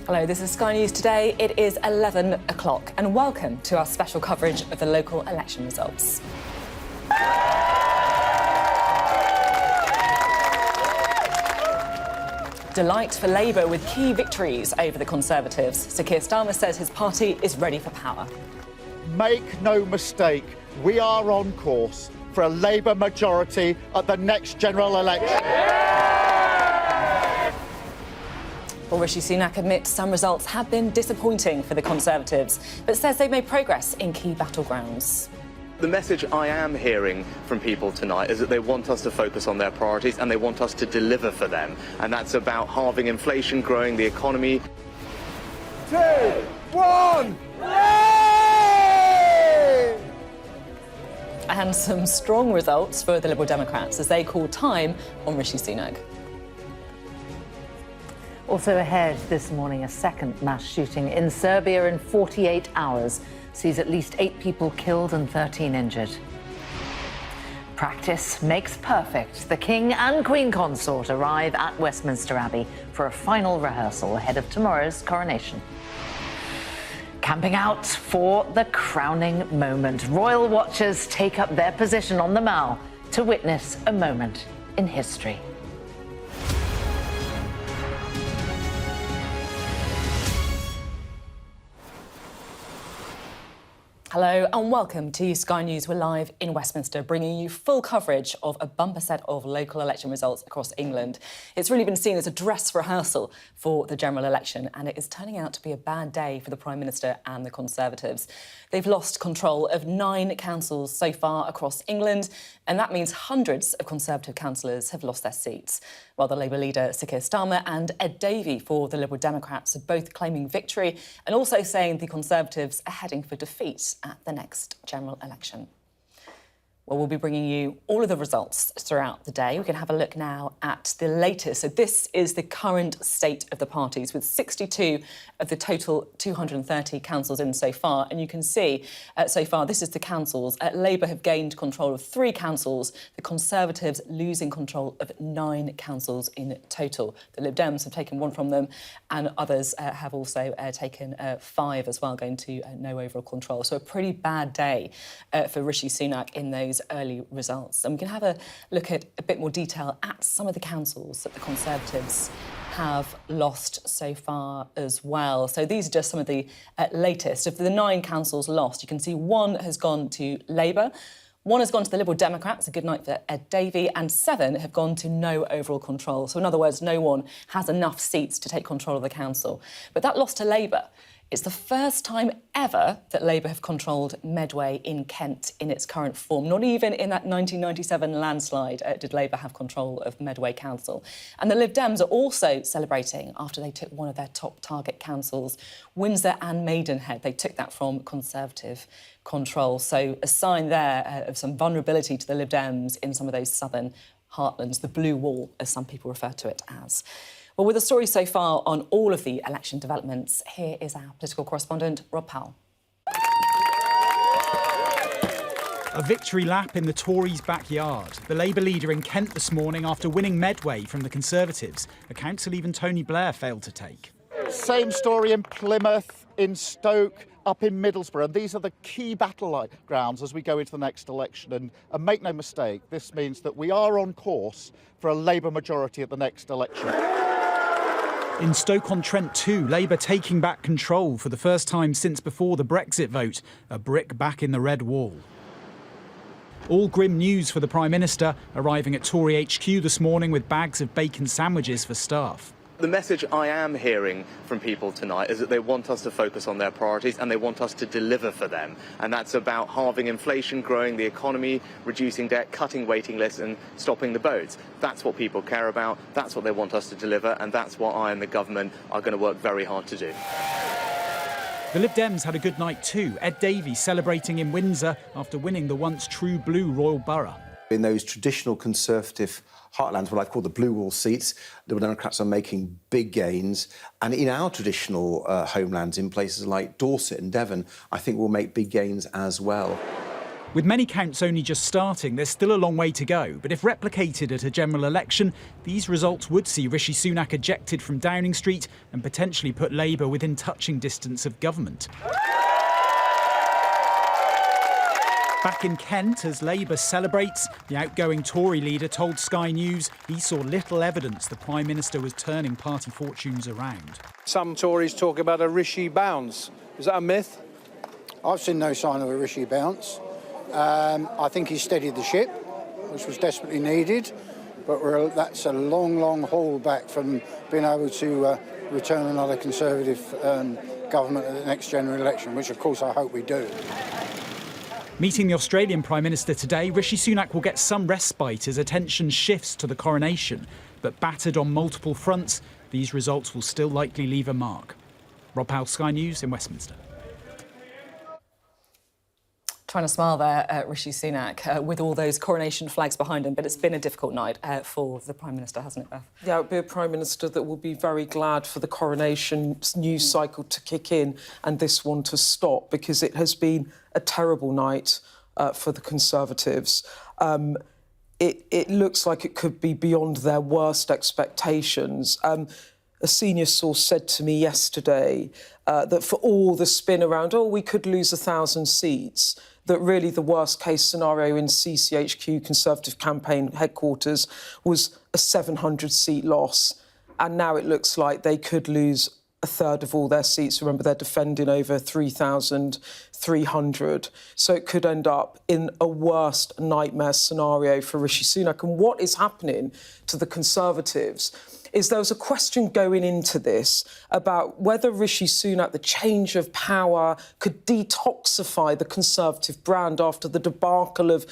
Hello, this is Sky News Today. It is 11 o'clock and welcome to our special coverage of the local election results. Delight for Labour with key victories over the Conservatives. Sir Keir Starmer says his party is ready for power. Make no mistake, we are on course for a Labour majority at the next general election. Well, Rishi Sunak admits some results have been disappointing for the Conservatives, but says they've made progress in key battlegrounds. The message I am hearing from people tonight is that they want us to focus on their priorities and they want us to deliver for them. And that's about halving inflation, growing the economy. 2, 1, And some strong results for the Liberal Democrats as they call time on Rishi Sunak. Also ahead this morning, a second mass shooting in Serbia in 48 hours sees at least 8 people killed and 13 injured. Practice makes perfect. The King and Queen Consort arrive at Westminster Abbey for a final rehearsal ahead of tomorrow's coronation. Camping out for the crowning moment. Royal watchers take up their position on the Mall to witness a moment in history. Hello and welcome to Sky News. We're live in Westminster, bringing you full coverage of a bumper set of local election results across England. It's really been seen as a dress rehearsal for the general election, and it is turning out to be a bad day for the Prime Minister and the Conservatives. They've lost control of 9 councils so far across England, and that means hundreds of Conservative councillors have lost their seats, while the Labour leader Sir Keir Starmer and Ed Davey for the Liberal Democrats are both claiming victory and also saying the Conservatives are heading for defeat at the next general election. Well, we'll be bringing you all of the results throughout the day. We can have a look now at the latest. So this is the current state of the parties, with 62 of the total 230 councils in so far. And you can see, so far, this is the councils. Labour have gained control of 3 councils, the Conservatives losing control of 9 councils in total. The Lib Dems have taken 1 from them, and others have also taken 5 as well, going to no overall control. So a pretty bad day for Rishi Sunak in those early results. And we can have a look at a bit more detail at some of the councils that the Conservatives have lost so far as well. So these are just some of the latest. Of the 9 councils lost, you can see 1 has gone to Labour, 1 has gone to the Liberal Democrats, a good night for Ed Davey, and 7 have gone to no overall control. So in other words, no one has enough seats to take control of the council. But that loss to Labour, it's the first time ever that Labour have controlled Medway in Kent in its current form. Not even in that 1997 landslide did Labour have control of Medway Council. And the Lib Dems are also celebrating after they took one of their top target councils, Windsor and Maidenhead. They took that from Conservative control. So a sign there of some vulnerability to the Lib Dems in some of those southern heartlands, the blue wall, as some people refer to it as. Well, with the story so far on all of the election developments, here is our political correspondent, Rob Powell. A victory lap in the Tories' backyard. The Labour leader in Kent this morning after winning Medway from the Conservatives, a council even Tony Blair failed to take. Same story in Plymouth, in Stoke, up in Middlesbrough. And these are the key battlegrounds as we go into the next election. And make no mistake, this means that we are on course for a Labour majority at the next election. In Stoke-on-Trent too, Labour taking back control for the first time since before the Brexit vote, a brick back in the red wall. All grim news for the Prime Minister, arriving at Tory HQ this morning with bags of bacon sandwiches for staff. The message I am hearing from people tonight is that they want us to focus on their priorities and they want us to deliver for them. And that's about halving inflation, growing the economy, reducing debt, cutting waiting lists and stopping the boats. That's what people care about, that's what they want us to deliver, and that's what I and the government are going to work very hard to do. The Lib Dems had a good night too. Ed Davey celebrating in Windsor after winning the once true blue Royal Borough. In those traditional Conservative heartlands, what I call the blue wall seats, the Democrats are making big gains. And in our traditional homelands, in places like Dorset and Devon, I think we'll make big gains as well. With many counts only just starting, there's still a long way to go. But if replicated at a general election, these results would see Rishi Sunak ejected from Downing Street and potentially put Labour within touching distance of government. Back in Kent, as Labour celebrates, the outgoing Tory leader told Sky News he saw little evidence the Prime Minister was turning party fortunes around. Some Tories talk about a Rishi bounce. Is that a myth? I've seen no sign of a Rishi bounce. I think he steadied the ship, which was desperately needed, but that's a long, long haul back from being able to return another Conservative government at the next general election, which of course I hope we do. Meeting the Australian Prime Minister today, Rishi Sunak will get some respite as attention shifts to the coronation. But battered on multiple fronts, these results will still likely leave a mark. Rob Powell, Sky News in Westminster. Trying to smile there, Rishi Sunak, with all those coronation flags behind him, but it's been a difficult night for the Prime Minister, hasn't it, Beth? Yeah, it would be a Prime Minister that will be very glad for the coronation news cycle to kick in and this one to stop, because it has been a terrible night for the Conservatives. It looks like it could be beyond their worst expectations. A senior source said to me yesterday that for all the spin around, we could lose 1,000 seats, that really the worst-case scenario in CCHQ, Conservative Campaign Headquarters, was a 700-seat loss. And now it looks like they could lose a third of all their seats. Remember, they're defending over 3,300. So it could end up in a worst nightmare scenario for Rishi Sunak. And what is happening to the Conservatives is there was a question going into this about whether Rishi Sunak, the change of power, could detoxify the Conservative brand after the debacle of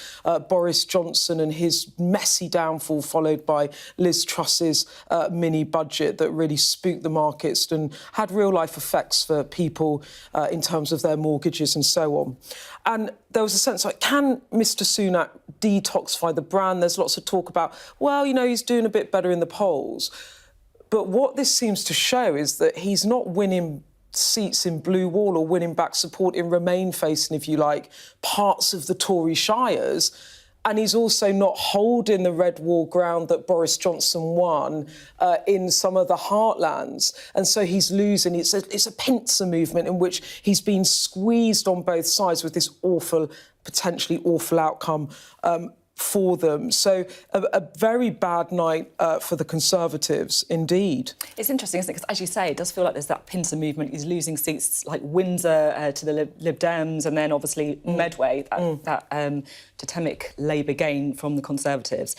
Boris Johnson and his messy downfall, followed by Liz Truss's mini-budget that really spooked the markets and had real-life effects for people in terms of their mortgages and so on. And there was a sense like, can Mr Sunak detoxify the brand? There's lots of talk about, well, he's doing a bit better in the polls. But what this seems to show is that he's not winning seats in Blue Wall or winning back support in Remain-facing, if you like, parts of the Tory shires. And he's also not holding the red wall ground that Boris Johnson won in some of the heartlands. And so he's losing. It's a pincer movement in which he's been squeezed on both sides with this potentially awful outcome for them. So a very bad night for the Conservatives, indeed. It's interesting, isn't it? Because, as you say, it does feel like there's that pincer movement. He's losing seats like Windsor to the Lib Dems, and then, obviously, Medway, that totemic Labour gain from the Conservatives.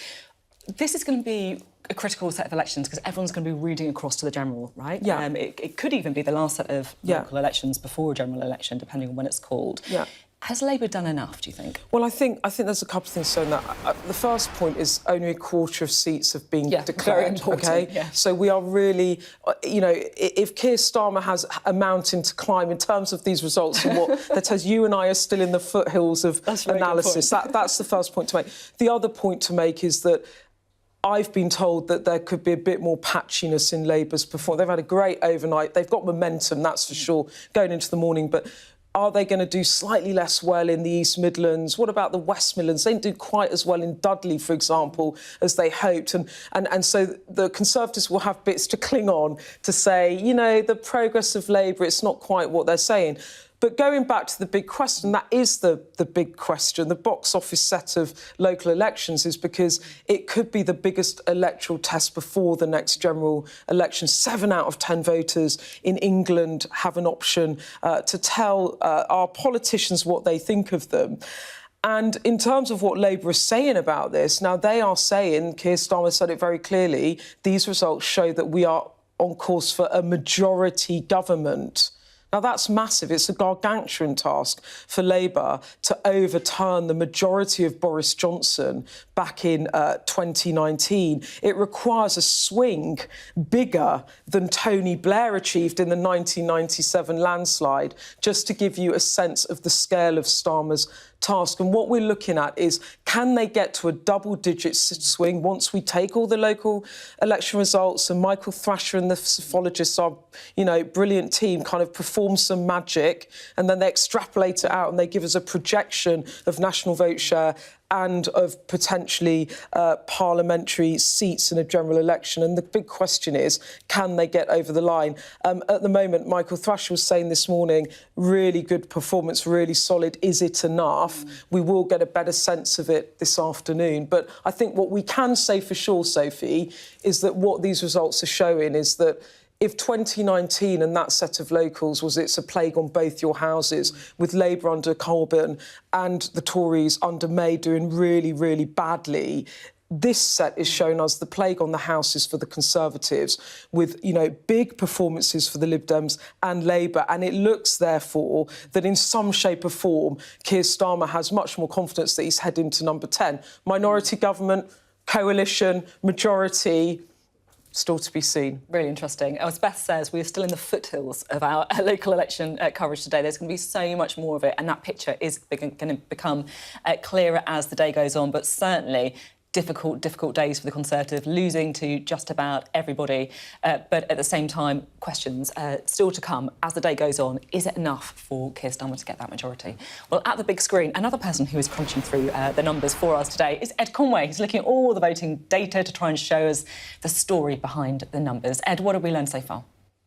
This is going to be a critical set of elections because everyone's going to be reading across to the general, right? Yeah. It could even be the last set of local elections before a general election, depending on when it's called. Yeah. Has Labour done enough, do you think? Well, I think there's a couple of things saying that. The first point is only a quarter of seats have been declared, OK? Yeah. So we are really, if Keir Starmer has a mountain to climb in terms of these results and what that says you and I are still in the foothills of analysis, that's the first point to make. The other point to make is that I've been told that there could be a bit more patchiness in Labour's performance. They've had a great overnight. They've got momentum, that's for sure, going into the morning, but are they going to do slightly less well in the East Midlands? What about the West Midlands? They didn't do quite as well in Dudley, for example, as they hoped. And so the Conservatives will have bits to cling on to say, the progress of Labour, it's not quite what they're saying. But going back to the big question, that is the big question. The box office set of local elections is because it could be the biggest electoral test before the next general election. 7 out of 10 voters in England have an option to tell our politicians what they think of them. And in terms of what Labour is saying about this, now they are saying, Keir Starmer said it very clearly, these results show that we are on course for a majority government. Now, that's massive. It's a gargantuan task for Labour to overturn the majority of Boris Johnson back in 2019. It requires a swing bigger than Tony Blair achieved in the 1997 landslide, just to give you a sense of the scale of Starmer's task. And what we're looking at is, can they get to a double-digit swing once we take all the local election results and Michael Thrasher and the psephologists, our, brilliant team, kind of perform some magic, and then they extrapolate it out and they give us a projection of national vote share and of potentially parliamentary seats in a general election. And the big question is, can they get over the line? At the moment, Michael Thrasher was saying this morning, really good performance, really solid. Is it enough? We will get a better sense of it this afternoon. But I think what we can say for sure, Sophie, is that what these results are showing is that if 2019 and that set of locals it's a plague on both your houses, with Labour under Corbyn and the Tories under May doing really, really badly, this set is showing us the plague on the houses for the Conservatives, with, big performances for the Lib Dems and Labour. And it looks, therefore, that in some shape or form, Keir Starmer has much more confidence that he's heading to number 10. Minority government, coalition, majority, still to be seen. Really interesting. As Beth says, we're still in the foothills of our local election coverage today. There's going to be so much more of it, and that picture is going to become clearer as the day goes on. But certainly, difficult days for the Conservatives, losing to just about everybody. But at the same time, questions still to come as the day goes on. Is it enough for Keir Starmer to get that majority? Well, at the big screen, another person who is crunching through the numbers for us today is Ed Conway. He's looking at all the voting data to try and show us the story behind the numbers. Ed, what have we learned so far?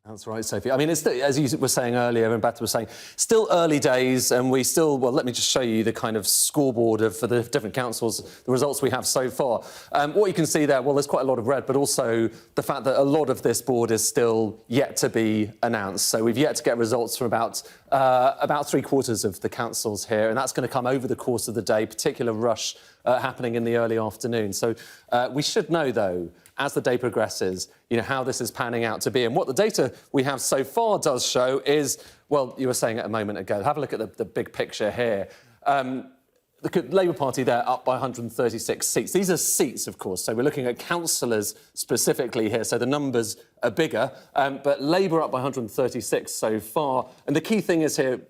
That's right, Sophie. I mean, it's still, as you were saying earlier, and Beth was saying, still early days, and we still... Well, let me just show you the kind of scoreboard for the different councils, the results we have so far. What you can see there, well, there's quite a lot of red, but also the fact that a lot of this board is still yet to be announced. So we've yet to get results from about three-quarters of the councils here, and that's going to come over the course of the day, particular rush happening in the early afternoon. So we should know, though, as the day progresses, how this is panning out to be. And what the data we have so far does show is, well, you were saying it a moment ago, have a look at the big picture here. The Labour Party there up by 136 seats. These are seats, of course, so we're looking at councillors specifically here, so the numbers are bigger, but Labour up by 136 so far. And the key thing is here,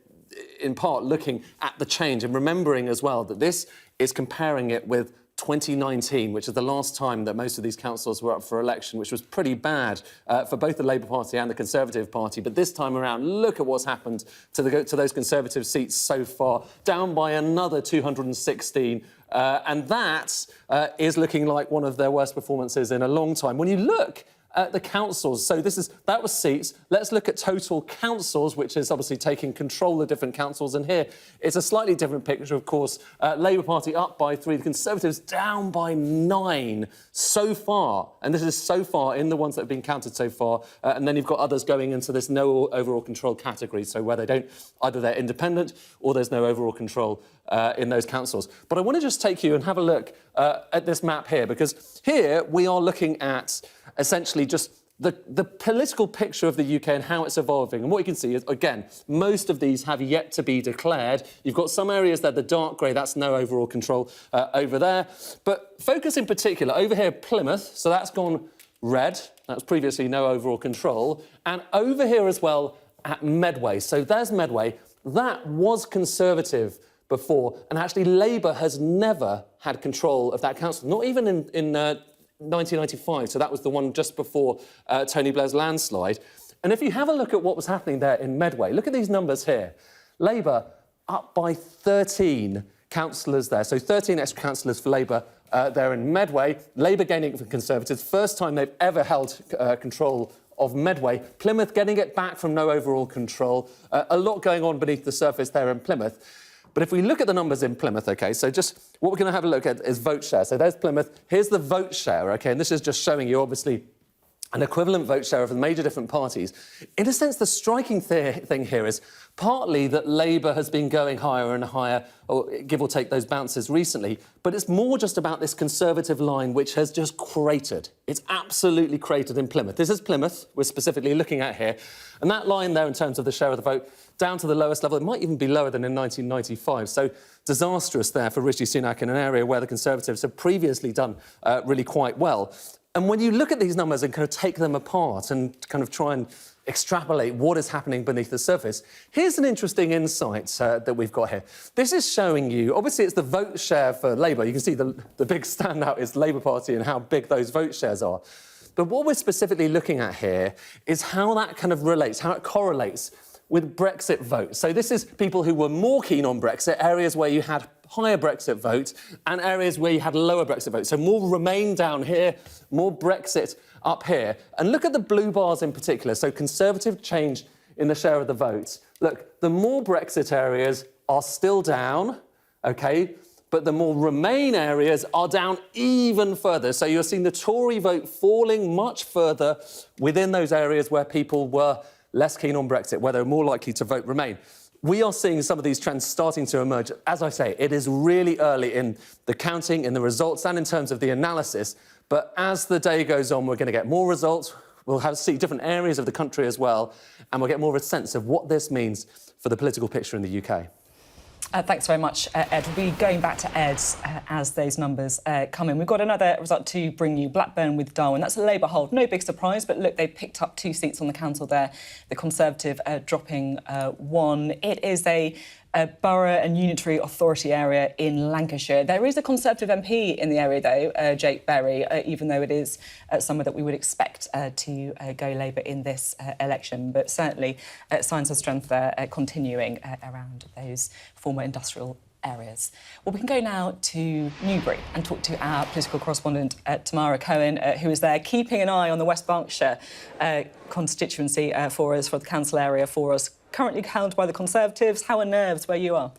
in part, looking at the change and remembering as well that this is comparing it with 2019, which is the last time that most of these councils were up for election, which was pretty bad for both the Labour Party and the Conservative Party. But this time around, look at what's happened to those Conservative seats so far, down by another 216. And that is looking like one of their worst performances in a long time. When you look at the councils, so that was seats. Let's look at total councils, which is obviously taking control of different councils. And here it's a slightly different picture, of course. Labour Party up by 3, the Conservatives down by 9 so far. And this is so far in the ones that have been counted so far. And then you've got others going into this no overall control category, so where they don't, either they're independent or there's no overall control in those councils. But I want to just take you and have a look at this map here, because here we are looking at essentially just the political picture of the UK and how it's evolving. And what you can see is, again, most of these have yet to be declared. You've got some areas there, the dark grey, that's no overall control over there. But focus in particular, over here, Plymouth, so that's gone red. That was previously no overall control. And over here as well at Medway. So there's Medway. That was Conservative before, and actually Labour has never had control of that council, not even in 1995, so that was the one just before Tony Blair's landslide. And if you have a look at what was happening there in Medway, look at these numbers here. Labour up by 13 councillors there, so 13 extra councillors for Labour there in Medway. Labour gaining for Conservatives, first time they've ever held control of Medway. Plymouth getting it back from no overall control. A lot going on beneath the surface there in Plymouth. But if we look at the numbers in Plymouth, OK, so just what we're going to have a look at is vote share. So there's Plymouth. Here's the vote share, OK, and this is just showing you, obviously, an equivalent vote share of the major different parties. In a sense, the striking thing here is partly that Labour has been going higher and higher, or give or take those bounces recently, but it's more just about this Conservative line, which has just cratered. It's absolutely cratered in Plymouth. This is Plymouth we're specifically looking at here, and that line there in terms of the share of the vote, down to the lowest level. It might even be lower than in 1995. So disastrous there for Rishi Sunak in an area where the Conservatives have previously done really quite well. And when you look at these numbers and kind of take them apart and kind of try and extrapolate what is happening beneath the surface, here's an interesting insight that we've got here. This is showing you, obviously it's the vote share for Labour. You can see the big standout is the Labour Party and how big those vote shares are. But what we're specifically looking at here is how that kind of relates, how it correlates with Brexit votes. So this is people who were more keen on Brexit, areas where you had higher Brexit votes, and areas where you had lower Brexit votes. So more Remain down here, more Brexit up here. And look at the blue bars in particular. So Conservative change in the share of the votes. Look, the more Brexit areas are still down, OK, but the more Remain areas are down even further. So you're seeing the Tory vote falling much further within those areas where people were less keen on Brexit, where they're more likely to vote Remain. We are seeing some of these trends starting to emerge. As I say, it is really early in the counting, in the results, and in terms of the analysis. But as the day goes on, we're going to get more results. We'll see different areas of the country as well, and we'll get more of a sense of what this means for the political picture in the UK. Thanks very much, Ed. We'll be going back to Ed as those numbers come in. We've got another result to bring you. Blackburn with Darwin. That's a Labour hold. No big surprise, but look, they picked up 2 seats on the council there. The Conservative dropping 1. It is a borough and unitary authority area in Lancashire. There is a Conservative MP in the area, though, Jake Berry, even though it is somewhere that we would expect to go Labour in this election. But certainly signs of strength there continuing around those former industrial areas. Well, we can go now to Newbury and talk to our political correspondent, Tamara Cohen, who is there keeping an eye on the West Berkshire constituency for us, for the council area for us. Currently held by the Conservatives. How are nerves where you are?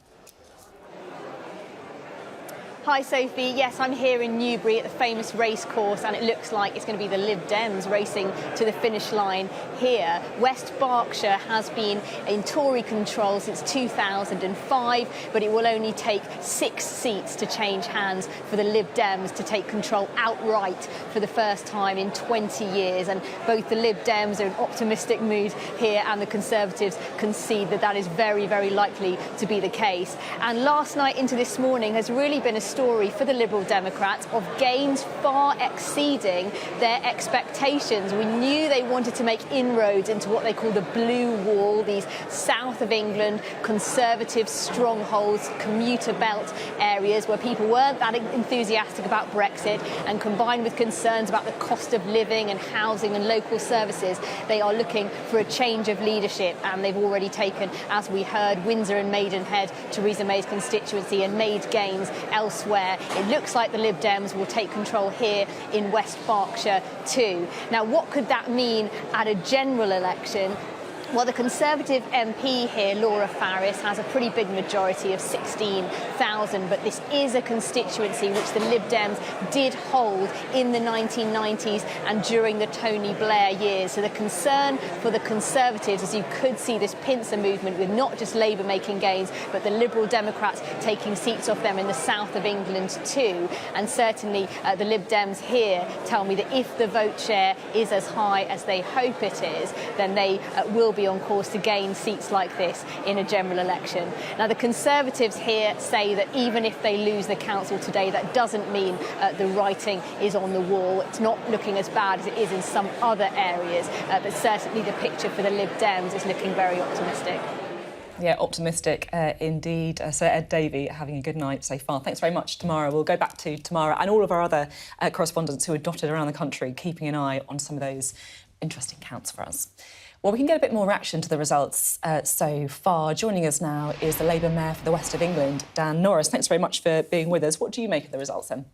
Hi, Sophie. Yes, I'm here in Newbury at the famous racecourse, and it looks like it's going to be the Lib Dems racing to the finish line here. West Berkshire has been in Tory control since 2005, but it will only take 6 seats to change hands for the Lib Dems to take control outright for the first time in 20 years. And both the Lib Dems are in optimistic mood here, and the Conservatives concede that that is very, very likely to be the case. And last night into this morning has really been a story for the Liberal Democrats of gains far exceeding their expectations. We knew they wanted to make inroads into what they call the blue wall, these south of England Conservative strongholds, commuter belt areas where people weren't that enthusiastic about Brexit, and combined with concerns about the cost of living and housing and local services, they are looking for a change of leadership. And they've already taken, as we heard, Windsor and Maidenhead, Theresa May's constituency, and made gains elsewhere. It looks like the Lib Dems will take control here in West Berkshire too. Now, what could that mean at a general election? Well, the Conservative MP here, Laura Farris, has a pretty big majority of 16,000, but this is a constituency which the Lib Dems did hold in the 1990s and during the Tony Blair years. So the concern for the Conservatives, as you could see this pincer movement with not just Labour making gains, but the Liberal Democrats taking seats off them in the south of England too. And certainly the Lib Dems here tell me that if the vote share is as high as they hope it is, then they will be on course to gain seats like this in a general election. Now, the Conservatives here say that even if they lose the council today, that doesn't mean the writing is on the wall. It's not looking as bad as it is in some other areas, but certainly the picture for the Lib Dems is looking very optimistic. Yeah, optimistic indeed. Sir Ed Davey, having a good night so far. Thanks very much, Tamara. We'll go back to Tamara and all of our other correspondents who are dotted around the country, keeping an eye on some of those interesting counts for us. Well, we can get a bit more reaction to the results so far. Joining us now is the Labour Mayor for the West of England, Dan Norris. Thanks very much for being with us. What do you make of the results then?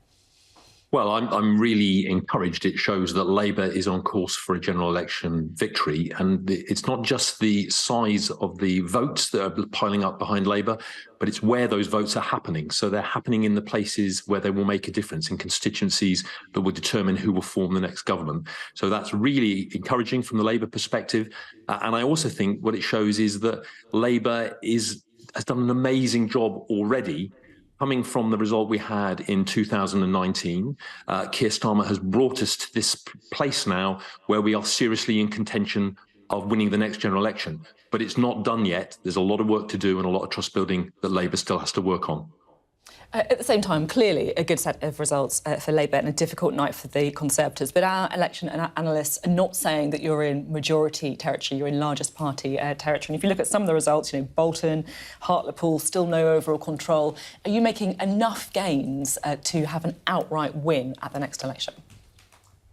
Well, I'm really encouraged. It shows that Labour is on course for a general election victory. And it's not just the size of the votes that are piling up behind Labour, but it's where those votes are happening. So they're happening in the places where they will make a difference, in constituencies that will determine who will form the next government. So that's really encouraging from the Labour perspective. And I also think what it shows is that Labour has done an amazing job already. Coming from the result we had in 2019, Keir Starmer has brought us to this place now where we are seriously in contention of winning the next general election. But it's not done yet. There's a lot of work to do and a lot of trust building that Labour still has to work on. At the same time, clearly a good set of results for Labour and a difficult night for the Conservatives. But our election analysts are not saying that you're in majority territory, you're in largest party territory. And if you look at some of the results, Bolton, Hartlepool, still no overall control. Are you making enough gains to have an outright win at the next election?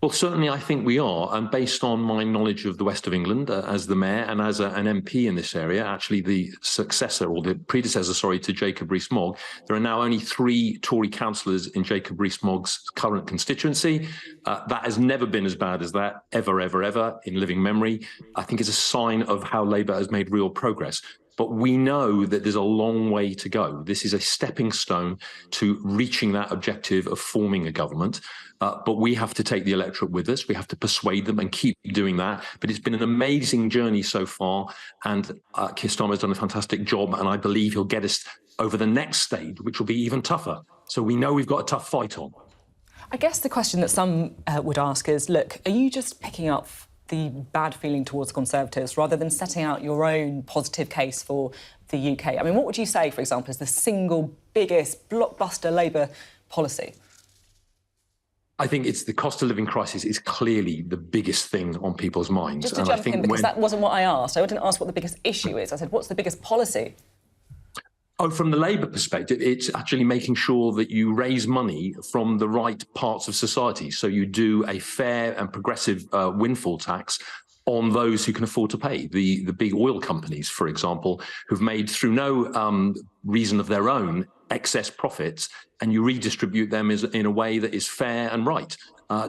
Well, certainly I think we are. And based on my knowledge of the West of England as the mayor and as an MP in this area, actually the successor or the predecessor, to Jacob Rees-Mogg, there are now only 3 Tory councillors in Jacob Rees-Mogg's current constituency. That has never been as bad as that, ever in living memory. I think it's a sign of how Labour has made real progress. But we know that there's a long way to go. This is a stepping stone to reaching that objective of forming a government. But we have to take the electorate with us. We have to persuade them and keep doing that. But it's been an amazing journey so far. And Keir Starmer has done a fantastic job. And I believe he'll get us over the next stage, which will be even tougher. So we know we've got a tough fight on. I guess the question that some would ask is, look, are you just picking up the bad feeling towards Conservatives rather than setting out your own positive case for the UK? I mean, what would you say, for example, is the single biggest blockbuster Labour policy? I think it's the cost of living crisis is clearly the biggest thing on people's minds. Just to jump in, because that wasn't what I asked. I didn't ask what the biggest issue is. I said, what's the biggest policy? Oh, from the Labour perspective, it's actually making sure that you raise money from the right parts of society. So you do a fair and progressive windfall tax on those who can afford to pay. The big oil companies, for example, who've made, through no reason of their own, excess profits, and you redistribute them in a way that is fair and right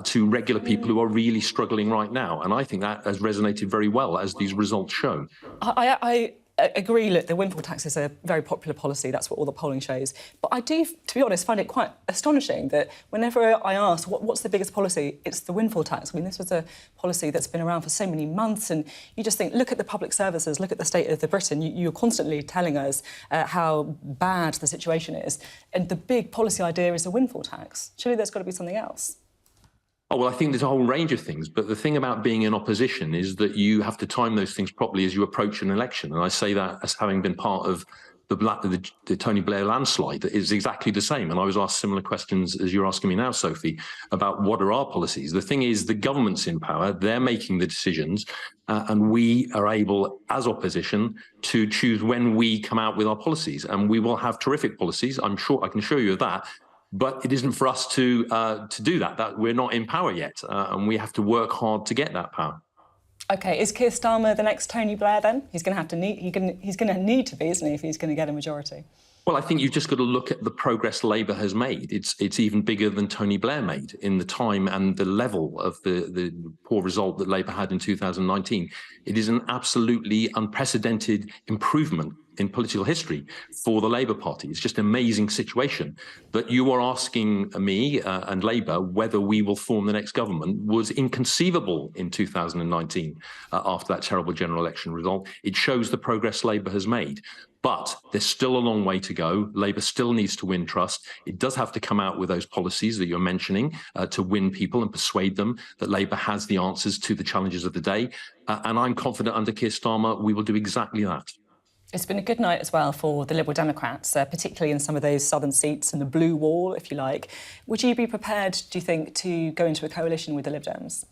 to regular people who are really struggling right now. And I think that has resonated very well, as these results show. I agree, look, the windfall tax is a very popular policy. That's what all the polling shows. But I do, to be honest, find it quite astonishing that whenever I ask what's the biggest policy, it's the windfall tax. I mean, this was a policy that's been around for so many months, and you just think, look at the public services, look at the state of the Britain. You're constantly telling us how bad the situation is, and the big policy idea is a windfall tax. Surely there's got to be something else. Oh, well, I think there's a whole range of things. But the thing about being in opposition is that you have to time those things properly as you approach an election. And I say that as having been part of the Tony Blair landslide. That is exactly the same. And I was asked similar questions as you're asking me now, Sophie, about what are our policies. The thing is, the government's in power. They're making the decisions. And we are able, as opposition, to choose when we come out with our policies. And we will have terrific policies. I'm sure I can assure you of that. But it isn't for us to do that. That we're not in power yet, and we have to work hard to get that power. OK, is Keir Starmer the next Tony Blair then? He's going to need to be, isn't he, if he's going to get a majority? Well, I think you've just got to look at the progress Labour has made. It's even bigger than Tony Blair made in the time and the level of the poor result that Labour had in 2019. It is an absolutely unprecedented improvement in political history for the Labour Party. It's just an amazing situation. That you are asking me and Labour whether we will form the next government was inconceivable in 2019 after that terrible general election result. It shows the progress Labour has made. But there's still a long way to go. Labour still needs to win trust. It does have to come out with those policies that you're mentioning to win people and persuade them that Labour has the answers to the challenges of the day. And I'm confident under Keir Starmer we will do exactly that. It's been a good night as well for the Liberal Democrats, particularly in some of those southern seats and the blue wall, if you like. Would you be prepared, do you think, to go into a coalition with the Lib Dems?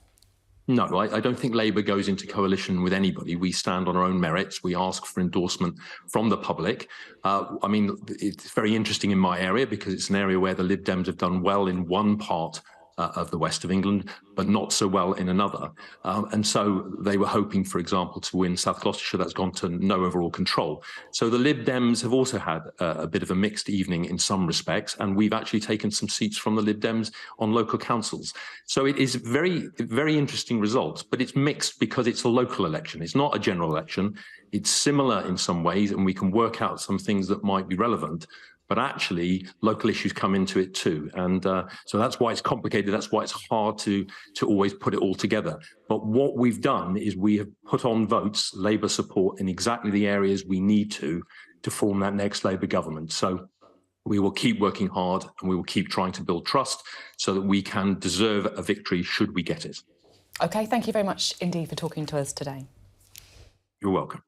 No, I don't think Labour goes into coalition with anybody. We stand on our own merits. We ask for endorsement from the public. I mean, it's very interesting in my area because it's an area where the Lib Dems have done well in one part of the west of England, but not so well in another. And so they were hoping, for example, to win South Gloucestershire. That's gone to no overall control. So the Lib Dems have also had a bit of a mixed evening in some respects, and we've actually taken some seats from the Lib Dems on local councils. So it is very, very interesting results, but it's mixed because it's a local election. It's not a general election. It's similar in some ways, and we can work out some things that might be relevant. But actually, local issues come into it too. And so that's why it's complicated. That's why it's hard to always put it all together. But what we've done is we have put on votes, Labour support, in exactly the areas we need to form that next Labour government. So we will keep working hard and we will keep trying to build trust so that we can deserve a victory should we get it. OK, thank you very much indeed for talking to us today. You're welcome.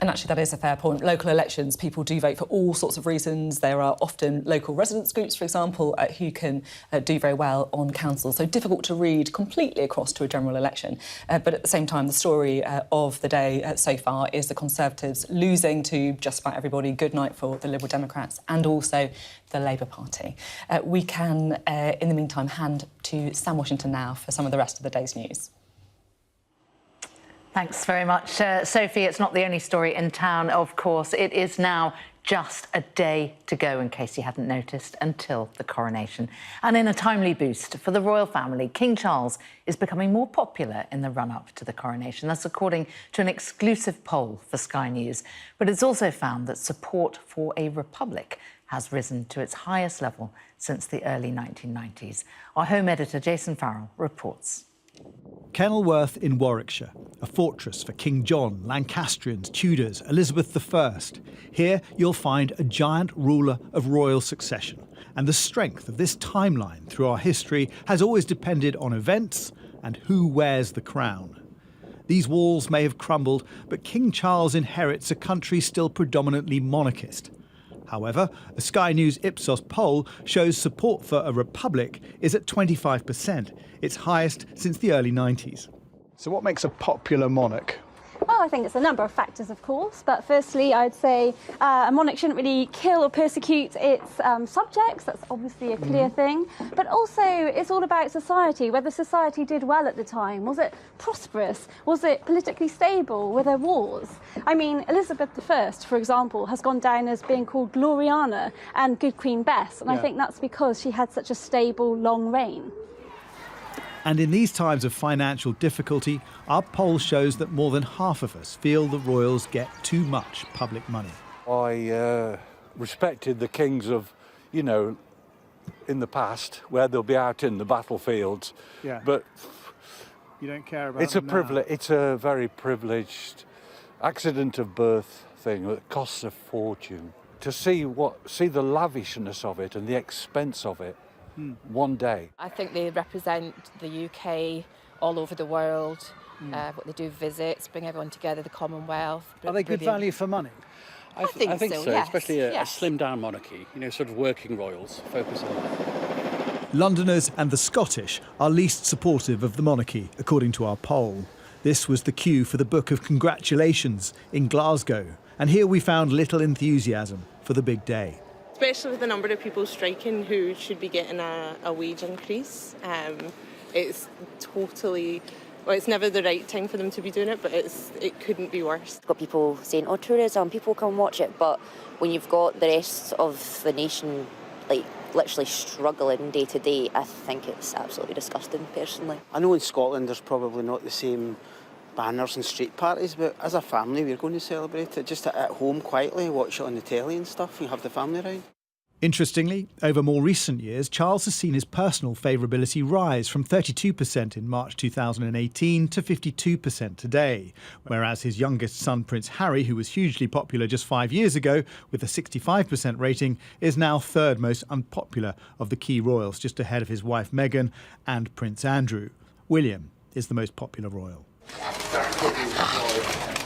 And actually, that is a fair point. Local elections, people do vote for all sorts of reasons. There are often local residents groups, for example, who can do very well on council. So difficult to read completely across to a general election. But at the same time, the story of the day so far is the Conservatives losing to just about everybody. Good night for the Liberal Democrats and also the Labour Party. We can, in the meantime, hand to Sam Washington now for some of the rest of the day's news. Thanks very much, Sophie. It's not the only story in town, of course. It is now just a day to go, in case you hadn't noticed, until the coronation. And in a timely boost for the royal family, King Charles is becoming more popular in the run-up to the coronation. That's according to an exclusive poll for Sky News. But it's also found that support for a republic has risen to its highest level since the early 1990s. Our home editor, Jason Farrell, reports. Kenilworth in Warwickshire, a fortress for King John, Lancastrians, Tudors, Elizabeth I. Here you'll find a giant ruler of royal succession. And the strength of this timeline through our history has always depended on events and who wears the crown. These walls may have crumbled, but King Charles inherits a country still predominantly monarchist. However, a Sky News Ipsos poll shows support for a republic is at 25%, its highest since the early 90s. So what makes a popular monarch? Well, I think it's a number of factors, of course, but firstly, I'd say a monarch shouldn't really kill or persecute its subjects. That's obviously a clear thing. But also, it's all about society, whether society did well at the time. Was it prosperous? Was it politically stable? Were there wars? I mean, Elizabeth I, for example, has gone down as being called Gloriana and Good Queen Bess, and I think that's because she had such a stable, long reign. And in these times of financial difficulty, our poll shows that more than half of us feel the royals get too much public money. I respected the kings of, you know, in the past, where they'll be out in the battlefields. Yeah. But you don't care about it's a privilege. It's a very privileged accident of birth thing that costs a fortune. To see the lavishness of it and the expense of it. One day. I think they represent the UK all over the world. What they do, visits, bring everyone together, the Commonwealth. Are they good value for money? I think so, yes. Especially a slimmed-down monarchy. You know, sort of working royals. Focus on that. Londoners and the Scottish are least supportive of the monarchy, according to our poll. This was the cue for the Book of Congratulations in Glasgow. And here we found little enthusiasm for the big day. Especially with the number of people striking who should be getting a wage increase. It's totally, well, it's never the right time for them to be doing it, but it couldn't be worse. Got people saying, oh, tourism, people come watch it, but when you've got the rest of the nation, like, literally struggling day to day, I think it's absolutely disgusting, personally. I know in Scotland there's probably not the same banners and street parties, but as a family we're going to celebrate it just at home quietly, watch it on the telly and stuff and have the family around. Interestingly, over more recent years, Charles has seen his personal favourability rise from 32% in March 2018 to 52% today, whereas his youngest son, Prince Harry, who was hugely popular just 5 years ago with a 65% rating, is now third most unpopular of the key royals, just ahead of his wife Meghan and Prince Andrew. William is the most popular royal.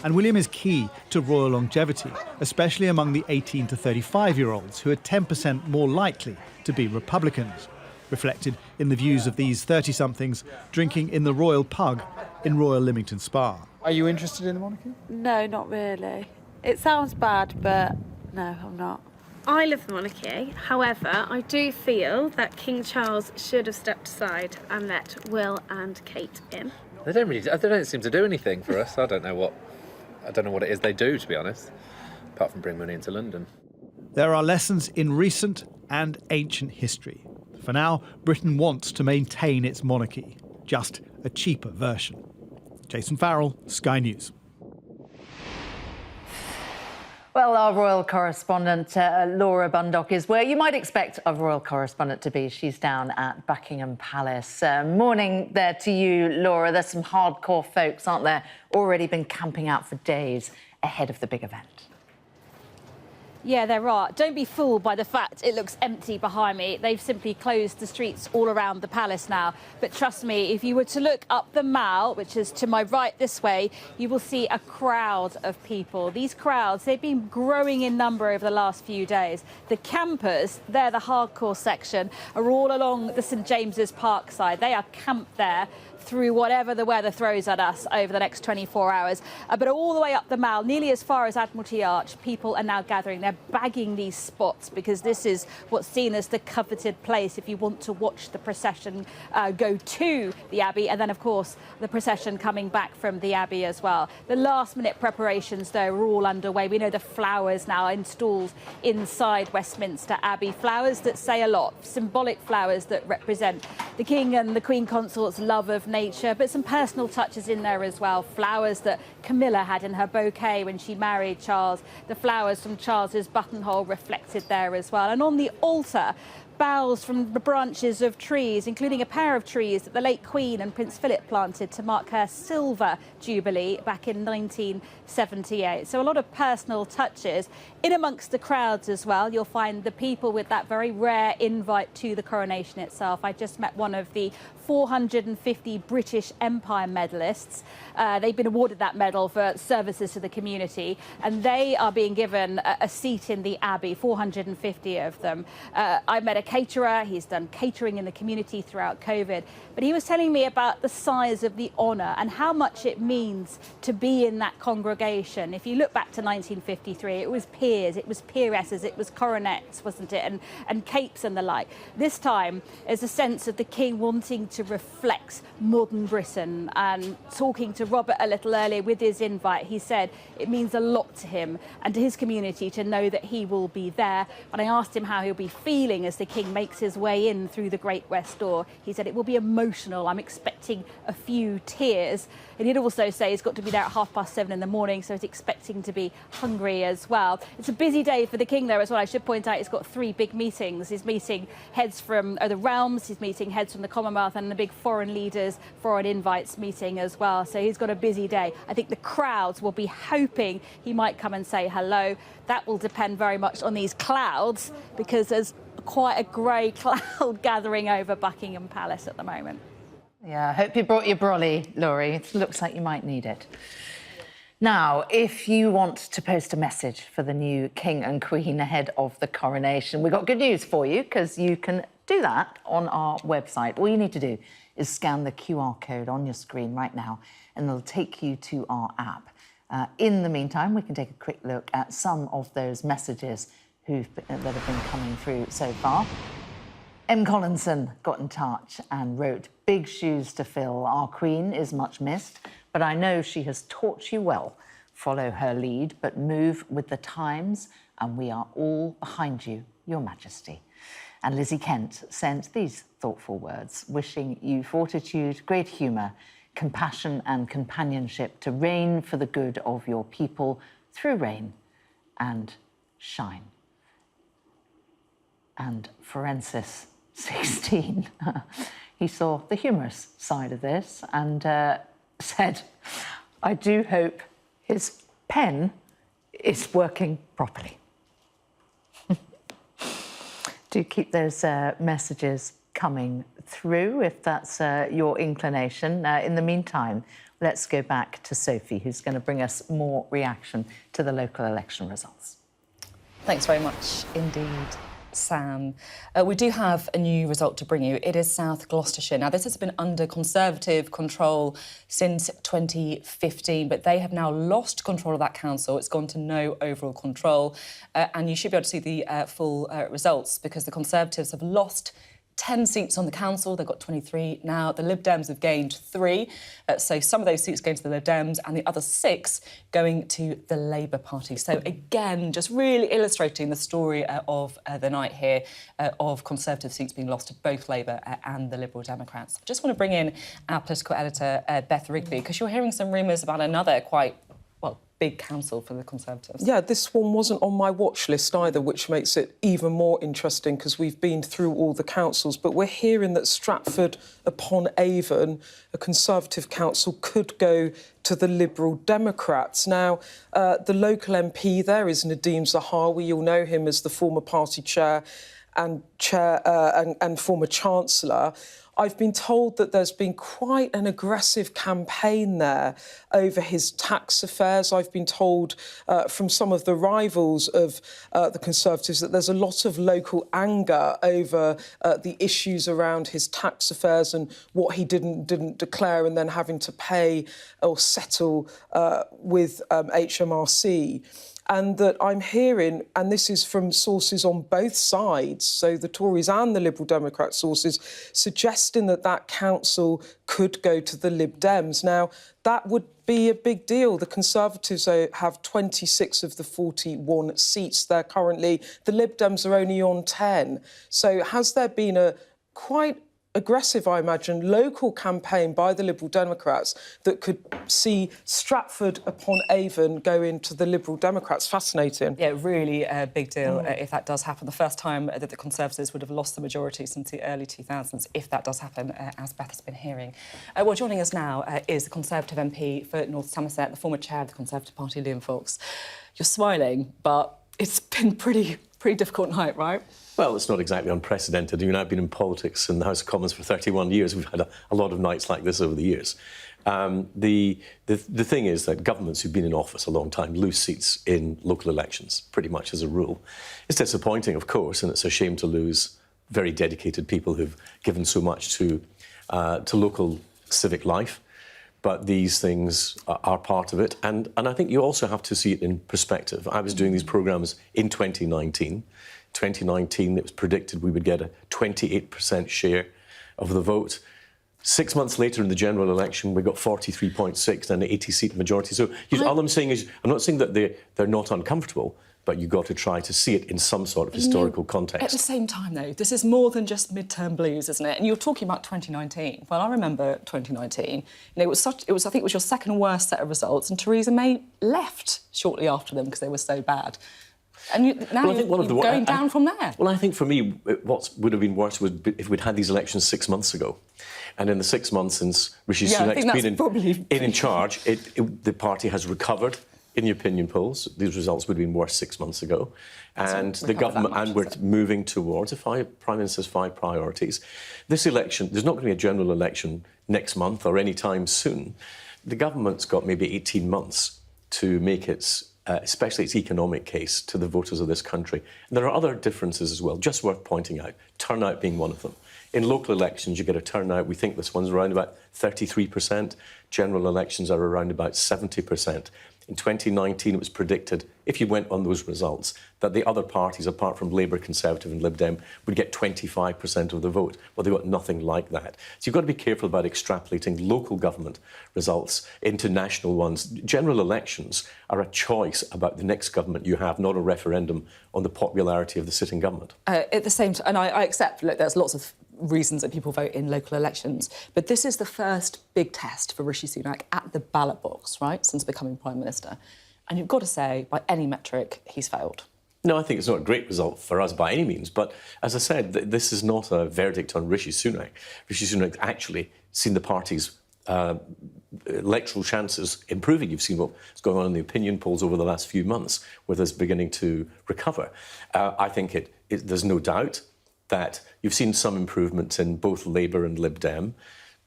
And William is key to royal longevity, especially among the 18 to 35-year-olds, who are 10% more likely to be Republicans, reflected in the views of these 30-somethings drinking in the Royal Pug in Royal Leamington Spa. Are you interested in the monarchy? No, not really. It sounds bad, but no, I'm not. I love the monarchy. However, I do feel that King Charles should have stepped aside and let Will and Kate in. They don't seem to do anything for us. I don't know what it is they do, to be honest, apart from bring money into London. There are lessons in recent and ancient history. For now, Britain wants to maintain its monarchy, just a cheaper version. Jason Farrell, Sky News. Well, our royal correspondent, Laura Bundock, is where you might expect a royal correspondent to be. She's down at Buckingham Palace. Morning there to you, Laura. There's some hardcore folks, aren't there, already been camping out for days ahead of the big event. Yeah, there are. Don't be fooled by the fact it looks empty behind me. They've simply closed the streets all around the palace now. But trust me, if you were to look up the Mall, which is to my right this way, you will see a crowd of people. These crowds, they've been growing in number over the last few days. The campers, they're the hardcore section, are all along the St James's Park side. They are camped there through whatever the weather throws at us over the next 24 hours. But all the way up the Mall, nearly as far as Admiralty Arch, people are now gathering. They're bagging these spots because this is what's seen as the coveted place if you want to watch the procession go to the Abbey, and then, of course, the procession coming back from the Abbey as well. The last-minute preparations, though, are all underway. We know the flowers now installed inside Westminster Abbey, flowers that say a lot, symbolic flowers that represent the King and the Queen Consort's love of nature, but some personal touches in there as well. Flowers that Camilla had in her bouquet when she married Charles. The flowers from Charles's buttonhole reflected there as well. And on the altar, boughs from the branches of trees, including a pair of trees that the late Queen and Prince Philip planted to mark her silver jubilee back in 1978. So a lot of personal touches. In amongst the crowds as well, you'll find the people with that very rare invite to the coronation itself. I just met one of the 450 British Empire medalists. They've been awarded that medal for services to the community, and they are being given a seat in the Abbey, 450 of them. I met a caterer. He's done catering in the community throughout COVID, but he was telling me about the size of the honour and how much it means to be in that congregation. If you look back to 1953, it was peers, it was peeresses, it was coronets, wasn't it, and capes and the like. This time, there's a sense of the King wanting to reflect modern Britain. And talking to Robert a little earlier with his invite, he said it means a lot to him and to his community to know that he will be there. When I asked him how he'll be feeling as the King makes his way in through the Great West Door, he said it will be emotional. I'm expecting a few tears. And he'd also say he's got to be there at 7:30 in the morning, so he's expecting to be hungry as well. It's a busy day for the King there as well. I should point out he's got 3 big meetings. He's meeting heads from the realms, he's meeting heads from the Commonwealth, and the big foreign leaders, foreign invites meeting as well. So he's got a busy day. I think the crowds will be hoping he might come and say hello. That will depend very much on these clouds, because there's quite a grey cloud gathering over Buckingham Palace at the moment. Yeah, I hope you brought your brolly, Laurie. It looks like you might need it. Now, if you want to post a message for the new King and Queen ahead of the coronation, we've got good news for you, because you can do that on our website. All you need to do is scan the QR code on your screen right now, and it'll take you to our app. In the meantime, we can take a quick look at some of those messages that have been coming through so far. M. Collinson got in touch and wrote, "Big shoes to fill. Our Queen is much missed, but I know she has taught you well. Follow her lead, but move with the times, and we are all behind you, Your Majesty." And Lizzie Kent sent these thoughtful words, wishing you fortitude, great humour, compassion and companionship to reign for the good of your people through rain and shine. And Forensis 16, he saw the humorous side of this and said, "I do hope his pen is working properly." Do keep those messages coming through if that's your inclination. In the meantime, let's go back to Sophie, who's going to bring us more reaction to the local election results. Thanks very much indeed, Sam. We do have a new result to bring you. It is South Gloucestershire. Now, this has been under Conservative control since 2015, but they have now lost control of that council. It's gone to no overall control, and you should be able to see the full results, because the Conservatives have lost 10 seats on the council. They've got 23 now. The Lib Dems have gained 3. So some of those seats going to the Lib Dems and the other 6 going to the Labour Party. So again, just really illustrating the story of the night here, of Conservative seats being lost to both Labour and the Liberal Democrats. I just want to bring in our political editor, Beth Rigby, because you're hearing some rumours about another quite well, big council for the Conservatives. Yeah, this one wasn't on my watch list either, which makes it even more interesting because we've been through all the councils. But we're hearing that Stratford-upon-Avon, a Conservative council, could go to the Liberal Democrats. Now, the local MP there is Nadeem Zahawi. You'll know him as the former party chair and former Chancellor. I've been told that there's been quite an aggressive campaign there over his tax affairs. I've been told from some of the rivals of the Conservatives that there's a lot of local anger over the issues around his tax affairs and what he didn't declare and then having to pay or settle with HMRC. And that I'm hearing, and this is from sources on both sides, so the Tories and the Liberal Democrat sources, suggesting that that council could go to the Lib Dems. Now, that would be a big deal. The Conservatives have 26 of the 41 seats there currently. The Lib Dems are only on 10. So has there been a quite aggressive, I imagine, local campaign by the Liberal Democrats that could see Stratford-upon-Avon go into the Liberal Democrats? Fascinating. Yeah, really a big deal if that does happen. The first time that the Conservatives would have lost the majority since the early 2000s, if that does happen, as Beth has been hearing. Well, joining us now is the Conservative MP for North Somerset, the former chair of the Conservative Party, Liam Fox. You're smiling, but it's been pretty difficult night, right? Well, it's not exactly unprecedented. I mean, I've been in politics in the House of Commons for 31 years. We've had a lot of nights like this over the years. The thing is that governments who've been in office a long time lose seats in local elections, pretty much as a rule. It's disappointing, of course, and it's a shame to lose very dedicated people who've given so much to local civic life. But these things are part of it. And I think you also have to see it in perspective. I was doing these programmes in 2019. 2019, it was predicted we would get a 28% share of the vote. 6 months later in the general election, we got 43.6 and an 80-seat majority. So all I'm saying is, I'm not saying that they're not uncomfortable, but you've got to try to see it in some sort of historical context. At the same time, though, this is more than just midterm blues, isn't it? And you're talking about 2019. Well, I remember 2019. I think it was your second worst set of results, and Theresa May left shortly after them because they were so bad. And now you're going down from there. Well, I think for me, what would have been worse would be if we'd had these elections 6 months ago. And in the 6 months since Rishi Sunak's been in charge, the party has recovered in the opinion polls. These results would have been worse 6 months ago. And the government, we're moving towards Prime Minister's 5 priorities. This election, there's not going to be a general election next month or any time soon. The government's got maybe 18 months to make especially its economic case to the voters of this country. And there are other differences as well, just worth pointing out, turnout being one of them. In local elections, you get a turnout, we think this one's around about 33%. General elections are around about 70%. In 2019, it was predicted, if you went on those results, that the other parties, apart from Labour, Conservative and Lib Dem, would get 25% of the vote. Well, they got nothing like that. So you've got to be careful about extrapolating local government results into national ones. General elections are a choice about the next government you have, not a referendum on the popularity of the sitting government. At the same time, and I accept, look, there's lots of reasons that people vote in local elections, but this is the first big test for Rishi Sunak at the ballot box, right, since becoming Prime Minister. And you've got to say, by any metric, he's failed. No, I think it's not a great result for us by any means, but as I said, this is not a verdict on Rishi Sunak. Rishi Sunak actually seen the party's electoral chances improving. You've seen what's going on in the opinion polls over the last few months, where there's beginning to recover. I think there's no doubt that you've seen some improvements in both Labour and Lib Dem,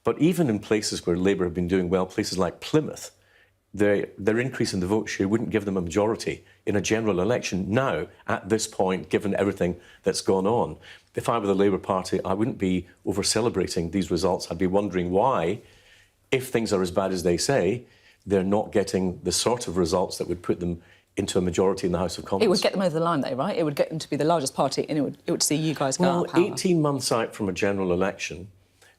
but even in places where Labour have been doing well, places like Plymouth, their increase in the vote share wouldn't give them a majority in a general election now, at this point, given everything that's gone on. If I were the Labour Party, I wouldn't be over-celebrating these results. I'd be wondering why, if things are as bad as they say, they're not getting the sort of results that would put them into a majority in the House of Commons. It would get them over the line, though, right? It would get them to be the largest party, and it would see you guys go out of power. 18 months out from a general election,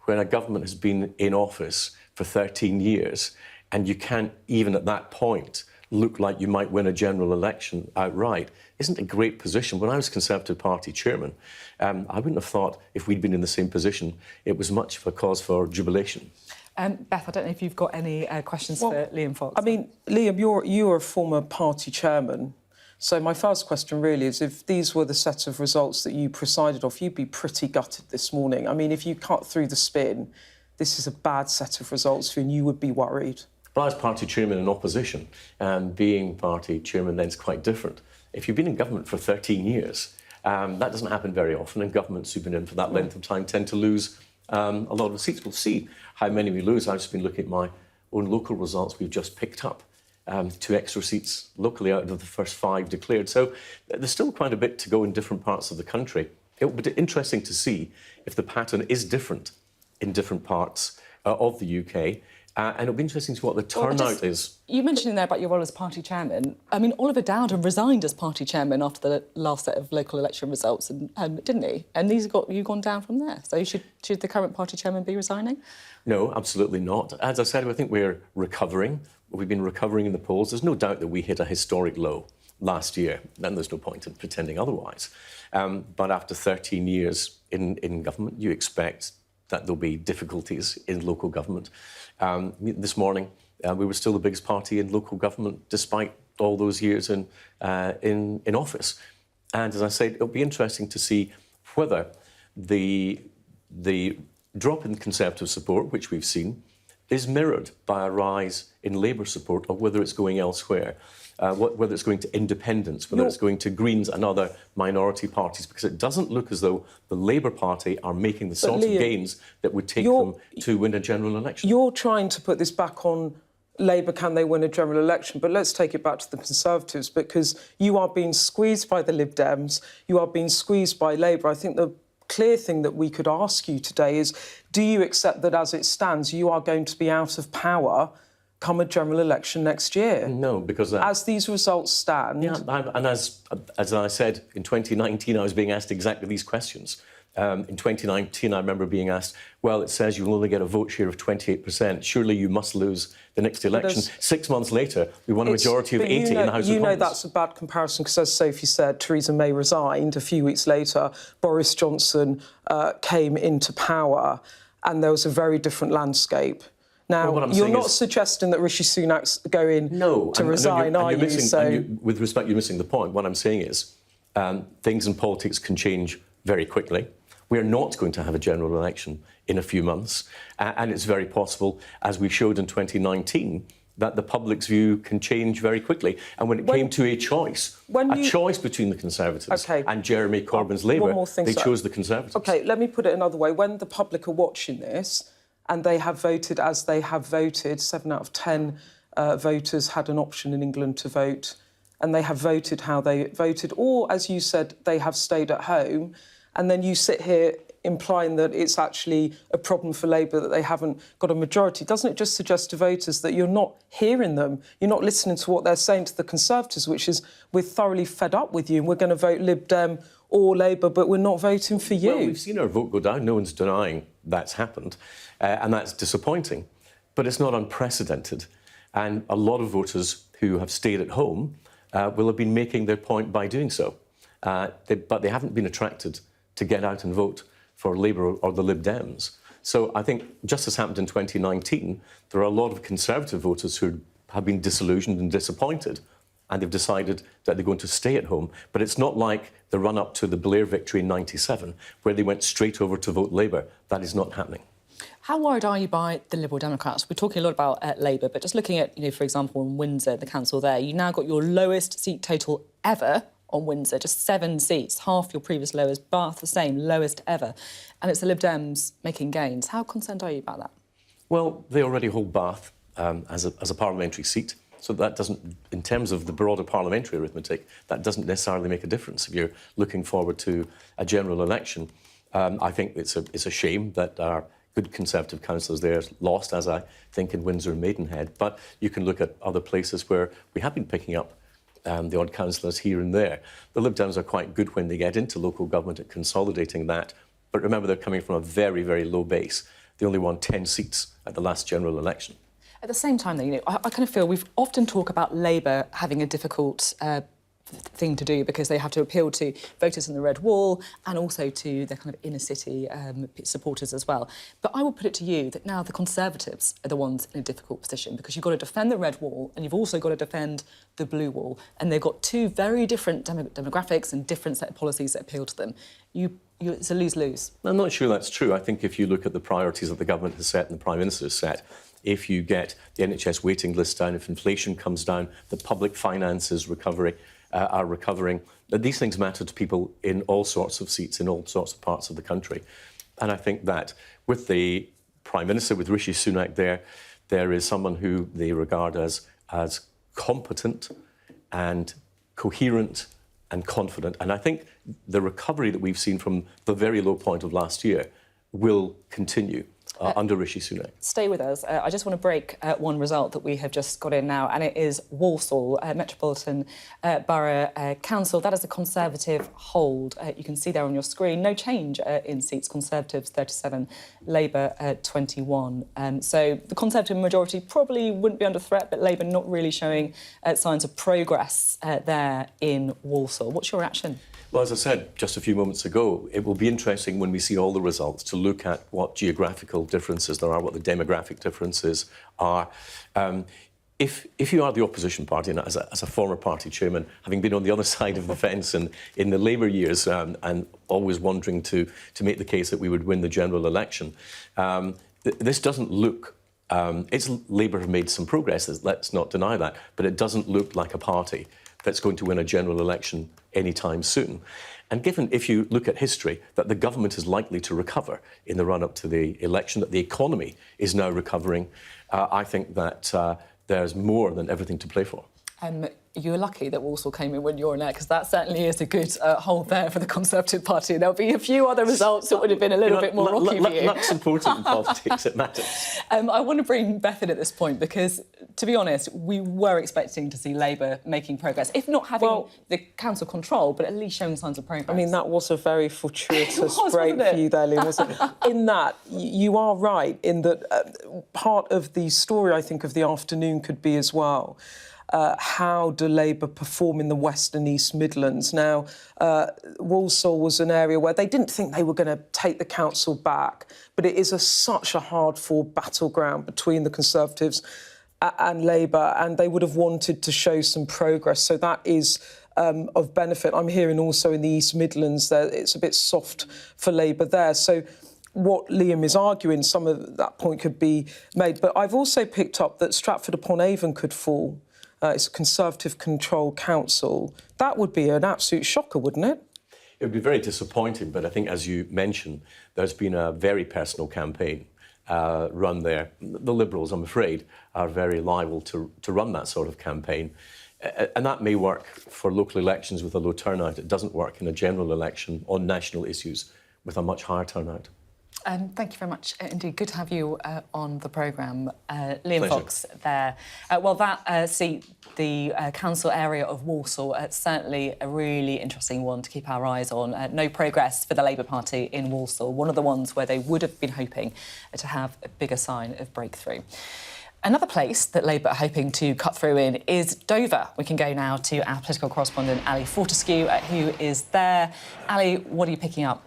when a government has been in office for 13 years, and you can't, even at that point, look like you might win a general election outright, isn't a great position. When I was Conservative Party chairman, I wouldn't have thought, if we'd been in the same position, it was much of a cause for jubilation. Beth, I don't know if you've got any questions for Liam Fox. I mean, Liam, you're a former party chairman. So my first question really is, if these were the set of results that you presided off, you'd be pretty gutted this morning. I mean, if you cut through the spin, this is a bad set of results for you and you would be worried. Well, I was party chairman in opposition, and being party chairman then is quite different. If you've been in government for 13 years, that doesn't happen very often, and governments who've been in for that length of time tend to lose a lot of the seats. We'll see how many we lose. I've just been looking at my own local results. We've just picked up 2 extra seats locally out of the first 5 declared. So there's still quite a bit to go in different parts of the country. It will be interesting to see if the pattern is different in different parts of the UK. And it'll be interesting to see what the turnout is. You mentioned in there about your role as party chairman. I mean, Oliver Dowden resigned as party chairman after the last set of local election results, and didn't he? And these you've gone down from there. So should the current party chairman be resigning? No, absolutely not. As I said, I think we're recovering. We've been recovering in the polls. There's no doubt that we hit a historic low last year, and there's no point in pretending otherwise. But after 13 years in government, you expect that there'll be difficulties in local government. This morning, we were still the biggest party in local government, despite all those years in office. And as I said, it'll be interesting to see whether the drop in Conservative support, which we've seen, is mirrored by a rise in Labour support, or whether it's going elsewhere. Whether it's going to independents, whether it's going to Greens and other minority parties, because it doesn't look as though the Labour Party are making the sort of gains that would take them to win a general election. You're trying to put this back on Labour, can they win a general election? But let's take it back to the Conservatives, because you are being squeezed by the Lib Dems, you are being squeezed by Labour. I think the clear thing that we could ask you today is, do you accept that as it stands, you are going to be out of power come a general election next year? No, because as these results stand... Yeah, and as I said, in 2019, I was being asked exactly these questions. In 2019, I remember being asked, well, it says you'll only get a vote share of 28%. Surely you must lose the next election. 6 months later, we won a majority of 80 in the House of Commons. You know that's a bad comparison, because as Sophie said, Theresa May resigned. A few weeks later, Boris Johnson came into power, and there was a very different landscape. Now, you're not suggesting that Rishi Sunak's going to resign, are you? With respect, you're missing the point. What I'm saying is things in politics can change very quickly. We're not going to have a general election in a few months. And it's very possible, as we showed in 2019, that the public's view can change very quickly. And when it came to a choice between the Conservatives and Jeremy Corbyn's Labour, they chose the Conservatives. OK, let me put it another way. When the public are watching this, and they have voted as they have voted, 7 out of 10 voters had an option in England to vote, and they have voted how they voted, or, as you said, they have stayed at home, and then you sit here implying that it's actually a problem for Labour that they haven't got a majority. Doesn't it just suggest to voters that you're not hearing them, you're not listening to what they're saying to the Conservatives, which is, we're thoroughly fed up with you and we're going to vote Lib Dem or Labour, but we're not voting for you? Well, we've seen our vote go down. No one's denying that's happened. And that's disappointing. But it's not unprecedented. And a lot of voters who have stayed at home will have been making their point by doing so. But they haven't been attracted to get out and vote for Labour or the Lib Dems. So I think, just as happened in 2019, there are a lot of Conservative voters who have been disillusioned and disappointed, and they've decided that they're going to stay at home. But it's not like the run-up to the Blair victory in '97, where they went straight over to vote Labour. That is not happening. How worried are you by the Liberal Democrats? We're talking a lot about Labour, but just looking at, for example, in Windsor, the council there, you now got your lowest seat total ever on Windsor, just 7 seats, half your previous lowest. Bath, the same, lowest ever. And it's the Lib Dems making gains. How concerned are you about that? Well, they already hold Bath as a parliamentary seat. So that doesn't, in terms of the broader parliamentary arithmetic, that doesn't necessarily make a difference if you're looking forward to a general election. I think it's a shame that our good Conservative councillors there lost, as I think in Windsor and Maidenhead. But you can look at other places where we have been picking up the odd councillors here and there. The Lib Dems are quite good when they get into local government at consolidating that. But remember, they're coming from a very, very low base. They only won 10 seats at the last general election. At the same time, though, I kind of feel we've often talked about Labour having a difficult thing to do because they have to appeal to voters in the red wall and also to their kind of inner city supporters as well. But I will put it to you that now the Conservatives are the ones in a difficult position because you've got to defend the red wall and you've also got to defend the blue wall, and they've got two very different demographics and different set of policies that appeal to them. It's a lose-lose. I'm not sure that's true. I think if you look at the priorities that the government has set and the Prime Minister has set, if you get the NHS waiting list down, if inflation comes down, the public finances are recovering, these things matter to people in all sorts of seats, in all sorts of parts of the country. And I think that with the Prime Minister, with Rishi Sunak there is someone who they regard as competent and coherent and confident. And I think the recovery that we've seen from the very low point of last year will continue under Rishi Sunak. Stay with us. I just want to break one result that we have just got in now, and it is Walsall Metropolitan Borough Council. That is a Conservative hold. You can see there on your screen, no change in seats. Conservatives 37, Labour 21. So the Conservative majority probably wouldn't be under threat, but Labour not really showing signs of progress there in Walsall. What's your reaction? Well, as I said just a few moments ago, it will be interesting when we see all the results to look at what geographical differences there are, what the demographic differences are. If you are the opposition party, and as a former party chairman, having been on the other side of the fence in the Labour years and always wanting to make the case that we would win the general election, this doesn't look... Labour have made some progress, let's not deny that, but it doesn't look like a party that's going to win a general election anytime soon. And given, if you look at history, that the government is likely to recover in the run-up to the election, that the economy is now recovering, I think that there's more than everything to play for. You were lucky that Walsall came in when you were in there, because that certainly is a good hold there for the Conservative Party. There'll be a few other results that would have been a little bit more rocky for you. Luck's important in politics, it matters. I want to bring Beth in at this point because, to be honest, we were expecting to see Labour making progress, if not having the council control, but at least showing signs of progress. I mean, that was a very fortuitous break for you there, Liam, wasn't it? In that, you are right, in that part of the story, I think, of the afternoon could be as well, how do Labour perform in the West and East Midlands? Now, Walsall was an area where they didn't think they were going to take the council back, but it is such a hard-fought battleground between the Conservatives and Labour, and they would have wanted to show some progress. So that is of benefit. I'm hearing also in the East Midlands that it's a bit soft for Labour there. So what Liam is arguing, some of that point could be made. But I've also picked up that Stratford-upon-Avon could fall. It's a Conservative-controlled council. That would be an absolute shocker, wouldn't it? It would be very disappointing, but I think, as you mentioned, there's been a very personal campaign run there. The Liberals, I'm afraid, are very liable to run that sort of campaign. And that may work for local elections with a low turnout. It doesn't work in a general election on national issues with a much higher turnout. Thank you very much indeed. Good to have you on the programme. Liam Pleasure. Fox there. Well, that seat, the council area of Walsall, certainly a really interesting one to keep our eyes on. No progress for the Labour Party in Walsall, one of the ones where they would have been hoping to have a bigger sign of breakthrough. Another place that Labour are hoping to cut through in is Dover. We can go now to our political correspondent, Ali Fortescue, who is there. Ali, what are you picking up?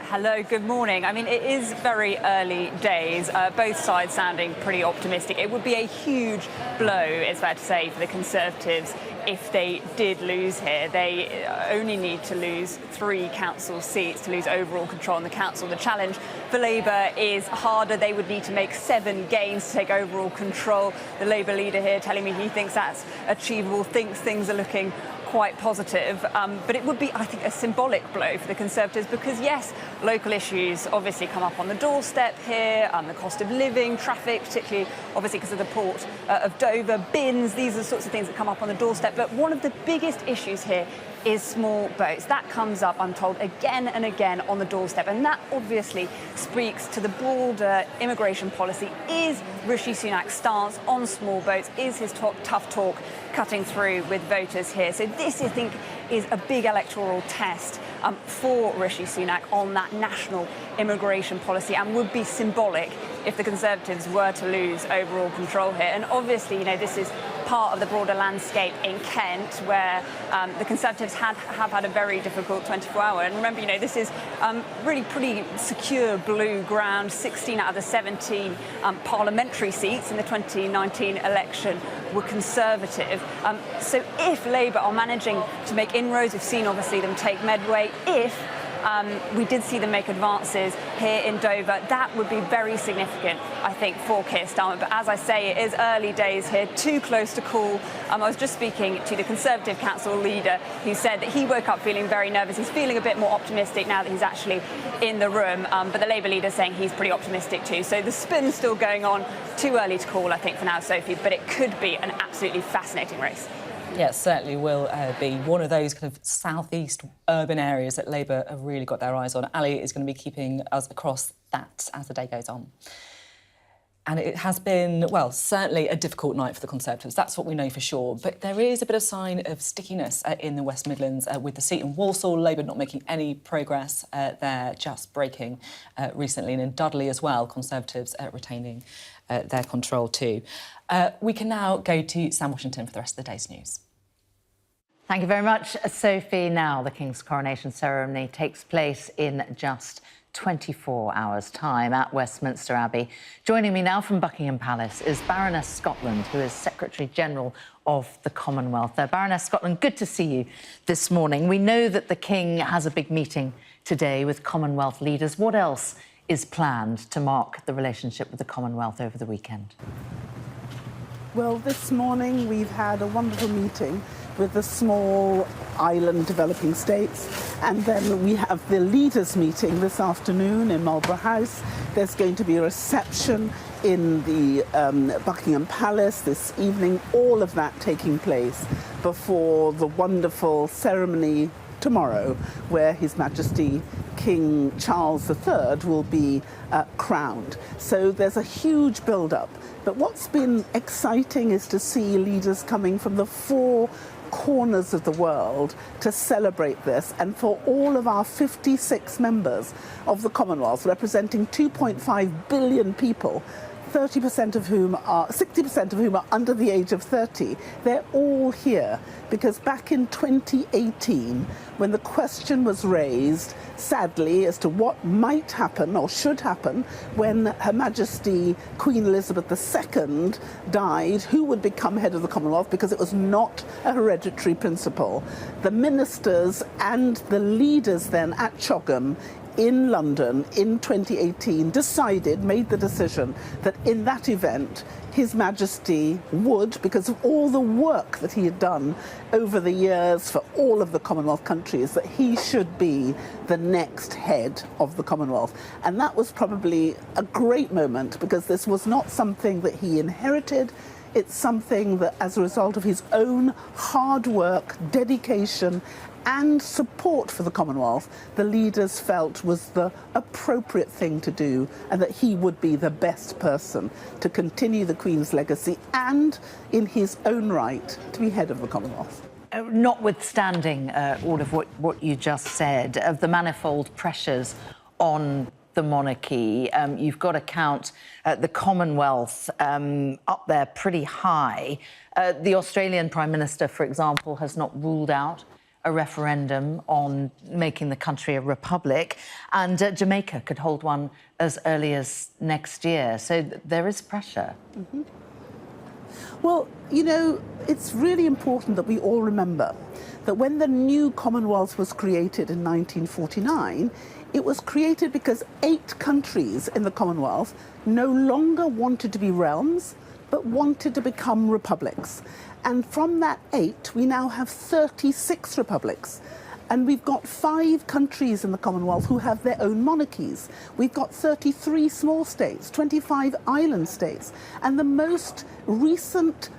Hello, good morning. I mean, it is very early days, both sides sounding pretty optimistic. It would be a huge blow, it's fair to say, for the Conservatives if they did lose here. They only need to lose 3 council seats to lose overall control in the council. The challenge for Labour is harder. They would need to make 7 gains to take overall control. The Labour leader here telling me he thinks that's achievable, thinks things are looking quite positive, but it would be, I think, a symbolic blow for the Conservatives because, yes, local issues obviously come up on the doorstep here, the cost of living, traffic, particularly obviously because of the port of Dover, bins, these are the sorts of things that come up on the doorstep. But one of the biggest issues here is small boats. That comes up, I'm told, again and again on the doorstep, and that obviously speaks to the broader immigration policy. Is Rishi Sunak's stance on small boats, is his tough talk cutting through with voters here? So this, I think, is a big electoral test for Rishi Sunak on that national immigration policy and would be symbolic if the Conservatives were to lose overall control here. And obviously, you know, this is part of the broader landscape in Kent, where the Conservatives have had a very difficult 24-hour. And remember, you know, this is really pretty secure blue ground. 16 out of the 17 parliamentary seats in the 2019 election were Conservative. So if Labour are managing to make inroads, we've seen obviously them take Medway, if we did see them make advances here in Dover, that would be very significant, I think, for Keir Starmer. But as I say, it is early days here, too close to call. I was just speaking to the Conservative Council leader, who said that he woke up feeling very nervous. He's feeling a bit more optimistic now that he's actually in the room. But the Labour leader saying he's pretty optimistic too. So the spin's still going on. Too early to call, I think, for now, Sophie. But it could be an absolutely fascinating race. Yeah, it certainly will be one of those kind of southeast urban areas that Labour have really got their eyes on. Ali is going to be keeping us across that as the day goes on. And it has been, well, certainly a difficult night for the Conservatives. That's what we know for sure. But there is a bit of sign of stickiness in the West Midlands with the seat in Walsall. Labour not making any progress there, just breaking recently. And in Dudley as well, Conservatives retaining their control too. We can now go to Sam Washington for the rest of the day's news. Thank you very much, Sophie. Now, the King's coronation ceremony takes place in just 24 hours' time at Westminster Abbey. Joining me now from Buckingham Palace is Baroness Scotland, who is Secretary-General of the Commonwealth. Baroness Scotland, good to see you this morning. We know that the King has a big meeting today with Commonwealth leaders. What else is planned to mark the relationship with the Commonwealth over the weekend? Well, this morning we've had a wonderful meeting with the small island developing states, and then we have the leaders meeting this afternoon in Marlborough House. There's going to be a reception in the Buckingham Palace this evening, all of that taking place before the wonderful ceremony tomorrow, where His Majesty King Charles III will be crowned. So there's a huge build-up. But what's been exciting is to see leaders coming from the four corners of the world to celebrate this, and for all of our 56 members of the Commonwealth, representing 2.5 billion people, 60% of whom are under the age of 30, they're all here because back in 2018, when the question was raised, sadly, as to what might happen or should happen when Her Majesty Queen Elizabeth II died, who would become head of the Commonwealth, because it was not a hereditary principle, the ministers and the leaders then at Chogham in London in 2018 made the decision that in that event, His Majesty would, because of all the work that he had done over the years for all of the Commonwealth countries, that he should be the next head of the Commonwealth. And that was probably a great moment, because this was not something that he inherited. It's something that, as a result of his own hard work, dedication, and support for the Commonwealth, the leaders felt was the appropriate thing to do, and that he would be the best person to continue the Queen's legacy and, in his own right, to be head of the Commonwealth. Notwithstanding all of what you just said, of the manifold pressures on the monarchy, you've got to count the Commonwealth up there pretty high. The Australian Prime Minister, for example, has not ruled out a referendum on making the country a republic, and Jamaica could hold one as early as next year. So there is pressure. Mm-hmm. Well, you know, it's really important that we all remember that when the new Commonwealth was created in 1949, it was created because 8 countries in the Commonwealth no longer wanted to be realms, but wanted to become republics. And from that 8, we now have 36 republics. And we've got 5 countries in the Commonwealth who have their own monarchies. We've got 33 small states, 25 island states. And the most recent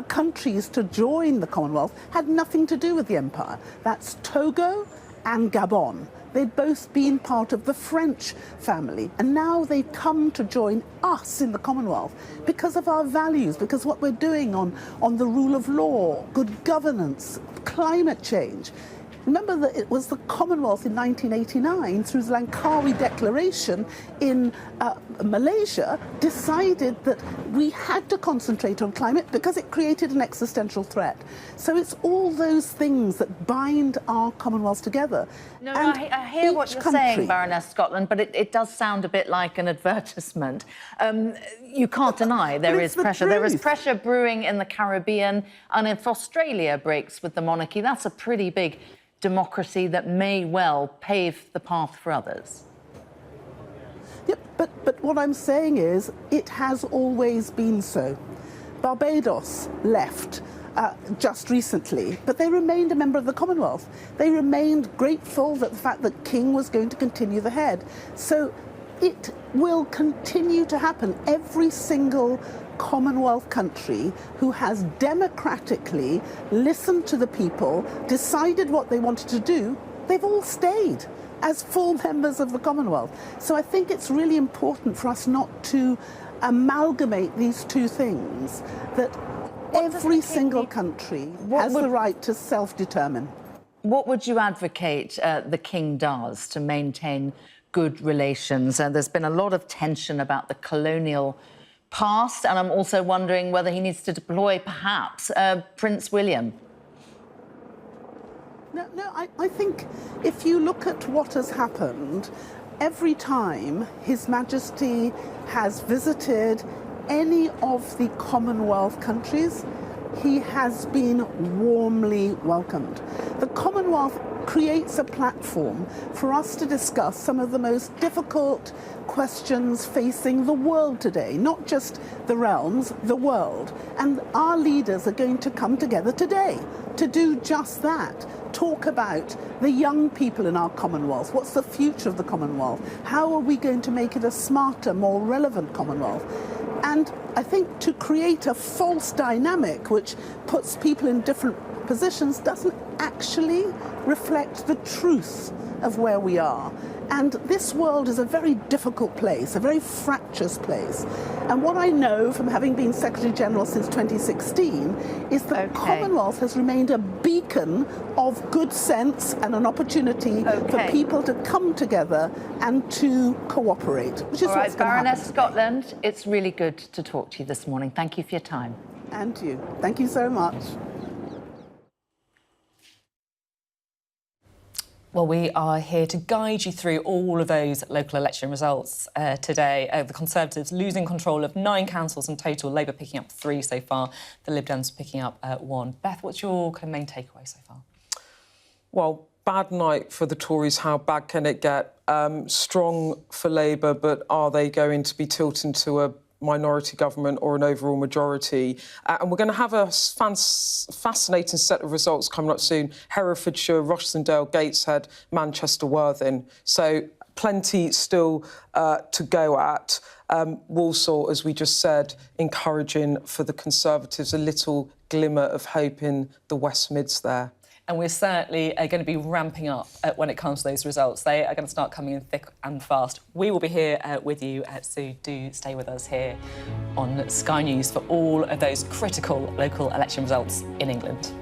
countries to join the Commonwealth had nothing to do with the empire. That's Togo and Gabon. They'd both been part of the French family, and now they've come to join us in the Commonwealth because of our values, because what we're doing on the rule of law, good governance, climate change. Remember that it was the Commonwealth in 1989, through the Langkawi Declaration in Malaysia, decided that we had to concentrate on climate because it created an existential threat. So it's all those things that bind our Commonwealth together. No, I hear what you're saying, Baroness Scotland, but it does sound a bit like an advertisement. You can't deny there is pressure. There is pressure brewing in the Caribbean, and if Australia breaks with the monarchy, that's a pretty big democracy that may well pave the path for others. Yep, but what I'm saying is it has always been so. Barbados left just recently, but they remained a member of the Commonwealth. They remained grateful that the fact that King was going to continue the head. So it will continue to happen. Every single Commonwealth country who has democratically listened to the people, decided what they wanted to do, they've all stayed as full members of the Commonwealth. So I think it's really important for us not to amalgamate these two things, that every single country has the right to self-determine. What would you advocate the King does to maintain good relations? There's been a lot of tension about the colonial past, and I'm also wondering whether he needs to deploy, perhaps, Prince William. No, I think if you look at what has happened, every time His Majesty has visited any of the Commonwealth countries, he has been warmly welcomed. The Commonwealth creates a platform for us to discuss some of the most difficult questions facing the world today, not just the realms, the world. And our leaders are going to come together today to do just that. Talk about the young people in our Commonwealth. What's the future of the Commonwealth? How are we going to make it a smarter, more relevant Commonwealth? And I think to create a false dynamic which puts people in different positions doesn't actually reflect the truth of where we are. And this world is a very difficult place, a very fractious place. And what I know from having been Secretary General since 2016 is that the Commonwealth has remained a beacon of good sense and an opportunity for people to come together and to cooperate, which is what's going to happen. Baroness Scotland, it's really good to talk to you this morning. Thank you for your time. And you. Thank you so much. Well, we are here to guide you through all of those local election results today. The Conservatives losing control of 9 councils in total, Labour picking up 3 so far, the Lib Dems picking up 1. Beth, what's your kind of main takeaway so far? Well, bad night for the Tories. How bad can it get? Strong for Labour, but are they going to be tilting to a minority government or an overall majority? And we're going to have a fascinating set of results coming up soon. Herefordshire, Rochdale, Gateshead, Manchester, Worthing. So plenty still to go at. Walsall, as we just said, encouraging for the Conservatives, a little glimmer of hope in the West Mids there. And we're certainly going to be ramping up when it comes to those results. They are going to start coming in thick and fast. We will be here with you, so do stay with us here on Sky News for all of those critical local election results in England.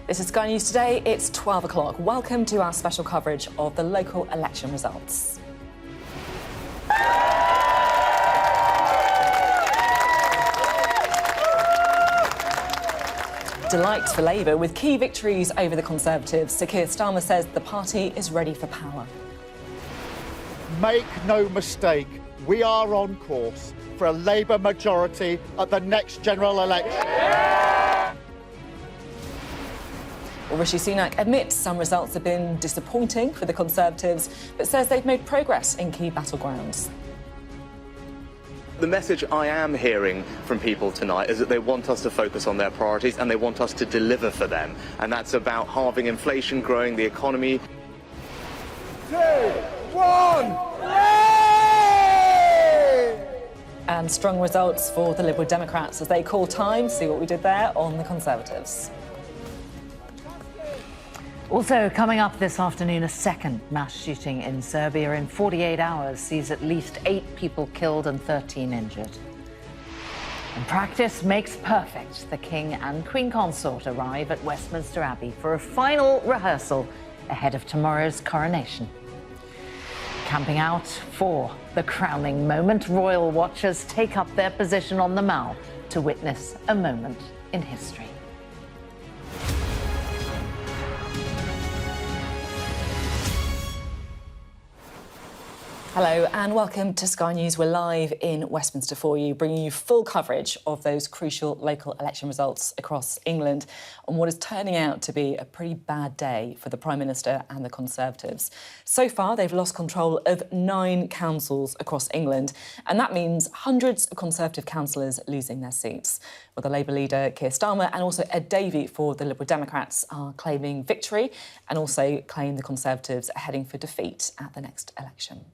This is Sky News Today. It's 12 o'clock. Welcome to our special coverage of the local election results. Delight for Labour with key victories over the Conservatives. Sir Keir Starmer says the party is ready for power. Make no mistake, we are on course for a Labour majority at the next general election. Well, Rishi Sunak admits some results have been disappointing for the Conservatives, but says they've made progress in key battlegrounds. The message I am hearing from people tonight is that they want us to focus on their priorities and they want us to deliver for them. And that's about halving inflation, growing the economy. 2, 1, And strong results for the Liberal Democrats as they call time. See what we did there on the Conservatives. Also coming up this afternoon, a second mass shooting in Serbia in 48 hours sees at least 8 people killed and 13 injured. And practice makes perfect. The King and Queen Consort arrive at Westminster Abbey for a final rehearsal ahead of tomorrow's coronation. Camping out for the crowning moment, royal watchers take up their position on the Mall to witness a moment in history. Hello and welcome to Sky News. We're live in Westminster for you, bringing you full coverage of those crucial local election results across England on what is turning out to be a pretty bad day for the Prime Minister and the Conservatives. So far, they've lost control of 9 councils across England, and that means hundreds of Conservative councillors losing their seats. Well, the Labour leader, Keir Starmer, and also Ed Davey for the Liberal Democrats are claiming victory and also claim the Conservatives are heading for defeat at the next election.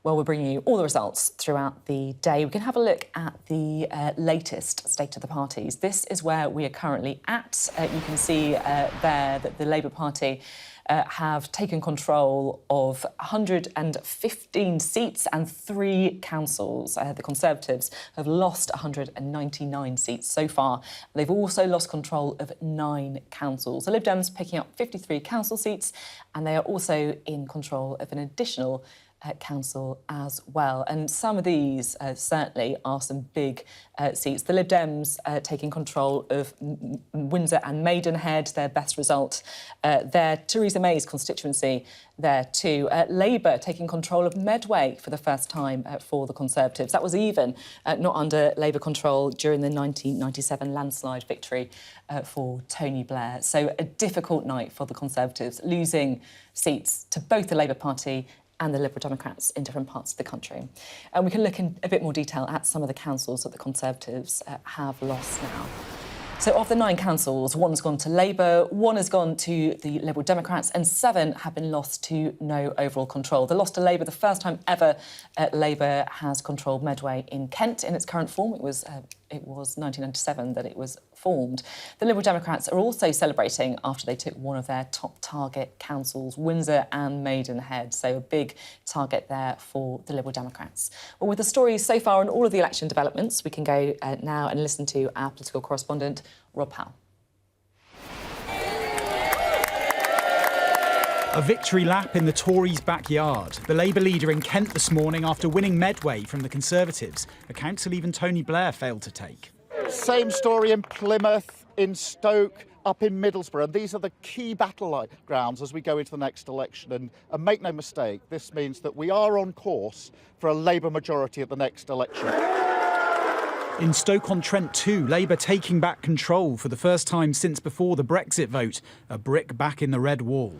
Well, we're bringing you all the results throughout the day. We can have a look at the latest state of the parties. This is where we are currently at. You can see there that the Labour Party have taken control of 115 seats and 3 councils. The Conservatives have lost 199 seats so far. They've also lost control of 9 councils. The Lib Dems picking up 53 council seats, and they are also in control of an additional council as well. And some of these certainly are some big seats. The Lib Dems taking control of Windsor and Maidenhead, their best result there. Theresa May's constituency there too. Labour taking control of Medway for the first time for the Conservatives. That was even not under Labour control during the 1997 landslide victory for Tony Blair. So a difficult night for the Conservatives, losing seats to both the Labour Party and the Liberal Democrats in different parts of the country. And we can look in a bit more detail at some of the councils that the Conservatives have lost now. So of the 9 councils, 1's gone to Labour, 1 has gone to the Liberal Democrats, and 7 have been lost to no overall control. The loss to Labour, the first time ever Labour has controlled Medway in Kent in its current form. It was 1997 that it was formed. The Liberal Democrats are also celebrating after they took one of their top target councils, Windsor and Maidenhead. So a big target there for the Liberal Democrats. Well, with the stories so far on all of the election developments, we can go now and listen to our political correspondent, Rob Powell. A victory lap in the Tories' backyard. The Labour leader in Kent this morning after winning Medway from the Conservatives, a council even Tony Blair failed to take. Same story in Plymouth, in Stoke, up in Middlesbrough. And these are the key battlegrounds as we go into the next election. And make no mistake, this means that we are on course for a Labour majority at the next election. In Stoke-on-Trent too, Labour taking back control for the first time since before the Brexit vote, a brick back in the red wall.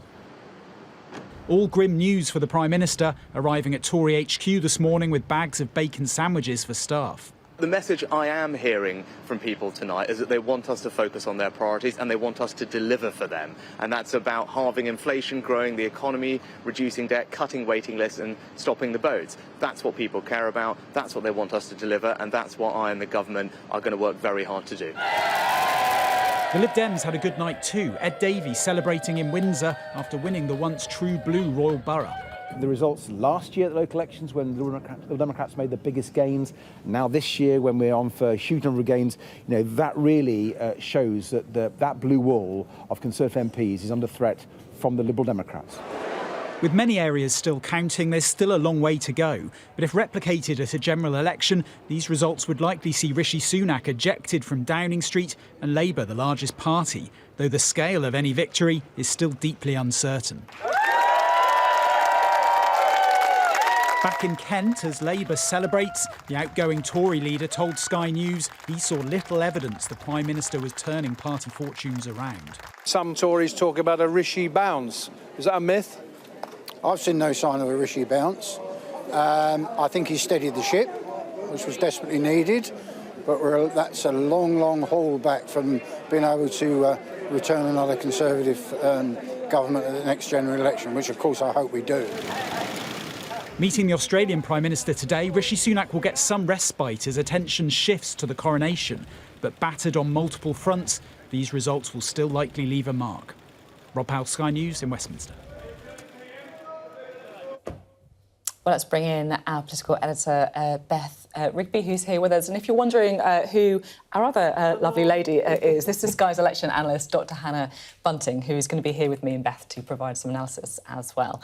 All grim news for the Prime Minister, arriving at Tory HQ this morning with bags of bacon sandwiches for staff. The message I am hearing from people tonight is that they want us to focus on their priorities and they want us to deliver for them. And that's about halving inflation, growing the economy, reducing debt, cutting waiting lists and stopping the boats. That's what people care about, that's what they want us to deliver, and that's what I and the government are going to work very hard to do. The Lib Dems had a good night too. Ed Davey celebrating in Windsor after winning the once true blue Royal Borough. the results last year at the local elections when the Liberal Democrats made the biggest gains. Now this year, when we're on for a huge number of gains, that really shows that that blue wall of Conservative MPs is under threat from the Liberal Democrats. With many areas still counting, there's still a long way to go. But if replicated at a general election, these results would likely see Rishi Sunak ejected from Downing Street and Labour the largest party, though the scale of any victory is still deeply uncertain. Back in Kent, as Labour celebrates, the outgoing Tory leader told Sky News he saw little evidence the Prime Minister was turning party fortunes around. Some Tories talk about a Rishi bounce. Is that a myth? I've seen no sign of a Rishi bounce. I think he steadied the ship, which was desperately needed, but that's a long, long haul back from being able to return another Conservative government at the next general election, which of course I hope we do. Meeting the Australian Prime Minister today, Rishi Sunak will get some respite as attention shifts to the coronation. But battered on multiple fronts, these results will still likely leave a mark. Rob Powell, Sky News in Westminster. Well, let's bring in our political editor, Beth Rigby, who's here with us. And if you're wondering who our other lovely lady is, this is Sky's election analyst, Dr. Hannah Bunting, who is going to be here with me and Beth to provide some analysis as well.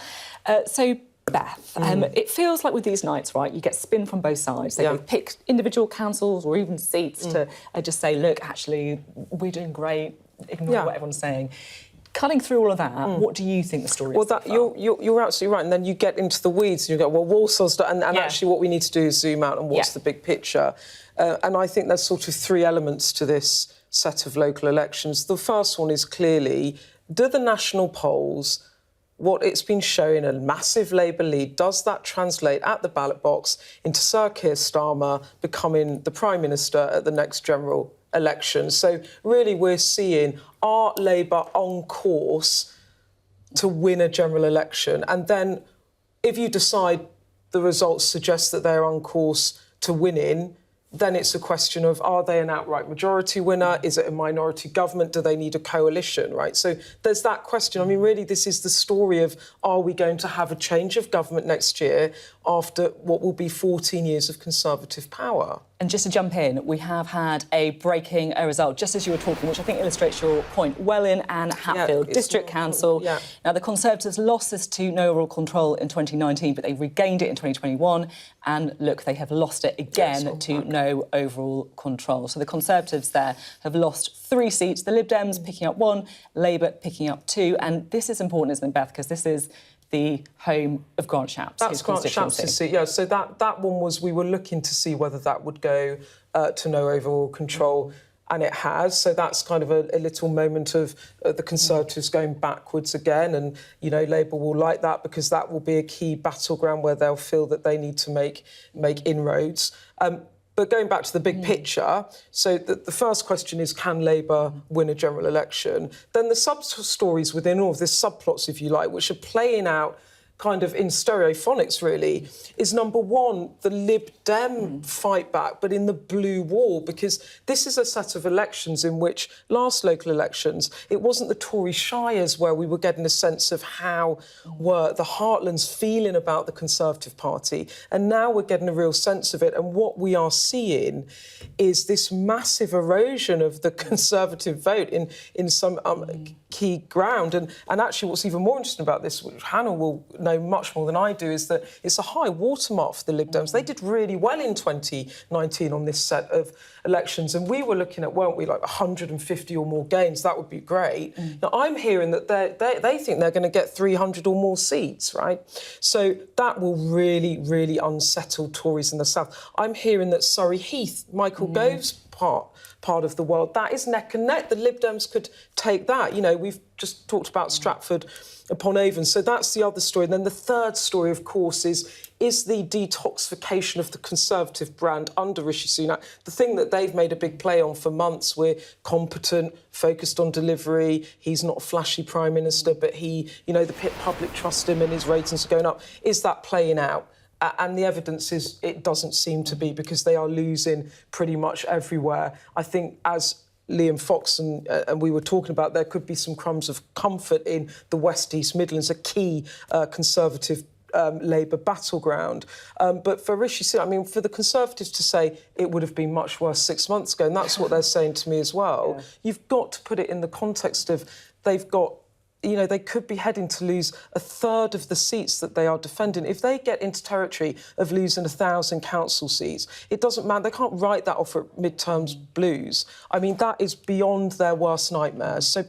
So, Beth, it feels like with these nights, right, you get spin from both sides. They pick individual councils or even seats to just say, look, actually, we're doing great, ignore what everyone's saying. Cutting through all of that, what do you think the story is? Well, you're absolutely right. And then you get into the weeds and you go, well, Walsall's done, and actually what we need to do is zoom out and what's the big picture. And I think there's sort of three elements to this set of local elections. The first one is clearly, do the national polls, what it's been showing, a massive Labour lead, does that translate at the ballot box into Sir Keir Starmer becoming the Prime Minister at the next general election? So really we're seeing, are Labour on course to win a general election? And then if you decide the results suggest that they're on course to winning, then it's a question of, are they an outright majority winner? Is it a minority government? Do they need a coalition, right? So there's that question. I mean, really, this is the story of, are we going to have a change of government next year after what will be 14 years of Conservative power? And just to jump in, we have had a breaking result, just as you were talking, which I think illustrates your point. Welwyn and Hatfield District Council. Now, the Conservatives lost this to no overall control in 2019, but they regained it in 2021. And look, they have lost it again to no overall control. So the Conservatives there have lost 3 seats, the Lib Dems picking up 1, Labour picking up 2. And this is important, isn't it, Beth, because this is the home of Grant Shapps. That's Grant Shapps' seat, so that one was, we were looking to see whether that would go to no overall control, and it has. So that's kind of a little moment of the Conservatives going backwards again, and, Labour will like that because that will be a key battleground where they'll feel that they need to make inroads. But going back to the big picture, so the first question is, can Labour win a general election? Then the sub-stories within all of this, subplots, if you like, which are playing out kind of in stereophonics, really, is number one, the Lib Dem fight back, but in the blue wall, because this is a set of elections in which, last local elections, it wasn't the Tory shires where we were getting a sense of how were the heartlands feeling about the Conservative Party, and now we're getting a real sense of it, and what we are seeing is this massive erosion of the Conservative vote in some key ground, and actually what's even more interesting about this, which Hannah will know much more than I do, is that it's a high watermark for the Lib Dems. They did really well in 2019 on this set of elections, and we were looking at, weren't we, like 150 or more gains. That would be great. Now, I'm hearing that they think they're going to get 300 or more seats, right? So that will really, really unsettle Tories in the south. I'm hearing that Surrey Heath, Michael Gove's part of the world, that is neck and neck. The Lib Dems could take that. We've just talked about Stratford upon Avon, so that's the other story. And then the third story, of course, is the detoxification of the Conservative brand under Rishi Sunak, the thing that they've made a big play on for months. We're competent, focused on delivery. He's not a flashy Prime Minister, but the public trust him and his ratings are going up. Is that playing out? And the evidence is it doesn't seem to be, because they are losing pretty much everywhere. I think, as Liam Fox and we were talking about, there could be some crumbs of comfort in the West East Midlands, a key Conservative Labour battleground. But for Rishi Sunak, I mean, for the Conservatives to say it would have been much worse 6 months ago, and that's what they're saying to me as well, yeah. You've got to put it in the context of they've got, you know, they could be heading to lose a third of the seats that they are defending. If they get into territory of losing 1,000 council seats, it doesn't matter. They can't write that off at midterms blues. I mean, that is beyond their worst nightmares. So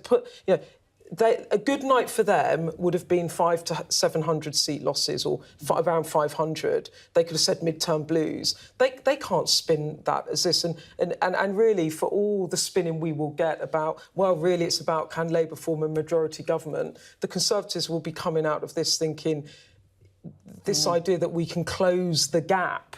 a good night for them would have been 500 to 700 seat losses, or around 500. They could have said midterm blues. They can't spin that as this. And really, for all the spinning we will get about, well, really, it's about can Labour form a majority government, the Conservatives will be coming out of this thinking this idea that we can close the gap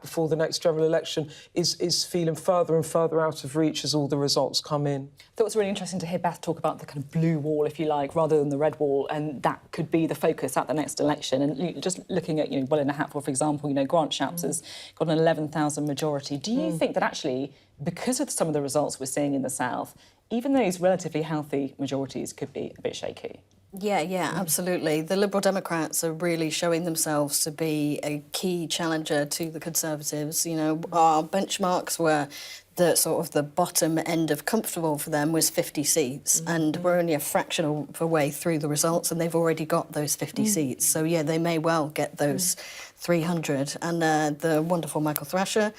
before the next general election is feeling further and further out of reach as all the results come in. I thought it was really interesting to hear Beth talk about the kind of blue wall, if you like, rather than the red wall, and that could be the focus at the next election. And just looking at, well in a Hatfield, for example, Grant Shapps has got an 11,000 majority. Do you think that actually, because of some of the results we're seeing in the South, even those relatively healthy majorities could be a bit shaky? Yeah, absolutely. The Liberal Democrats are really showing themselves to be a key challenger to the Conservatives. Our benchmarks were the bottom end of comfortable for them was 50 seats, and we're only a fraction of a way through the results, and they've already got those 50 seats. So, yeah, they may well get those 300. And the wonderful Michael Thrasher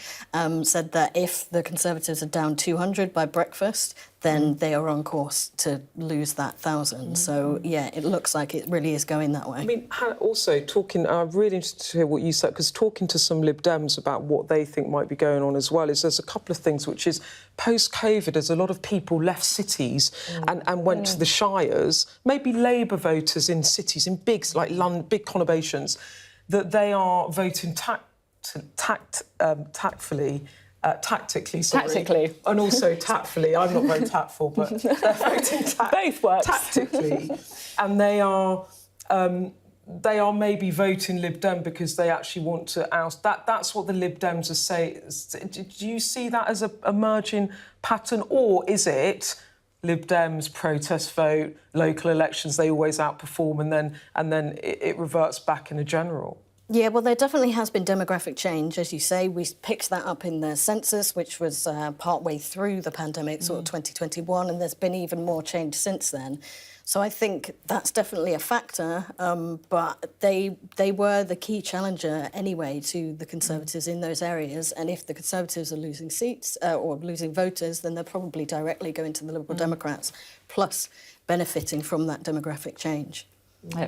said that if the Conservatives are down 200 by breakfast, then they are on course to lose that 1,000. So, yeah, it looks like it really is going that way. I mean, also, I'm really interested to hear what you said, because talking to some Lib Dems about what they think might be going on as well, is there's a couple of things, which is post-COVID, as a lot of people left cities and went to the shires, maybe Labour voters in cities, in big, like London, big conurbations, that they are voting tactically, and also tactfully. I'm not very tactful, but they're voting both works. Tactically, and they are maybe voting Lib Dem because they actually want to oust. That's what the Lib Dems are saying. Do you see that as an emerging pattern, or is it Lib Dems protest vote, local elections, they always outperform, and then it reverts back in a general? Yeah, well, there definitely has been demographic change, as you say. We picked that up in the census, which was partway through the pandemic, sort of 2021, and there's been even more change since then. So I think that's definitely a factor, but they were the key challenger anyway to the Conservatives in those areas, and if the Conservatives are losing seats or losing voters, then they're probably directly going to the Liberal Democrats, plus benefiting from that demographic change.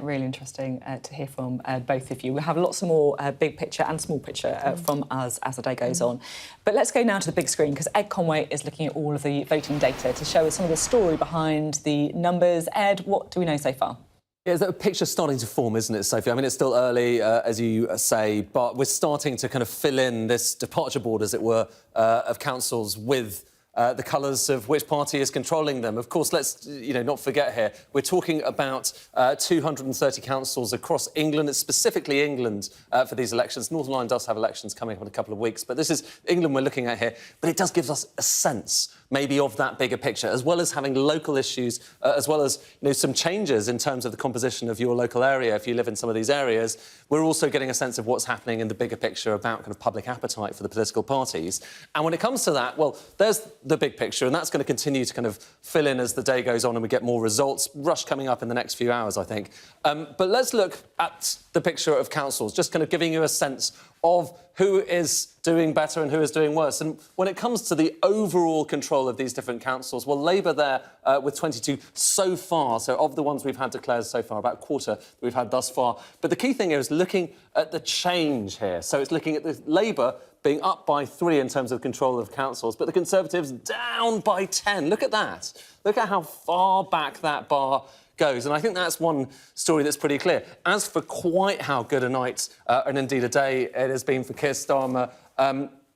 Really interesting to hear from both of you. We'll have lots more big picture and small picture from us as the day goes on. But let's go now to the big screen, because Ed Conway is looking at all of the voting data to show us some of the story behind the numbers. Ed, what do we know so far? Yeah, the picture's starting to form, isn't it, Sophie? I mean, it's still early, as you say, but we're starting to kind of fill in this departure board, as it were, of councils with the colours of which party is controlling them. Of course, let's not forget here, we're talking about 230 councils across England. It's specifically England for these elections. Northern Ireland does have elections coming up in a couple of weeks, but this is England we're looking at here. But it does give us a sense, maybe, of that bigger picture, as well as having local issues, as well as some changes in terms of the composition of your local area. If you live in some of these areas, we're also getting a sense of what's happening in the bigger picture about kind of public appetite for the political parties. And when it comes to that, well, there's the big picture, and that's going to continue to kind of fill in as the day goes on and we get more results. Rush coming up in the next few hours, I think. But let's look at the picture of councils, just kind of giving you a sense of who is doing better and who is doing worse. And when it comes to the overall control of these different councils, well, Labour there with 22 so far. So of the ones we've had declared so far, about a quarter we've had thus far. But the key thing here is looking at the change here. So it's looking at the Labour being up by 3 in terms of control of councils, but the Conservatives down by 10. Look at that. Look at how far back that bar goes. And I think that's one story that's pretty clear. As for quite how good a night and indeed a day it has been for Keir Starmer,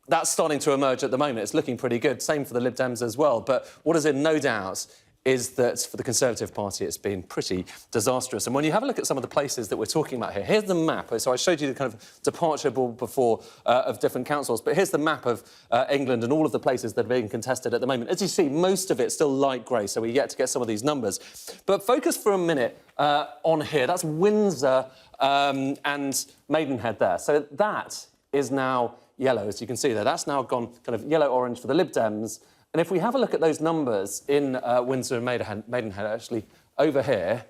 that's starting to emerge at the moment. It's looking pretty good. Same for the Lib Dems as well. But what is in no doubt is that for the Conservative Party it's been pretty disastrous. And when you have a look at some of the places that we're talking about here, here's the map. So I showed you the kind of departure board before of different councils, but here's the map of England and all of the places that are being contested at the moment. As you see, most of it's still light grey, so we're yet to get some of these numbers. But focus for a minute on here. That's Windsor and Maidenhead there. So that is now yellow, as you can see there. That's now gone kind of yellow-orange for the Lib Dems. And if we have a look at those numbers in Windsor and Maidenhead, actually, over here,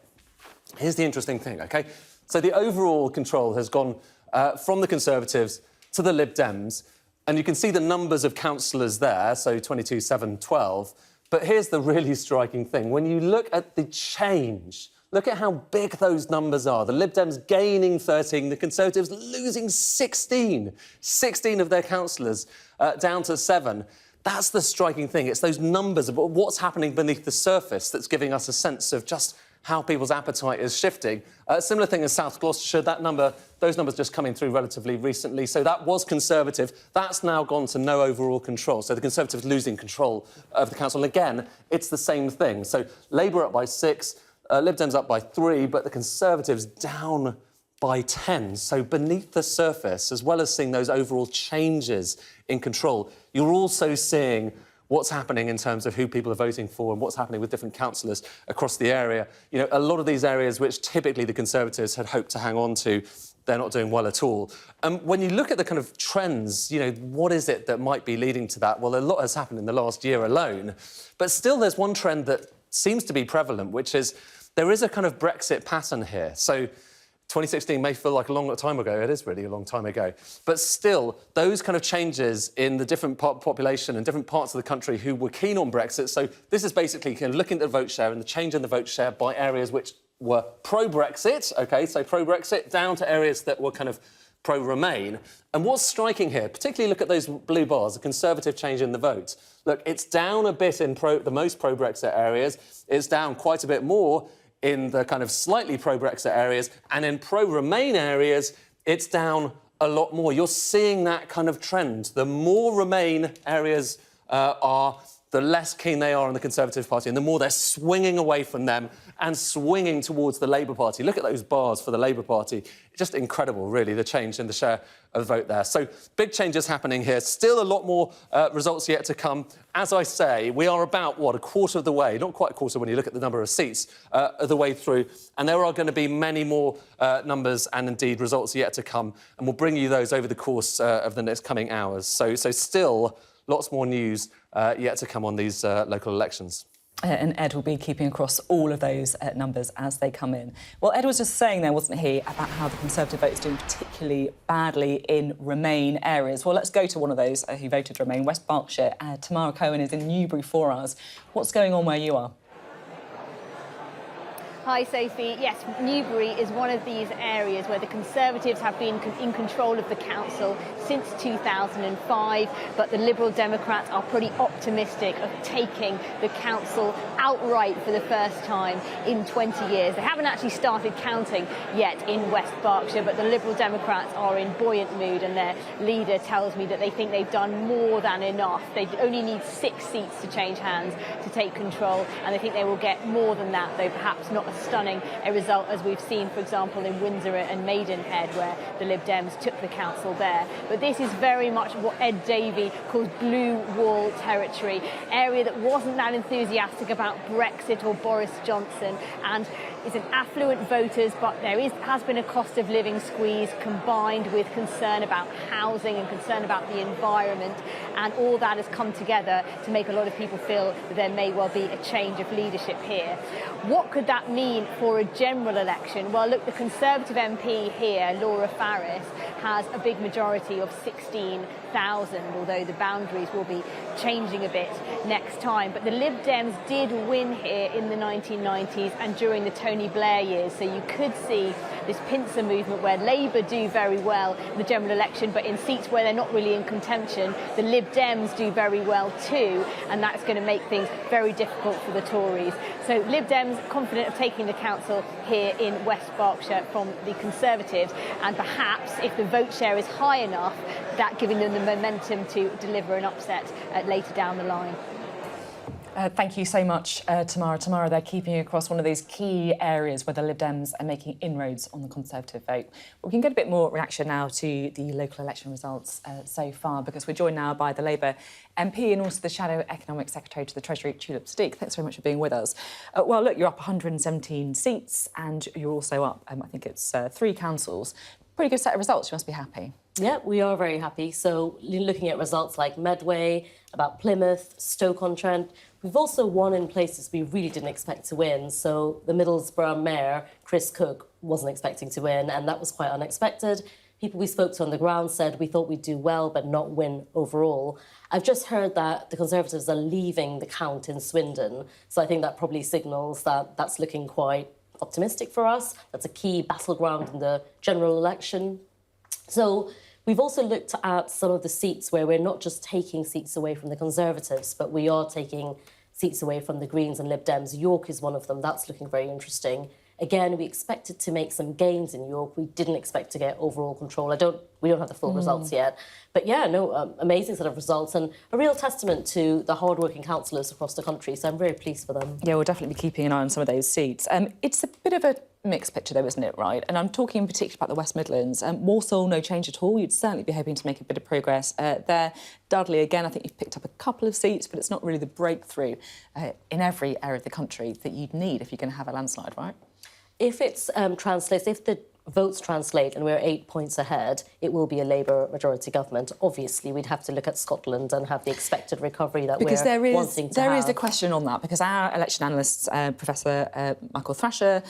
here's the interesting thing, OK? So the overall control has gone from the Conservatives to the Lib Dems, and you can see the numbers of councillors there, so 22, 7, 12. But here's the really striking thing. When you look at the change, look at how big those numbers are. The Lib Dems gaining 13, the Conservatives losing 16. 16 of their councillors down to 7. That's the striking thing. It's those numbers about what's happening beneath the surface that's giving us a sense of just how people's appetite is shifting. Similar thing as South Gloucestershire, those numbers just coming through relatively recently. So that was Conservative. That's now gone to no overall control. So the Conservatives losing control of the council. And again, it's the same thing. So Labour up by 6, Lib Dems up by 3, but the Conservatives down by 10. So beneath the surface, as well as seeing those overall changes in control, you're also seeing what's happening in terms of who people are voting for and what's happening with different councillors across the area. You know, a lot of these areas which typically the Conservatives had hoped to hang on to, they're not doing well at all. When you look at the kind of trends, you know, what is it that might be leading to that? Well, a lot has happened in the last year alone. But still, there's one trend that seems to be prevalent, which is there is a kind of Brexit pattern here. So 2016 may feel like a long time ago. It is really a long time ago. But still, those kind of changes in the different population and different parts of the country who were keen on Brexit. So this is basically kind of looking at the vote share and the change in the vote share by areas which were pro-Brexit, OK, so pro-Brexit, down to areas that were kind of pro-Remain. And what's striking here, particularly look at those blue bars, the Conservative change in the vote. Look, it's down a bit in the most pro-Brexit areas. It's down quite a bit more in the kind of slightly pro-Brexit areas, and in pro-Remain areas, it's down a lot more. You're seeing that kind of trend. The more Remain areas are, the less keen they are on the Conservative Party, and the more they're swinging away from them and swinging towards the Labour Party. Look at those bars for the Labour Party. Just incredible, really, the change in the share of the vote there. So big changes happening here. Still a lot more results yet to come. As I say, we are about, what, a quarter of the way, not quite a quarter when you look at the number of seats, of the way through. And there are going to be many more numbers and, indeed, results yet to come. And we'll bring you those over the course of the next coming hours. So still lots more news yet to come on these local elections. And Ed will be keeping across all of those numbers as they come in. Well, Ed was just saying there, wasn't he, about how the Conservative vote is doing particularly badly in Remain areas. Well, let's go to one of those who voted Remain, West Berkshire. Tamara Cohen is in Newbury for us. What's going on where you are? Hi, Sophie. Yes, Newbury is one of these areas where the Conservatives have been in control of the council since 2005, but the Liberal Democrats are pretty optimistic of taking the council outright for the first time in 20 years. They haven't actually started counting yet in West Berkshire, but the Liberal Democrats are in buoyant mood, and their leader tells me that they think they've done more than enough. They only need 6 seats to change hands to take control, and they think they will get more than that, though perhaps not stunning a result as we've seen, for example, in Windsor and Maidenhead, where the Lib Dems took the council there. But this is very much what Ed Davey calls blue wall territory, area that wasn't that enthusiastic about Brexit or Boris Johnson, and is an affluent voters, but there has been a cost of living squeeze combined with concern about housing and concern about the environment, and all that has come together to make a lot of people feel that there may well be a change of leadership here. What could that mean for a general election? Well, look, the Conservative MP here, Laura Farris, has a big majority of 16,000, although the boundaries will be changing a bit next time. But the Lib Dems did win here in the 1990s and during the Tony Blair years, so you could see this pincer movement where Labour do very well in the general election, but in seats where they're not really in contention, the Lib Dems do very well too, and that's going to make things very difficult for the Tories. So Lib Dems confident of taking the council here in West Berkshire from the Conservatives, and perhaps if the vote share is high enough, that giving them the momentum to deliver an upset later down the line. Thank you so much, Tamara. Tamara, they're keeping you across one of these key areas where the Lib Dems are making inroads on the Conservative vote. We can get a bit more reaction now to the local election results so far, because we're joined now by the Labour MP and also the Shadow Economic Secretary to the Treasury, Tulip Sadiq. Thanks very much for being with us. Well, look, you're up 117 seats and you're also up, I think it's 3 councils. Pretty good set of results. You must be happy. Yeah, we are very happy. So looking at results like Medway, about Plymouth, Stoke-on-Trent, we've also won in places we really didn't expect to win. So the Middlesbrough Mayor, Chris Cook, wasn't expecting to win, and that was quite unexpected. People we spoke to on the ground said we thought we'd do well but not win overall. I've just heard that the Conservatives are leaving the count in Swindon, so I think that probably signals that that's looking quite optimistic for us. That's a key battleground in the general election. So we've also looked at some of the seats where we're not just taking seats away from the Conservatives, but we are taking seats away from the Greens and Lib Dems. York is one of them. That's looking very interesting. Again, we expected to make some gains in York. We didn't expect to get overall control. We don't have the full results yet. But yeah, amazing set of results and a real testament to the hard-working councillors across the country. So I'm very pleased for them. Yeah, we'll definitely be keeping an eye on some of those seats. It's a bit of a mixed picture though, isn't it, right? And I'm talking in particular about the West Midlands. Walsall, no change at all. You'd certainly be hoping to make a bit of progress there. Dudley, again, I think you've picked up a couple of seats, but it's not really the breakthrough in every area of the country that you'd need if you're going to have a landslide, right? If it's translates, if the votes translate and we're 8 points ahead, it will be a Labour majority government. Obviously, we'd have to look at Scotland and have the expected recovery that we're wanting to have. There is a question on that, because our election analysts, Professor Michael Thrasher,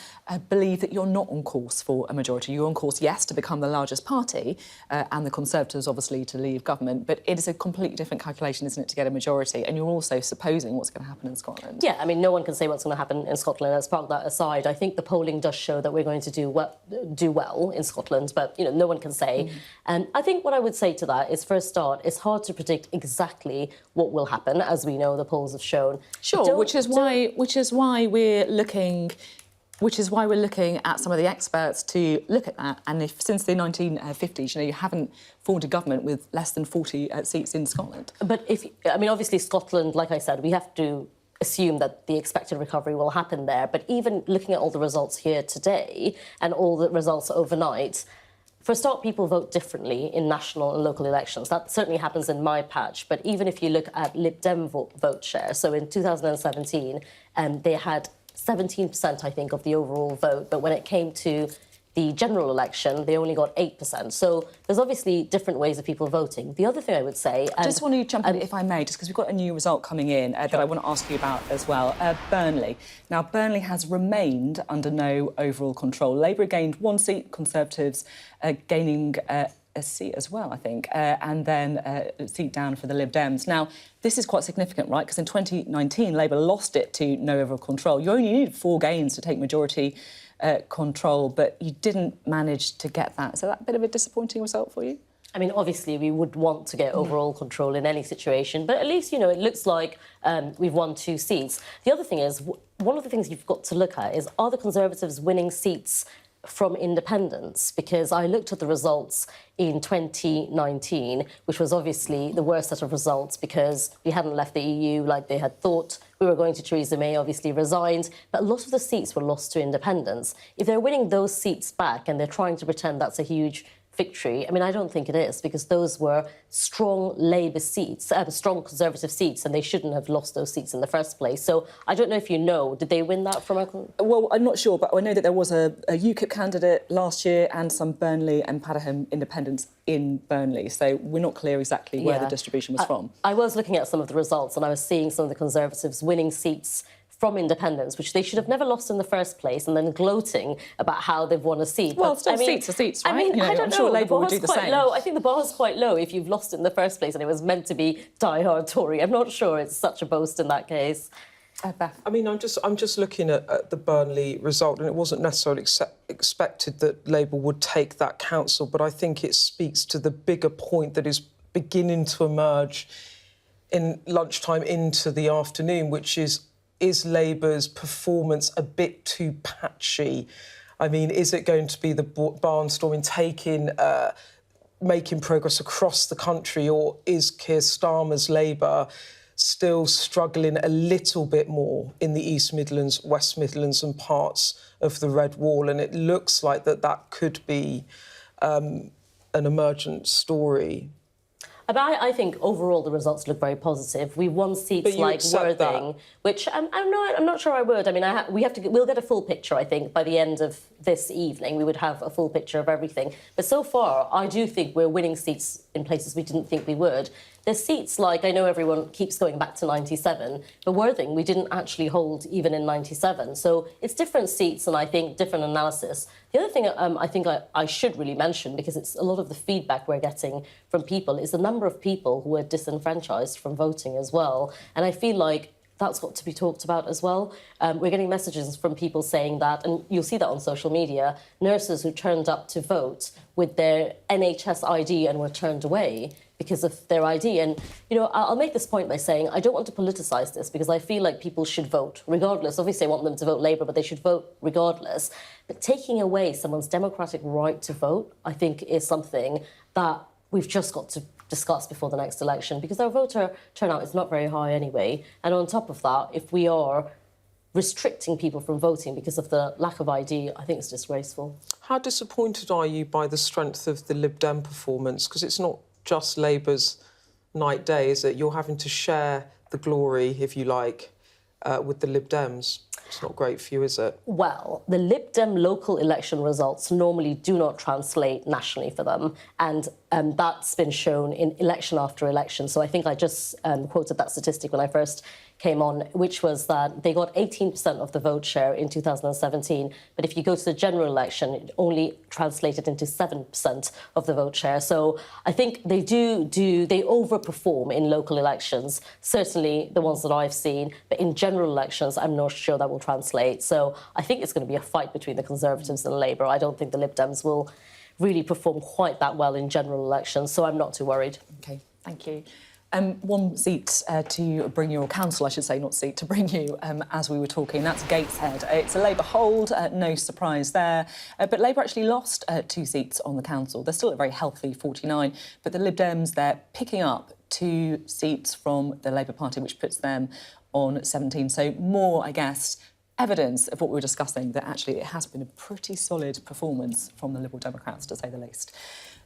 believe that you're not on course for a majority. You're on course, yes, to become the largest party, and the Conservatives, obviously, to leave government, but it is a completely different calculation, isn't it, to get a majority, and you're also supposing what's going to happen in Scotland. Yeah, I mean, no one can say what's going to happen in Scotland. Let's park that aside. I think the polling does show that we're going to do well in Scotland, but no one can say. And I think what I would say to that is, for a start, it's hard to predict exactly what will happen, as we know the polls have shown. Sure, which is why we're looking at some of the experts to look at that. And if since the 1950s, you haven't formed a government with less than 40 seats in Scotland. But obviously Scotland, like I said, we have to assume that the expected recovery will happen there. But even looking at all the results here today and all the results overnight, for a start, people vote differently in national and local elections. That certainly happens in my patch. But even if you look at Lib Dem vote share, so in 2017, they had 17%, I think, of the overall vote. But when it came to the general election, they only got 8%. So there's obviously different ways of people voting. The other thing I would say... I just want to jump in, if I may, just because we've got a new result coming in that I want to ask you about as well. Burnley. Now, Burnley has remained under no overall control. Labour gained 1 seat, Conservatives gaining a seat as well, I think, and then a seat down for the Lib Dems. Now, this is quite significant, right? Because in 2019, Labour lost it to no overall control. You only needed 4 gains to take majority control, but you didn't manage to get that. So that a bit of a disappointing result for you? I mean, obviously, we would want to get overall control in any situation, but at least, it looks like we've won 2 seats. The other thing is, one of the things you've got to look at is, are the Conservatives winning seats from independents? Because I looked at the results in 2019, which was obviously the worst set of results because we hadn't left the EU like they had thought we were going to. Theresa May obviously resigned, but a lot of the seats were lost to independents. If they're winning those seats back and they're trying to pretend that's a huge victory, I mean, I don't think it is, because those were strong Labour seats, strong Conservative seats, and they shouldn't have lost those seats in the first place. So I don't know if did they win that from a... Well, I'm not sure, but I know that there was a UKIP candidate last year and some Burnley and Padiham independents in Burnley, so we're not clear exactly where the distribution was from. I was looking at some of the results and I was seeing some of the Conservatives winning seats from independents, which they should have never lost in the first place, and then gloating about how they've won a seat. Well, still seats are seats, right? I mean, I don't I'm know. sure Labour would do the same. Low. I think the bar is quite low if you've lost it in the first place and it was meant to be die-hard Tory. I'm not sure it's such a boast in that case. Beth. I mean, I'm just looking at the Burnley result, and it wasn't necessarily expected that Labour would take that council, but I think it speaks to the bigger point that is beginning to emerge in lunchtime into the afternoon, which is Labour's performance a bit too patchy? I mean, is it going to be the barnstorming, making progress across the country, or is Keir Starmer's Labour still struggling a little bit more in the East Midlands, West Midlands and parts of the Red Wall. And it looks like that could be an emergent story. But I think overall the results look very positive. We won seats like Worthing, which I'm not sure I would. I mean, we'll get a full picture. I think by the end of this evening we would have a full picture of everything. But so far, I do think we're winning seats in places we didn't think we would. There's seats like, I know everyone keeps going back to 97, but Worthing we didn't actually hold even in 97. So it's different seats and I think different analysis. The other thing I think I should really mention, because it's a lot of the feedback we're getting from people, is the number of people who are disenfranchised from voting as well. And I feel like that's got to be talked about as well. We're getting messages from people saying that, and you'll see that on social media, nurses who turned up to vote with their NHS ID and were turned away because of their ID. And, you know, I'll make this point by saying I don't want to politicise this because I feel like people should vote regardless. Obviously, I want them to vote Labour, but they should vote regardless. But taking away someone's democratic right to vote, I think, is something that we've just got to discuss before the next election, because our voter turnout is not very high anyway. And on top of that, if we are restricting people from voting because of the lack of ID, I think it's disgraceful. How disappointed are you by the strength of the Lib Dem performance? Because it's not just Labour's night day, is it? You're having to share the glory, if you like, with the Lib Dems. It's not great for you, is it? Well, the Lib Dem local election results normally do not translate nationally for them, and that's been shown in election after election. So I think I just quoted that statistic when I first came on, which was that they got 18% of the vote share in 2017, but if you go to the general election, it only translated into 7% of the vote share. So I think they they overperform in local elections, certainly the ones that I've seen, but in general elections, I'm not sure that will translate. So I think it's going to be a fight between the Conservatives and Labour. I don't think the Lib Dems will really perform quite that well in general elections, so I'm not too worried. OK, thank you. One seat to bring you, or council, I should say, not seat, to bring you as we were talking. That's Gateshead. It's a Labour hold, no surprise there. But Labour actually lost 2 seats on the council. They're still at a very healthy 49, but the Lib Dems, they're picking up 2 seats from the Labour Party, which puts them on 17. So more, I guess, evidence of what we were discussing, that actually it has been a pretty solid performance from the Liberal Democrats, to say the least.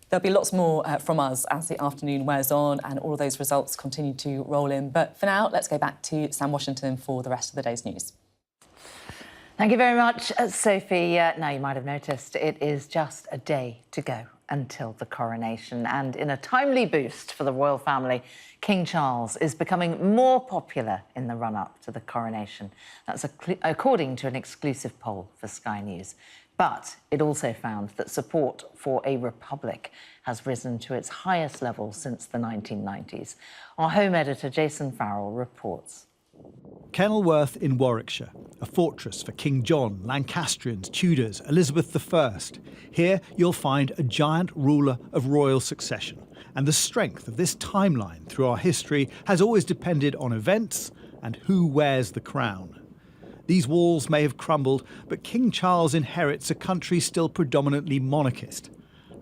There'll be lots more from us as the afternoon wears on and all of those results continue to roll in. But for now, let's go back to Sam Washington for the rest of the day's news. Thank you very much, Sophie. Now, you might have noticed it is just a day to go until the coronation. And in a timely boost for the royal family, King Charles is becoming more popular in the run-up to the coronation. That's according to an exclusive poll for Sky News. But it also found that support for a republic has risen to its highest level since the 1990s. Our home editor, Jason Farrell, reports. Kenilworth in Warwickshire, a fortress for King John, Lancastrians, Tudors, Elizabeth I. Here you'll find a giant ruler of royal succession. And the strength of this timeline through our history has always depended on events and who wears the crown. These walls may have crumbled, but King Charles inherits a country still predominantly monarchist.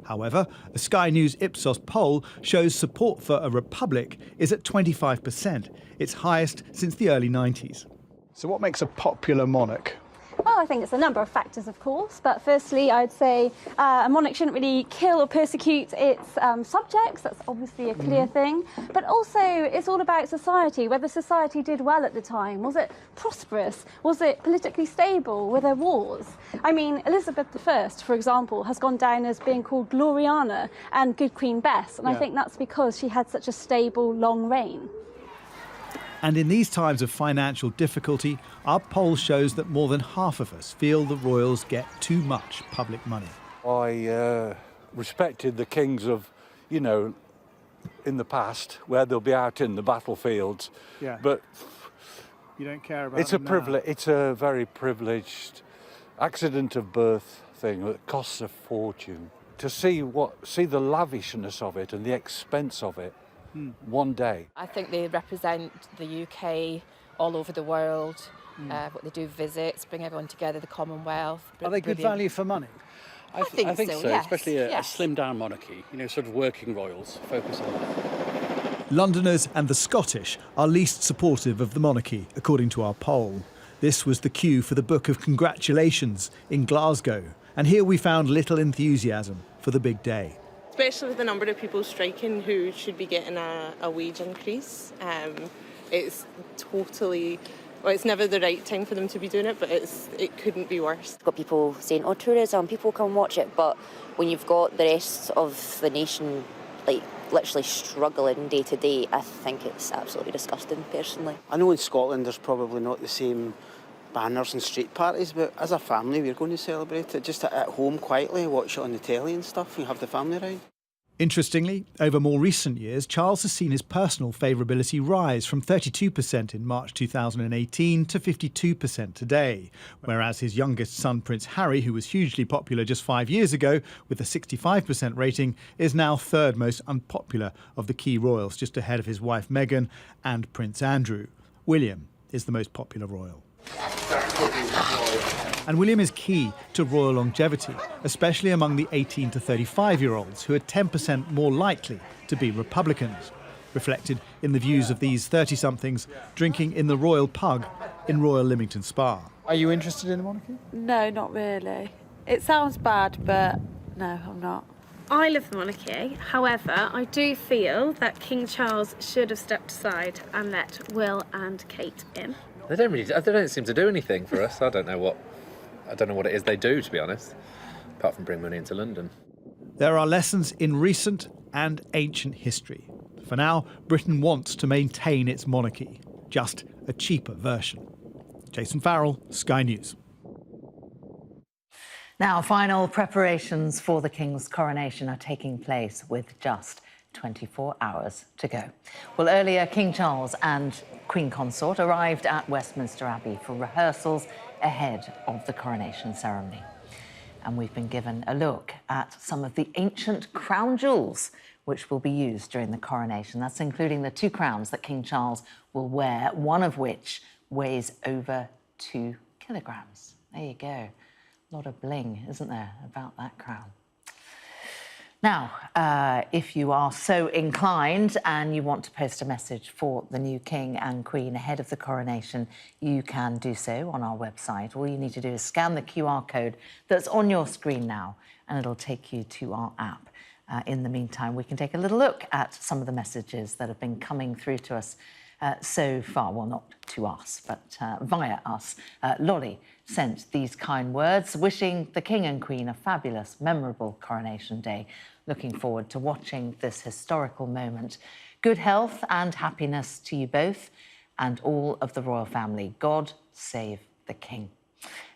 However, a Sky News Ipsos poll shows support for a republic is at 25%, its highest since the early 90s. So what makes a popular monarch? Well, I think it's a number of factors, of course, but firstly, I'd say a monarch shouldn't really kill or persecute its subjects. That's obviously a clear thing. But also, it's all about society, whether society did well at the time. Was it prosperous? Was it politically stable? Were there wars? I mean, Elizabeth I, for example, has gone down as being called Gloriana and Good Queen Bess, and I think that's because she had such a stable, long reign. And in these times of financial difficulty, our poll shows that more than half of us feel the royals get too much public money. I respected the kings of, you know, in the past, where they'll be out in the battlefields. Yeah. But you don't care about it's a privilege. It's a very privileged accident of birth thing that costs a fortune. To see the lavishness of it and the expense of it. One day. I think they represent the UK all over the world. What they do, visits, bring everyone together, the Commonwealth. Are they good value for money? I think so, yes. Especially a yes. slimmed down monarchy, you know, sort of working royals, focus on that. Londoners and the Scottish are least supportive of the monarchy, according to our poll. This was the cue for the Book of Congratulations in Glasgow. And here we found little enthusiasm for the big day. Especially with the number of people striking who should be getting a wage increase. It's totally... Well, it's never the right time for them to be doing it, but it couldn't be worse. Got people saying, oh, tourism, people come watch it, but when you've got the rest of the nation, like, literally struggling day to day, I think it's absolutely disgusting, personally. I know in Scotland there's probably not the same banners and street parties, but as a family we're going to celebrate it just at home quietly, watch it on the telly and stuff, and have the family around. Interestingly, over more recent years, Charles has seen his personal favourability rise from 32% in March 2018 to 52% today, whereas his youngest son, Prince Harry, who was hugely popular just 5 years ago with a 65% rating, is now third most unpopular of the key royals, just ahead of his wife Meghan and Prince Andrew. William is the most popular royal. And William is key to royal longevity, especially among the 18 to 35-year-olds, who are 10% more likely to be Republicans, reflected in the views of these 30-somethings drinking in the Royal Pug in Royal Leamington Spa. Are you interested in the monarchy? No, not really. It sounds bad, but no, I'm not. I love the monarchy. However, I do feel that King Charles should have stepped aside and let Will and Kate in. They don't seem to do anything for us. I don't know what it is they do, to be honest, apart from bring money into London. There are lessons in recent and ancient history. For now, Britain wants to maintain its monarchy, just a cheaper version. Jason Farrell, Sky News. Now, final preparations for the King's coronation are taking place with just 24 hours to go. Well, earlier, King Charles and Queen Consort arrived at Westminster Abbey for rehearsals ahead of the coronation ceremony. And we've been given a look at some of the ancient crown jewels which will be used during the coronation. That's including the 2 crowns that King Charles will wear, one of which weighs over 2 kilograms. There you go. A lot of bling, isn't there, about that crown? Now, if you are so inclined and you want to post a message for the new King and Queen ahead of the coronation, you can do so on our website. All you need to do is scan the QR code that's on your screen now, and it'll take you to our app. In the meantime, we can take a little look at some of the messages that have been coming through to us so far. Well, not to us, but via us. Lolly sent these kind words, wishing the King and Queen a fabulous, memorable coronation day. Looking forward to watching this historical moment. Good health and happiness to you both and all of the royal family. God save the King.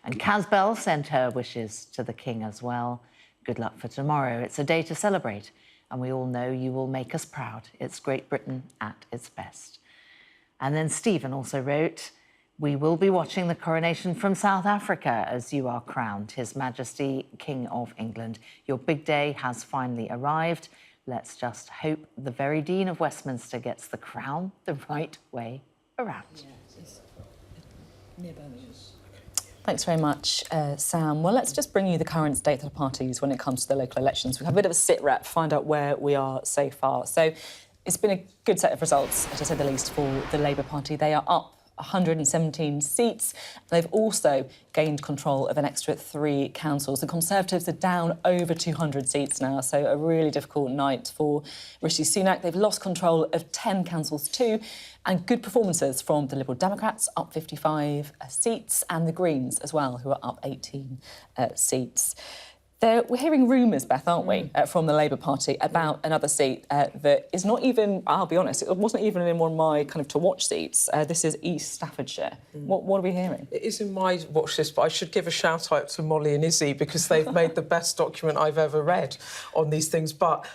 And Casbell sent her wishes to the King as well. Good luck for tomorrow. It's a day to celebrate, and we all know you will make us proud. It's Great Britain at its best. And then Stephen also wrote, we will be watching the coronation from South Africa as you are crowned His Majesty King of England. Your big day has finally arrived. Let's just hope the very Dean of Westminster gets the crown the right way around. Thanks very much, Sam. Well, let's just bring you the current state of the parties when it comes to the local elections. We have a bit of a sit-rep, find out where we are so far. So it's been a good set of results, to say the least, for the Labour Party. They are up 117 seats. They've also gained control of an extra 3 councils. The Conservatives are down over 200 seats now, so a really difficult night for Rishi Sunak. They've lost control of 10 councils too, and good performances from the Liberal Democrats, up 55 seats, and the Greens as well, who are up 18 seats. We're hearing rumours, Beth, aren't we, from the Labour Party about another seat that is not even, I'll be honest, it wasn't even in one of my kind of to-watch seats. This is East Staffordshire. What are we hearing? It is in my watch list, but I should give a shout-out to Molly and Izzy because they've made the best document I've ever read on these things. But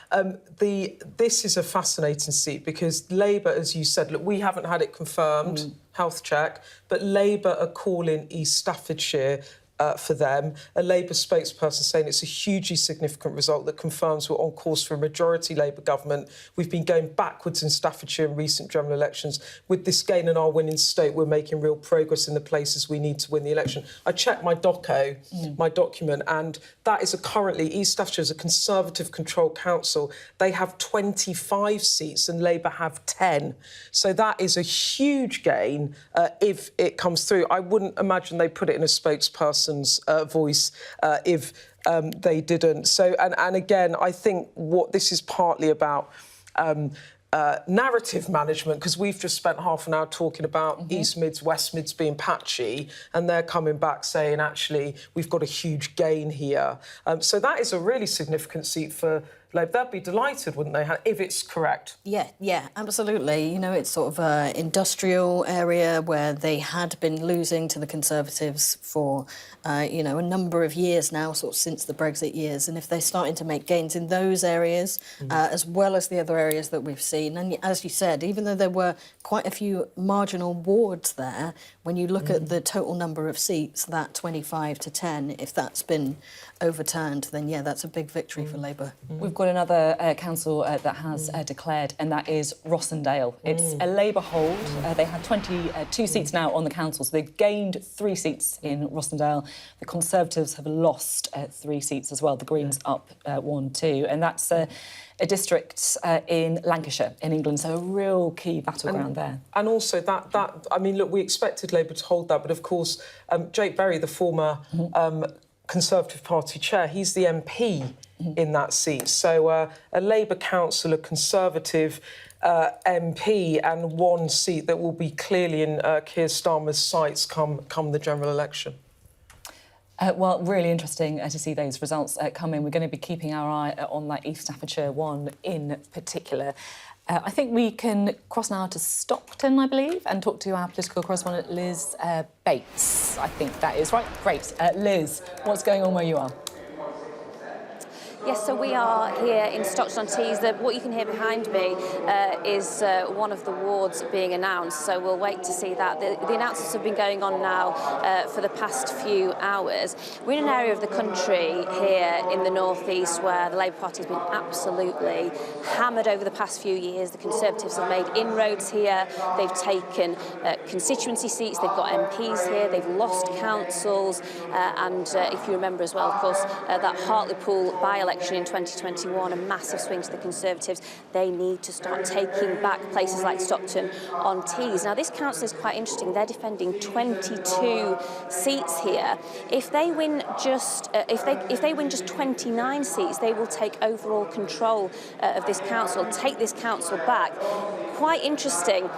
this is a fascinating seat because Labour, as you said, look, we haven't had it confirmed, health check, but Labour are calling East Staffordshire for them. A Labour spokesperson saying it's a hugely significant result that confirms we're on course for a majority Labour government. We've been going backwards in Staffordshire in recent general elections. With this gain in our win in Stoke, we're making real progress in the places we need to win the election. I checked my my document, and that is currently, East Staffordshire is a Conservative-controlled council. They have 25 seats and Labour have 10. So that is a huge gain if it comes through. I wouldn't imagine they put it in a spokesperson's voice if they didn't. So, and again, I think what this is partly about narrative management, because we've just spent half an hour talking about East Mids, West Mids being patchy, and they're coming back saying, actually, we've got a huge gain here. So that is a really significant seat for Labour. They'd be delighted, wouldn't they, if it's correct? Yeah, absolutely. You know, it's sort of an industrial area where they had been losing to the Conservatives for, you know, a number of years now, sort of since the Brexit years. And if they're starting to make gains in those areas, as well as the other areas that we've seen, and as you said, even though there were quite a few marginal wards there, when you look at the total number of seats, that 25 to 10, if that's been overturned, then yeah, that's a big victory for Labour. We've got another council that has declared, and that is Rossendale. It's a Labour hold. They had 22 seats now on the council, so they've gained 3 seats in Rossendale. The Conservatives have lost 3 seats as well. The Greens up 1 too, and that's a district in Lancashire, in England, so a real key battleground there. And also that I mean, look, we expected Labour to hold that, but of course, Jake Berry, the former Conservative Party chair, he's the MP in that seat. So a Labour councillor, Conservative MP, and 1 seat that will be clearly in Keir Starmer's sights come the general election. Well, really interesting to see those results come in. We're going to be keeping our eye on that East Staffordshire one in particular. I think we can cross now to Stockton, I believe, and talk to our political correspondent, Liz Bates. I think that is right. Great. Liz, what's going on where you are? Yes, so we are here in Stockton-on-Tees. What you can hear behind me is one of the wards being announced, so we'll wait to see that. The announcements have been going on now for the past few hours. We're in an area of the country here in the northeast where the Labour Party has been absolutely hammered over the past few years. The Conservatives have made inroads here. They've taken constituency seats. They've got MPs here. They've lost councils. And if you remember as well, of course, that Hartlepool by-election in 2021, a massive swing to the Conservatives. They need to start taking back places like Stockton-on-Tees. Now, this council is quite interesting. They're defending 22 seats here. If they win just if they win just 29 seats, they will take overall control of this council, take this council back. Quite interesting.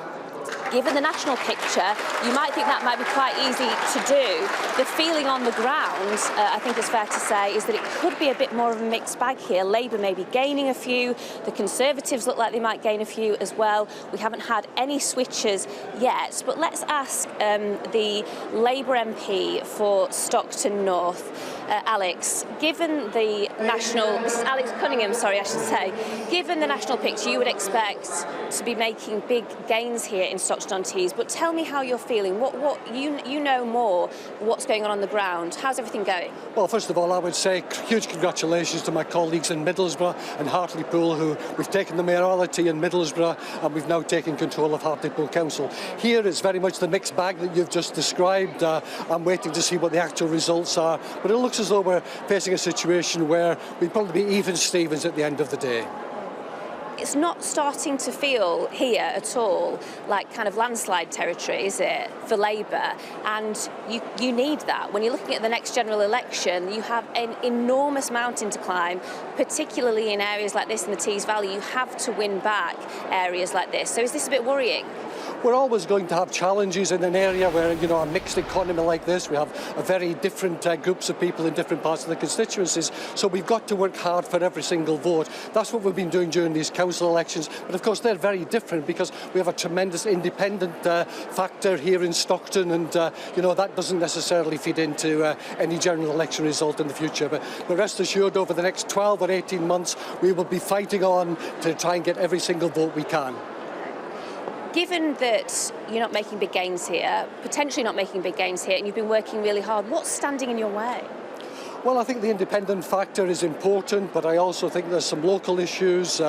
Given the national picture, you might think that might be quite easy to do. The feeling on the ground, I think it's fair to say, is that it could be a bit more of a mixed bag here. Labour may be gaining a few. The Conservatives look like they might gain a few as well. We haven't had any switches yet. But let's ask the Labour MP for Stockton North, Alex, given the national... This is Alex Cunningham, sorry, I should say. Given the national picture, you would expect to be making big gains here in Stockton-on-Tees, but tell me how you're feeling. What you know more what's going on the ground. How's everything going? Well, first of all, I would say huge congratulations to my colleagues in Middlesbrough and Hartlepool, who we've taken the mayoralty in Middlesbrough and we've now taken control of Hartlepool Council. Here it's very much the mixed bag that you've just described. I'm waiting to see what the actual results are, but it looks as though we're facing a situation where we'd probably be even Stevens at the end of the day. It's not starting to feel here at all like kind of landslide territory, is it, for Labour? And you need that. When you're looking at the next general election, you have an enormous mountain to climb, particularly in areas like this in the Tees Valley. You have to win back areas like this. So is this a bit worrying? We're always going to have challenges in an area where, you know, a mixed economy like this, we have a very different groups of people in different parts of the constituencies, so we've got to work hard for every single vote. That's what we've been doing during these council elections, but of course they're very different because we have a tremendous independent factor here in Stockton, and you know, that doesn't necessarily feed into any general election result in the future. But rest assured, over the next 12 or 18 months, we will be fighting on to try and get every single vote we can. Given that you're not making big gains here, potentially not making big gains here, and you've been working really hard, what's standing in your way? Well, I think the independent factor is important, but I also think there's some local issues.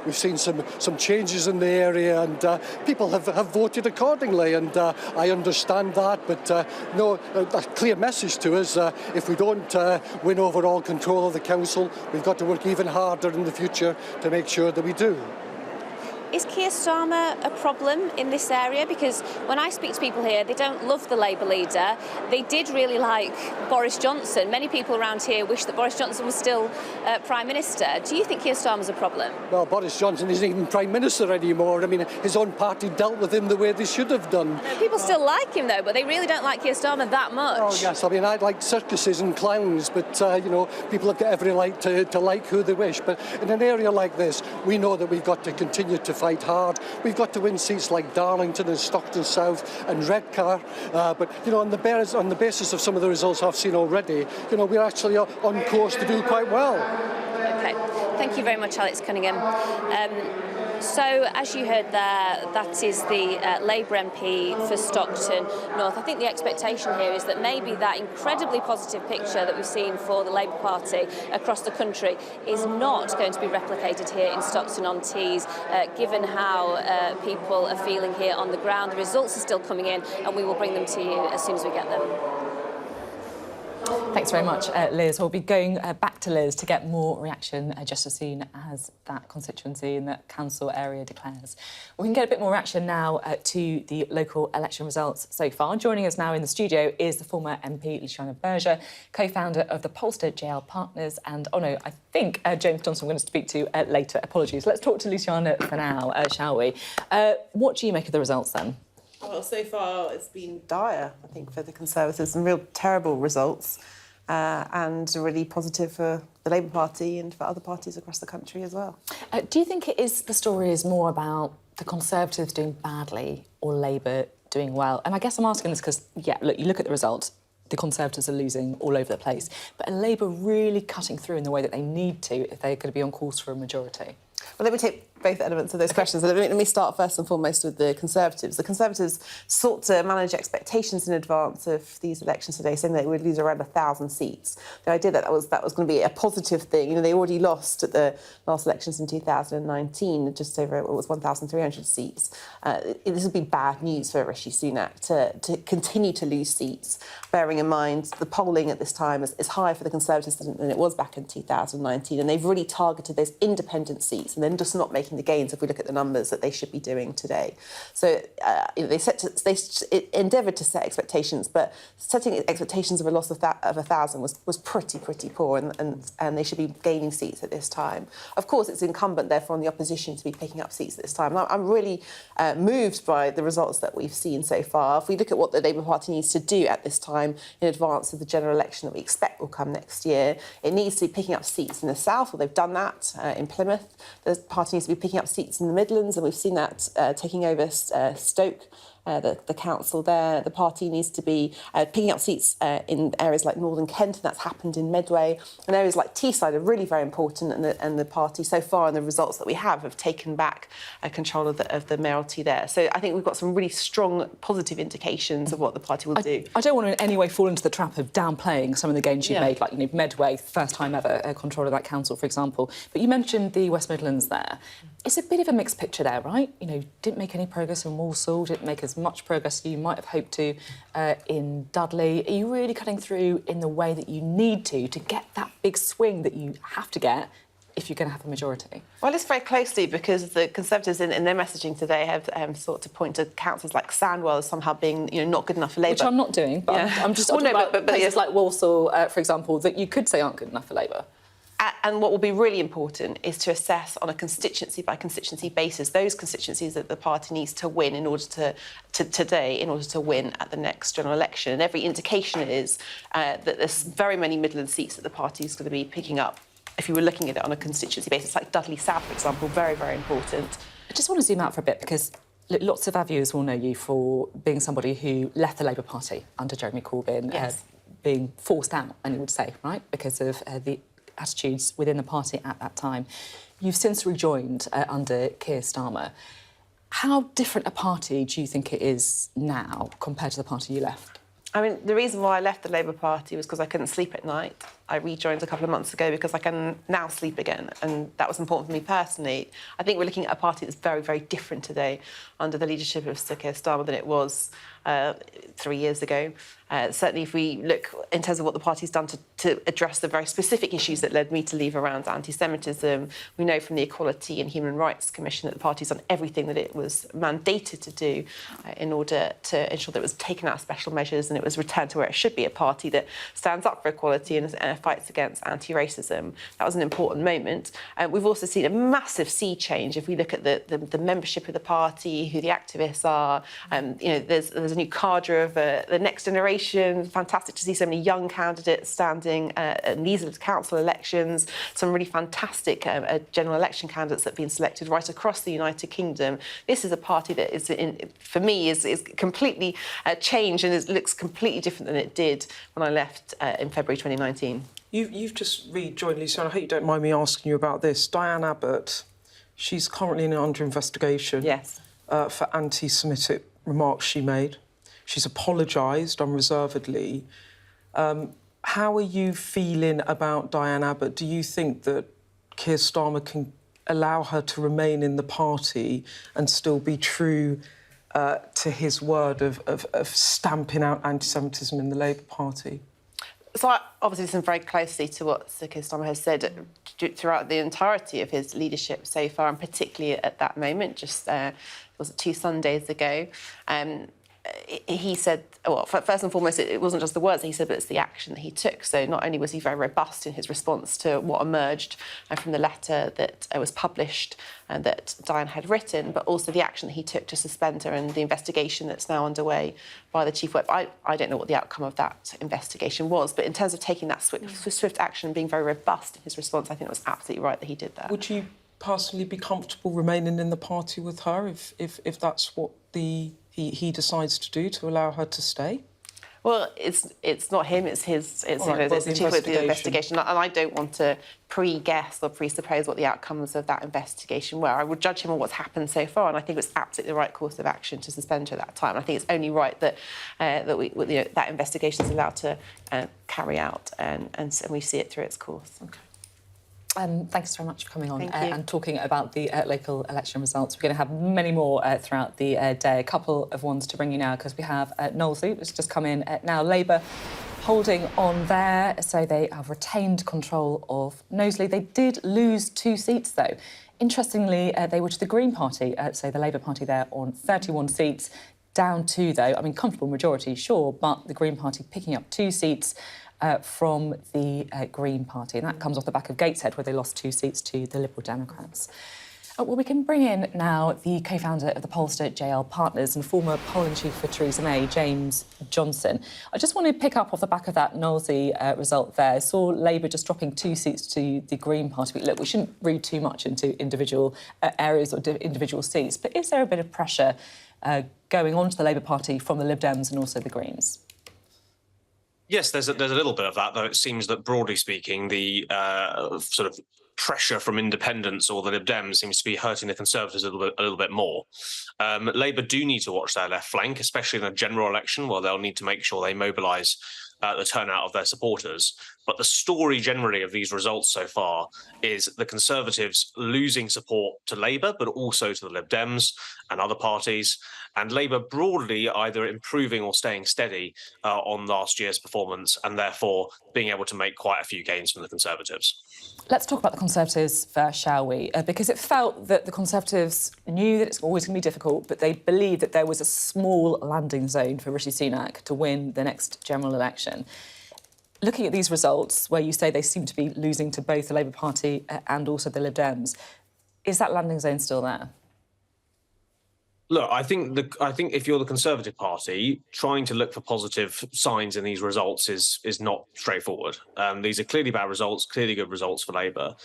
We've seen some changes in the area, and people have voted accordingly, and I understand that. But no, a clear message to us: if we don't win overall control of the council, we've got to work even harder in the future to make sure that we do. Is Keir Starmer a problem in this area? Because when I speak to people here, they don't love the Labour leader. They did really like Boris Johnson. Many people around here wish that Boris Johnson was still Prime Minister. Do you think Keir Starmer's a problem? Well, Boris Johnson isn't even Prime Minister anymore. I mean, his own party dealt with him the way they should have done. People still like him, though, but they really don't like Keir Starmer that much. Oh, yes. I mean, I like circuses and clowns, but, you know, people have got every right to like who they wish. But in an area like this, we know that we've got to continue to fight hard. We've got to win seats like Darlington and Stockton South and Redcar. But, you know, on the basis of some of the results I've seen already, you know, we're actually on course to do quite well. OK. Thank you very much, Alex Cunningham. So, as you heard there, that is the Labour MP for Stockton North. I think the expectation here is that maybe that incredibly positive picture that we've seen for the Labour Party across the country is not going to be replicated here in Stockton-on-Tees, given how people are feeling here on the ground. The results are still coming in, and we will bring them to you as soon as we get them. Thanks very much, Liz. We'll be going back to Liz to get more reaction just as soon as that constituency in that council area declares. We can get a bit more reaction now to the local election results so far. Joining us now in the studio is the former MP Luciana Berger, co-founder of the pollster JL Partners, and, oh no, I think James Johnson we're going to speak to later. Apologies. Let's talk to Luciana for now, shall we? What do you make of the results then? Well, so far it's been dire, I think, for the Conservatives. Some real terrible results and really positive for the Labour Party and for other parties across the country as well. Do you think the story is more about the Conservatives doing badly or Labour doing well? And I guess I'm asking this because, yeah, look, you look at the results, the Conservatives are losing all over the place, but are Labour really cutting through in the way that they need to if they're going to be on course for a majority? Well, let me take both elements of those questions. Let me start first and foremost with the Conservatives. The Conservatives sought to manage expectations in advance of these elections today, saying they would lose around 1,000 seats. The idea that was going to be a positive thing. You know, they already lost at the last elections in 2019, just over, it was 1,300 seats. This would be bad news for Rishi Sunak to continue to lose seats, bearing in mind the polling at this time is higher for the Conservatives than it was back in 2019, and they've really targeted those independent seats and then just not making the gains if we look at the numbers that they should be doing today. So they endeavoured to set expectations, but setting expectations of a loss of 1,000 was pretty poor, and they should be gaining seats at this time. Of course, it's incumbent, therefore, on the opposition to be picking up seats at this time. I'm really moved by the results that we've seen so far. If we look at what the Labour Party needs to do at this time in advance of the general election that we expect will come next year, it needs to be picking up seats in the south. Well, they've done that in Plymouth. The party needs to be picking up seats in the Midlands, and we've seen that taking over Stoke, the council there. The party needs to be picking up seats in areas like Northern Kent, and that's happened in Medway. And areas like Teesside are really very important, and the party so far and the results that we have taken back control of the mayoralty there. So I think we've got some really strong positive indications of what the party will do. I don't want to in any way fall into the trap of downplaying some of the gains you've made, like, you know, Medway, first time ever control of that council, for example. But you mentioned the West Midlands there. It's a bit of a mixed picture there, right? You know, didn't make any progress in Walsall, didn't make as much progress as you might have hoped to in Dudley. Are you really cutting through in the way that you need to get that big swing that you have to get if you're going to have a majority? Well, it's very closely because the Conservatives in their messaging today have sought to point to councils like Sandwell as somehow being, you know, not good enough for Labour. Which I'm not doing, but yeah. I'm just talking about places like Walsall, for example, that you could say aren't good enough for Labour. And what will be really important is to assess on a constituency-by-constituency basis those constituencies that the party needs to win in order to win at the next general election. And every indication is that there's very many Midland seats that the party is going to be picking up if you were looking at it on a constituency basis, like Dudley South, for example, very important. I just want to zoom out for a bit because lots of our viewers will know you for being somebody who left the Labour Party under Jeremy Corbyn, yes. Being forced out, and you would say, right, because of the attitudes within the party at that time. You've since rejoined under Keir Starmer. How different a party do you think it is now compared to the party you left? I mean, the reason why I left the Labour Party was because I couldn't sleep at night. I rejoined a couple of months ago because I can now sleep again, and that was important for me personally. I think we're looking at a party that's very, very different today under the leadership of Sir Keir Starmer than it was 3 years ago. Certainly, if we look in terms of what the party's done to address the very specific issues that led me to leave around anti-Semitism, we know from the Equality and Human Rights Commission that the party's done everything that it was mandated to do in order to ensure that it was taken out of special measures and it was returned to where it should be, a party that stands up for equality and fights against anti-racism. That was an important moment. We've also seen a massive sea change if we look at the membership of the party, who the activists are. There's a new cadre of the next generation. Fantastic to see so many young candidates standing in these council elections. Some really fantastic general election candidates that have been selected right across the United Kingdom. This is a party that is, for me, is completely changed and looks completely different than it did when I left in February 2019. You've just rejoined, Lisa, and I hope you don't mind me asking you about this. Diane Abbott, she's currently under investigation for anti-Semitic remarks she made. She's apologised unreservedly. How are you feeling about Diane Abbott? Do you think that Keir Starmer can allow her to remain in the party and still be true to his word of stamping out anti-Semitism in the Labour Party? So I obviously listen very closely to what Sir Keir Starmer has said throughout the entirety of his leadership so far, and particularly at that moment, just was it 2 Sundays ago. He said, well, first and foremost, it wasn't just the words that he said, but it's the action that he took. So not only was he very robust in his response to what emerged from the letter that was published and that Diane had written, but also the action that he took to suspend her and the investigation that's now underway by the Chief Whip. I don't know what the outcome of that investigation was, but in terms of taking that swift action and being very robust in his response, I think it was absolutely right that he did that. Would you personally be comfortable remaining in the party with her if that's what he decides to do, to allow her to stay? Well, it's not him, it's his. It's the Chief Whip of the investigation, and I don't want to pre-guess or presuppose what the outcomes of that investigation were. I would judge him on what's happened so far, and I think it was absolutely the right course of action to suspend her at that time. I think it's only right that that investigation is allowed to carry out, and we see it through its course. Okay. Thanks very much for coming on and talking about the local election results. We're going to have many more throughout the day. A couple of ones to bring you now, because we have Knowsley, which has just come in now. Labour holding on there, so they have retained control of Knowsley. They did lose 2 seats, though. Interestingly, they were to the Green Party, so the Labour Party there on 31 seats, down 2, though. I mean, comfortable majority, sure, but the Green Party picking up 2 seats from the Green Party, and that comes off the back of Gateshead, where they lost 2 seats to the Liberal Democrats. Well, we can bring in now the co-founder of the pollster JL Partners and former polling chief for Theresa May, James Johnson. I just want to pick up off the back of that Knowsley result there. I saw Labour just dropping 2 seats to the Green Party. But look, we shouldn't read too much into individual areas or individual seats, but is there a bit of pressure going on to the Labour Party from the Lib Dems and also the Greens? Yes, there's a little bit of that, though it seems that, broadly speaking, the sort of pressure from independents or the Lib Dems seems to be hurting the Conservatives a little bit more. Labour do need to watch their left flank, especially in a general election, where they'll need to make sure they mobilise the turnout of their supporters. But the story generally of these results so far is the Conservatives losing support to Labour, but also to the Lib Dems and other parties, and Labour broadly either improving or staying steady on last year's performance, and therefore being able to make quite a few gains from the Conservatives. Let's talk about the Conservatives first, shall we? Because it felt that the Conservatives knew that it's always going to be difficult, but they believed that there was a small landing zone for Rishi Sunak to win the next general election. Looking at these results, where you say they seem to be losing to both the Labour Party and also the Lib Dems, is that landing zone still there? Look, I think if you're the Conservative Party, trying to look for positive signs in these results is not straightforward. These are clearly bad results, clearly good results for Labour.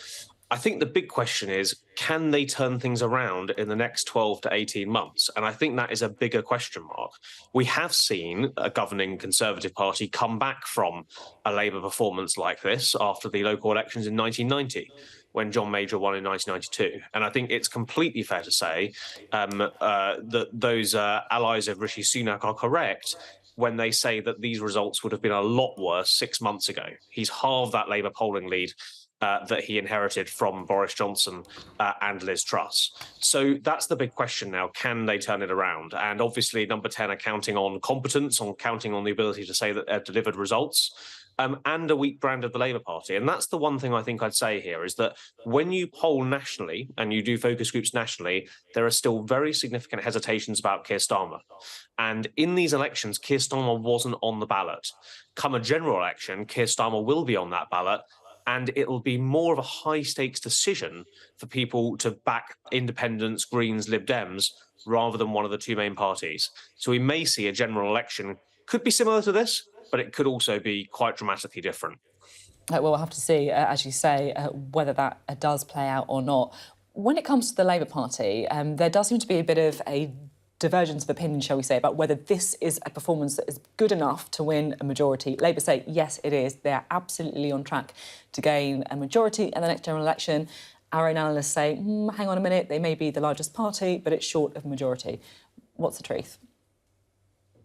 I think the big question is, can they turn things around in the next 12 to 18 months? And I think that is a bigger question mark. We have seen a governing Conservative Party come back from a Labour performance like this after the local elections in 1990, when John Major won in 1992. And I think it's completely fair to say that those allies of Rishi Sunak are correct when they say that these results would have been a lot worse 6 months ago. He's halved that Labour polling lead that he inherited from Boris Johnson and Liz Truss. So that's the big question now. Can they turn it around? And obviously, Number 10 are counting on competence, counting on the ability to say that they've delivered results. And a weak brand of the Labour Party. And that's the one thing I think I'd say here is that when you poll nationally and you do focus groups nationally, there are still very significant hesitations about Keir Starmer. And in these elections, Keir Starmer wasn't on the ballot. Come a general election, Keir Starmer will be on that ballot. And it'll be more of a high-stakes decision for people to back independents, Greens, Lib Dems, rather than one of the two main parties. So we may see a general election, could be similar to this, but it could also be quite dramatically different. Well, we'll have to see, as you say, whether that does play out or not. When it comes to the Labour Party, there does seem to be a bit of a divergence of opinion, shall we say, about whether this is a performance that is good enough to win a majority. Labour say, yes, it is. They are absolutely on track to gain a majority in the next general election. Our own analysts say, hang on a minute, they may be the largest party, but it's short of a majority. What's the truth?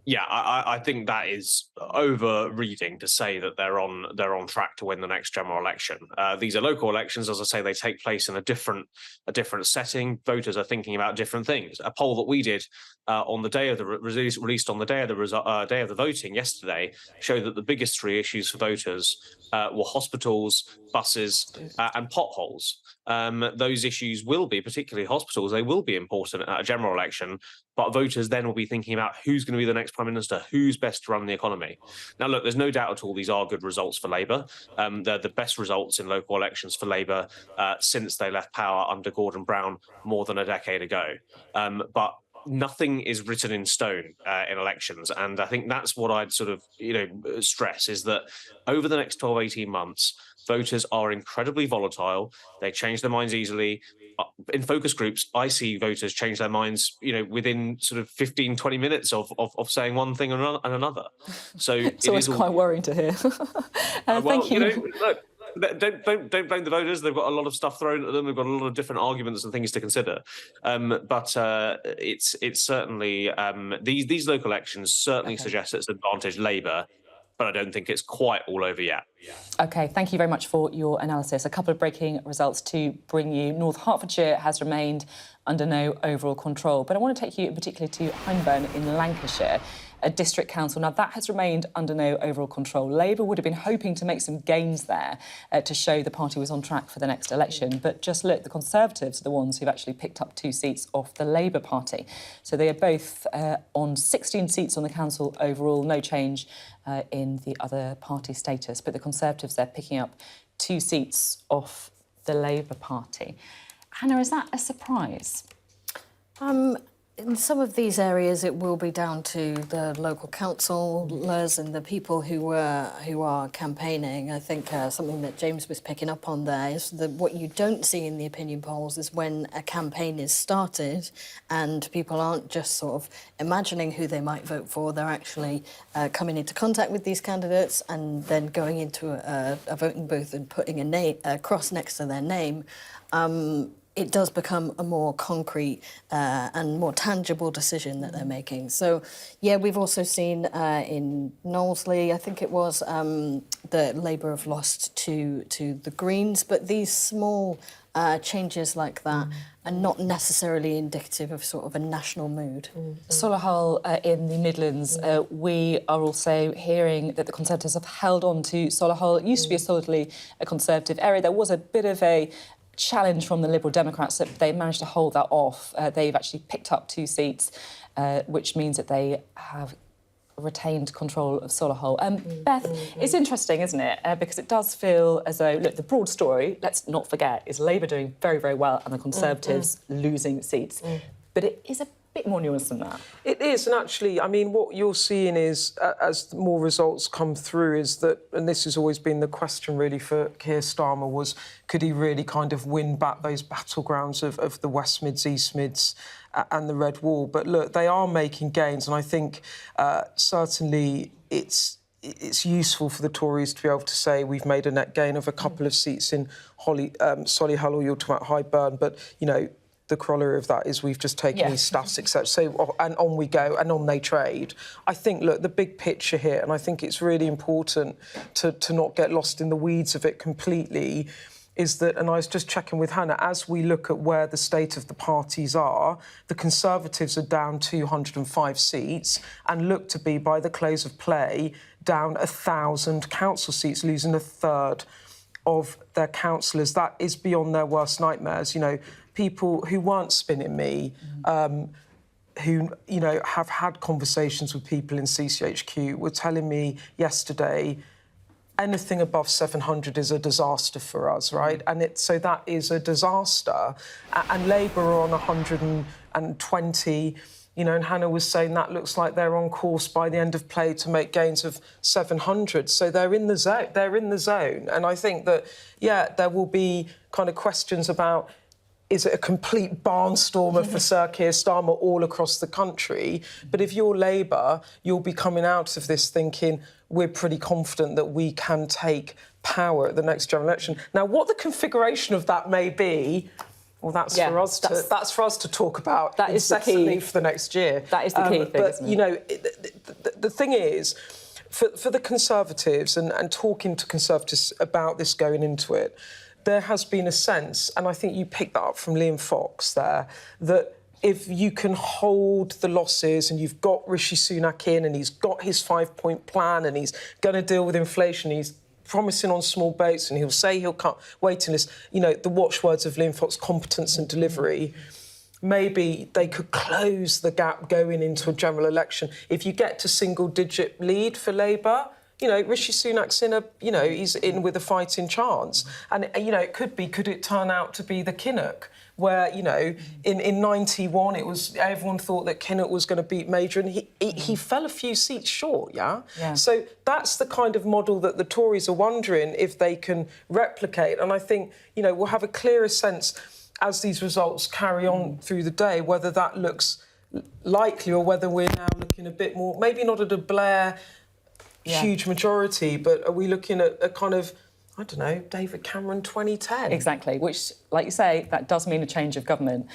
Yeah, I think that is over-reading to say that they're on track to win the next general election. These are local elections, as I say, they take place in a different setting. Voters are thinking about different things. A poll that we did on the day of the released on the day of the voting yesterday showed that the biggest three issues for voters were hospitals, buses, and potholes. Those issues will be, particularly hospitals, they will be important at a general election. But voters then will be thinking about who's going to be the next Prime Minister, who's best to run the economy. Now, look, there's no doubt at all these are good results for Labour. They're the best results in local elections for Labour since they left power under Gordon Brown more than a decade ago. But nothing is written in stone in elections. And I think that's what I'd sort of, stress is that over the next 12, 18 months, voters are incredibly volatile. They change their minds easily. In focus groups, I see voters change their minds, within sort of 15, 20 minutes of saying one thing and another. So it's always quite worrying to hear. Thank you. Look, don't blame the voters. They've got a lot of stuff thrown at them. They've got a lot of different arguments and things to consider. But it's certainly these local elections certainly suggest it's advantage Labour. But I don't think it's quite all over yet. OK, thank you very much for your analysis. A couple of breaking results to bring you. North Hertfordshire has remained under no overall control. But I want to take you in particular to Hyndburn in Lancashire, a district council. Now, that has remained under no overall control. Labour would have been hoping to make some gains there to show the party was on track for the next election. But just look, the Conservatives are the ones who've actually picked up 2 seats off the Labour Party. So they are both on 16 seats on the council overall, no change in the other party status. But the Conservatives, they're picking up 2 seats off the Labour Party. Hannah, is that a surprise? In some of these areas, it will be down to the local councillors and the people who are campaigning. I think something that James was picking up on there is that what you don't see in the opinion polls is when a campaign is started and people aren't just sort of imagining who they might vote for. They're actually coming into contact with these candidates and then going into a voting booth and putting a cross next to their name. It does become a more concrete and more tangible decision that they're making. So, yeah, we've also seen in Knowsley, I think it was, that Labour have lost to the Greens, but these small changes like that are not necessarily indicative of sort of a national mood. Solihull in the Midlands, we are also hearing that the Conservatives have held on to Solihull. It used to be a solidly Conservative area. There was a bit of a challenge from the Liberal Democrats that they managed to hold that off. They've actually picked up 2 seats, which means that they have retained control of Solihull. Beth, it's interesting, isn't it? Because it does feel as though, look, the broad story, let's not forget, is Labour doing very, very well and the Conservatives losing seats. But it is a bit more nuanced than that. It is, and actually, I mean, what you're seeing is, as more results come through, is that, and this has always been the question really for Keir Starmer, was could he really kind of win back those battlegrounds of the West Mids, East Mids and the Red Wall? But look, they are making gains, and I think certainly it's it's useful for the Tories to be able to say we've made a net gain of a couple of seats in Solihull, or you're talking about Highburn, but, you know, the corollary of that is we've just taken these staffs, etc. So, and on we go, and on they trade. I think, look, the big picture here, and I think it's really important to not get lost in the weeds of it completely, is that, and I was just checking with Hannah, as we look at where the state of the parties are, the Conservatives are down 205 seats and look to be, by the close of play, down 1,000 council seats, losing a third of their councillors. That is beyond their worst nightmares. You know, people who weren't spinning me, who, you know, have had conversations with people in CCHQ, were telling me yesterday anything above 700 is a disaster for us, right? And so that is a disaster. And Labour are on 120, you know, and Hannah was saying that looks like they're on course by the end of play to make gains of 700. So they're in the zone. They're in the zone. And I think that, yeah, there will be kind of questions about, is it a complete barnstormer for Sir Keir Starmer all across the country? But if you're Labour, you'll be coming out of this thinking, we're pretty confident that we can take power at the next general election. Now, what the configuration of that may be, well, that's for us to talk about incessantly for the next year. That is the key thing, but, isn't it? you know, the thing is, for the Conservatives, and talking to Conservatives about this going into it, there has been a sense, and I think you picked that up from Liam Fox there, that if you can hold the losses and you've got Rishi Sunak in and he's got his 5-point plan and he's going to deal with inflation, he's promising on small boats and he'll say he'll cut waiting lists, you know, the watchwords of Liam Fox, competence and delivery, maybe they could close the gap going into a general election. If you get to single-digit lead for Labour, you know, Rishi Sunak's he's in with a fighting chance. And, you know, could it turn out to be the Kinnock, where, you know, in 91, everyone thought that Kinnock was going to beat Major, and he fell a few seats short, yeah? So that's the kind of model that the Tories are wondering if they can replicate. And I think, you know, we'll have a clearer sense as these results carry on through the day, whether that looks likely or whether we're now looking a bit more, maybe not at a Blair huge majority, but are we looking at a kind of, I don't know, David Cameron 2010? Exactly, which, like you say, that does mean a change of government.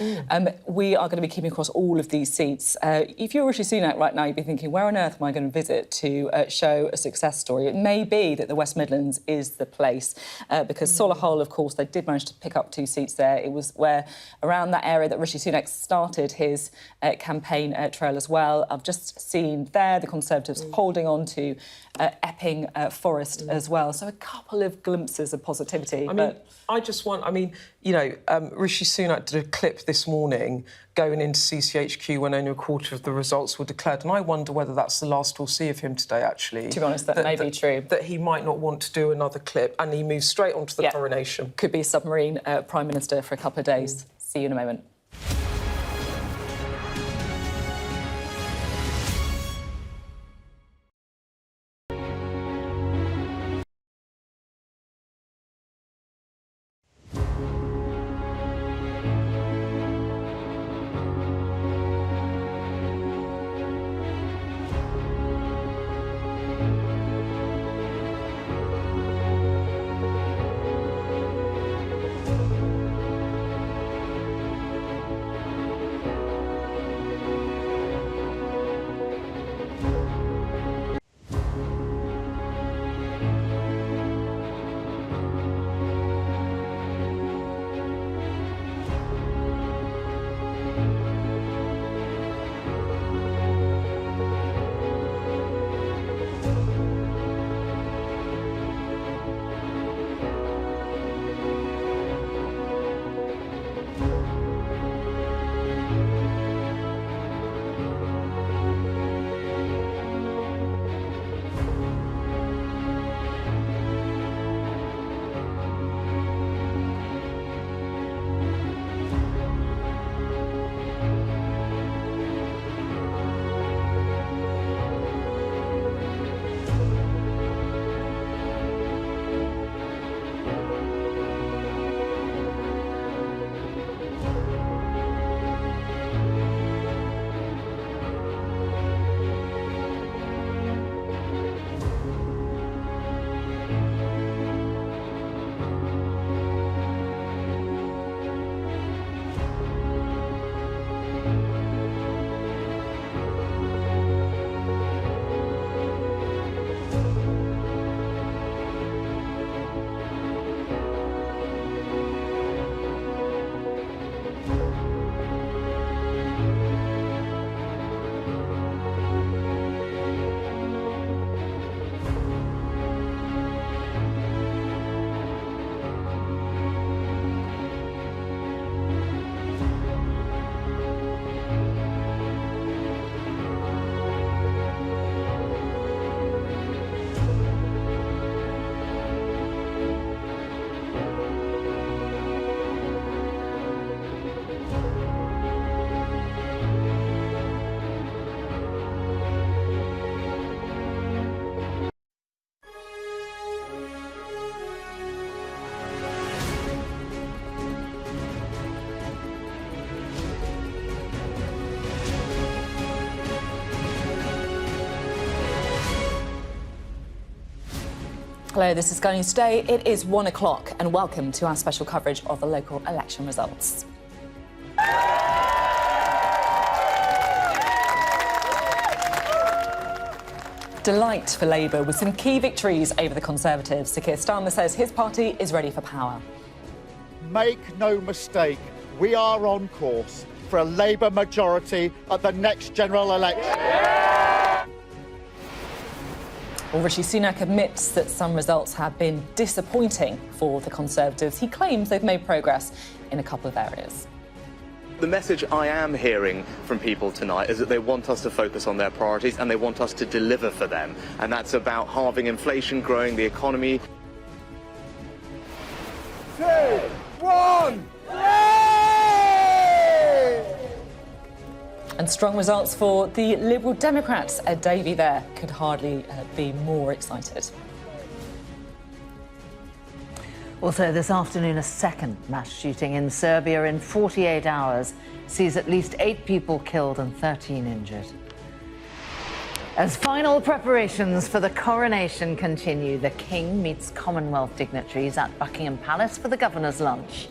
We are going to be keeping across all of these seats. If you're Rishi Sunak right now, you'd be thinking, where on earth am I going to visit to show a success story? It may be that the West Midlands is the place, because Solihull, of course, they did manage to pick up 2 seats there. It was around that area that Rishi Sunak started his campaign trail as well. I've just seen there the Conservatives holding on to Epping Forest as well. So a couple of glimpses of positivity. I mean, you know, Rishi Sunak did a clip this morning going into CCHQ when only a quarter of the results were declared, and I wonder whether that's the last we'll see of him today, actually. To be honest, that may be true. That he might not want to do another clip, and he moves straight on to the coronation. Could be submarine Prime Minister for a couple of days. See you in a moment. Hello, this is Sky News Today. It is 1 o'clock and welcome to our special coverage of the local election results. Delight for Labour with some key victories over the Conservatives. Sir Keir Starmer says his party is ready for power. Make no mistake, we are on course for a Labour majority at the next general election. Well, Rishi Sunak admits that some results have been disappointing for the Conservatives. He claims they've made progress in a couple of areas. The message I am hearing from people tonight is that they want us to focus on their priorities and they want us to deliver for them. And that's about halving inflation, growing the economy. 2, 1, And strong results for the Liberal Democrats. Ed Davey there could hardly be more excited. Also this afternoon, a second mass shooting in Serbia in 48 hours sees at least 8 people killed and 13 injured. As final preparations for the coronation continue, the King meets Commonwealth dignitaries at Buckingham Palace for the Governor's lunch.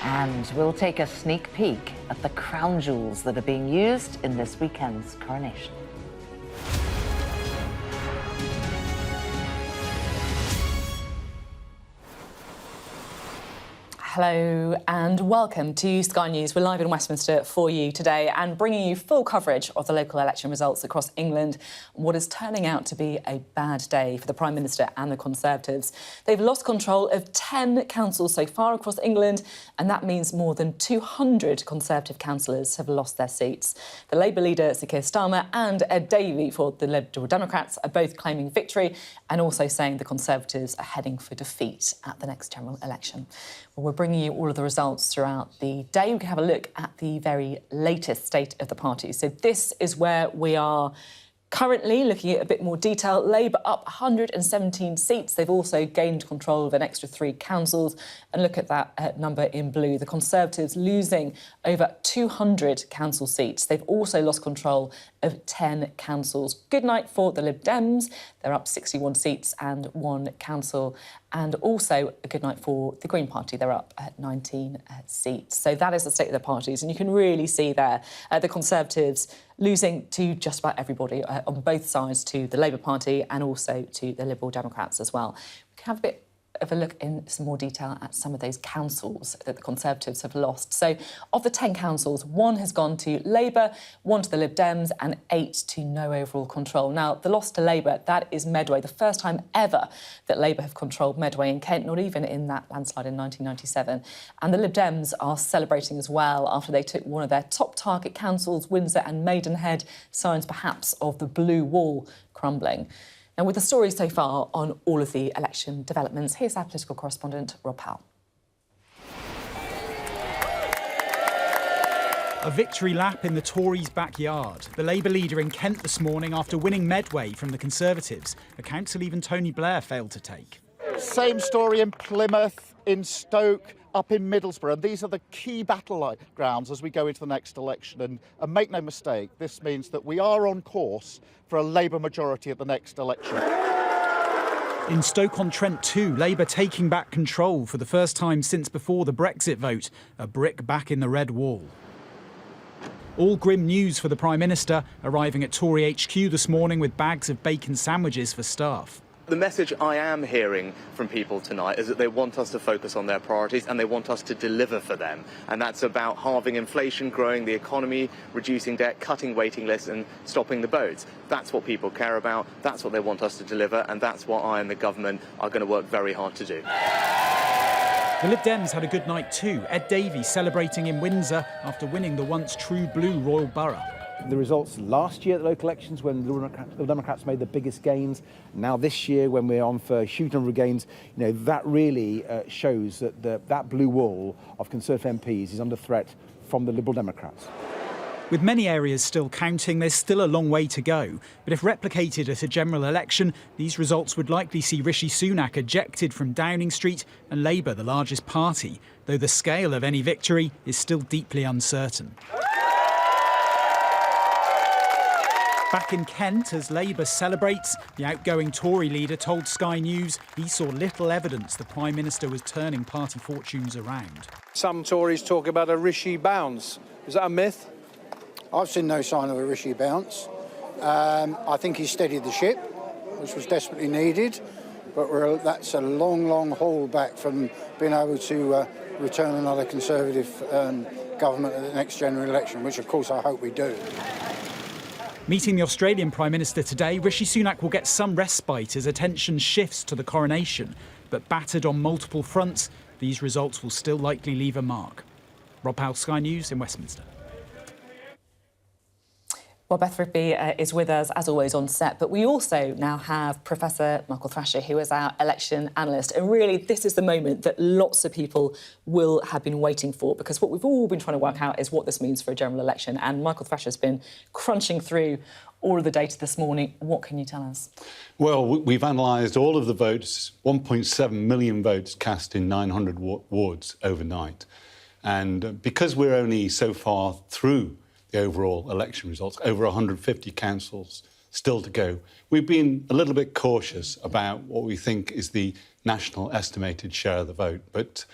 And we'll take a sneak peek at the crown jewels that are being used in this weekend's coronation. Hello and welcome to Sky News. We're live in Westminster for you today and bringing you full coverage of the local election results across England. What is turning out to be a bad day for the Prime Minister and the Conservatives. They've lost control of 10 councils so far across England, and that means more than 200 Conservative councillors have lost their seats. The Labour leader, Sir Keir Starmer, and Ed Davey for the Liberal Democrats are both claiming victory and also saying the Conservatives are heading for defeat at the next general election. Well, we're bringing you all of the results throughout the day. We can have a look at the very latest state of the party. So this is where we are currently, looking at a bit more detail. Labour up 117 seats. They've also gained control of an extra 3 councils. And look at that number in blue. The Conservatives losing over 200 council seats. They've also lost control of 10 councils. Good night for the Lib Dems. They're up 61 seats and 1 council. And also a good night for the Green Party. They're up at 19 seats. So that is the state of the parties. And you can really see there the Conservatives losing to just about everybody on both sides, to the Labour Party and also to the Liberal Democrats as well. We can have a bit of a look in some more detail at some of those councils that the Conservatives have lost. So of the 10 councils, 1 has gone to Labour, 1 to the Lib Dems and 8 to no overall control. Now, the loss to Labour, that is Medway, the first time ever that Labour have controlled Medway in Kent, not even in that landslide in 1997. And the Lib Dems are celebrating as well after they took one of their top target councils, Windsor and Maidenhead, signs perhaps of the blue wall crumbling. Now, with the story so far on all of the election developments, here's our political correspondent, Rob Powell. A victory lap in the Tories' backyard. The Labour leader in Kent this morning after winning Medway from the Conservatives, a council even Tony Blair failed to take. Same story in Plymouth, in Stoke, up in Middlesbrough. And these are the key battlegrounds as we go into the next election. And make no mistake, this means that we are on course for a Labour majority at the next election. In Stoke-on-Trent too, Labour taking back control for the first time since before the Brexit vote, a brick back in the red wall. All grim news for the Prime Minister, arriving at Tory HQ this morning with bags of bacon sandwiches for staff. The message I am hearing from people tonight is that they want us to focus on their priorities and they want us to deliver for them. And that's about halving inflation, growing the economy, reducing debt, cutting waiting lists and stopping the boats. That's what people care about, that's what they want us to deliver, and that's what I and the government are going to work very hard to do. The Lib Dems had a good night too. Ed Davey celebrating in Windsor after winning the once true blue Royal Borough. The results last year at the local elections when the Liberal Democrats made the biggest gains. Now this year when we're on for a huge number of gains, that really shows that that blue wall of Conservative MPs is under threat from the Liberal Democrats. With many areas still counting, there's still a long way to go. But if replicated at a general election, these results would likely see Rishi Sunak ejected from Downing Street and Labour the largest party, though the scale of any victory is still deeply uncertain. Back in Kent, as Labour celebrates, the outgoing Tory leader told Sky News he saw little evidence the Prime Minister was turning party fortunes around. Some Tories talk about a Rishi bounce. Is that a myth? I've seen no sign of a Rishi bounce. I think he steadied the ship, which was desperately needed, but that's a long, long haul back from being able to return another Conservative government at the next general election, which of course I hope we do. Meeting the Australian Prime Minister today, Rishi Sunak will get some respite as attention shifts to the coronation. But battered on multiple fronts, these results will still likely leave a mark. Rob Powell, Sky News in Westminster. Well, Beth Rigby is with us, as always, on set. But we also now have Professor Michael Thrasher, who is our election analyst. And really, this is the moment that lots of people will have been waiting for, because what we've all been trying to work out is what this means for a general election. And Michael Thrasher's been crunching through all of the data this morning. What can you tell us? Well, we've analysed all of the votes, 1.7 million votes cast in 900 wards overnight. And because we're only so far through the overall election results, over 150 councils still to go, we've been a little bit cautious about what we think is the national estimated share of the vote. But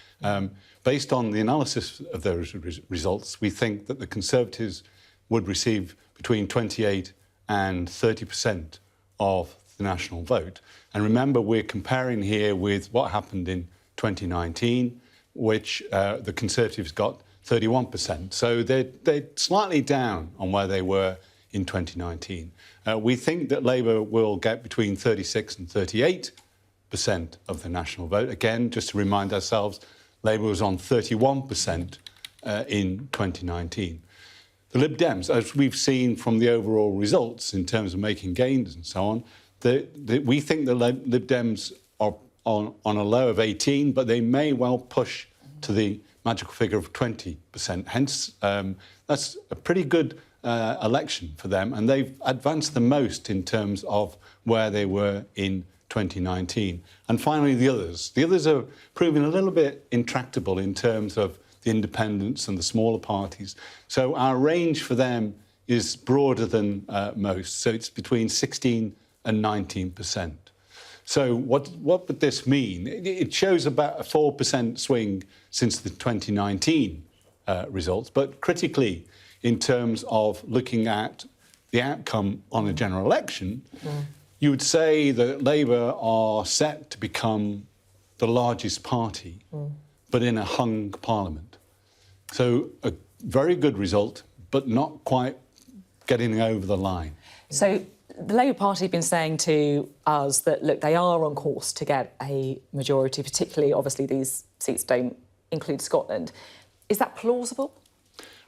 based on the analysis of those results, we think that the Conservatives would receive between 28 and 30% of the national vote. And remember, we're comparing here with what happened in 2019, which the Conservatives got 31%. So they're slightly down on where they were in 2019. We think that Labour will get between 36 and 38% of the national vote. Again, just to remind ourselves, Labour was on 31% in 2019. The Lib Dems, as we've seen from the overall results in terms of making gains and so on, we think the Lib Dems are on a low of 18, but they may well push to the magical figure of 20%. Hence, that's a pretty good election for them, and they've advanced the most in terms of where they were in 2019. And finally, the others. The others are proving a little bit intractable in terms of the independents and the smaller parties. So our range for them is broader than most. So it's between 16 and 19%. So what would this mean? It shows about a 4% swing since the 2019 results, but critically, in terms of looking at the outcome on a general election, you would say that Labour are set to become the largest party, but in a hung parliament. So a very good result, but not quite getting over the line. So the Labour Party have been saying to us that, look, they are on course to get a majority, particularly, obviously, these seats don't include Scotland. Is that plausible?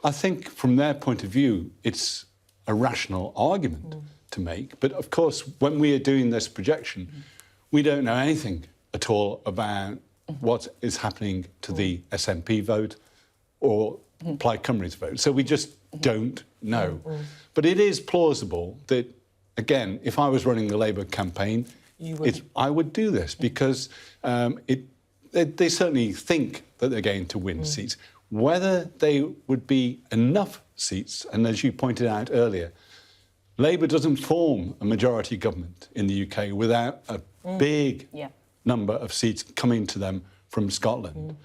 I think from their point of view, it's a rational argument to make. But of course, when we are doing this projection, we don't know anything at all about what is happening to the SNP vote or Plaid Cymru's vote. So we just don't know. But it is plausible that, again, if I was running the Labour campaign, I would do this because they certainly think that they're going to win seats. Whether they would be enough seats, and as you pointed out earlier, Labour doesn't form a majority government in the UK without a big number of seats coming to them from Scotland.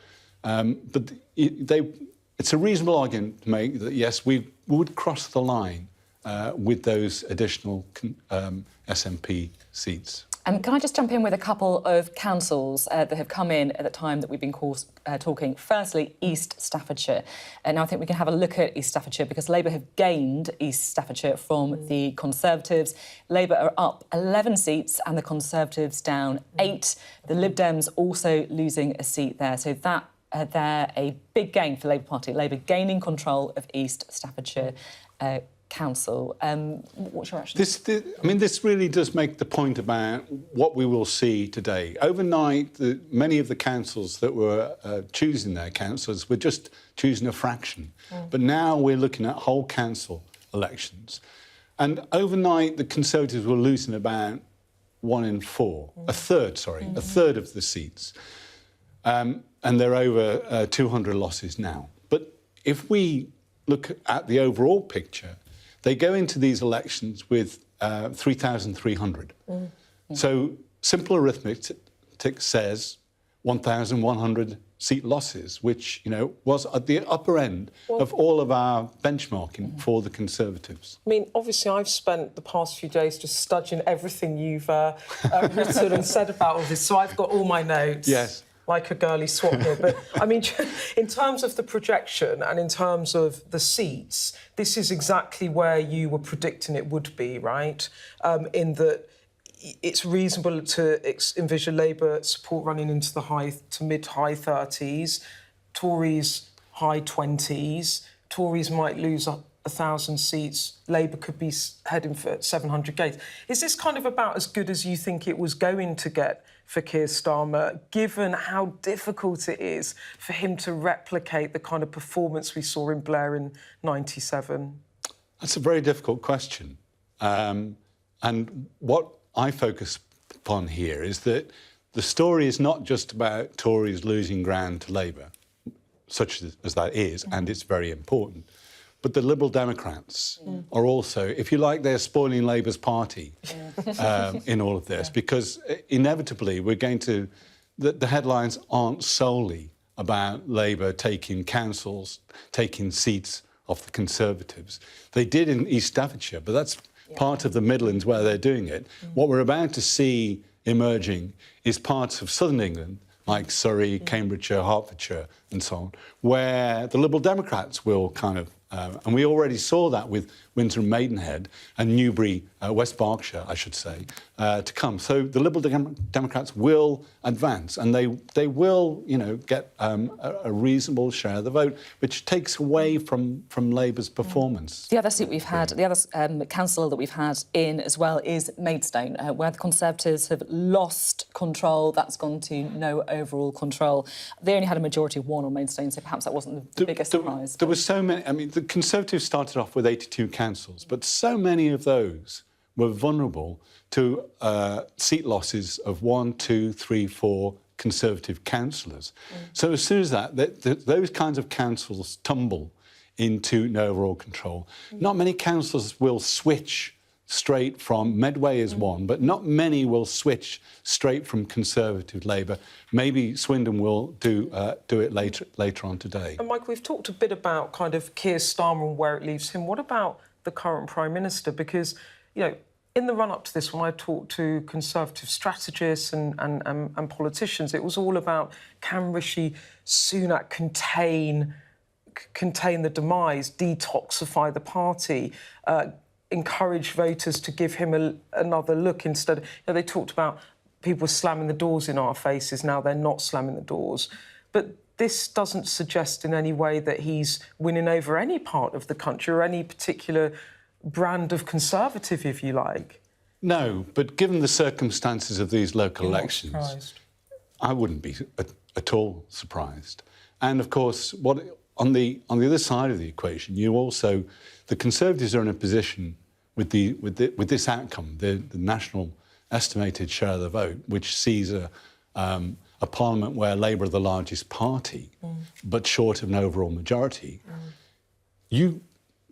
But it's a reasonable argument to make that, yes, we would cross the line with those additional SNP seats. Can I just jump in with a couple of councils that have come in at the time that we've been talking? Firstly, East Staffordshire. And I think we can have a look at East Staffordshire because Labour have gained East Staffordshire from the Conservatives. Labour are up 11 seats and the Conservatives down 8. The Lib Dems also losing a seat there. So that they're a big gain for the Labour Party. Labour gaining control of East Staffordshire Council. What's your reaction? This really does make the point about what we will see today. Overnight, many of the councils that were choosing their councillors were just choosing a fraction. But now we're looking at whole council elections. And overnight, the Conservatives were losing about 1 in 4, a third of the seats. And they're over 200 losses now. But if we look at the overall picture, they go into these elections with 3,300. So simple arithmetic says 1,100 seat losses, which, you know, was at the upper end of all of our benchmarking for the Conservatives. I mean, obviously, I've spent the past few days just studying everything you've written and said about all this, so I've got all my notes. Yes. Like a girly swap here. But, I mean, in terms of the projection and in terms of the seats, this is exactly where you were predicting it would be, right? In that it's reasonable to envision Labour support running into the high to mid-high 30s, Tories high 20s, Tories might lose 1,000 seats, Labour could be heading for 700 gates. Is this kind of about as good as you think it was going to get for Keir Starmer, given how difficult it is for him to replicate the kind of performance we saw in Blair in '97? That's a very difficult question. And what I focus upon here is that the story is not just about Tories losing ground to Labour, such as that is, and it's very important. But the Liberal Democrats are also, if you like, they're spoiling Labour's party in all of this, because inevitably we're going to... The headlines aren't solely about Labour taking councils, taking seats off the Conservatives. They did in East Staffordshire, but that's part of the Midlands where they're doing it. What we're about to see emerging is parts of southern England, like Surrey, Cambridgeshire, Hertfordshire and so on, where the Liberal Democrats will kind of... and we already saw that with Windsor and Maidenhead and Newbury, West Berkshire, I should say, to come. So the Liberal Democrats will advance and they will, you know, get a reasonable share of the vote, which takes away from Labour's performance. The other seat we've had, the other council that we've had in as well is Maidstone, where the Conservatives have lost control. That's gone to no overall control. They only had a majority of one on Maidstone, so perhaps that wasn't the biggest surprise. There were so many... I mean, the Conservatives started off with 82 councils, but so many of those were vulnerable to seat losses of 1, 2, 3, 4 Conservative councillors. So as soon as those kinds of councils tumble into no overall control, not many councillors will switch straight from... Medway is one, but not many will switch straight from Conservative Labour. Maybe Swindon will do it later on today. And Mike, we've talked a bit about kind of Keir Starmer and where it leaves him. What about the current Prime Minister? Because, you know, in the run-up to this, when I talked to Conservative strategists and politicians, it was all about, can Rishi Sunak contain the demise, detoxify the party, encourage voters to give him another look instead. You know, they talked about people slamming the doors in our faces. Now they're not slamming the doors. But this doesn't suggest in any way that he's winning over any part of the country or any particular brand of Conservative, if you like. No, but given the circumstances of these local elections, not surprised. I wouldn't be at all surprised. And of course, on the other side of the equation, the Conservatives are in a position with this outcome, the national estimated share of the vote, which sees a parliament where Labour are the largest party, but short of an overall majority. You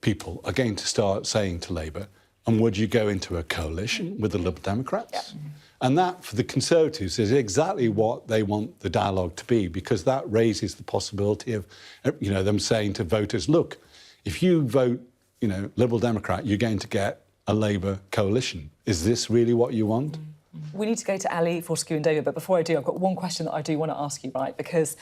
people are going to start saying to Labour, and would you go into a coalition with the Liberal Democrats? And that, for the Conservatives, is exactly what they want the dialogue to be, because that raises the possibility of, you know, them saying to voters, look, if you vote, you know, Liberal Democrat, you're going to get a Labour coalition. Is this really what you want? We need to go to Ali, Fortescue and David, but before I do, I've got one question that I do want to ask you, right? Because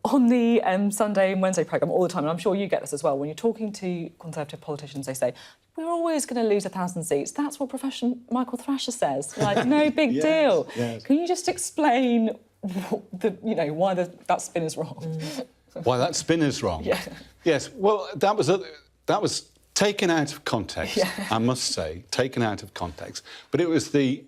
on the Sunday and Wednesday programme all the time, and I'm sure you get this as well, when you're talking to Conservative politicians, they say, we're always going to lose 1,000 seats. That's what Professor Michael Thrasher says. Like, no big deal. Yes. Can you just explain why that spin is wrong? Why that spin is wrong? Yeah. Yes, well, that was taken out of context, I must say, taken out of context. But it was the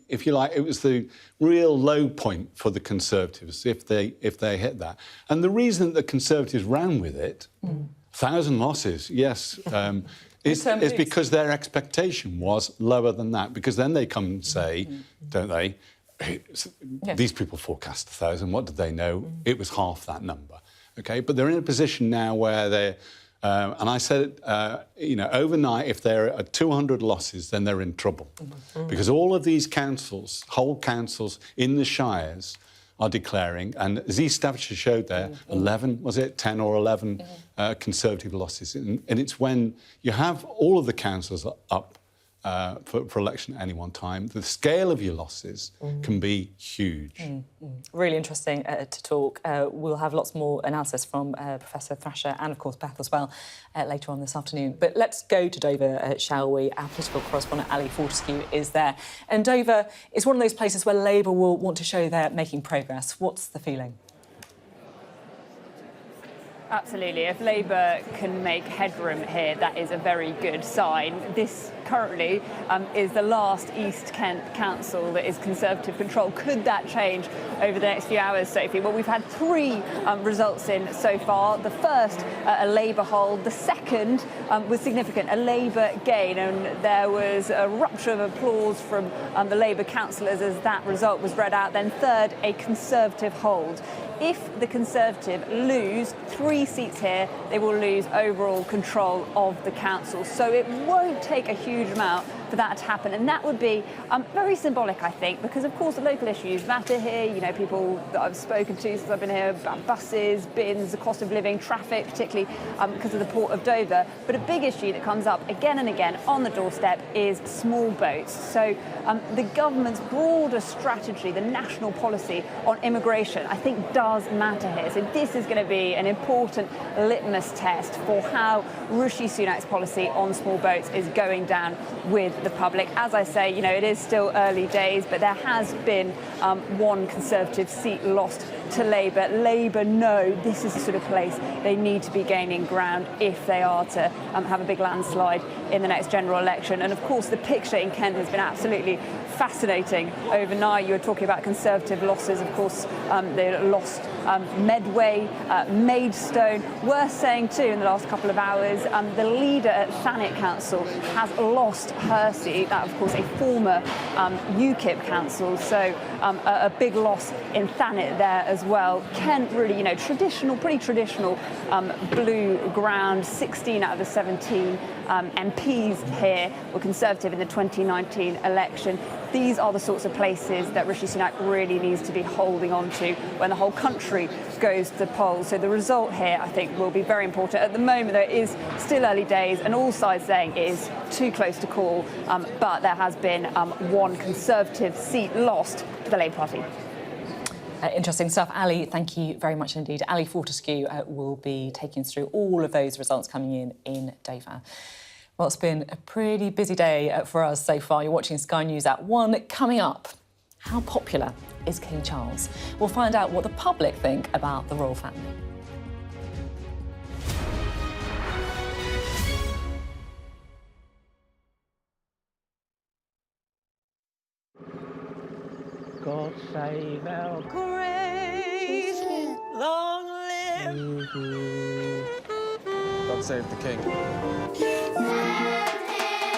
real low point for the Conservatives if they hit that. And the reason that the Conservatives ran with it, 1,000 losses, yes, is because their expectation was lower than that. Because then they come and say, don't they, these people forecast 1,000, what did they know? It was half that number. OK, but they're in a position now where they're And I said, you know, overnight, if there are 200 losses, then they're in trouble. Because all of these councils, whole councils in the shires, are declaring, and as East Staffordshire showed there, 11, was it, 10 or 11 Conservative losses. And it's when you have all of the councils up for election at any one time, the scale of your losses can be huge. Really interesting to talk. We'll have lots more analysis from Professor Thrasher and, of course, Beth as well later on this afternoon. But let's go to Dover, shall we? Our political correspondent, Ali Fortescue, is there. And Dover is one of those places where Labour will want to show they're making progress. What's the feeling? Absolutely. If Labour can make headroom here, that is a very good sign. This currently is the last East Kent council that is Conservative control. Could that change over the next few hours, Sophie? Well, we've had 3 results in so far. The first, a Labour hold. The second was significant, a Labour gain. And there was a rupture of applause from the Labour councillors as that result was read out. Then third, a Conservative hold. If the Conservative lose 3 seats here, they will lose overall control of the council. So it won't take a huge amount for that to happen. And that would be very symbolic, I think, because, of course, the local issues matter here. You know, people that I've spoken to since I've been here about buses, bins, the cost of living, traffic, particularly because of the Port of Dover. But a big issue that comes up again and again on the doorstep is small boats. So the government's broader strategy, the national policy on immigration, I think does matter here. So this is going to be an important litmus test for how Rishi Sunak's policy on small boats is going down with the public. As I say, you know, it is still early days, but there has been 1 Conservative seat lost to Labour. Labour know this is the sort of place they need to be gaining ground if they are to have a big landslide in the next general election. And of course, the picture in Kent has been absolutely fascinating overnight. You were talking about Conservative losses. Of course, they lost Medway, Maidstone. Worth saying too, in the last couple of hours, the leader at Thanet Council has lost her seat. That, of course, a former UKIP council. So a big loss in Thanet there as well. Kent, really, you know, pretty traditional blue ground. 16 out of the 17 MPs here were Conservative in the 2019 election. These are the sorts of places that Rishi Sunak really needs to be holding on to when the whole country goes to the polls. So the result here, I think, will be very important. At the moment, there is still early days, and all sides saying it is too close to call, but there has been 1 Conservative seat lost to the Labour Party. Interesting stuff. Ali, thank you very much indeed. Ali Fortescue will be taking us through all of those results coming in Dover. Well, it's been a pretty busy day for us so far. You're watching Sky News at 1. Coming up, how popular is King Charles? We'll find out what the public think about the royal family. God save our praise, long live. God save the king.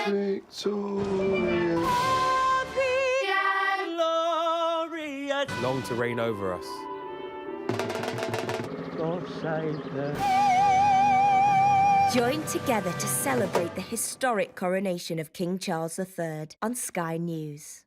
Victorious. Glorious. Long to reign over us. God save the. Join together to celebrate the historic coronation of King Charles III on Sky News.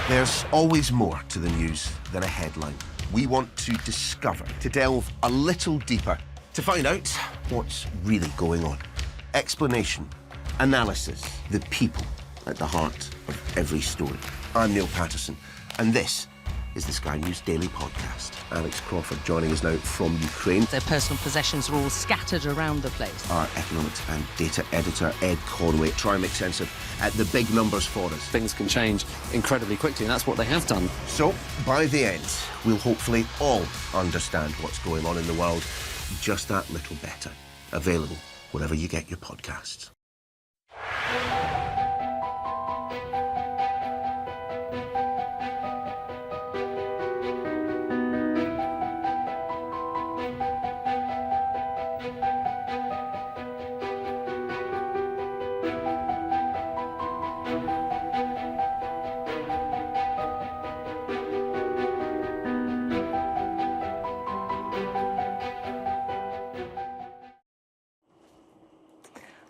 There's always more to the news than a headline. We want to discover, to delve a little deeper, to find out what's really going on. Explanation, analysis, the people. at the heart of every story. I'm Neil Patterson, and this is the Sky News Daily Podcast. Alex Crawford joining us now from Ukraine. Their personal possessions are all scattered around the place. Our economics and data editor, Ed Conway, try and make sense of the big numbers for us. Things can change incredibly quickly, and that's what they have done. So, by the end, we'll hopefully all understand what's going on in the world just that little better. Available wherever you get your podcasts.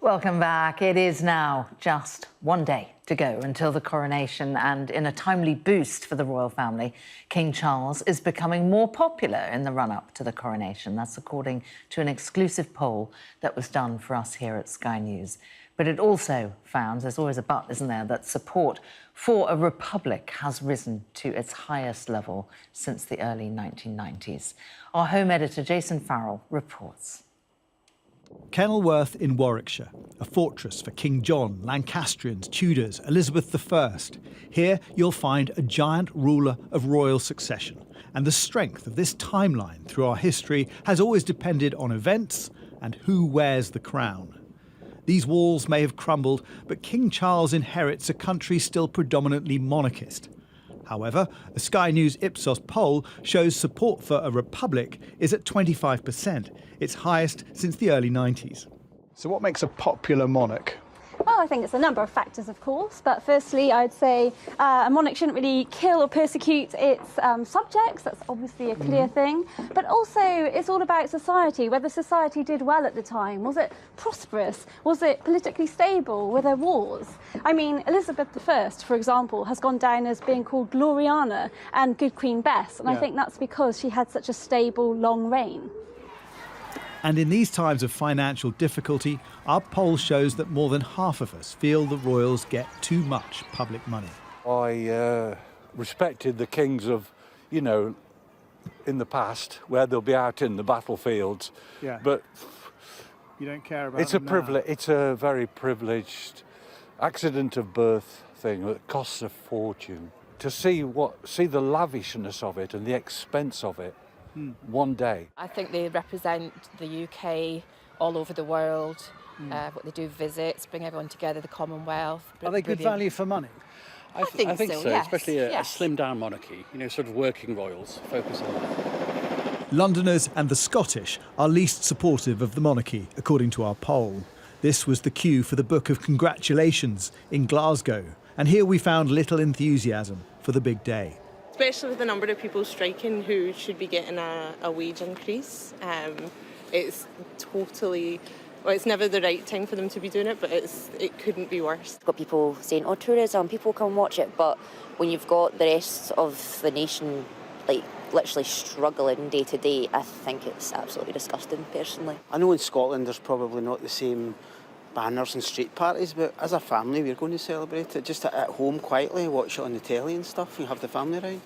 Welcome back. It is now just one day to go until the coronation, and in a timely boost for the royal family, King Charles is becoming more popular in the run-up to the coronation. That's according to an exclusive poll that was done for us here at Sky News. But it also found, there's always a but, isn't there, that support for a republic has risen to its highest level since the early 1990s. Our home editor, Jason Farrell, reports. Kenilworth in Warwickshire, a fortress for King John, Lancastrians, Tudors, Elizabeth I. Here you'll find a giant ruler of royal succession, and the strength of this timeline through our history has always depended on events and who wears the crown. These walls may have crumbled, but King Charles inherits a country still predominantly monarchist. However, a Sky News Ipsos poll shows support for a republic is at 25%, its highest since the early 90s. So what makes a popular monarch? Well, I think it's a number of factors, of course, but firstly, I'd say a monarch shouldn't really kill or persecute its subjects. That's obviously a clear thing. But also, it's all about society, whether society did well at the time. Was it prosperous? Was it politically stable? Were there wars? I mean, Elizabeth I, for example, has gone down as being called Gloriana and Good Queen Bess, and I think that's because she had such a stable, long reign. And in these times of financial difficulty, our poll shows that more than half of us feel the royals get too much public money. I respected the kings of, you know, in the past, where they'll be out in the battlefields. Yeah. But you don't care about it's a privilege. It's a very privileged accident of birth thing that costs a fortune. To see the lavishness of it and the expense of it. One day. I think they represent the UK all over the world. What they do, visits, bring everyone together, the Commonwealth. Are they good value for money? I think so, yes. Especially a slimmed-down monarchy, you know, sort of working royals, focus on that. Londoners and the Scottish are least supportive of the monarchy, according to our poll. This was the cue for the Book of Congratulations in Glasgow, and here we found little enthusiasm for the big day. Especially with the number of people striking who should be getting a wage increase. It's totally, well, it's never the right time for them to be doing it, but it couldn't be worse. Got people saying, oh, tourism, people come watch it, but when you've got the rest of the nation, like, literally struggling day to day, I think it's absolutely disgusting, personally. I know in Scotland there's probably not the same banners and street parties, but as a family we're going to celebrate it just at home quietly, watch it on the telly and stuff, and have the family around.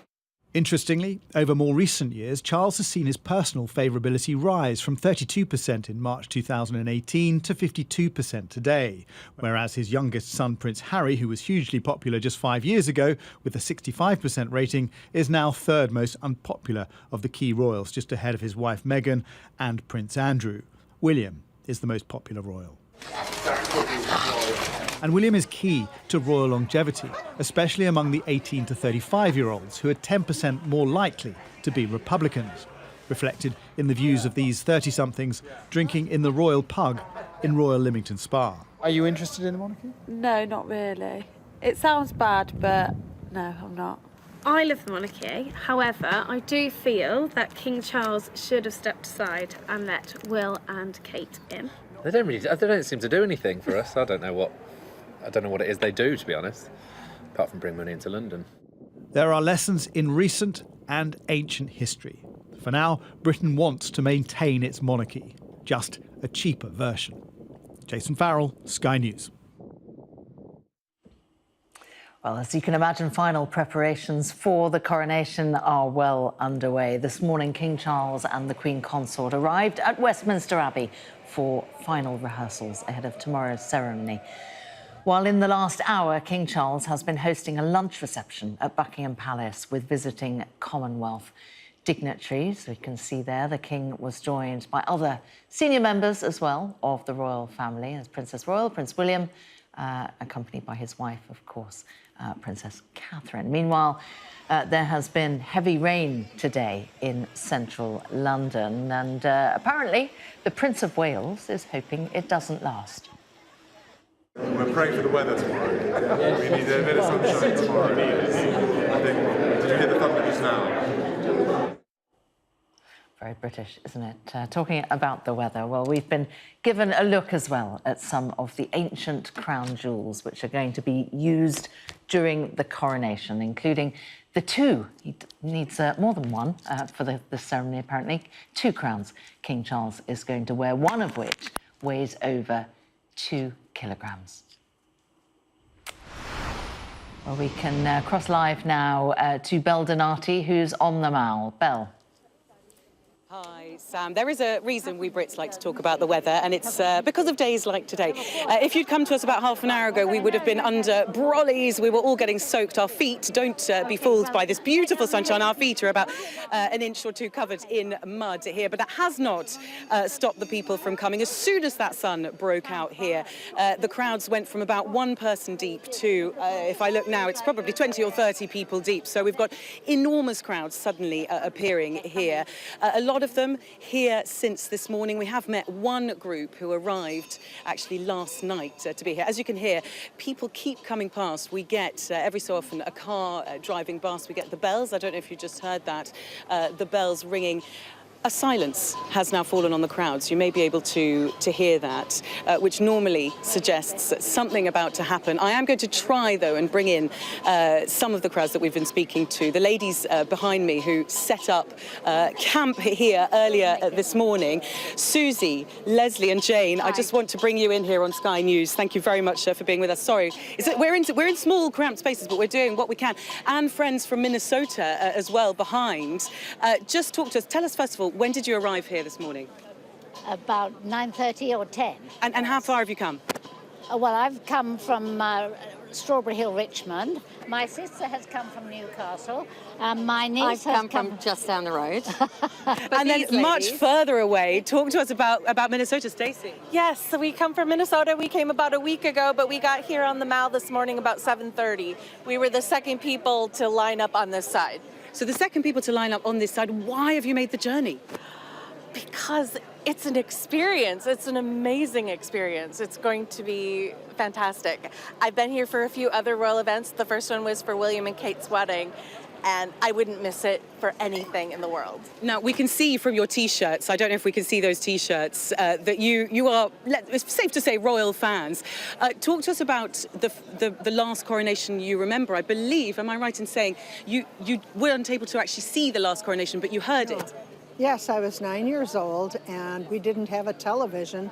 Interestingly, over more recent years, Charles has seen his personal favourability rise from 32% in March 2018 to 52% today, whereas his youngest son, Prince Harry, who was hugely popular just 5 years ago with a 65% rating, is now third most unpopular of the key royals, just ahead of his wife Meghan and Prince Andrew. William is the most popular royal. And William is key to royal longevity, especially among the 18 to 35-year-olds, who are 10% more likely to be Republicans, reflected in the views of these 30-somethings drinking in the Royal Pug in Royal Leamington Spa. Are you interested in the monarchy? No, not really. It sounds bad, but no, I'm not. I love the monarchy. However, I do feel that King Charles should have stepped aside and let Will and Kate in. They don't seem to do anything for us. I don't know what it is they do, to be honest, apart from bring money into London. There are lessons in recent and ancient history. For now, Britain wants to maintain its monarchy, just a cheaper version. Jason Farrell, Sky News. Well, as you can imagine, final preparations for the coronation are well underway. This morning, King Charles and the Queen Consort arrived at Westminster Abbey for final rehearsals ahead of tomorrow's ceremony. While in the last hour, King Charles has been hosting a lunch reception at Buckingham Palace with visiting Commonwealth dignitaries. We can see there the King was joined by other senior members as well of the royal family, as Princess Royal, Prince William, accompanied by his wife, of course, Princess Catherine. Meanwhile, there has been heavy rain today in central London, and apparently the Prince of Wales is hoping it doesn't last. We're praying for the weather tomorrow. We need a bit of sunshine tomorrow. I think, did you hear the thunder just now? Very British, isn't it? Talking about the weather, well, we've been given a look as well at some of the ancient crown jewels which are going to be used during the coronation, including the two, he needs more than one for the ceremony apparently, two crowns King Charles is going to wear, one of which weighs over 2 kilograms. Well, we can cross live now to Belle Donati, who's on the Mall. Belle. Hi, Sam. There is a reason we Brits like to talk about the weather, and it's because of days like today. If you'd come to us about half an hour ago, we would have been under brollies. We were all getting soaked. Our feet, don't be fooled by this beautiful sunshine. Our feet are about an inch or two covered in mud here, but that has not stopped the people from coming. As soon as that sun broke out here, the crowds went from about one person deep to, if I look now, it's probably 20 or 30 people deep. So we've got enormous crowds suddenly appearing here. A lot of them here since this morning. We have met one group who arrived actually last night to be here. As you can hear, people keep coming past. We get every so often a car driving past. We get the bells. I don't know if you just heard that, the bells ringing. A silence has now fallen on the crowds. You may be able to hear that, which normally suggests something about to happen. I am going to try, though, and bring in some of the crowds that we've been speaking to. The ladies behind me who set up camp here earlier this morning. Susie, Leslie and Jane, I just want to bring you in here on Sky News. Thank you very much for being with us. Sorry, we're in small, cramped spaces, but we're doing what we can. And friends from Minnesota as well behind. Just talk to us. Tell us, first of all, when did you arrive here this morning? About 9:30 or 10. And how far have you come? Well, I've come from Strawberry Hill, Richmond. My sister has come from Newcastle. My niece has come from just down the road. And then much further away, talk to us about Minnesota, Stacey. Yes, so we come from Minnesota. We came about a week ago, but we got here on the Mall this morning about 7:30. We were the second people to line up on this side. So the second people to line up on this side, why have you made the journey? Because it's an experience. It's an amazing experience. It's going to be fantastic. I've been here for a few other royal events. The first one was for William and Kate's wedding, and I wouldn't miss it for anything in the world. Now, we can see from your T-shirts, I don't know if we can see those T-shirts, that you are, it's safe to say, royal fans. Talk to us about the last coronation you remember. I believe, am I right in saying, you weren't able to actually see the last coronation, but you heard it? Yes, I was 9 years old, and we didn't have a television,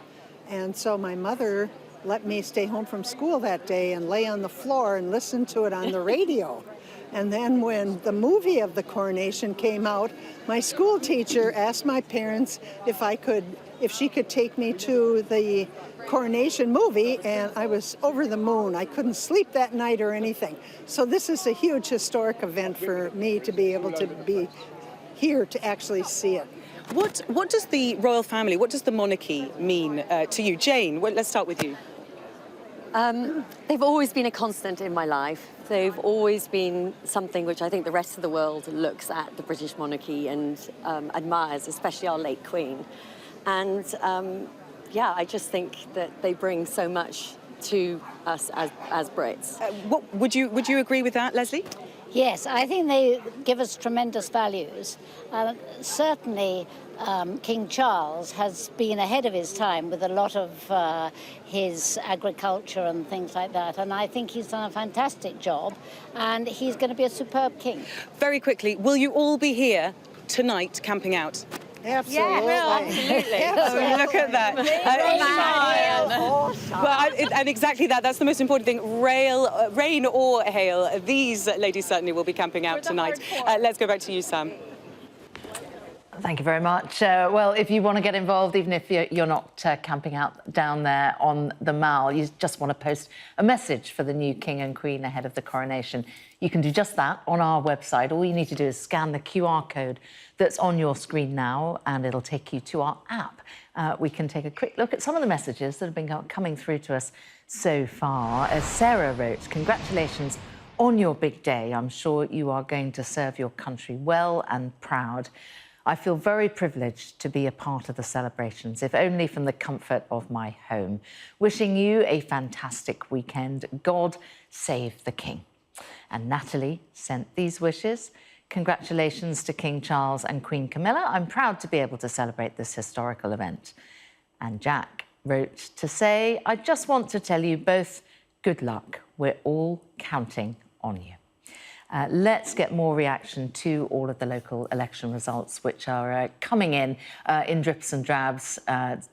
and so my mother let me stay home from school that day and lay on the floor and listen to it on the radio. And then when the movie of the coronation came out, my school teacher asked my parents if she could take me to the coronation movie, and I was over the moon. I couldn't sleep that night or anything. So this is a huge historic event for me to be able to be here to actually see it. What does the royal family, what does the monarchy mean to you? Jane, let's start with you. They've always been a constant in my life. They've always been something which I think the rest of the world looks at the British monarchy and admires, especially our late Queen. And yeah, I just think that they bring so much to us as Brits. Would you agree with that, Leslie? Yes, I think they give us tremendous values. Certainly, King Charles has been ahead of his time with a lot of his agriculture and things like that, and I think he's done a fantastic job, and he's going to be a superb king. Very quickly, will you all be here tonight camping out? Absolutely. Yeah, absolutely. Oh, look at that. And exactly that. That's the most important thing. Rain or hail, these ladies certainly will be camping out tonight. Let's go back to you, Sam. Thank you very much. Well, if you want to get involved, even if you're not camping out down there on the Mall, you just want to post a message for the new King and Queen ahead of the coronation, you can do just that on our website. All you need to do is scan the QR code that's on your screen now, and it'll take you to our app. We can take a quick look at some of the messages that have been coming through to us so far. As Sarah wrote, congratulations on your big day. I'm sure you are going to serve your country well and proud. I feel very privileged to be a part of the celebrations, if only from the comfort of my home. Wishing you a fantastic weekend. God save the King. And Natalie sent these wishes. Congratulations to King Charles and Queen Camilla. I'm proud to be able to celebrate this historical event. And Jack wrote to say, I just want to tell you both good luck. We're all counting on you. Let's get more reaction to all of the local election results, which are coming in drips and drabs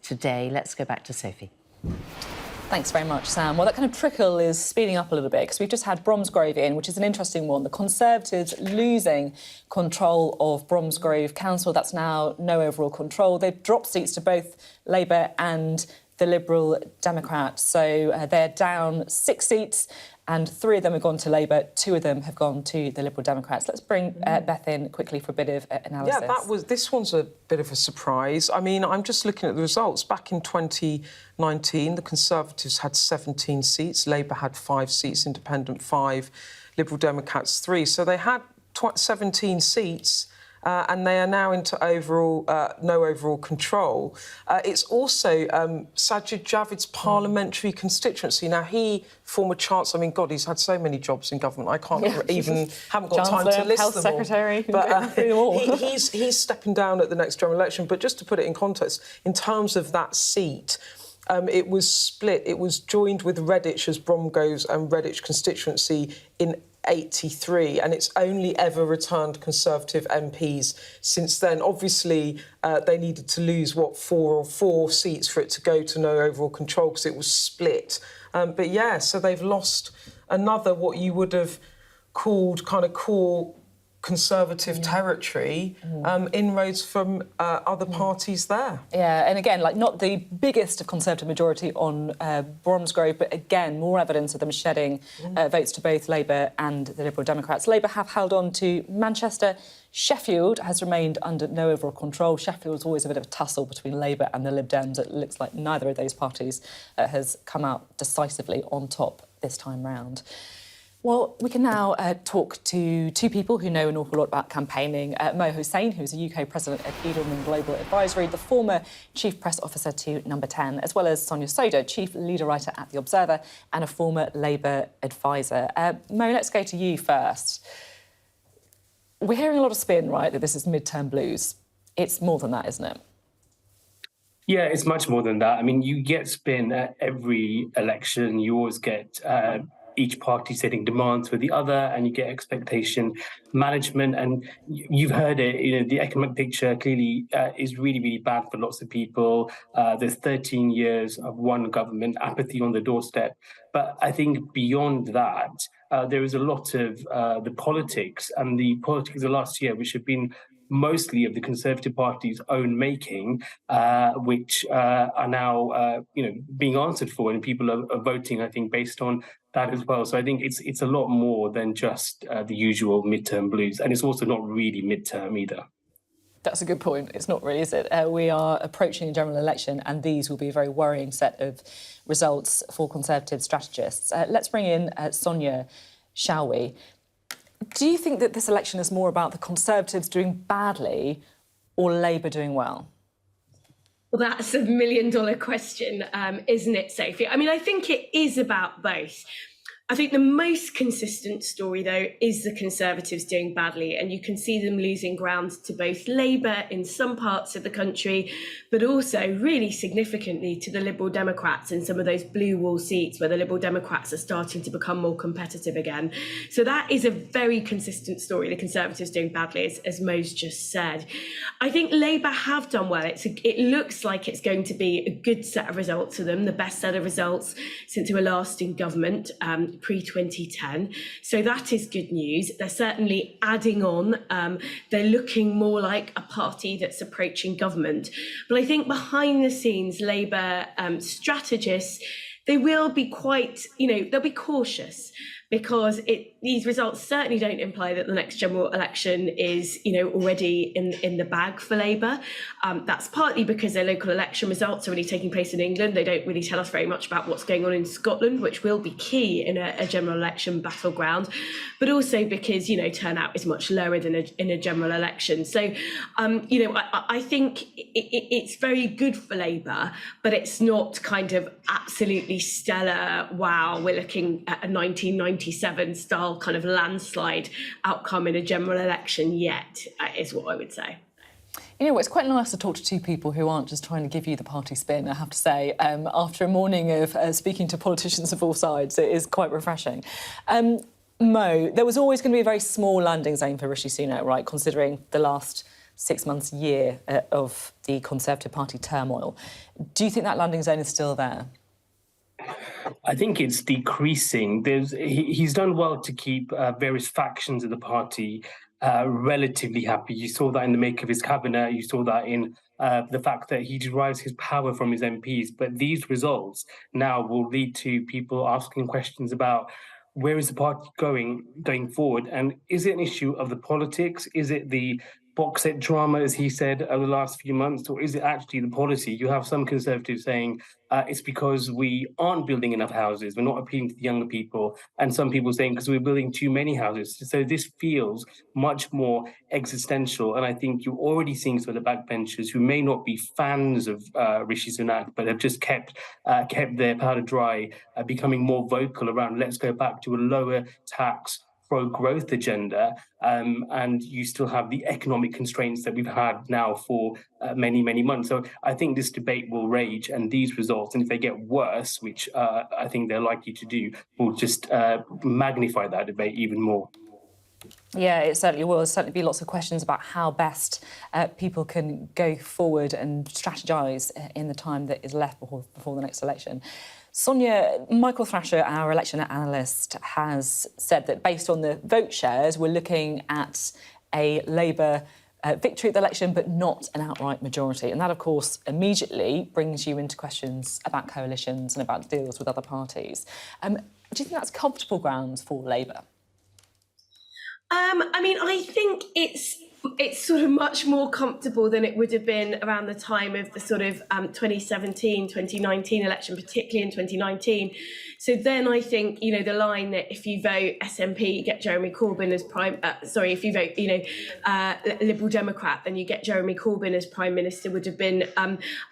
today. Let's go back to Sophie. Thanks very much, Sam. Well, that kind of trickle is speeding up a little bit because we've just had Bromsgrove in, which is an interesting one. The Conservatives losing control of Bromsgrove Council. That's now no overall control. They've dropped seats to both Labour and the Liberal Democrats. So they're down 6 seats and 3 of them have gone to Labour, 2 of them have gone to the Liberal Democrats. Let's bring Beth in quickly for a bit of analysis. Yeah, this one's a bit of a surprise. I mean, I'm just looking at the results. Back in 2019, the Conservatives had 17 seats, Labour had 5 seats, Independent 5, Liberal Democrats 3. So they had 17 seats. And they are now into no overall control. It's also Sajid Javid's parliamentary constituency. Now, former Chancellor, I mean, God, he's had so many jobs in government, I haven't got time to list Health them Secretary, all. But he's stepping down at the next general election. But just to put it in context, in terms of that seat, it was split. It was joined with Redditch as Bromgrove's and Redditch constituency in 83, and it's only ever returned Conservative MPs since then. Obviously, they needed to lose, 4 seats for it to go to no overall control because it was split. But yeah, so they've lost another what you would have called kind of core Conservative territory, inroads from other parties there. Yeah, and again, not the biggest of Conservative majority on Bromsgrove, but again, more evidence of them shedding votes to both Labour and the Liberal Democrats. Labour have held on to Manchester. Sheffield has remained under no overall control. Sheffield's always a bit of a tussle between Labour and the Lib Dems. It looks like neither of those parties has come out decisively on top this time round. Well, we can now talk to 2 people who know an awful lot about campaigning. Mo Hussein, who's a UK president of Edelman Global Advisory, the former chief press officer to Number 10, as well as Sonia Soda, chief leader writer at The Observer and a former Labour advisor. Mo, let's go to you first. We're hearing a lot of spin, right, that this is midterm blues. It's more than that, isn't it? Yeah, it's much more than that. I mean, you get spin at every election. You always get each party setting demands for the other, and you get expectation management. And you've heard it, the economic picture clearly is really, really bad for lots of people. There's 13 years of one government, apathy on the doorstep. But I think beyond that, there is a lot of the politics and the politics of last year, which have been mostly of the Conservative Party's own making, which are now, being answered for, and people are voting, I think, based on that as well. So I think it's a lot more than just the usual midterm blues, and it's also not really midterm either. That's a good point. It's not really, is it? We are approaching a general election, and these will be a very worrying set of results for Conservative strategists. Let's bring in Sonia, shall we? Do you think that this election is more about the Conservatives doing badly or Labour doing well? Well, that's $1 million question, isn't it, Sophie? I mean, I think it is about both. I think the most consistent story, though, is the Conservatives doing badly, and you can see them losing ground to both Labour in some parts of the country, but also really significantly to the Liberal Democrats in some of those blue wall seats where the Liberal Democrats are starting to become more competitive again. So that is a very consistent story, the Conservatives doing badly, as Mo's just said. I think Labour have done well. It looks like it's going to be a good set of results for them, the best set of results since they were last in government, pre-2010. So that is good news. They're certainly adding on. They're looking more like a party that's approaching government. But I think behind the scenes, Labour strategists, they will be quite, they'll be cautious, because these results certainly don't imply that the next general election is, already in the bag for Labour. That's partly because their local election results are really taking place in England. They don't really tell us very much about what's going on in Scotland, which will be key in a general election battleground, but also because, turnout is much lower than in a general election. So, I think it's very good for Labour, but it's not kind of absolutely stellar, wow, we're looking at a 1997 style kind of landslide outcome in a general election yet, is what I would say. It's quite nice to talk to two people who aren't just trying to give you the party spin, I have to say. After a morning of speaking to politicians of all sides, it is quite refreshing. Mo, there was always going to be a very small landing zone for Rishi Sunak, right, considering the last 6 months, year of the Conservative Party turmoil. Do you think that landing zone is still there? I think it's decreasing. He's done well to keep various factions of the party relatively happy. You saw that in the make of his cabinet. You saw that in the fact that he derives his power from his MPs. But these results now will lead to people asking questions about where is the party going forward, and is it an issue of the politics? Is it the box set drama, as he said, over the last few months, or is it actually the policy? You have some Conservatives saying it's because we aren't building enough houses, we're not appealing to the younger people, and some people saying because we're building too many houses. So this feels much more existential, and I think you're already seeing some of the backbenchers who may not be fans of Rishi Sunak, but have just kept their powder dry, becoming more vocal around let's go back to a lower tax, pro-growth agenda, and you still have the economic constraints that we've had now for many, many months. So I think this debate will rage, and these results, and if they get worse, which I think they're likely to do, will just magnify that debate even more. Yeah, it certainly will. There'll certainly be lots of questions about how best people can go forward and strategise in the time that is left before the next election. Sonia, Michael Thrasher, our election analyst, has said that based on the vote shares, we're looking at a Labour victory at the election, but not an outright majority. And that, of course, immediately brings you into questions about coalitions and about deals with other parties. Do you think that's comfortable grounds for Labour? I think it's sort of much more comfortable than it would have been around the time of the sort of 2017, 2019 election, particularly in 2019. So then I think, the line that if you vote SNP, you get Jeremy Corbyn as if you vote, Liberal Democrat, then you get Jeremy Corbyn as Prime Minister would have been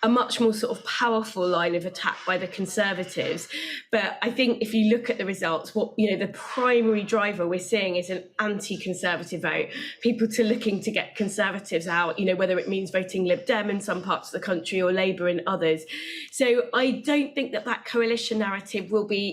a much more sort of powerful line of attack by the Conservatives. But I think if you look at the results, the primary driver we're seeing is an anti-Conservative vote. People looking to get Conservatives out, whether it means voting Lib Dem in some parts of the country or Labour in others. So I don't think that coalition narrative will be,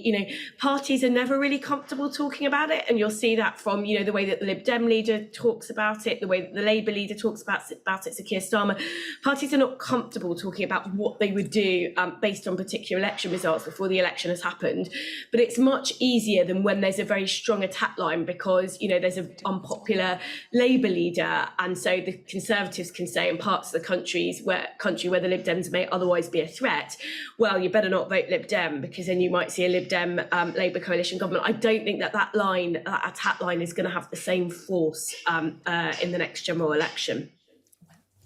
parties are never really comfortable talking about it. And you'll see that from, the way that the Lib Dem leader talks about it, the way that the Labour leader talks about it, Sir Keir Starmer. Parties are not comfortable talking about what they would do based on particular election results before the election has happened. But it's much easier than when there's a very strong attack line because, there's an unpopular Labour leader. And so the Conservatives can say in parts of the country where the Lib Dems may otherwise be a threat, well, you better not vote Lib Dem because then you might see a Lib Dem Labour coalition government. I don't think that attack line is going to have the same force in the next general election.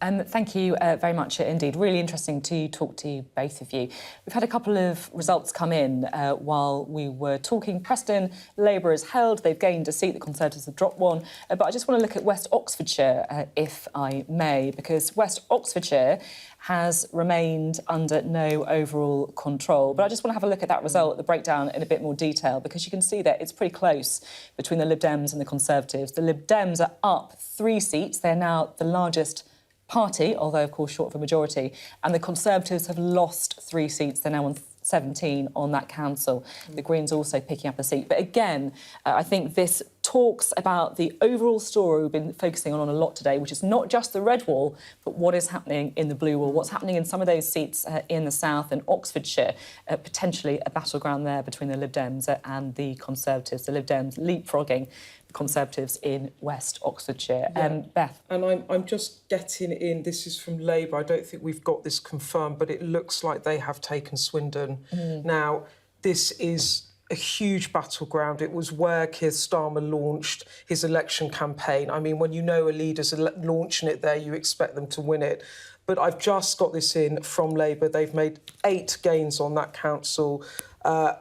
Thank you very much indeed. Really interesting to talk to both of you. We've had a couple of results come in while we were talking. Preston, Labour has held. They've gained a seat. The Conservatives have dropped one. But I just want to look at West Oxfordshire, if I may, because West Oxfordshire has remained under no overall control. But I just want to have a look at that result, the breakdown in a bit more detail, because you can see that it's pretty close between the Lib Dems and the Conservatives. The Lib Dems are up 3 seats. They're now the largest party, although, of course, short of a majority. And the Conservatives have lost 3 seats. They're now on 17 on that council. The Greens also picking up a seat. But again, I think this talks about the overall story we've been focusing on a lot today, which is not just the red wall, but what is happening in the blue wall, what's happening in some of those seats in the south and Oxfordshire, potentially a battleground there between the Lib Dems and the Conservatives. The Lib Dems leapfrogging the Conservatives in West Oxfordshire. Yeah. Beth? And I'm just getting in, this is from Labour, I don't think we've got this confirmed, but it looks like they have taken Swindon. Now, this is a huge battleground. It was where Keir Starmer launched his election campaign. I mean, when you know a leader's launching it there, you expect them to win it. But I've just got this in from Labour. They've made 8 gains on that council.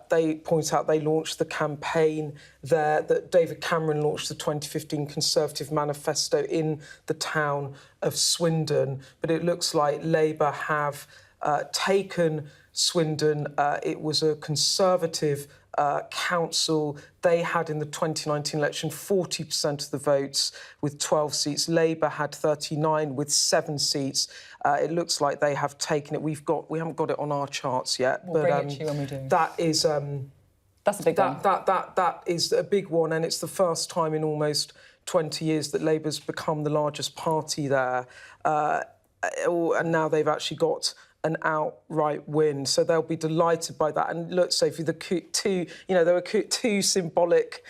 They point out they launched the campaign there, that David Cameron launched the 2015 Conservative Manifesto in the town of Swindon. But it looks like Labour have taken Swindon. It was a Conservative council. They had in the 2019 election 40% of the votes with 12 seats. Labour had 39 with 7 seats. It looks like they have taken it. We haven't got it on our charts yet. We'll bring it to you when we do. That is that's a big one. That is a big one, and it's the first time in almost 20 years that Labour's become the largest party there. And now they've actually got an outright win, so they'll be delighted by that. And look, Sophie, there were 2 symbolic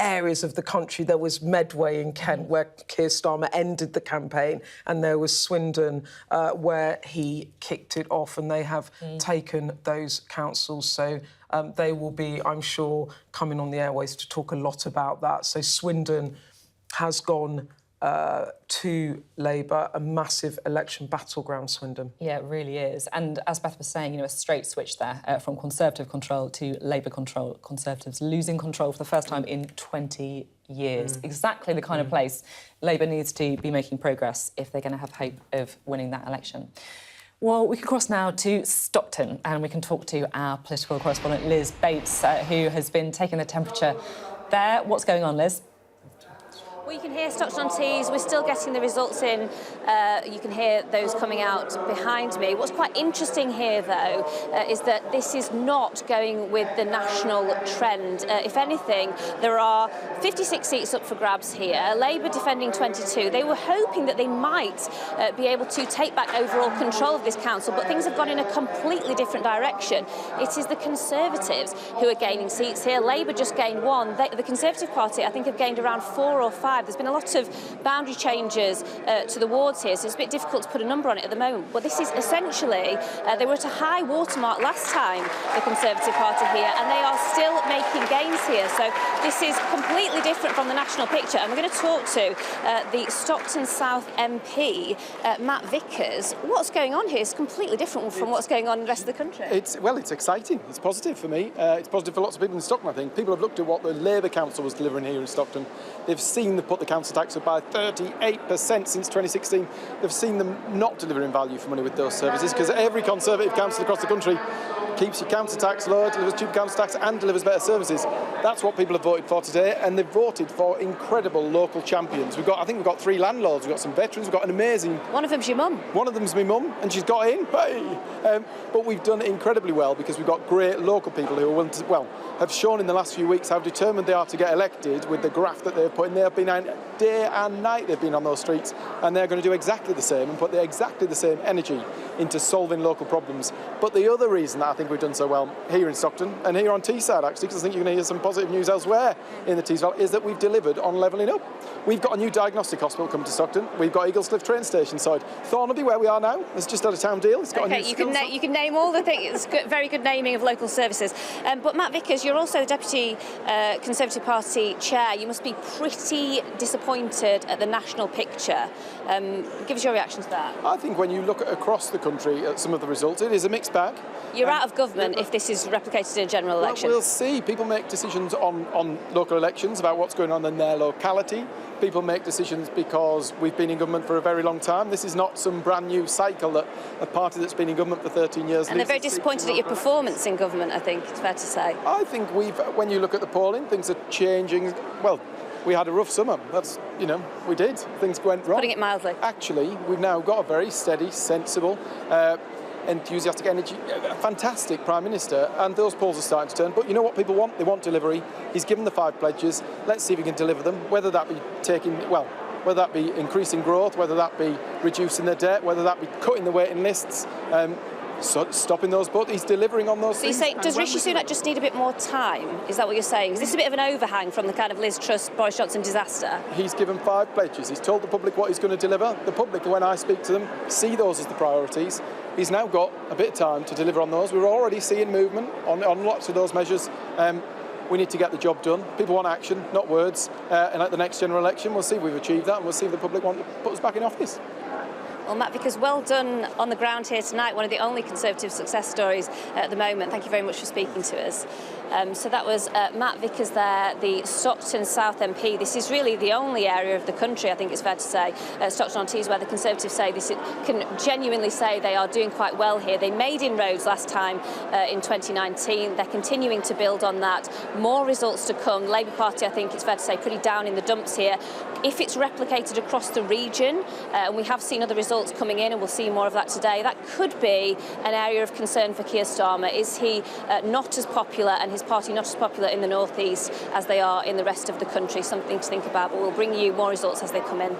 areas of the country. There was Medway in Kent, where Keir Starmer ended the campaign, and there was Swindon, where he kicked it off, and they have taken those councils. So they will be, I'm sure, coming on the airways to talk a lot about that. So Swindon has gone to Labour, a massive election battleground, Swindon. Yeah, it really is. And as Beth was saying, a straight switch there from Conservative control to Labour control. Conservatives losing control for the first time in 20 years. Exactly the kind of place Labour needs to be making progress if they're going to have hope of winning that election. Well, we can cross now to Stockton and we can talk to our political correspondent, Liz Bates, who has been taking the temperature there. What's going on, Liz? Well, you can hear Stockton-on-Tees. We're still getting the results in. You can hear those coming out behind me. What's quite interesting here, though, is that this is not going with the national trend. If anything, there are 56 seats up for grabs here. Labour defending 22. They were hoping that they might be able to take back overall control of this council, but things have gone in a completely different direction. It is the Conservatives who are gaining seats here. Labour just gained 1. The Conservative Party, I think, have gained around 4 or 5. There's been a lot of boundary changes to the wards here, so it's a bit difficult to put a number on it at the moment. But this is essentially, they were at a high watermark last time, the Conservative Party here, and they are still making gains here. So this is completely different from the national picture. And we're going to talk to the Stockton South MP, Matt Vickers. What's going on here is completely different from what's going on in the rest of the country. It's exciting. It's positive for me. It's positive for lots of people in Stockton, I think. People have looked at what the Labour Council was delivering here in Stockton. They've seen them put the council tax up by 38% since 2016. They've seen them not delivering value for money with those services, because every Conservative council across the country keeps your council tax lower, delivers cheap council tax and delivers better services. That's what people have voted for today, and they've voted for incredible local champions. I think we've got 3 landlords, we've got some veterans, we've got an amazing... One of them's your mum. One of them's my mum, and she's got in. Hey! But we've done incredibly well because we've got great local people who are willing to, have shown in the last few weeks how determined they are to get elected with the graft that they've put in. They've been out day and night, they've been on those streets, and they're going to do exactly the same and put exactly the same energy into solving local problems. But the other reason that I think think we've done so well here in Stockton and here on Teesside, actually, because I think you're going to hear some positive news elsewhere in the Tees Valley, is that we've delivered on levelling up. We've got a new diagnostic hospital coming to Stockton. We've got Eaglescliff train station side. Thornaby, where we are now, has just had a town deal. It's got a new you can name all the things. It's good, very good naming of local services. But Matt Vickers, you're also the Deputy Conservative Party Chair. You must be pretty disappointed at the national picture. Give us your reaction to that. I think when you look across the country at some of the results, it is a mixed bag. You're out of government if this is replicated in a general election. We'll see. People make decisions on local elections about what's going on in their locality. People make decisions because we've been in government for a very long time. This is not some brand new cycle that a party that's been in government for 13 years... And they're very disappointed at your performance in government, I think it's fair to say. I think when you look at the polling, things are changing. Well, we had a rough summer. That's, we did. Things went wrong. Putting it mildly. Actually, we've now got a very steady, sensible, enthusiastic, energy, fantastic Prime Minister, and those polls are starting to turn. But you know what people want? They want delivery. He's given the 5 pledges. Let's see if he can deliver them, whether that be whether that be increasing growth, whether that be reducing the debt, whether that be cutting the waiting lists, stopping those, but he's delivering on those things. So you say, does Rishi Sunak just need a bit more time? Is that what you're saying? Is this a bit of an overhang from the kind of Liz Truss, Boris Johnson disaster? He's given 5 pledges. He's told the public what he's going to deliver. The public, when I speak to them, see those as the priorities. He's now got a bit of time to deliver on those. We're already seeing movement on lots of those measures. We need to get the job done. People want action, not words. And at the next general election, we'll see if we've achieved that, and we'll see if the public want to put us back in office. Well, Matt Vickers, well done on the ground here tonight. One of the only Conservative success stories at the moment. Thank you very much for speaking to us. So that was Matt Vickers there, the Stockton South MP. This is really the only area of the country, I think it's fair to say, Stockton-on-Tees, where the Conservatives say this can genuinely say they are doing quite well here. They made inroads last time in 2019. They're continuing to build on that. More results to come. Labour Party, I think it's fair to say, pretty down in the dumps here. If it's replicated across the region, and we have seen other results coming in, and we'll see more of that today, that could be an area of concern for Keir Starmer. Is he not as popular, and his party not as popular in the North East as they are in the rest of the country? Something to think about, but we'll bring you more results as they come in.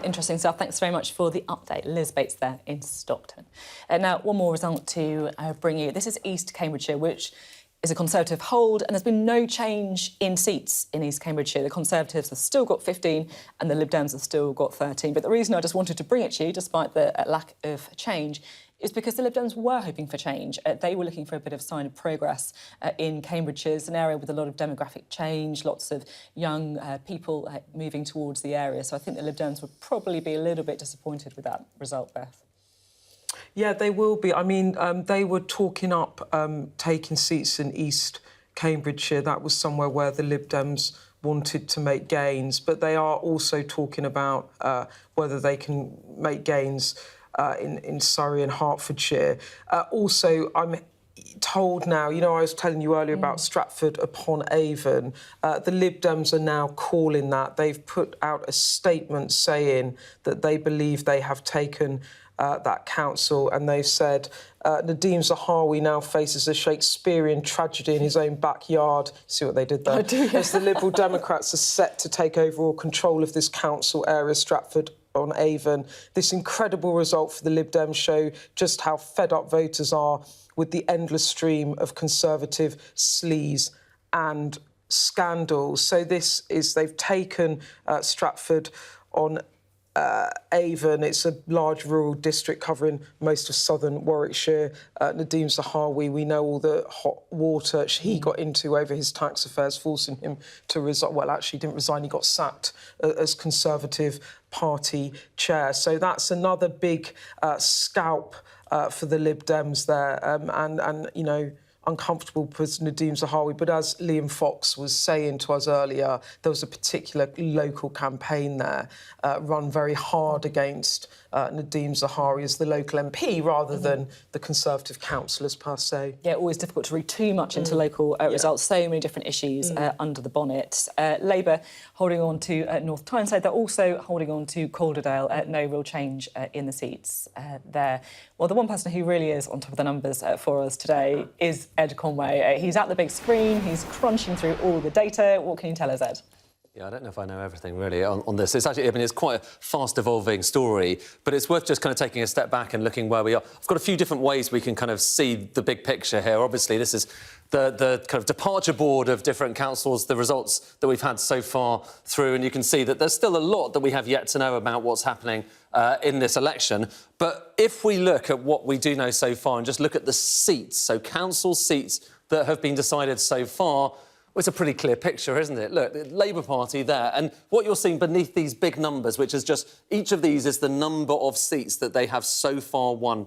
Interesting stuff. Thanks very much for the update. Liz Bates there in Stockton. Now, one more result to bring you. This is East Cambridgeshire, which is a Conservative hold, and there's been no change in seats in East Cambridgeshire. The Conservatives have still got 15 and the Lib Dems have still got 13. But the reason I just wanted to bring it to you, despite the lack of change, is because the Lib Dems were hoping for change. They were looking for a bit of sign of progress in Cambridgeshire. It's an area with a lot of demographic change, lots of young people moving towards the area. So I think the Lib Dems would probably be a little bit disappointed with that result, Beth. Yeah, they will be. I mean, they were talking up taking seats in East Cambridgeshire. That was somewhere where the Lib Dems wanted to make gains. But they are also talking about whether they can make gains in Surrey and Hertfordshire. Also, I'm told now, I was telling you earlier about Stratford-upon-Avon. The Lib Dems are now calling that. They've put out a statement saying that they believe they have taken that council, and they've said Nadeem Zahawi now faces a Shakespearean tragedy in his own backyard. See what they did there? I do, yeah. As the Liberal Democrats are set to take overall control of this council area, Stratford-on-Avon. This incredible result for the Lib Dems show just how fed up voters are with the endless stream of Conservative sleaze and scandals. So they've taken Stratford on Avon. It's a large rural district covering most of southern Warwickshire. Nadeem Zahawi, we know all the hot water he got into over his tax affairs, forcing him to resign. Well, actually, he didn't resign, he got sacked as Conservative Party chair. So that's another big scalp for the Lib Dems there. And uncomfortable for Nadeem Zahawi. But as Liam Fox was saying to us earlier, there was a particular local campaign there run very hard against Nadeem Zahawi as the local MP rather than the Conservative councillors per se. Yeah, always difficult to read too much into local results. So many different issues under the bonnet. Labour holding on to North Tyneside. They're also holding on to Calderdale. No real change in the seats there. Well, the one person who really is on top of the numbers for us today is Ed Conway. He's at the big screen. He's crunching through all the data. What can you tell us, Ed? Yeah, I don't know if I know everything really on this. It's actually, I mean, it's quite a fast-evolving story, but it's worth just kind of taking a step back and looking where we are. I've got a few different ways we can kind of see the big picture here. Obviously, this is the kind of departure board of different councils, the results that we've had so far through, and you can see that there's still a lot that we have yet to know about what's happening in this election. But if we look at what we do know so far and just look at the seats, so council seats that have been decided so far, well, it's a pretty clear picture, isn't it? Look, the Labour Party there, and what you're seeing beneath these big numbers, which is just each of these is the number of seats that they have so far won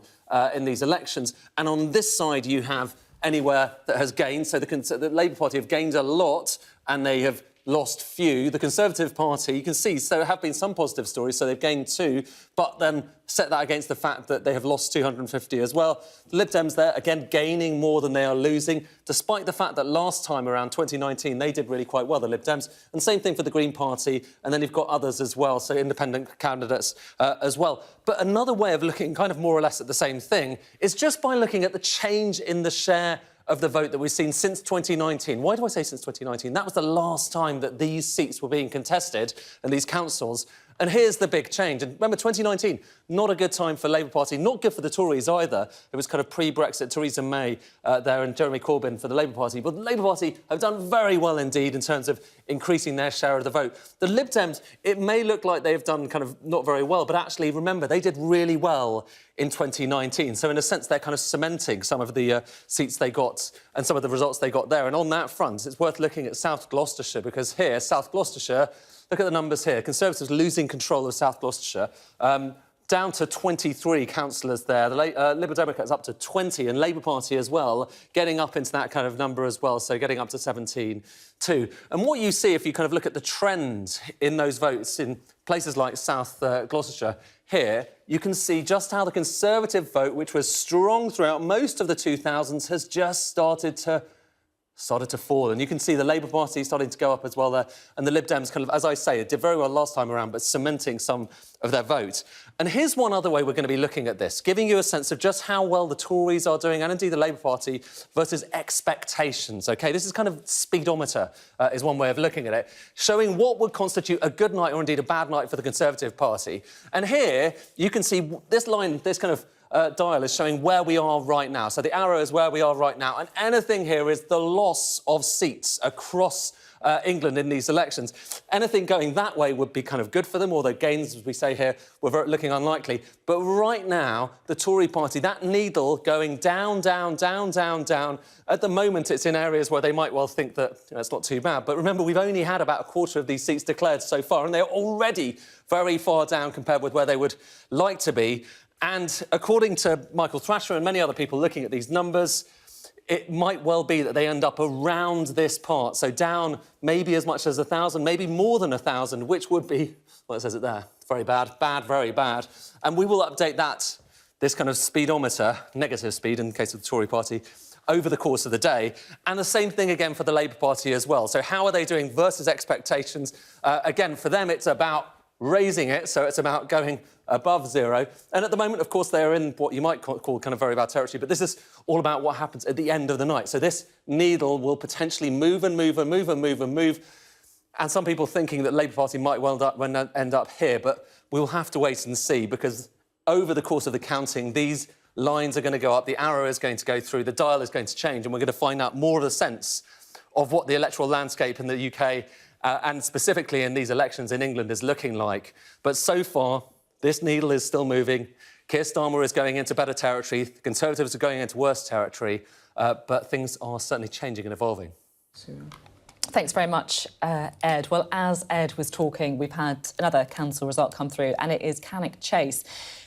in these elections. And on this side, you have anywhere that has gained. So the Labour Party have gained a lot, and they have lost few. The Conservative Party, you can see, so there have been some positive stories, so they've gained 2, but then set that against the fact that they have lost 250 as well. The Lib Dems there, again, gaining more than they are losing, despite the fact that last time around 2019, they did really quite well, the Lib Dems. And same thing for the Green Party, and then you've got others as well, so independent candidates as well. But another way of looking kind of more or less at the same thing is just by looking at the change in the share of the vote that we've seen since 2019. Why do I say since 2019? That was the last time that these seats were being contested and these councils. And here's the big change. And remember, 2019, not a good time for Labour Party, not good for the Tories either. It was kind of pre-Brexit, Theresa May there and Jeremy Corbyn for the Labour Party. But the Labour Party have done very well indeed in terms of increasing their share of the vote. The Lib Dems, it may look like they've done kind of not very well, but actually, remember, they did really well in 2019. So in a sense, they're kind of cementing some of the seats they got and some of the results they got there. And on that front, it's worth looking at South Gloucestershire, because here, South Gloucestershire, look at the numbers here. Conservatives losing control of South Gloucestershire. Down to 23 councillors there. The Liberal Democrats up to 20, and Labour Party as well, getting up into that kind of number as well, so getting up to 17 too. And what you see if you kind of look at the trend in those votes in places like South Gloucestershire here, you can see just how the Conservative vote, which was strong throughout most of the 2000s, has just started to fall. And you can see the Labour Party starting to go up as well there. And the Lib Dems kind of, as I say, did very well last time around, but cementing some of their vote. And here's one other way we're going to be looking at this, giving you a sense of just how well the Tories are doing, and indeed the Labour Party, versus expectations, OK? This is kind of speedometer, is one way of looking at it, showing what would constitute a good night or indeed a bad night for the Conservative Party. And here you can see this line, this kind of dial is showing where we are right now. So the arrow is where we are right now. And anything here is the loss of seats across England in these elections. Anything going that way would be kind of good for them, although gains, as we say here, were looking unlikely. But right now, the Tory party, that needle going down, down, down, down, down. At the moment, it's in areas where they might well think that it's not too bad. But remember, we've only had about a quarter of these seats declared so far, and they're already very far down compared with where they would like to be. And according to Michael Thrasher and many other people looking at these numbers, it might well be that they end up around this part, so down maybe as much as 1,000, maybe more than 1,000, which would be, well, it says it there, very bad, bad, very bad. And we will update that, this kind of speedometer, negative speed in the case of the Tory party, over the course of the day. And the same thing again for the Labour Party as well. So how are they doing versus expectations? Again, for them, it's about raising it, so it's about going above 0. And at the moment, of course, they're in what you might call kind of very bad territory, but this is all about what happens at the end of the night. So this needle will potentially move and move and move and move and move. And some people thinking that Labour Party might well end up here, but we'll have to wait and see, because over the course of the counting, these lines are going to go up, the arrow is going to go through, the dial is going to change, and we're going to find out more of a sense of what the electoral landscape in the UK and specifically in these elections in England is looking like. But so far, this needle is still moving. Keir Starmer is going into better territory. The Conservatives are going into worse territory. But things are certainly changing and evolving. Thanks very much, Ed. Well, as Ed was talking, we've had another council result come through, and it is Cannock Chase.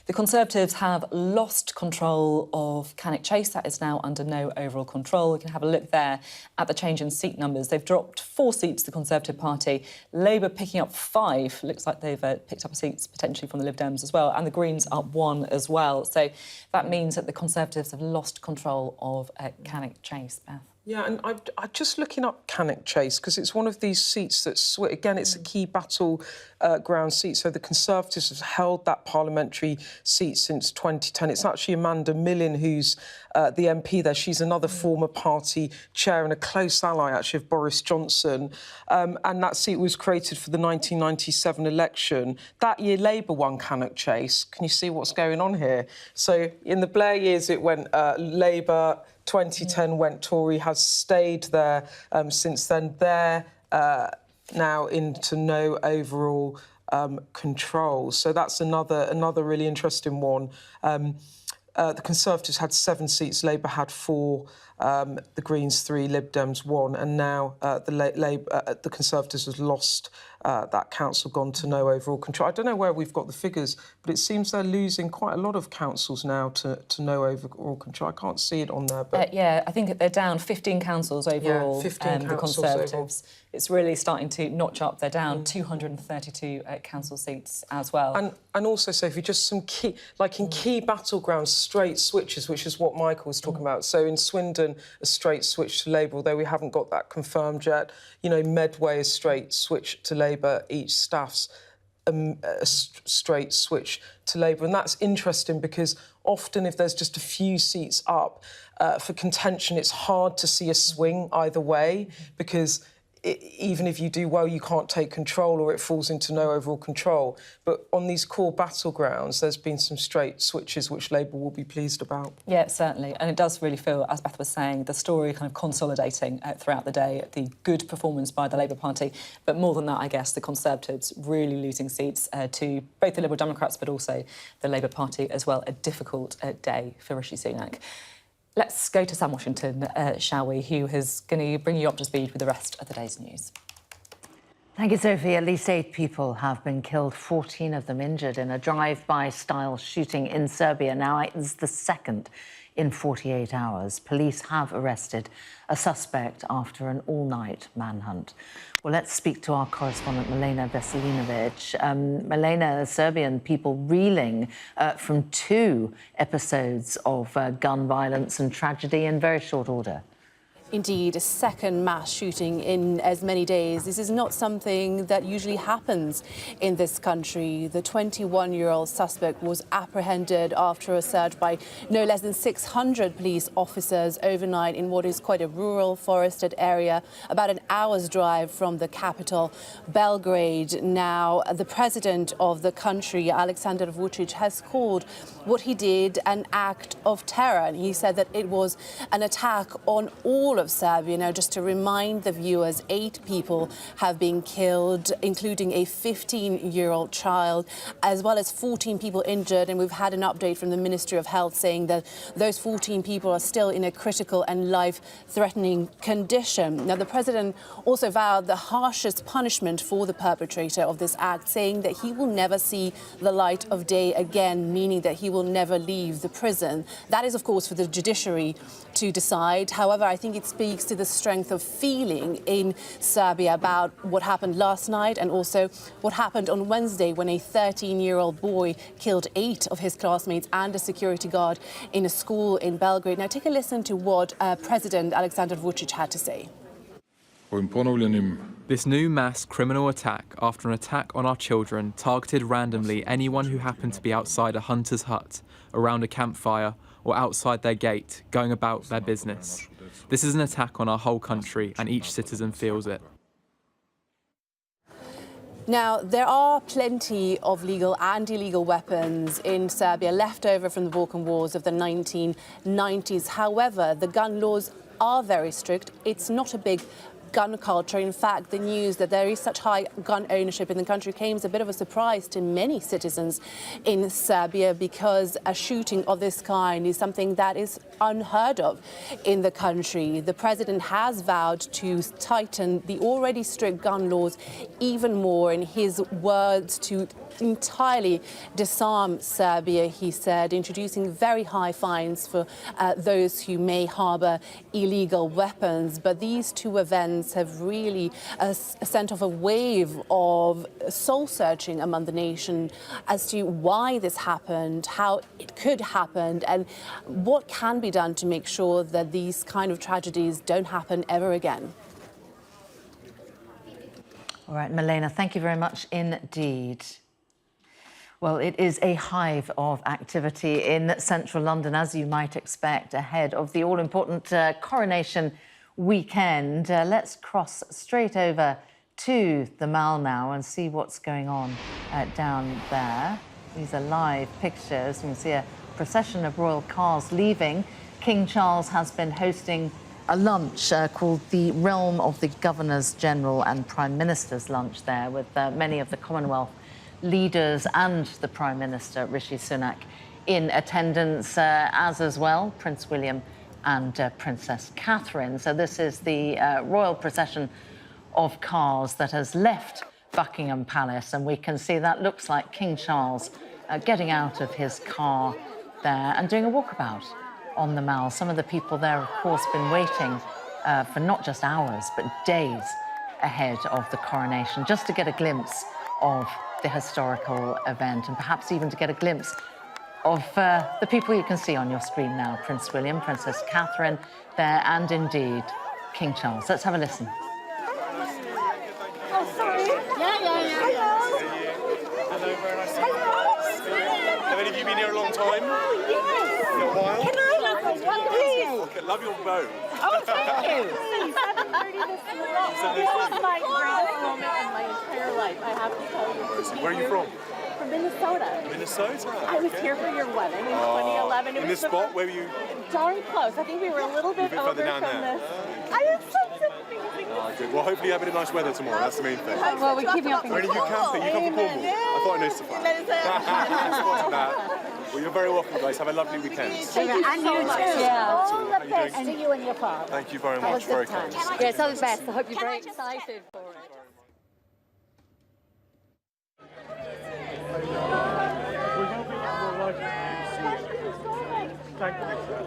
The Conservatives have lost control of Cannock Chase. That is now under no overall control. We can have a look there at the change in seat numbers. They've dropped 4 seats, the Conservative Party. Labour picking up 5. Looks like they've picked up seats potentially from the Lib Dems as well. And the Greens up 1 as well. So that means that the Conservatives have lost control of Cannock Chase, Beth. Yeah, and I'm just looking up Cannock Chase because it's one of these seats that's, again, it's a key battle ground seat. So the Conservatives have held that parliamentary seat since 2010. It's actually Amanda Millen who's the MP there. She's another former party chair and a close ally, actually, of Boris Johnson. And that seat was created for the 1997 election. That year, Labour won Cannock Chase. Can you see what's going on here? So in the Blair years, it went Labour. 2010 went Tory, has stayed there since then. They're now into no overall control. So that's another really interesting one. The Conservatives had 7 seats, Labour had 4, the Greens 3, Lib Dems 1, and now the Conservatives has lost that council, gone to no overall control. I don't know where we've got the figures, but it seems they're losing quite a lot of councils now to no overall control. I can't see it on there. But yeah, I think they're down 15 councils overall, yeah, 15 the councils Conservatives. overall. It's really starting to notch up. They're down 232 council seats as well. And also, Sophie, just some key, like in key battlegrounds, straight switches, which is what Michael was talking about. So in Swindon, a straight switch to Labour, although we haven't got that confirmed yet. You know, Medway, a straight switch to Labour. Each staff's a straight switch to Labour. And that's interesting because often if there's just a few seats up for contention, it's hard to see a swing either way because even if you do well, you can't take control or it falls into no overall control. But on these core battlegrounds, there's been some straight switches which Labour will be pleased about. Yeah, certainly. And it does really feel, as Beth was saying, the story kind of consolidating throughout the day, the good performance by the Labour Party. But more than that, I guess, the Conservatives really losing seats to both the Liberal Democrats but also the Labour Party as well. A difficult day for Rishi Sunak. Let's go to Sam Washington, shall we, who is going to bring you up to speed with the rest of the day's news. Thank you, Sophie. At least 8 people have been killed, 14 of them injured in a drive-by style shooting in Serbia. Now, it's the second in 48 hours. Police have arrested a suspect after an all-night manhunt. Well, let's speak to our correspondent, Milena Veselinovic. Milena, Serbian people reeling from 2 episodes of gun violence and tragedy in very short order. Indeed, a second mass shooting in as many days. This is not something that usually happens in this country. The 21-year-old suspect was apprehended after a search by no less than 600 police officers overnight in what is quite a rural, forested area, about an hour's drive from the capital, Belgrade. Now, the president of the country, Aleksandar Vučić, has called what he did an act of terror. And he said that it was an attack on all of Serbia. Now, just to remind the viewers, 8 people have been killed, including a 15-year-old child, as well as 14 people injured. And we've had an update from the Ministry of Health saying that those 14 people are still in a critical and life-threatening condition. Now, the president also vowed the harshest punishment for the perpetrator of this act, saying that he will never see the light of day again, meaning that he will never leave the prison. That is, of course, for the judiciary to decide. However, I think it speaks to the strength of feeling in Serbia about what happened last night and also what happened on Wednesday when a 13-year-old boy killed 8 of his classmates and a security guard in a school in Belgrade. Now, take a listen to what President Aleksandar Vučić had to say. This new mass criminal attack after an attack on our children targeted randomly anyone who happened to be outside a hunter's hut, around a campfire, or outside their gate, going about their business. This is an attack on our whole country, and each citizen feels it. Now, there are plenty of legal and illegal weapons in Serbia left over from the Balkan Wars of the 1990s. However, the gun laws are very strict. It's not a big gun culture. In fact, the news that there is such high gun ownership in the country came as a bit of a surprise to many citizens in Serbia, because a shooting of this kind is something that is unheard of in the country. The president has vowed to tighten the already strict gun laws even more. In his words, to entirely disarm Serbia, he said, introducing very high fines for those who may harbour illegal weapons. But these 2 events events have really sent off a wave of soul-searching among the nation as to why this happened, how it could happen, and what can be done to make sure that these kind of tragedies don't happen ever again. All right, Milena, thank you very much indeed. Well, it is a hive of activity in central London, as you might expect, ahead of the all-important Coronation weekend. Let's cross straight over to the Mall now and see what's going on down there. These are live pictures. You can see a procession of royal cars leaving. King Charles has been hosting a lunch called the Realm of the Governors-General and Prime Minister's lunch there, with many of the Commonwealth leaders and the Prime Minister, Rishi Sunak, in attendance, as well Prince William and Princess Catherine. So this is the royal procession of cars that has left Buckingham Palace, and we can see that looks like King Charles getting out of his car there and doing a walkabout on the Mall. Some of the people there, of course, been waiting for not just hours, but days ahead of the coronation, just to get a glimpse of the historical event, and perhaps even to get a glimpse of the people you can see on your screen now. Prince William, Princess Catherine there, and indeed King Charles. Let's have a listen. Oh, sorry. Yeah. Hello, very nice to meet you. Have any of you been here a long time? Oh, yes. A while? Can I have a please? Okay, love your bow. Oh, thank you. 7:30 this morning. This was my greatest moment in my entire life, I have to tell you. Where are you from? From Minnesota. Minnesota? I was here for your wedding in 2011. It In was this spot? Where were you? Darn close. I think we were a little bit over further down from there. this. I am such a amazing. Oh, good. Well, hopefully you have a nice weather tomorrow. That's the main thing. Well, we keep you up in Where are you camping? You come from Cornwall? I thought I knew stuff. Spotted that. Well, you're very welcome, guys. Have a lovely weekend. Thank you so much. Yeah. All How the you best doing? to you and your father. Thank you very much. Very kind. Yeah, it's all the best. I hope you're very excited for it. Thank you, sir. Thank you, sir.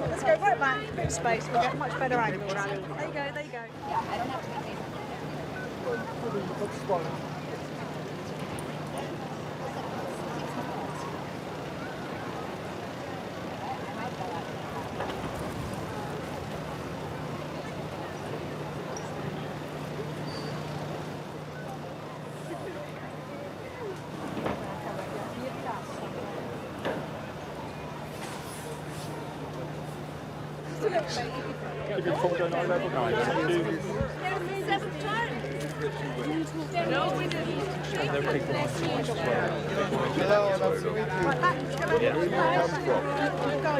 Let's go right back. Bit of space. We'll get much better angle. There you go. There you go. Yeah, I don't have to. Give you a full going on level, guys. Thank you. Hello, nice to meet you.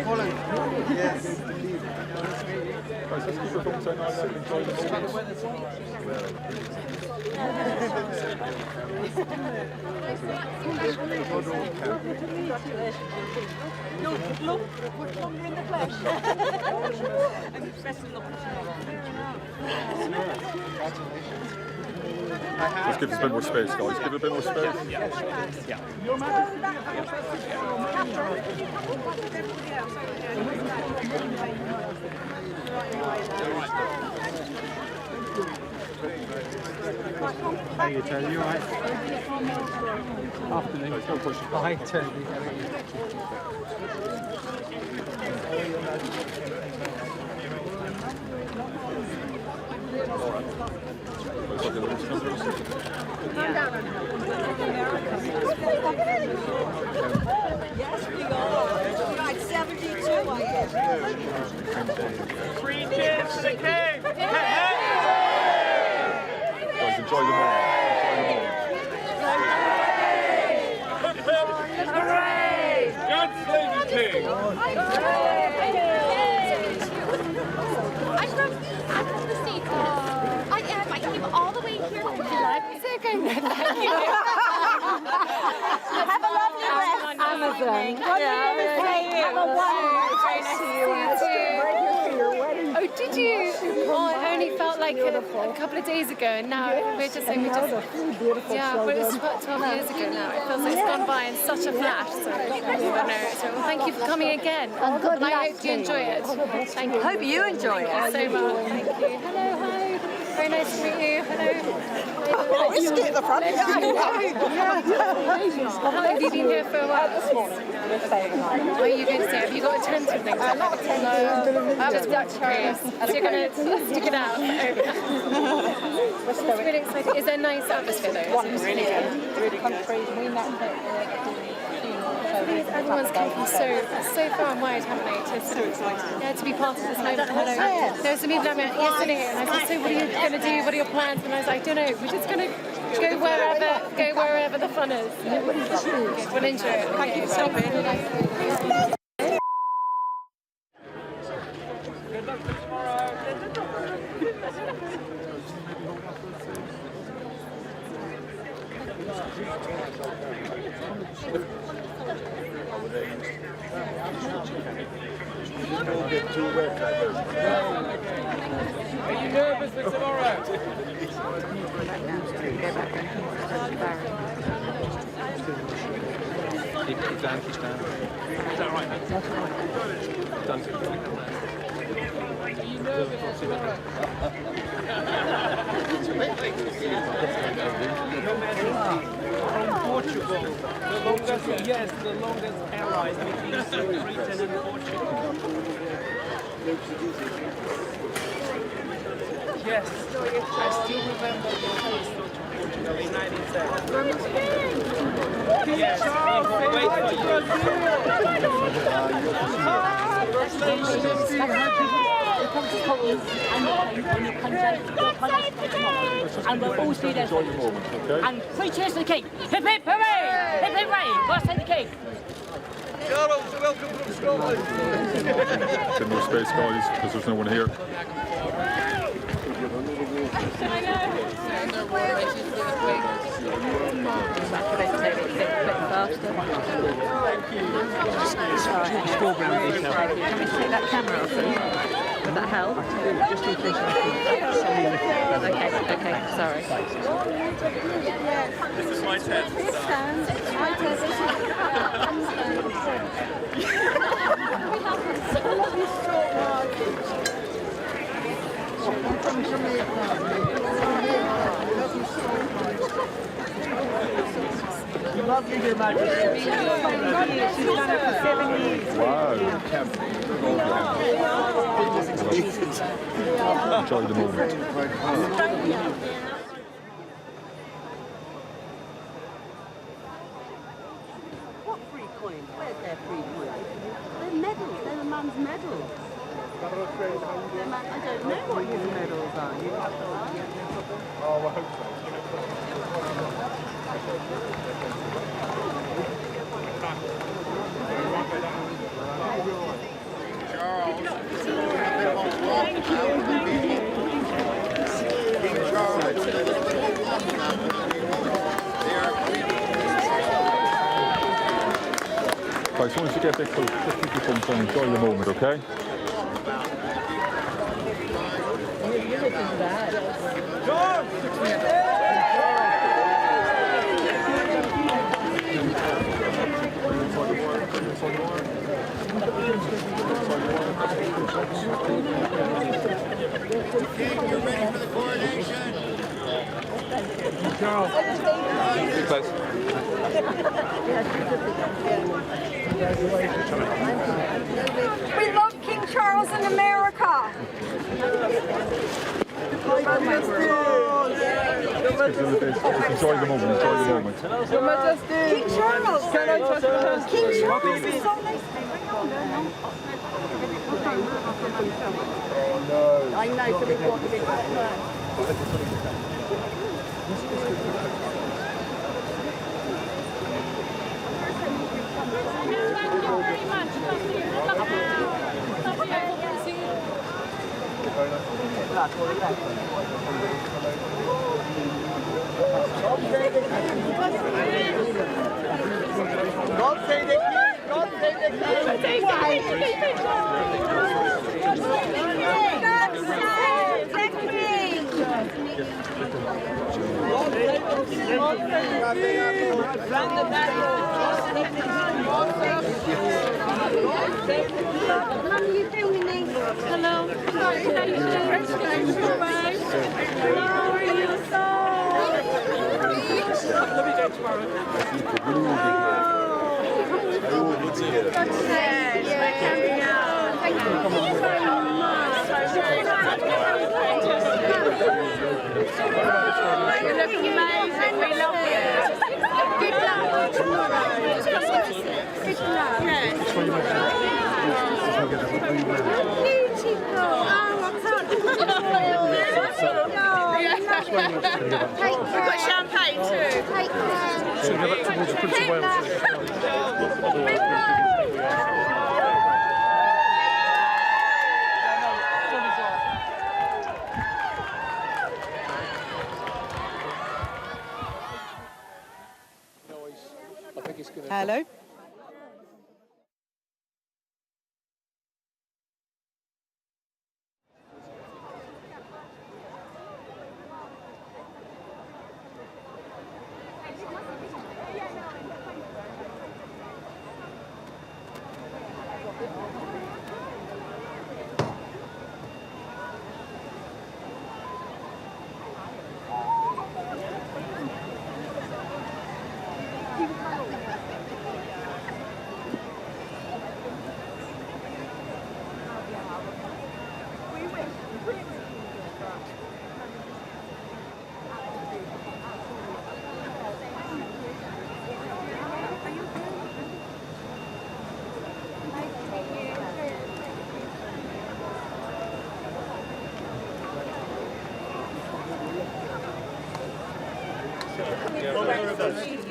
Where are you from? Yes. Guys, let's keep the full going on level. Enjoy Look, we're longer in the flesh. And it's best of luck. Let's give this a bit more space, guys. Give it a bit more space. Yeah. How are you, Tony? You all right? Afternoon. Go push. Hi, Tony. Yes, we are. Right, 72, I am. 3 cheers for the king! Guys, enjoy the morning. Hooray! God save the king! I love the seat. I came all the way here. Would you like me to? Thank you. Have a lovely rest. Amazon. Have a wonderful day. Oh, did you? Oh, it only felt like a couple of days ago, and now we're just yeah, but it was about 12 years ago now. It feels like it's gone by in such a flash. So, well, thank you for coming again, and I hope you enjoy it. Thank you. Hope you enjoy it. Thank you so much. Thank you. Hello, hi. Very nice to meet you. Hello. We skip the front. How have you been here for a while? This morning. Are you going to stay? Have you got a tent and things? Not a tent. I was curious. So you're going to stick it out? It's really exciting. Is there a nice atmosphere though? Wonderful. Really good. Really country. We met Everyone's come from so far and wide, haven't they? So exciting. Yeah, to be part of this moment. There were some people I met yesterday, and I said, "So, what are you going to do? What are your plans?" And I was like, "I don't know. We're just going to go wherever the fun is. We'll enjoy it. Thank you so much." Good luck for tomorrow. Don't get too wet. Are you nervous for tomorrow? Keep down. Is that right? Done. Are you nervous for tomorrow? From Portugal, the longest airline between Britain and Portugal. Yes, I still remember the first to Portugal in 1970. Yes, we will wait for you. And we'll all see this. And 3 cheers to the king. Hip hip hooray! Hip hip hooray! Let's take the king. Charles, welcome from Scotland. Bit more space, guys, because there's no one here. Can we take that camera off? Would that help? Just in case Okay, sorry. This is my turn. Lovely, Your Majesty. She's done it for 7 years. Wow. Enjoy the moment. What free coin? Where's their free coin? They're medals. They're the man's medals. I don't know what his medals are. You have to ask. Oh, I hope so. Guys, once you get there close, just keep your thumbs down, enjoy the moment, okay? King, you're ready for the coronation. Charles. We love King Charles in America. Enjoy the moment, enjoy the moment. Your Majesty. King Charles. Can I touch your hand? King Charles is so nice. Oh no. I know, so we want to be back first. God save the King! God save the King! You're looking amazing. We love you. Good luck tomorrow. Good luck. Beautiful. Oh, I can't. We've got champagne too. Take care. Should we go back towards the Prince of Wales? Hello.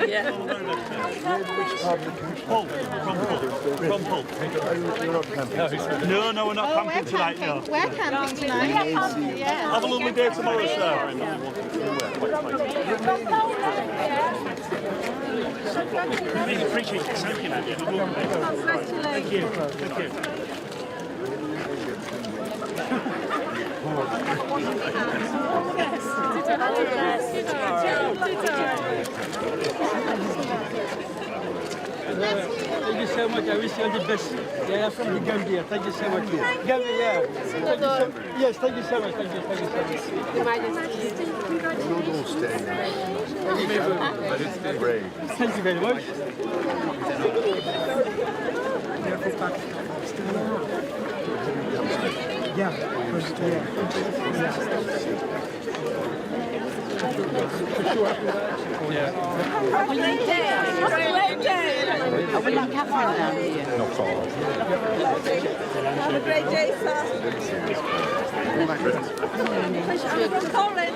Yeah. Hull. From Hull. You're not camping. No, we're not camping tonight, no. We're camping tonight. Yeah. Have a lovely day tomorrow, sir. Really appreciate it. Thank you, man. Thank you. Thank you. Thank you so much. I wish you all the best. Yeah, I'm from the Gambia. Thank you so much. Gambia, yeah. Yes, thank you so much. Thank you so much. Your Majesty. Thank you very much. I would like Catherine down here. Not all. Have a great day, sir. Colin.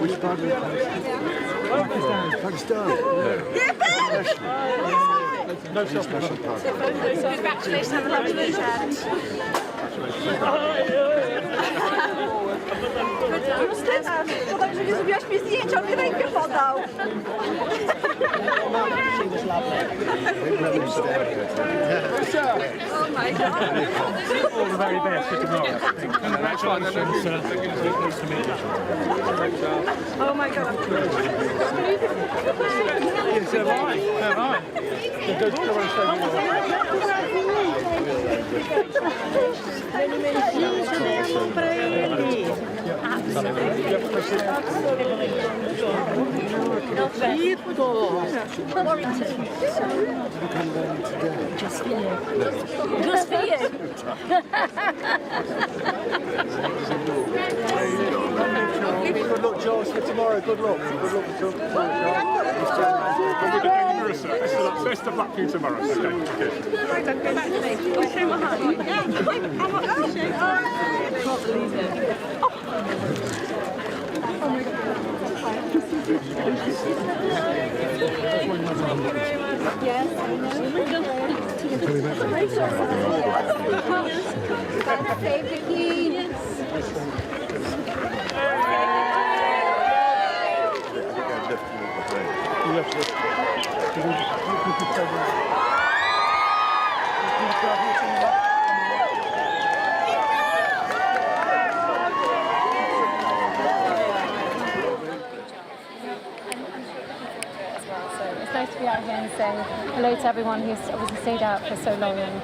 Which part of the Pakistan? No national park. Congratulations, have a lovely weekend. Justyna, podam, że nie zrobiłaś mi zdjęcia, on mi rękę podał. Oh my God. All the very best for tomorrow. Congratulations. Nice to meet you. Oh my God. Yes, have I. Have I. Go and Just for you. Good luck, Charles, for tomorrow. Good luck. Good luck for tomorrow. Best of luck for you tomorrow. Okay. Don't go back to me. I'll show my hand. I can't believe it. Oh my God. It's nice to be out here and saying hello to everyone who's obviously stayed out for so long, and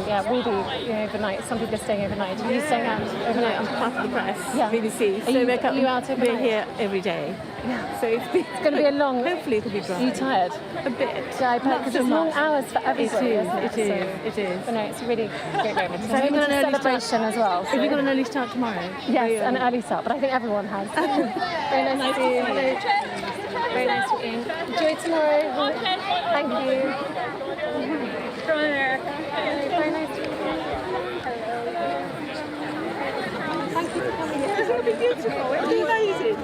yeah, we'll be overnight. Some people are staying overnight. Are you staying out overnight? I'm part of the press, Yeah. BBC. Are you out overnight? We're here every day. Yeah. So it's going to be a long. Hopefully it'll be dry. Are you tired? A bit. Yeah, I bet, because it's long hours for everybody. It is. But no, it's a really great moment. So have you got an early celebration as well. Have you got an early start tomorrow? Yes, an early start, but I think everyone has. Very nice to see you. Very nice to meet you. Enjoy tomorrow. Thank you. Come on, Eric. Very nice to meet you. Thank you for coming. It's going to be beautiful. It'll be amazing.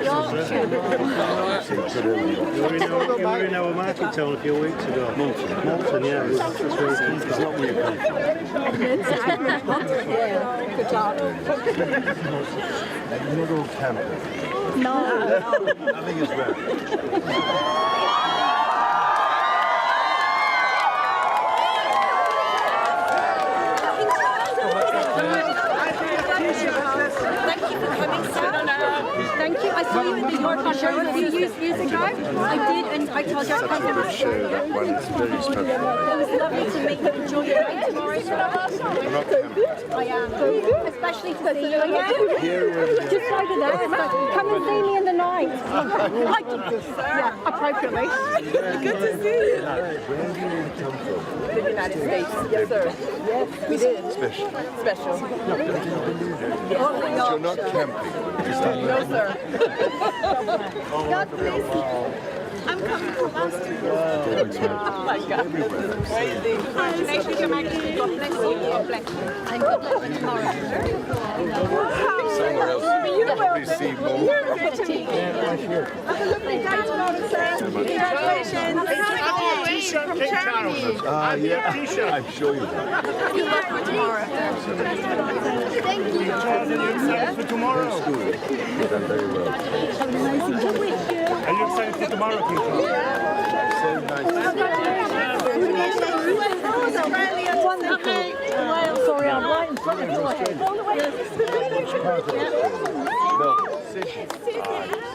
You were in our market town a few weeks ago. Malton, yeah. That's where it's not where you come from. Good job. You're not all camping. No. Nothing is rare. Thank you for coming, Sam. Thank you. I saw you in the York show a few years ago. I did, and I told you I'd come to the show. That one is very special. It was lovely to meet you. Enjoy your night tomorrow. You're not camping. I am. Especially to see you again. Just over there. Come and see me in the night. Yeah, appropriately. Good to see you. Where do you come from? The United States. Yes, sir. Yes, we did. Special. Special. You're not camping. No, sir. God bless you. I'm coming from Australia. Oh my God. Congratulations, Your Majesty. God bless you. God bless you. And good luck for tomorrow. Somewhere else. You will. Probably see more. You're good to meet you. Have a lovely day tomorrow, sir. Congratulations. T-shirt, King Charles. Yeah. I'm sure you will. Good luck for tomorrow. Thank you. Are you excited for tomorrow? Very well. Have an amazing day. Are you excited for tomorrow, King Charles? So nice. Wonderful. Sorry, I'm right in front of you.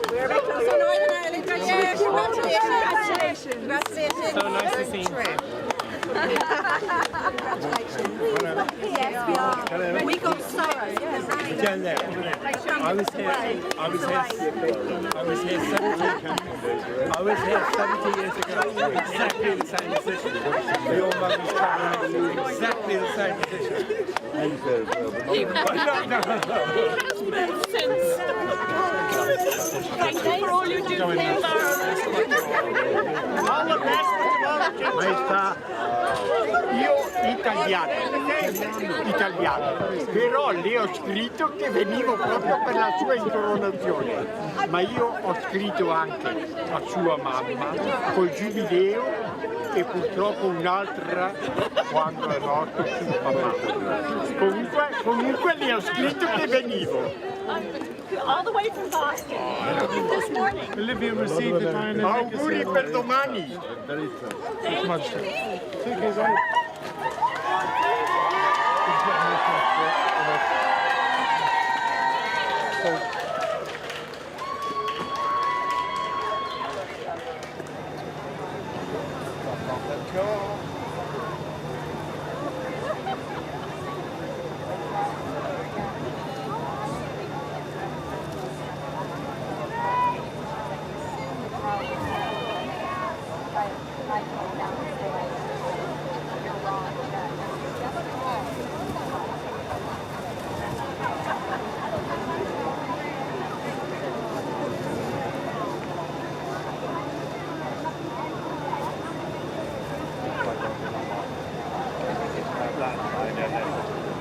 We're back to Northern Ireland. Congratulations. Congratulations. So nice to see you. Yes, we are. We got sorrow. Jen there. I was here 70 years ago. Exactly the same position. The old man was travelling exactly the same position. Thank you for all you do. All the best for tomorrow. Maestà, io italiano, però lì ho scritto che venivo proprio per la sua incoronazione, ma io ho scritto anche a sua mamma col giubileo e purtroppo un'altra quando è morto suo papà. Comunque lì ho scritto che venivo. All the way from Boston this morning. Olivia received the kind of auguri per domani.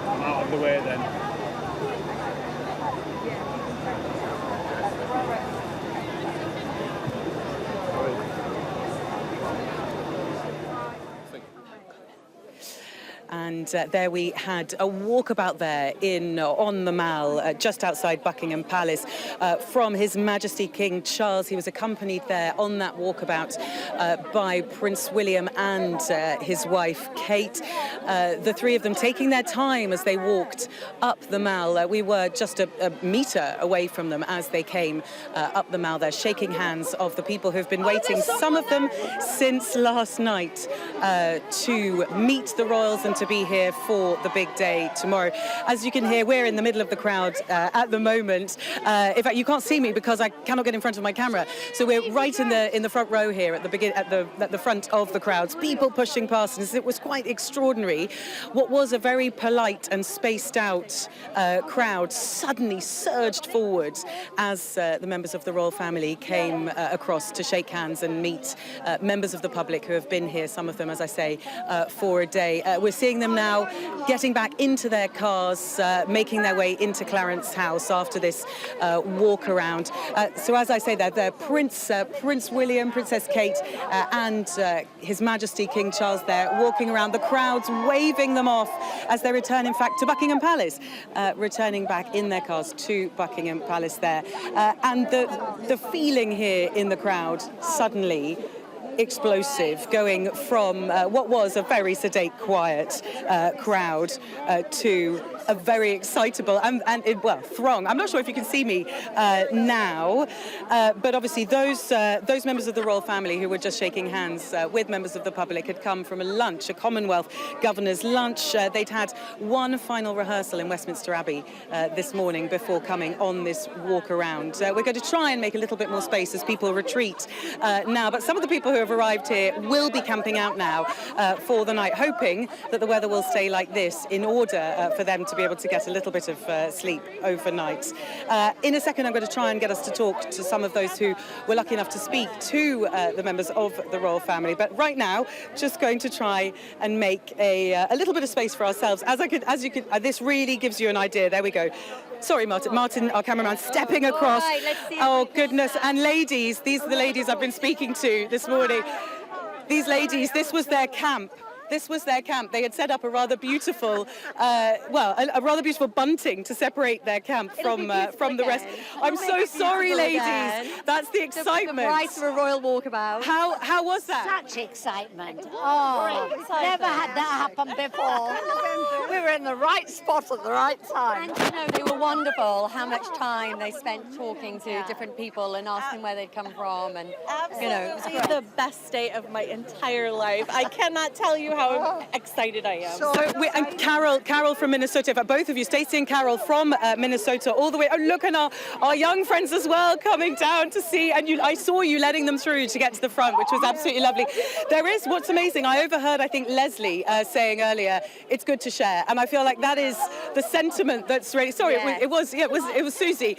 I'm out of the way then. there we had a walkabout there on the Mall, just outside Buckingham Palace, from His Majesty King Charles. He was accompanied there on that walkabout by Prince William and his wife Kate. The three of them taking their time as they walked up the Mall. We were just a metre away from them as they came up the Mall there, shaking hands of the people who've been waiting, some of them since last night, to meet the royals and to be here for the big day tomorrow. As you can hear, we're in the middle of the crowd at the moment. In fact, you can't see me because I cannot get in front of my camera. So we're right in the front row here at the front of the crowds, people pushing past, and it was quite extraordinary. What was a very polite and spaced out crowd suddenly surged forward as the members of the royal family came across to shake hands and meet members of the public who have been here, some of them, as I say, for a day. We're seeing them now getting back into their cars, making their way into Clarence House after this walk around. So as I say, they're Prince William, Princess Kate, and His Majesty King Charles there walking around, the crowds waving them off as they return, in fact, to Buckingham Palace, returning back in their cars to Buckingham Palace there. And the feeling here in the crowd suddenly explosive, going from what was a very sedate, quiet crowd to a very excitable throng. I'm not sure if you can see me now, but obviously those members of the royal family who were just shaking hands with members of the public had come from a Commonwealth Governor's lunch. They'd had one final rehearsal in Westminster Abbey this morning before coming on this walk around. We're going to try and make a little bit more space as people retreat now, but some of the people who have arrived here will be camping out now for the night, hoping that the weather will stay like this in order for them to be able to get a little bit of sleep overnight. In a second, I'm going to try and get us to talk to some of those who were lucky enough to speak to the members of the royal family. But right now, just going to try and make a little bit of space for ourselves. As you could, this really gives you an idea. There we go. Sorry, Martin, our cameraman, stepping across. All right, let's see. Oh, goodness. And ladies, these are the ladies I've been speaking to this morning. These ladies, this was their camp. This was their camp. They had set up a rather beautiful, a rather beautiful bunting to separate their camp from the rest. I'm so sorry, ladies. That's the excitement. The bride to a royal walkabout. How was that? Such excitement. Oh, never had that happen before. We were in the right spot at the right time. And, you know, they were wonderful, how much time they spent talking to different people and asking where they'd come from. And, you know, it was great. The best day of my entire life. I cannot tell you how excited I am. And Carol from Minnesota, both of you, Stacey and Carol from Minnesota, all the way. Oh, look, and our young friends as well coming down to see. And I saw you letting them through to get to the front, which was absolutely lovely. There is what's amazing. I overheard, I think, Leslie saying earlier, it's good to share, and I feel like that is the sentiment that's really. Sorry, it was Susie.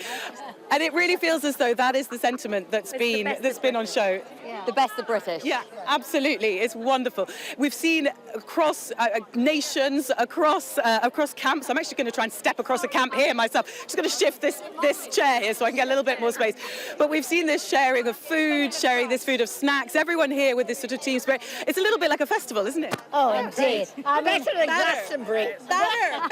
And it really feels as though that is the sentiment that's been on show. Yeah. The best of British. Yeah, absolutely. It's wonderful. We've seen across nations, across camps. I'm actually going to try and step across a camp here myself. Just going to shift this chair here so I can get a little bit more space. But we've seen this sharing of food, of snacks. Everyone here with this sort of team spirit. It's a little bit like a festival, isn't it? Oh, indeed. I mean, better than Glastonbury. Better.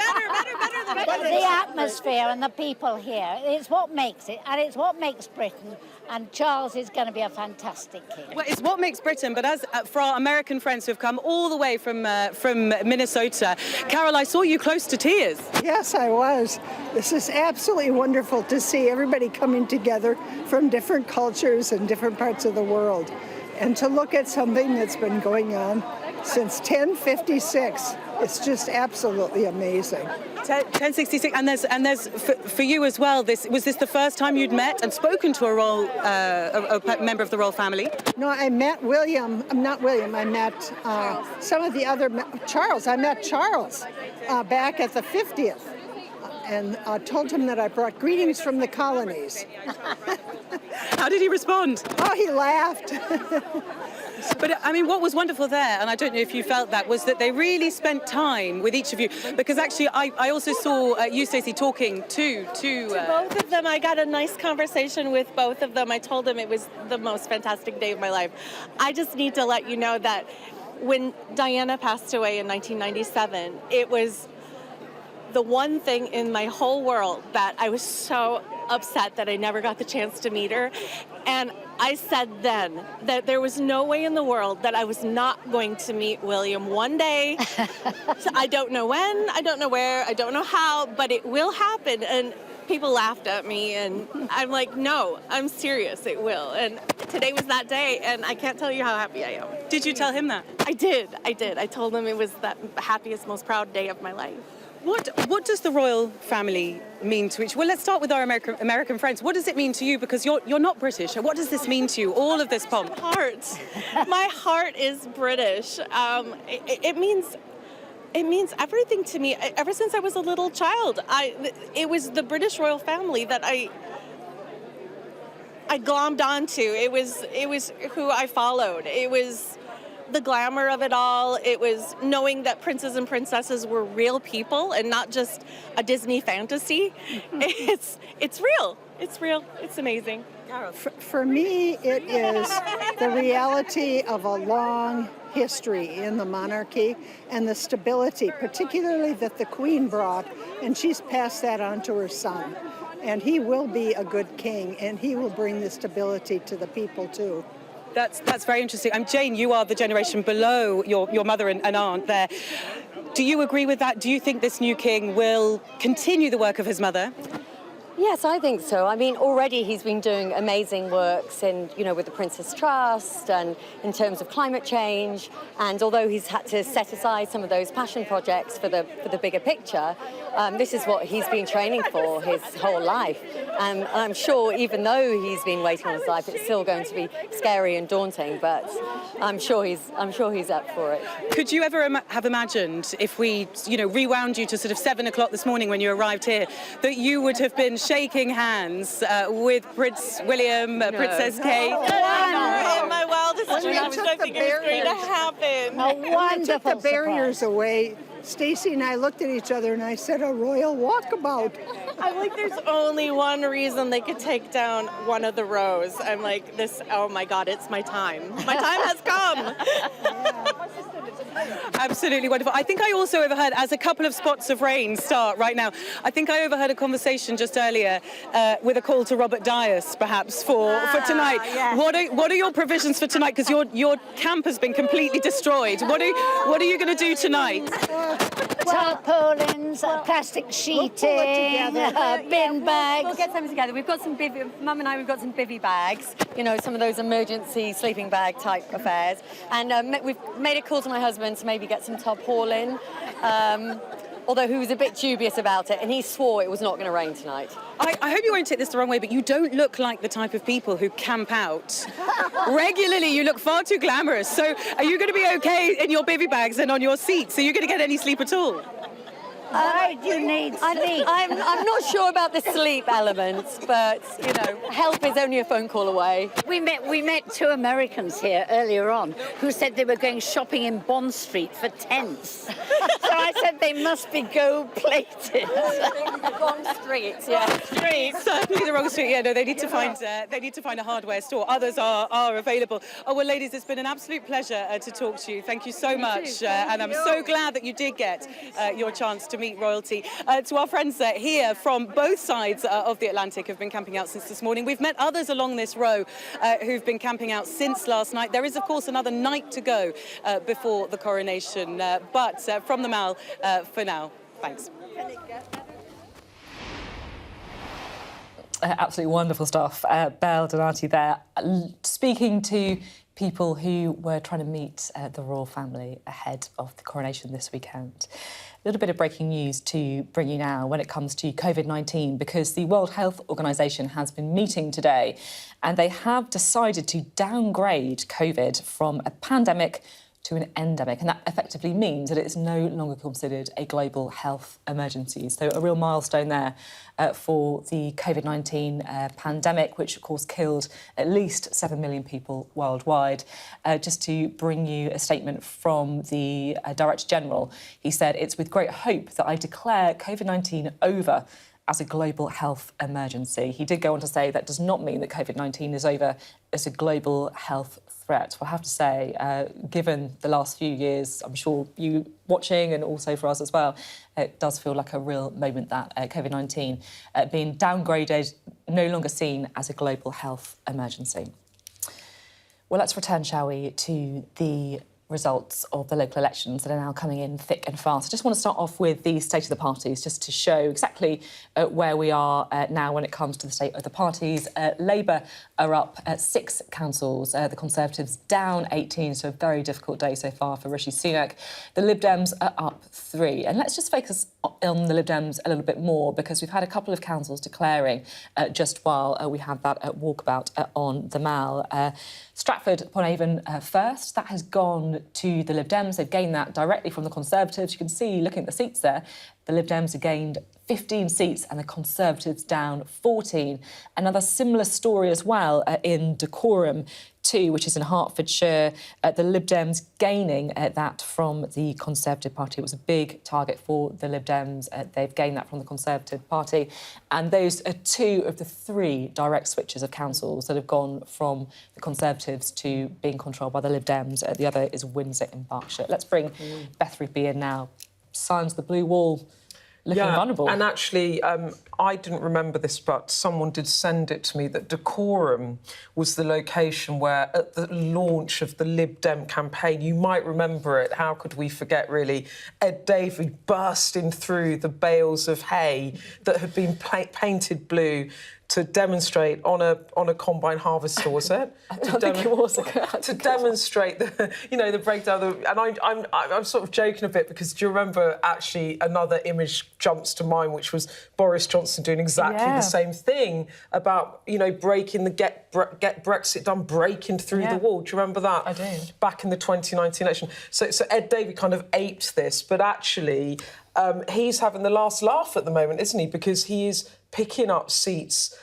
The atmosphere and the people here. It's what makes it, and it's what makes Britain. And Charles is going to be a fantastic king. Well, it's what makes Britain, but as for our American friends who have come all the way from Minnesota, Carol, I saw you close to tears. Yes, I was. This is absolutely wonderful to see everybody coming together from different cultures and different parts of the world, and to look at something that's been going on since 1056. It's just absolutely amazing. 1066, and there's for you as well. Was this the first time you'd met and spoken to a member of the royal family? No, I met William. Not William. I met some of the other Charles. I met Charles back at the 50th, and told him that I brought greetings from the colonies. How did he respond? Oh, he laughed. But I mean, what was wonderful there, and I don't know if you felt that, was that they really spent time with each of you. Because actually, I also saw you, Stacey, talking to both of them. I got a nice conversation with both of them. I told them it was the most fantastic day of my life. I just need to let you know that when Diana passed away in 1997, it was the one thing in my whole world that I was so upset that I never got the chance to meet her. And I said then that there was no way in the world that I was not going to meet William one day. So I don't know when, I don't know where, I don't know how, but it will happen. And people laughed at me, and I'm like, no, I'm serious, it will. And today was that day, and I can't tell you how happy I am. Did you tell him that? I did. I told him it was the happiest, most proud day of my life. What does the royal family mean to each? Well, let's start with our American friends. What does it mean to you? Because you're not British. What does this mean to you? All of this pomp. My heart is British. It means everything to me. Ever since I was a little child, it was the British royal family that I glommed onto. It was who I followed. It was the glamour of it all. It was knowing that princes and princesses were real people and not just a Disney fantasy. It's real. It's real. It's amazing. For me, it is the reality of a long history in the monarchy and the stability, particularly that the Queen brought, and she's passed that on to her son. And he will be a good king, and he will bring the stability to the people too. That's very interesting. Jane, you are the generation below your mother and aunt there. Do you agree with that? Do you think this new king will continue the work of his mother? Yes, I think so. I mean, already he's been doing amazing works with the Princess Trust and in terms of climate change. And although he's had to set aside some of those passion projects for the bigger picture, this is what he's been training for his whole life. And I'm sure, even though he's been waiting on his life, it's still going to be scary and daunting. But I'm sure he's up for it. Could you ever have imagined, if we, rewound you to sort of 7 o'clock this morning when you arrived here, that you would have been shaking hands with Prince William, Princess Kate? Never in my wildest dreams did I think it was going to happen. A wonderful took the barriers away. Stacy and I looked at each other and I said, a royal walkabout. I'm like, there's only one reason they could take down one of the rows. I'm like, oh my God, it's my time. My time has come. Absolutely wonderful. I think I also overheard, as a couple of spots of rain start right now, I think I overheard a conversation just earlier with a call to Robert Dias, perhaps, for tonight. Yes. What are your provisions for tonight? Because your camp has been completely destroyed. What are you going to do tonight? Tarpaulins, plastic sheeting, bin bags. We'll get something together. We've got some Mum and I, we've got some bivvy bags, some of those emergency sleeping bag type affairs. And we've made a call to my husband to maybe get some tarpaulin, although he was a bit dubious about it, and he swore it was not going to rain tonight. I hope you won't take this the wrong way, but you don't look like the type of people who camp out regularly. You look far too glamorous. So are you going to be okay in your bivvy bags and on your seats? Are you going to get any sleep at all? Why do you need sleep? I'm not sure about the sleep element, but, help is only a phone call away. We met two Americans here earlier on who said they were going shopping in Bond Street for tents. So I said they must be gold-plated. Bond Street, yeah. Certainly the wrong street. Yeah, no, they need to find a hardware store. Others are available. Oh, well, ladies, it's been an absolute pleasure to talk to you. Thank you so much. And I'm so glad that you did get your chance to meet royalty. To our friends here from both sides of the Atlantic who've been camping out since this morning. We've met others along this row who've been camping out since last night. There is, of course, another night to go before the coronation. But from the Mall for now. Thanks. Absolutely wonderful stuff. Belle Donati there, speaking to people who were trying to meet the royal family ahead of the coronation this weekend. A little bit of breaking news to bring you now when it comes to COVID-19, because the World Health Organization has been meeting today and they have decided to downgrade COVID from a pandemic to an endemic, and that effectively means that it's no longer considered a global health emergency. So a real milestone there for the COVID-19 pandemic, which of course killed at least 7 million people worldwide. Just to bring you a statement from the Director General, he said, "It's with great hope that I declare COVID-19 over as a global health emergency." He did go on to say that does not mean that COVID-19 is over as a global health threat. Well, I have to say, given the last few years, I'm sure you watching and also for us as well, it does feel like a real moment that COVID-19 being downgraded, no longer seen as a global health emergency. Well, let's return, shall we, to the results of the local elections that are now coming in thick and fast. I just want to start off with the state of the parties, just to show exactly where we are now when it comes to the state of the parties. Labour are up at 6 councils, the Conservatives down 18, so a very difficult day so far for Rishi Sunak. The Lib Dems are up 3. And let's just focus on the Lib Dems a little bit more, because we've had a couple of councils declaring just while we had that walkabout on the Mall. Stratford-upon-Avon first. That has gone to the Lib Dems. They've gained that directly from the Conservatives. You can see, looking at the seats there, the Lib Dems have gained 15 seats and the Conservatives down 14. Another similar story as well in Dacorum too, which is in Hertfordshire. The Lib Dems gaining that from the Conservative Party. It was a big target for the Lib Dems. They've gained that from the Conservative Party. And those are 2 of the 3 direct switches of councils that have gone from the Conservatives to being controlled by the Lib Dems. The other is Windsor in Berkshire. Let's bring Beth Rupee in now. Signs the blue wall looking vulnerable. And actually, I didn't remember this, but someone did send it to me, that Dacorum was the location where, at the launch of the Lib Dem campaign, you might remember it, how could we forget, really, Ed Davey bursting through the bales of hay that had been painted blue to demonstrate on a combine harvester, was it? I don't think it was. To demonstrate the breakdown. And I'm sort of joking a bit, because do you remember actually another image jumps to mind, which was Boris Johnson doing exactly the same thing about breaking the get Brexit done, breaking through the wall. Do you remember that? I do. Back in the 2019 election. So Ed Davey kind of aped this, but actually he's having the last laugh at the moment, isn't he? Because he is picking up seats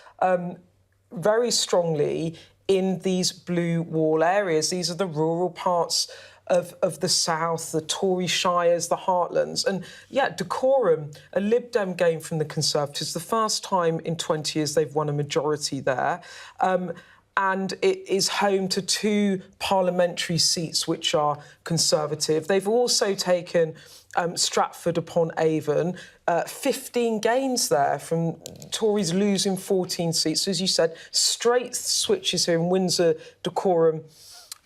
very strongly in these blue wall areas. These are the rural parts of the south, the Tory shires, the heartlands. And, Dacorum, a Lib Dem gain from the Conservatives, the first time in 20 years they've won a majority there. And it is home to 2 parliamentary seats which are Conservative. They've also taken Stratford-upon-Avon, 15 gains there from Tories losing 14 seats. So, as you said, straight switches here in Windsor, Dacorum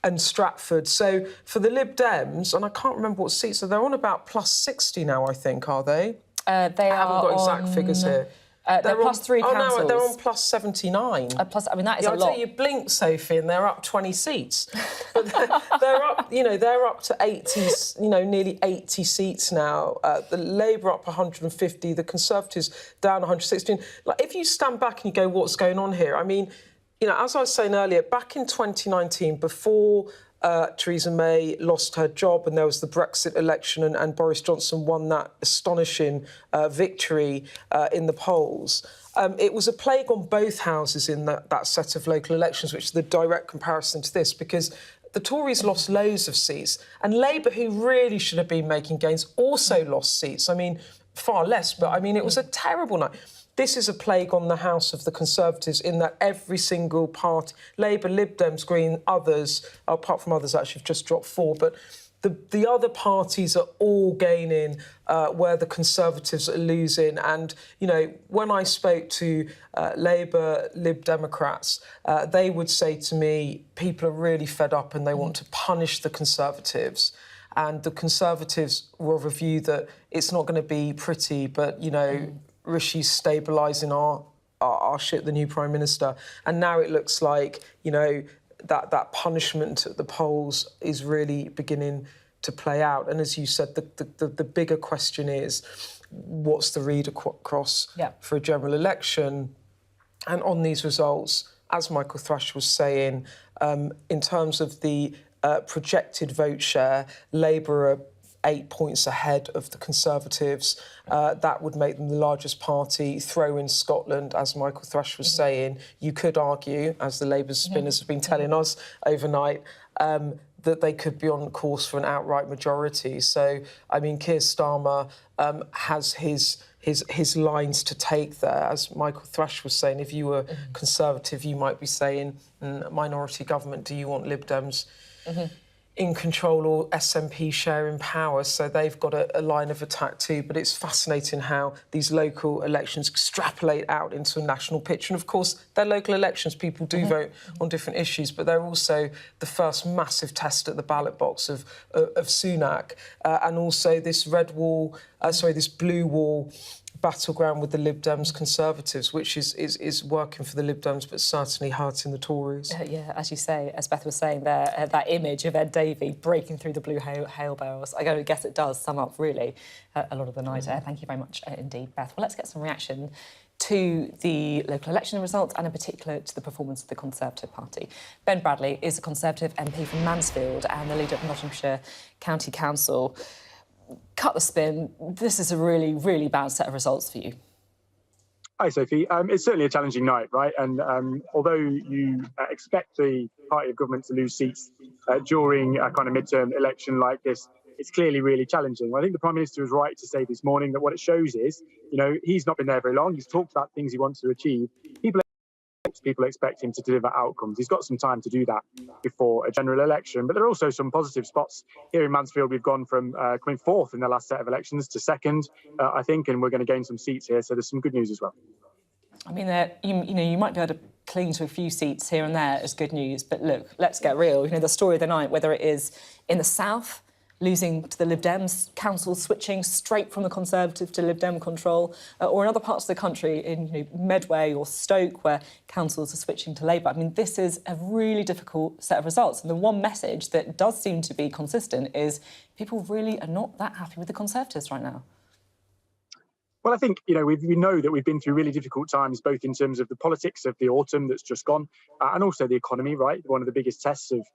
and Stratford. So for the Lib Dems, and I can't remember what seats, so they're on about plus 60 now, I think, are they? They I haven't got exact figures here. They're plus 3 councils. Oh, no, they're on plus 79. That is a lot. I tell you, blink, Sophie, and they're up 20 seats. But they're up, they're up to 80, nearly 80 seats now. The Labour up 150, the Conservatives down 116. Like, if you stand back and you go, what's going on here? I mean, as I was saying earlier, back in 2019, before Theresa May lost her job and there was the Brexit election and Boris Johnson won that astonishing victory in the polls. It was a plague on both houses in that set of local elections, which is the direct comparison to this, because the Tories lost loads of seats and Labour, who really should have been making gains, also lost seats. I mean, far less, but I mean, it was a terrible night. This is a plague on the House of the Conservatives in that every single party, Labour, Lib Dems, Green, others, apart from others actually have just dropped 4, but the other parties are all gaining where the Conservatives are losing. And, when I spoke to Labour, Lib Democrats, they would say to me, people are really fed up and they want to punish the Conservatives. And the Conservatives were of a view that it's not going to be pretty, but, Rishi's stabilising our shit, the new Prime Minister. And now it looks like, that punishment at the polls is really beginning to play out. And as you said, the bigger question is, what's the read across for a general election? And on these results, as Michael Thrush was saying, in terms of the projected vote share, Labour are 8 points ahead of the Conservatives. That would make them the largest party. Throw in Scotland, as Michael Thrush was saying. You could argue, as the Labour spinners have been telling us overnight, that they could be on course for an outright majority. So, I mean, Keir Starmer has his his lines to take there. As Michael Thrush was saying, if you were Conservative, you might be saying, minority government, do you want Lib Dems in control or SNP sharing power? So they've got a line of attack too. But it's fascinating how these local elections extrapolate out into a national picture. And of course, they're local elections. People do vote on different issues, but they're also the first massive test at the ballot box of Sunak, and also this this blue wall battleground with the Lib Dems Conservatives, which is working for the Lib Dems but certainly hurting the Tories. Yeah, as you say, as Beth was saying there, that image of Ed Davey breaking through the blue hail barrels, I guess it does sum up really a lot of the night. Thank you very much indeed, Beth. Well, let's get some reaction to the local election results and in particular to the performance of the Conservative Party. Ben Bradley is a Conservative MP from Mansfield and the leader of Nottinghamshire County Council. Cut the spin. This is a really, really bad set of results for you. Hi, Sophie. It's certainly a challenging night, right? And although you expect the party of government to lose seats during a kind of midterm election like this, it's clearly really challenging. I think the Prime Minister was right to say this morning that what it shows is, he's not been there very long. He's talked about things he wants to achieve. People expect him to deliver outcomes. He's got some time to do that before a general election. But there are also some positive spots. Here in Mansfield, we've gone from coming fourth in the last set of elections to second, I think, and we're going to gain some seats here. So there's some good news as well. I mean, you might be able to cling to a few seats here and there as good news. But look, let's get real. The story of the night, whether it is in the south, losing to the Lib Dems, council switching straight from the Conservative to Lib Dem control, or in other parts of the country, in Medway or Stoke, where councils are switching to Labour. I mean, this is a really difficult set of results. And the one message that does seem to be consistent is people really are not that happy with the Conservatives right now. Well, I think, we know that we've been through really difficult times, both in terms of the politics of the autumn that's just gone, and also the economy, right? One of the biggest tests of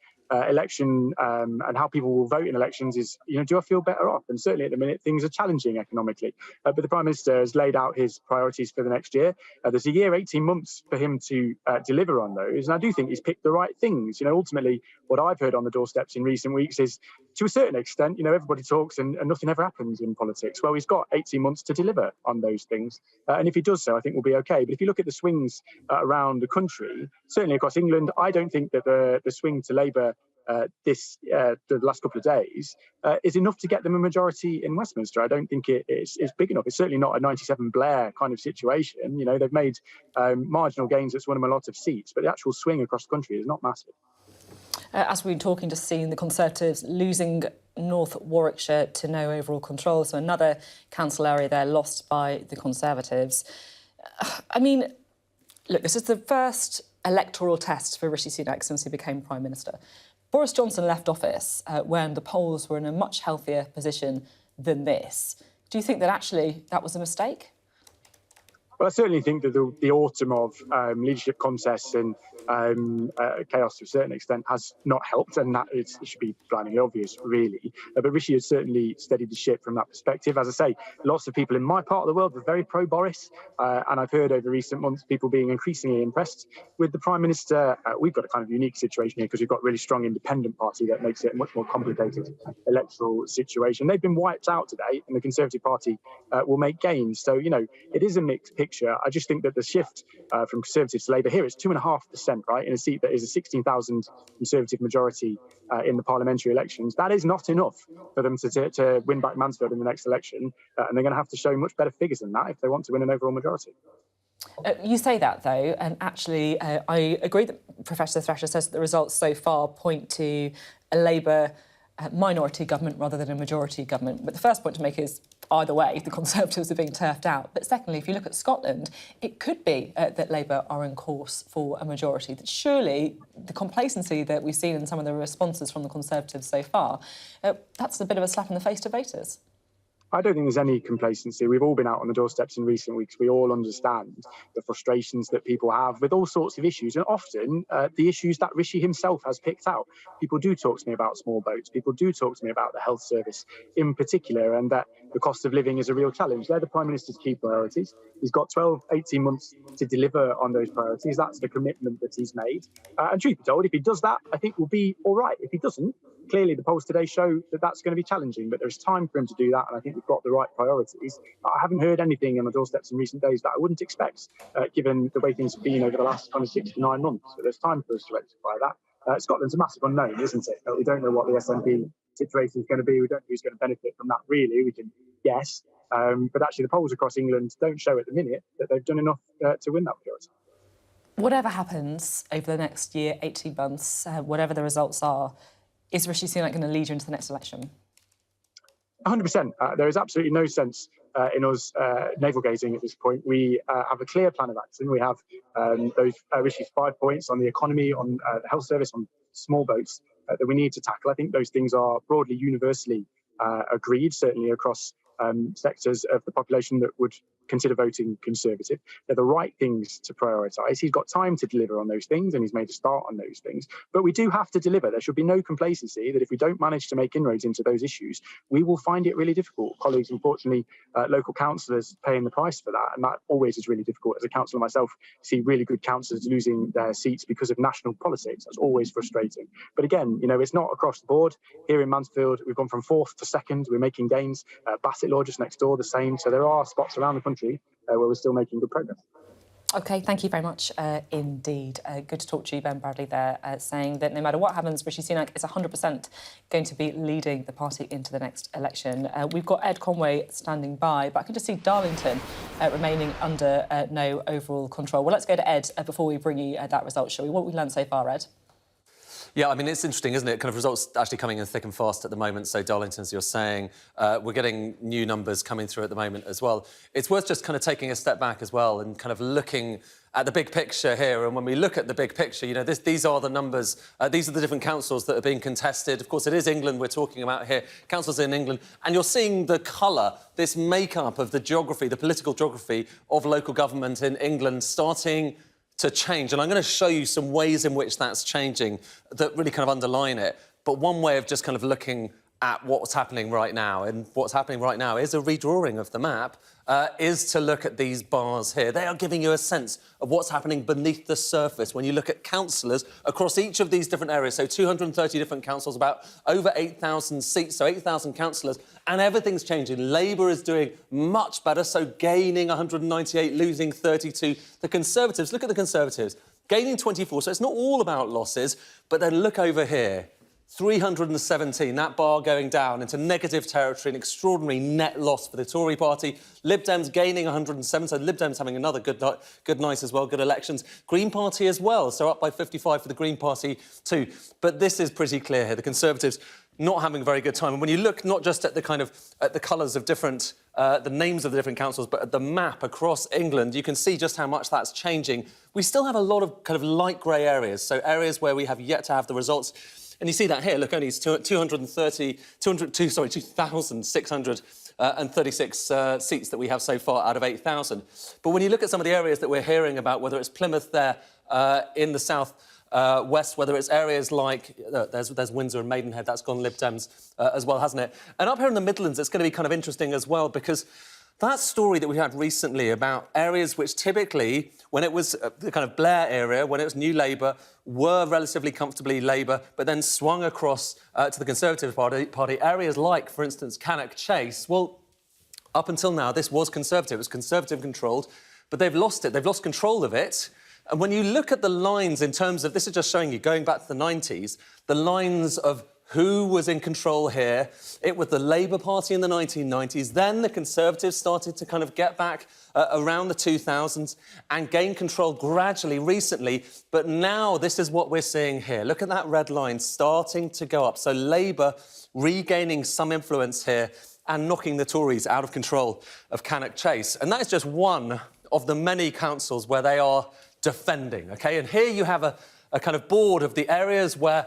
election and how people will vote in elections is, do I feel better off? And certainly at the minute, things are challenging economically. But the Prime Minister has laid out his priorities for the next year. There's a year, 18 months for him to deliver on those. And I do think he's picked the right things. Ultimately, what I've heard on the doorsteps in recent weeks is, to a certain extent, everybody talks and nothing ever happens in politics. Well, he's got 18 months to deliver on those things. And if he does so, I think we'll be OK. But if you look at the swings around the country, certainly across England, I don't think that the swing to Labour the last couple of days is enough to get them a majority in Westminster. I don't think it's big enough. It's certainly not a 97 Blair kind of situation. They've made marginal gains that's won them a lot of seats, but the actual swing across the country is not massive. As we've been talking, just seeing the Conservatives losing North Warwickshire to no overall control, so another council area there lost by the Conservatives. I mean, look, this is the first electoral test for Rishi Sunak since he became Prime Minister. Boris Johnson left office when the polls were in a much healthier position than this. Do you think that actually that was a mistake? Well, I certainly think that the autumn of leadership contests and chaos to a certain extent has not helped, and that it should be blindingly obvious, really. But Rishi has certainly steadied the ship from that perspective. As I say, lots of people in my part of the world were very pro-Boris, and I've heard over recent months people being increasingly impressed with the Prime Minister. We've got a kind of unique situation here because we've got a really strong independent party that makes it a much more complicated electoral situation. They've been wiped out today, and the Conservative Party will make gains. So, it is a mixed picture. I just think that the shift from Conservative to Labour here is 2.5%, right, in a seat that is a 16,000 Conservative majority in the parliamentary elections. That is not enough for them to win back Mansfield in the next election, and they're going to have to show much better figures than that if they want to win an overall majority. You say that, though, and actually I agree that Professor Thrasher says that the results so far point to a Labour minority government rather than a majority government. But the first point to make is, either way, the Conservatives are being turfed out. But secondly, if you look at Scotland, it could be that Labour are in course for a majority. That surely the complacency that we've seen in some of the responses from the Conservatives so far, that's a bit of a slap in the face to voters. I don't think there's any complacency. We've all been out on the doorsteps in recent weeks. We all understand the frustrations that people have with all sorts of issues, and often the issues that Rishi himself has picked out. People do talk to me about small boats. People do talk to me about the health service in particular, and that the cost of living is a real challenge. They're the Prime Minister's key priorities. He's got 12, 18 months to deliver on those priorities. That's the commitment that he's made. And truth be told, if he does that, I think we'll be all right. If he doesn't, clearly the polls today show that that's going to be challenging, but there's time for him to do that, and I think the we've got the right priorities. I haven't heard anything on the doorsteps in recent days that I wouldn't expect, given the way things have been over the last kind of 6 to 9 months. So there's time for us to rectify that. Scotland's a massive unknown, isn't it? We don't know what the SNP situation is going to be. We don't know who's going to benefit from that, really. We can guess. But actually, the polls across England don't show at the minute that they've done enough to win that majority. Whatever happens over the next year, 18 months, whatever the results are, is Rishi Sunak going to lead you into the next election? 100%. There is absolutely no sense in us navel-gazing at this point. We have a clear plan of action. We have those Rishi's 5 points on the economy, on the health service, on small boats that we need to tackle. I think those things are broadly universally agreed, certainly across sectors of the population that would consider voting Conservative. They're the right things to prioritise. He's got time to deliver on those things, and he's made a start on those things. But we do have to deliver. There should be no complacency that if we don't manage to make inroads into those issues, we will find it really difficult. Colleagues, unfortunately, local councillors paying the price for that, and that always is really difficult. As a councillor myself, see really good councillors losing their seats because of national politics. That's always frustrating. But again, you know, it's not across the board. Here in Mansfield, we've gone from 4th to 2nd. We're making gains. Bassett Law just next door, the same. So there are spots around the country where we're still making good progress. OK, thank you very much indeed. Good to talk to you, Ben Bradley, there, saying that no matter what happens, Rishi Sunak is 100% going to be leading the party into the next election. We've got Ed Conway standing by, but I can just see Darlington remaining under no overall control. Well, let's go to Ed before we bring you that result, shall we? What have we learned so far, Ed? Yeah, I mean, it's interesting, isn't it? Kind of results actually coming in thick and fast at the moment. So Darlington, as you're saying, we're getting new numbers coming through at the moment as well. It's worth just kind of taking a step back as well and kind of looking at the big picture here. And when we look at the big picture, you know, these are the numbers. These are the different councils that are being contested. Of course, it is England we're talking about here, councils in England. And you're seeing the colour, this makeup of the geography, the political geography of local government in England starting to change. And I'm going to show you some ways in which that's changing that really kind of underline it. But one way of just kind of looking at what's happening right now, and what's happening right now is a redrawing of the map, is to look at these bars here. They are giving you a sense of what's happening beneath the surface when you look at councillors across each of these different areas. So 230 different councils, about over 8,000 seats, so 8,000 councillors, and everything's changing. Labour is doing much better, so gaining 198, losing 32. The Conservatives, look at the Conservatives, gaining 24, so it's not all about losses, but then look over here. 317, that bar going down into negative territory, an extraordinary net loss for the Tory party. Lib Dems gaining 107, so Lib Dems having another good night as well, good elections. Green Party as well, so up by 55 for the Green Party too. But this is pretty clear here, the Conservatives not having a very good time. And when you look not just at the kind of at the colours of different, the names of the different councils, but at the map across England, you can see just how much that's changing. We still have a lot of kind of light grey areas, so areas where we have yet to have the results. And you see that here, look, only it's 2,636 seats that we have so far out of 8,000. But when you look at some of the areas that we're hearing about, whether it's Plymouth there in the south west, whether it's areas like, there's Windsor and Maidenhead, that's gone Lib Dems as well, hasn't it? And up here in the Midlands, it's going to be kind of interesting as well, because that story that we had recently about areas which typically, when it was the kind of Blair area, when it was New Labour, were relatively comfortably Labour, but then swung across to the Conservative Party, areas like, for instance, Cannock Chase. Well, up until now, this was Conservative. It was Conservative-controlled, but they've lost it. They've lost control of it. And when you look at the lines in terms of, this is just showing you, going back to the 90s, the lines of who was in control here. It was the Labour Party in the 1990s. Then the Conservatives started to kind of get back around the 2000s and gain control gradually recently. But now this is what we're seeing here. Look at that red line starting to go up. So Labour regaining some influence here and knocking the Tories out of control of Cannock Chase. And that is just one of the many councils where they are defending, OK? And here you have a kind of board of the areas where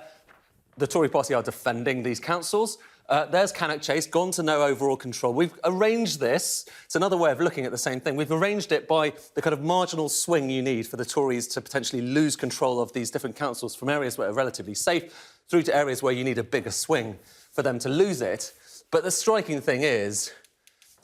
the Tory party are defending these councils. There's Cannock Chase, gone to no overall control. We've arranged this. It's another way of looking at the same thing. We've arranged it by the kind of marginal swing you need for the Tories to potentially lose control of these different councils from areas where are relatively safe through to areas where you need a bigger swing for them to lose it. But the striking thing is,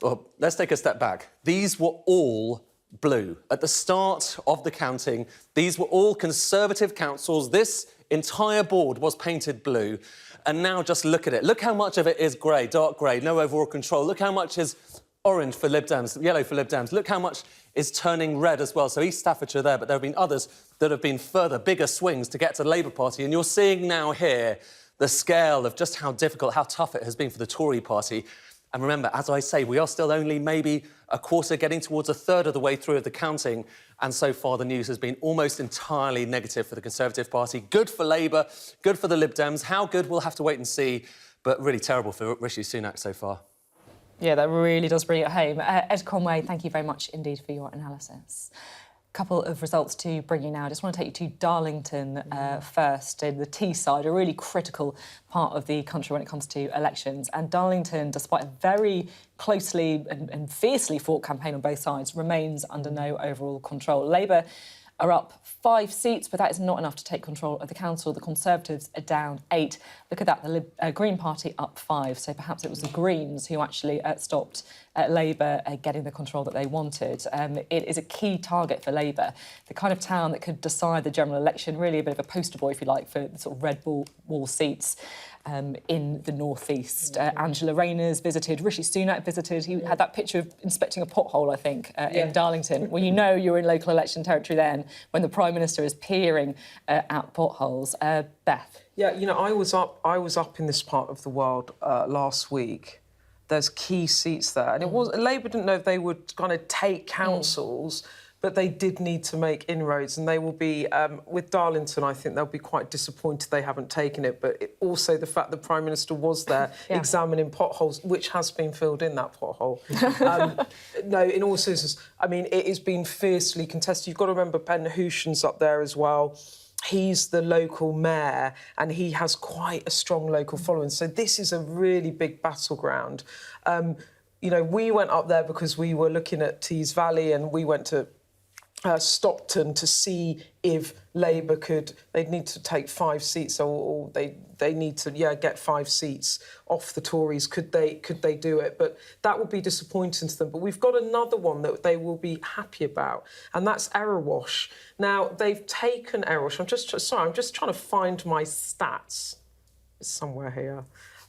well, let's take a step back. These were all blue. At the start of the counting, these were all Conservative councils. This entire board was painted blue. And now just look at it. Look how much of it is grey, dark grey, no overall control. Look how much is orange for Lib Dems, yellow for Lib Dems. Look how much is turning red as well. So East Staffordshire there, but there have been others that have been further, bigger swings to get to the Labour Party. And you're seeing now here the scale of just how difficult, how tough it has been for the Tory party. And remember, as I say, we are still only maybe a quarter, getting towards a third of the way through of the counting. And so far, the news has been almost entirely negative for the Conservative Party. Good for Labour, good for the Lib Dems. How good, we'll have to wait and see. But really terrible for Rishi Sunak so far. Yeah, that really does bring it home. Ed Conway, thank you very much indeed for your analysis. Couple of results to bring you now. I just want to take you to Darlington first, in the Teesside, a really critical part of the country when it comes to elections. And Darlington, despite a very closely and fiercely fought campaign on both sides, remains under no overall control. Labour are up 5 seats, but that is not enough to take control of the council. The Conservatives are down 8. Look at that, the Green Party up 5. So perhaps it was the Greens who actually stopped Labour getting the control that they wanted. It is a key target for Labour, the kind of town that could decide the general election, really a bit of a poster boy, if you like, for the sort of red wall seats. In the northeast. Angela Rayner's visited, Rishi Sunak visited. He had that picture of inspecting a pothole, I think, in Darlington. Well, you know you're in local election territory then when the Prime Minister is peering out potholes. Beth? Yeah, you know, I was up in this part of the world last week. There's key seats there. And it was Labour didn't know if they would kind of take councils, but they did need to make inroads, and they will be, with Darlington, I think they'll be quite disappointed they haven't taken it, but also the fact the Prime Minister was there examining potholes, which has been filled in, that pothole. No, in all seriousness, I mean, it has been fiercely contested. You've got to remember Ben Houchen's up there as well. He's the local mayor, and he has quite a strong local following. So this is a really big battleground. You know, we went up there because we were looking at Tees Valley, and we went to Stockton to see if Labour could. They'd need to take 5 seats, or they need to get 5 seats off the Tories. Could they do it? But that would be disappointing to them. But we've got another one that they will be happy about, and that's Erewash. Now they've taken Erewash. I'm just trying to find my stats. It's somewhere here.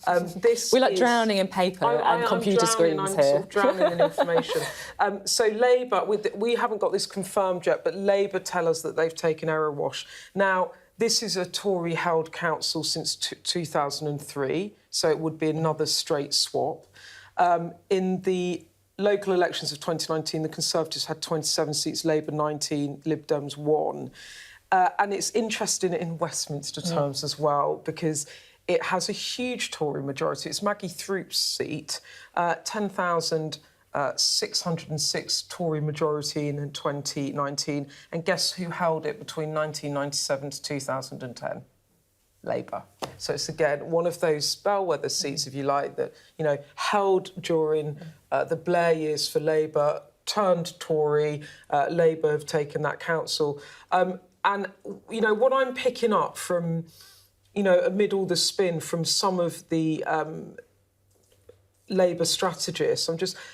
We're like drowning in paper and computer screens here. I'm sort of drowning in information. So Labour, we haven't got this confirmed yet, but Labour tell us that they've taken Erewash. Now, this is a Tory-held council since 2003, so it would be another straight swap. In the local elections of 2019, the Conservatives had 27 seats, Labour 19, Lib Dems 1. And it's interesting in Westminster terms as well, because it has a huge Tory majority. It's Maggie Throop's seat, 10,606 Tory majority in 2019. And guess who held it between 1997 to 2010? Labour. So it's, again, one of those bellwether seats, if you like, that, you know, held during the Blair years for Labour, turned Tory. Labour have taken that council. And, you know, what I'm picking up from, you know, amid all the spin from some of the Labour strategists,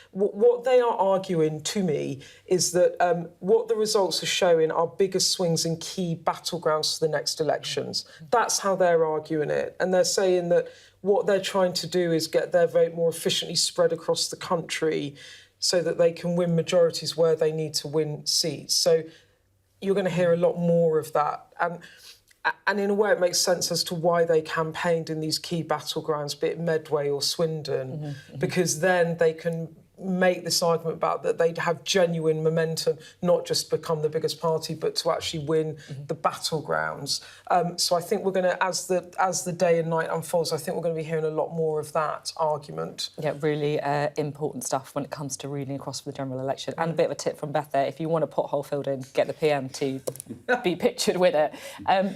what they are arguing to me is that what the results are showing are bigger swings in key battlegrounds for the next elections. That's how they're arguing it. And they're saying that what they're trying to do is get their vote more efficiently spread across the country so that they can win majorities where they need to win seats. So you're going to hear a lot more of that. And in a way, it makes sense as to why they campaigned in these key battlegrounds, be it Medway or Swindon, because then they can make this argument about that they'd have genuine momentum, not just become the biggest party, but to actually win the battlegrounds. So I think we're going to, as the day and night unfolds, I think we're going to be hearing a lot more of that argument. Yeah, really important stuff when it comes to reading across for the general election. And a bit of a tip from Beth there, if you want a pothole filled in, get the PM to be pictured with it.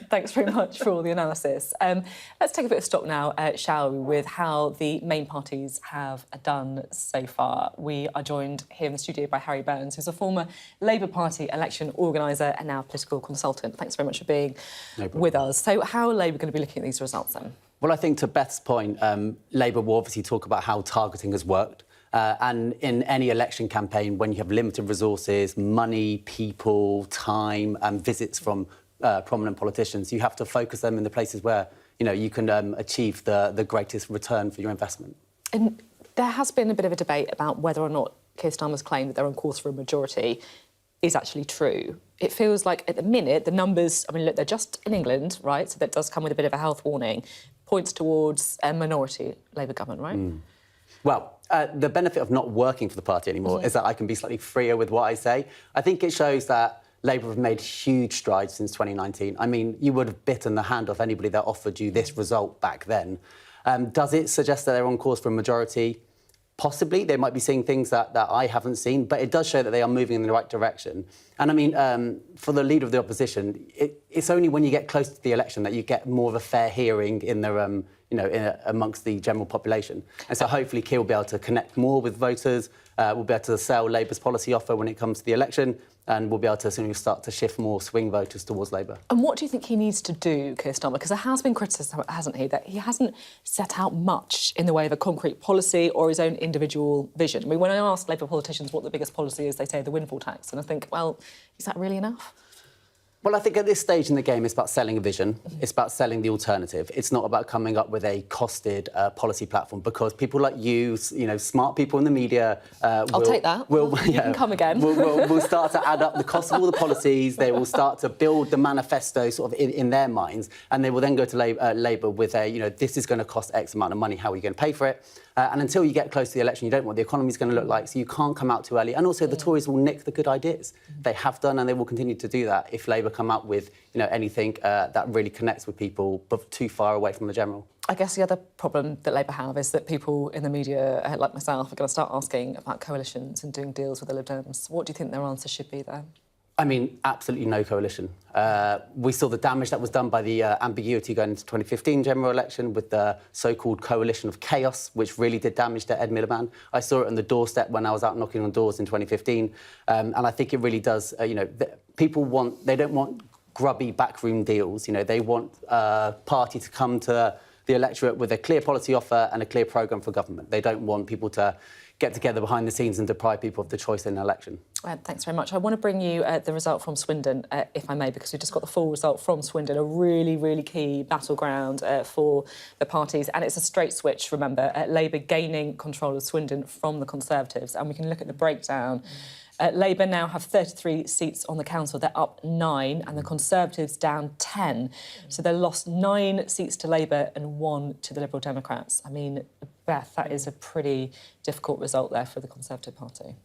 Thanks very much for all the analysis. Let's take a bit of stock now, shall we, with how the main parties have done so far. We are joined here in the studio by Harry Burns, who's a former Labour Party election organiser and now political consultant. Thanks very much for being with us. So how are Labour going to be looking at these results then? Well, I think to Beth's point, Labour will obviously talk about how targeting has worked. And in any election campaign, when you have limited resources, money, people, time, and visits from prominent politicians. You have to focus them in the places where, you can achieve the greatest return for your investment. And there has been a bit of a debate about whether or not Keir Starmer's claim that they're on course for a majority is actually true. It feels like at the minute, the numbers, I mean, look, they're just in England, right? So that does come with a bit of a health warning, points towards a minority Labour government, right? Well, the benefit of not working for the party anymore is that I can be slightly freer with what I say. I think it shows that Labour have made huge strides since 2019. I mean, you would have bitten the hand off anybody that offered you this result back then. Does it suggest that they're on course for a majority? Possibly. They might be seeing things that I haven't seen, but it does show that they are moving in the right direction. And I mean, for the leader of the opposition, it's only when you get close to the election that you get more of a fair hearing in the, amongst the general population. And so hopefully Keir will be able to connect more with voters, we'll be able to sell Labour's policy offer when it comes to the election, and we'll be able to soon start to shift more swing voters towards Labour. And what do you think he needs to do, Keir Starmer? Because there has been criticism, hasn't he, that he hasn't set out much in the way of a concrete policy or his own individual vision. I mean, when I ask Labour politicians what the biggest policy is, they say the windfall tax. And I think, well, is that really enough? Well, I think at this stage in the game, it's about selling a vision. It's about selling the alternative. It's not about coming up with a costed policy platform, because people like you, smart people in the media... I'll take that. You can come again. We'll start to add up the cost of all the policies. They will start to build the manifesto sort of in their minds, and they will then go to Labour with a, this is going to cost X amount of money. How are you going to pay for it? And until you get close to the election, you don't know what the economy's going to look like, so you can't come out too early. And also, the Tories will nick the good ideas. They have done, and they will continue to do that if Labour come out with, anything that really connects with people, but too far away from the general. I guess the other problem that Labour have is that people in the media, like myself, are going to start asking about coalitions and doing deals with the Lib Dems. What do you think their answer should be there? I mean, absolutely no coalition. We saw the damage that was done by the ambiguity going into 2015 general election with the so-called coalition of chaos, which really did damage to Ed Miliband. I saw it on the doorstep when I was out knocking on doors in 2015. And I think it really does, people they don't want grubby backroom deals. They want a party to come to the electorate with a clear policy offer and a clear programme for government. They don't want people to get together behind the scenes and deprive people of the choice in an election. Thanks very much. I want to bring you the result from Swindon, if I may, because we just got the full result from Swindon, a really, really key battleground for the parties. And it's a straight switch, remember, Labour gaining control of Swindon from the Conservatives. And we can look at the breakdown. Labour now have 33 seats on the council. They're up 9, and the Conservatives down 10. So they lost 9 seats to Labour and 1 to the Liberal Democrats. I mean, Beth, that is a pretty difficult result there for the Conservative Party.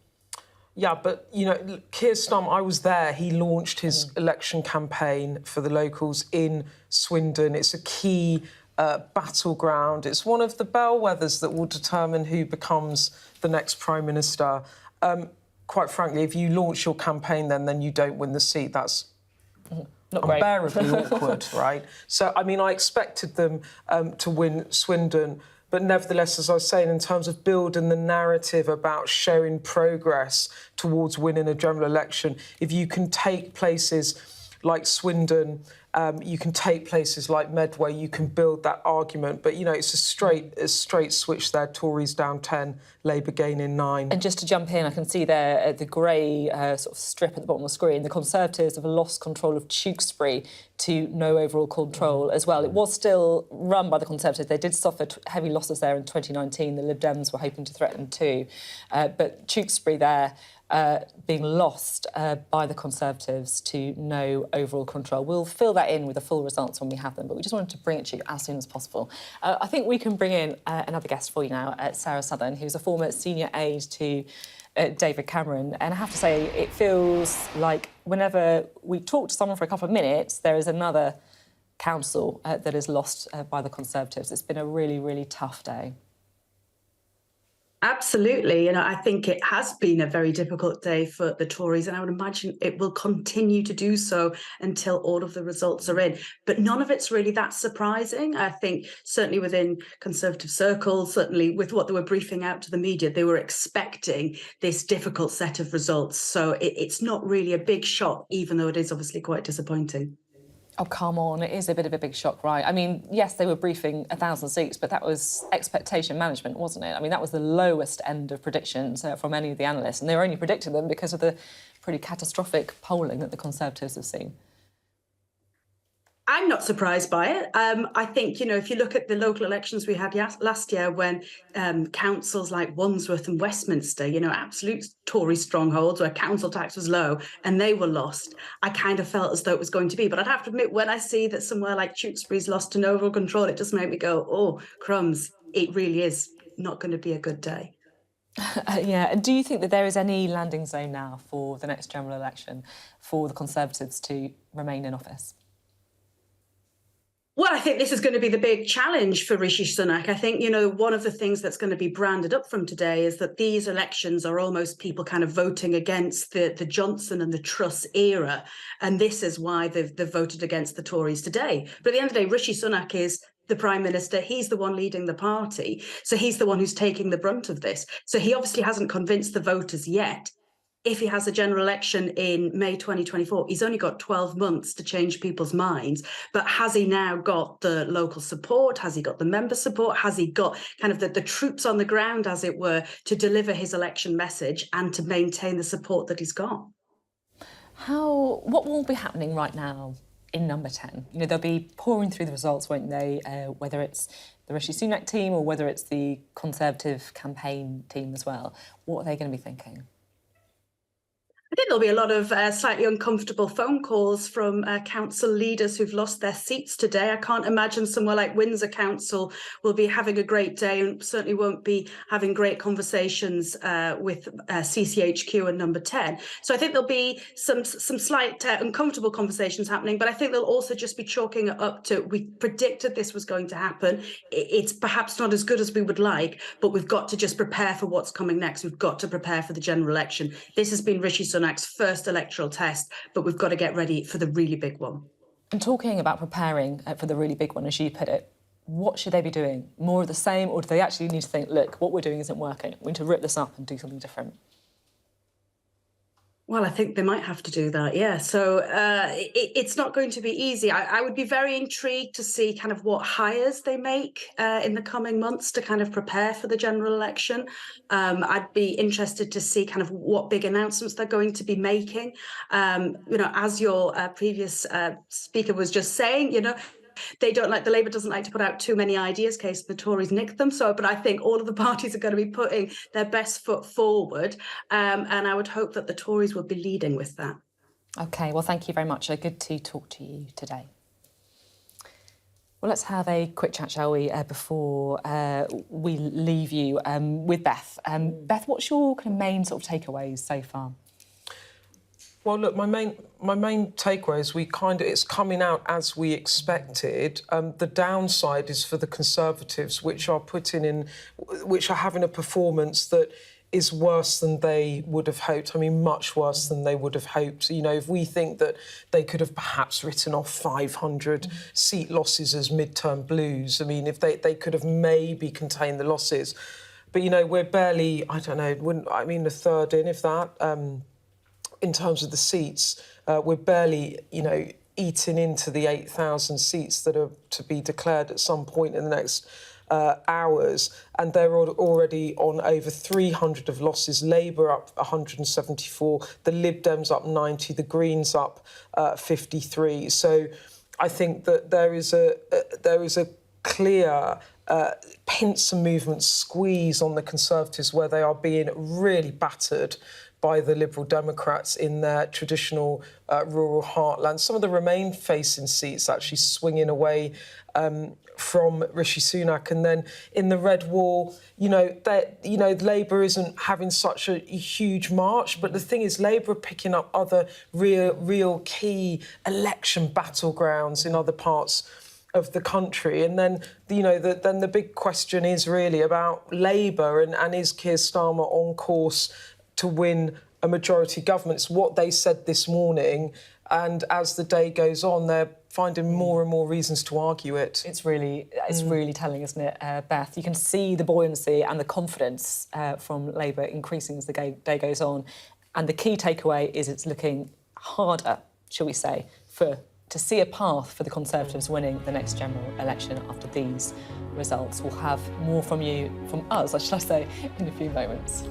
Yeah, but, Keir Starmer, I was there. He launched his election campaign for the locals in Swindon. It's a key battleground. It's one of the bellwethers that will determine who becomes the next Prime Minister. Quite frankly, if you launch your campaign then you don't win the seat, that's not great. Unbearably awkward, right? So, I mean, I expected them to win Swindon, but nevertheless, as I was saying, in terms of building the narrative about showing progress towards winning a general election, if you can take places like Swindon, you can take places like Medway, you can build that argument. But, it's a straight switch there. Tories down 10, Labour gaining 9. And just to jump in, I can see there the grey sort of strip at the bottom of the screen. The Conservatives have lost control of Tewkesbury to no overall control as well. It was still run by the Conservatives. They did suffer heavy losses there in 2019. The Lib Dems were hoping to threaten too. But Tewkesbury there being lost by the Conservatives to no overall control. We'll fill that in with the full results when we have them, but we just wanted to bring it to you as soon as possible. I think we can bring in another guest for you now, Sarah Southern, who's a former senior aide to David Cameron. And I have to say, it feels like whenever we talk to someone for a couple of minutes, there is another council that is lost by the Conservatives. It's been a really, really tough day. Absolutely. I think it has been a very difficult day for the Tories, and I would imagine it will continue to do so until all of the results are in. But none of it's really that surprising. I think certainly within Conservative circles, certainly with what they were briefing out to the media, they were expecting this difficult set of results. So it's not really a big shock, even though it is obviously quite disappointing. Oh, come on, it is a bit of a big shock, right? I mean, yes, they were briefing 1,000 seats, but that was expectation management, wasn't it? I mean, that was the lowest end of predictions from any of the analysts, and they were only predicting them because of the pretty catastrophic polling that the Conservatives have seen. I'm not surprised by it. I think, if you look at the local elections we had last year when councils like Wandsworth and Westminster, absolute Tory strongholds where council tax was low and they were lost, I kind of felt as though it was going to be. But I'd have to admit, when I see that somewhere like Tewkesbury's lost to Novo Control, it just made me go, oh, crumbs, it really is not going to be a good day. Yeah, and do you think that there is any landing zone now for the next general election for the Conservatives to remain in office? Well, I think this is going to be the big challenge for Rishi Sunak. I think, one of the things that's going to be branded up from today is that these elections are almost people kind of voting against the Johnson and the Truss era. And this is why they've voted against the Tories today. But at the end of the day, Rishi Sunak is the Prime Minister. He's the one leading the party. So he's the one who's taking the brunt of this. So he obviously hasn't convinced the voters yet. If he has a general election in May 2024, he's only got 12 months to change people's minds. But has he now got the local support? Has he got the member support? Has he got kind of the troops on the ground, as it were, to deliver his election message and to maintain the support that he's got? What will be happening right now in number 10? They'll be pouring through the results, won't they? Whether it's the Rishi Sunak team or whether it's the Conservative campaign team as well. What are they going to be thinking? I think there'll be a lot of slightly uncomfortable phone calls from council leaders who've lost their seats today. I can't imagine somewhere like Windsor Council will be having a great day and certainly won't be having great conversations with CCHQ and number 10. So I think there'll be some slight uncomfortable conversations happening, but I think they'll also just be chalking it up to, we predicted this was going to happen. It's perhaps not as good as we would like, but we've got to just prepare for what's coming next. We've got to prepare for the general election. This has been Rishi Sunak's first electoral test, but we've got to get ready for the really big one. And talking about preparing for the really big one, as you put it, what should they be doing? More of the same, or do they actually need to think, look, what we're doing isn't working, we need to rip this up and do something different? Well, I think they might have to do that, yeah. So it's not going to be easy. I would be very intrigued to see kind of what hires they make in the coming months to kind of prepare for the general election. I'd be interested to see kind of what big announcements they're going to be making. As your previous speaker was just saying, the Labour doesn't like to put out too many ideas in case the Tories nick them. But I think all of the parties are going to be putting their best foot forward. And I would hope that the Tories will be leading with that. OK, well, thank you very much. Good to talk to you today. Well, let's have a quick chat, shall we, before we leave you with Beth. Beth, what's your kind of main sort of takeaways so far? Well, look, my main takeaway is it's coming out as we expected. The downside is for the Conservatives, which are having a performance that is worse than they would have hoped. I mean, much worse than they would have hoped. If we think that they could have perhaps written off 500 seat losses as midterm blues, I mean, if they could have maybe contained the losses. But, we're barely, a third in, if that. In terms of the seats, we're barely, eating into the 8,000 seats that are to be declared at some point in the next hours, and they're already on over 300 of losses. Labour up 174, the Lib Dems up 90, the Greens up 53. So I think that there is a clear pincer movement squeeze on the Conservatives, where they are being really battered by the Liberal Democrats in their traditional rural heartland. Some of the Remain-facing seats actually swinging away from Rishi Sunak. And then in the Red Wall, Labour isn't having such a huge march, but the thing is, Labour are picking up other real key election battlegrounds in other parts of the country. And then, then the big question is really about Labour and is Keir Starmer on course to win a majority government? It's what they said this morning, and as the day goes on, they're finding more and more reasons to argue it. It's really telling, isn't it, Beth? You can see the buoyancy and the confidence from Labour increasing as the day goes on, and the key takeaway is it's looking harder, shall we say, to see a path for the Conservatives winning the next general election after these results. We'll have more from us, should I say, in a few moments.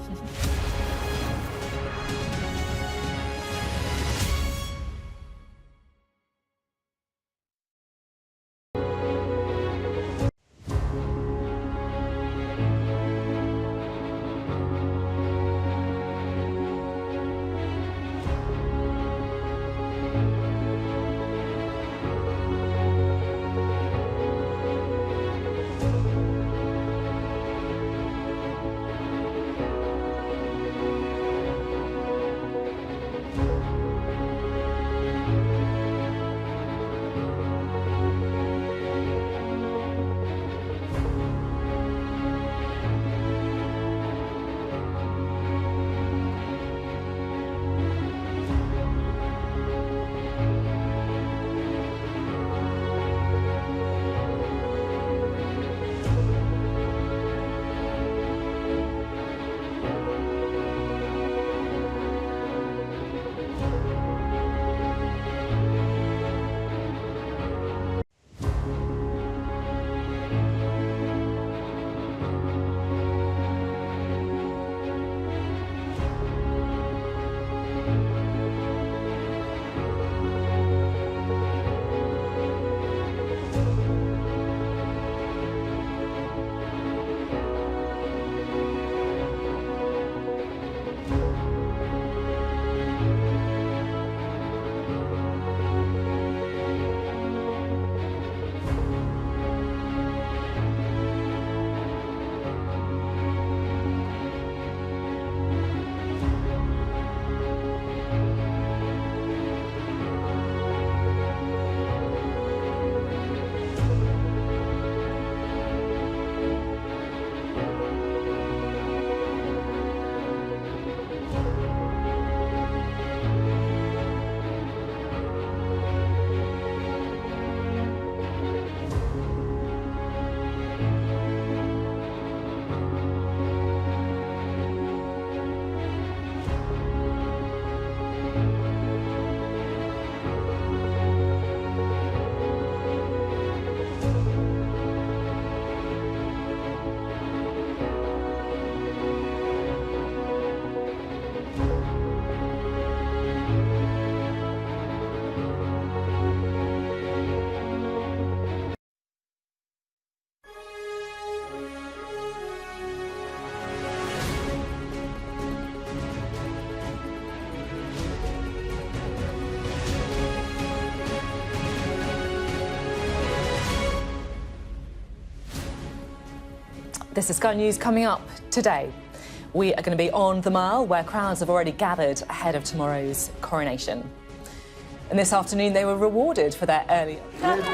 This is Sky News coming up today. We are going to be on the Mile, where crowds have already gathered ahead of tomorrow's coronation. And this afternoon, they were rewarded for their early... No, we're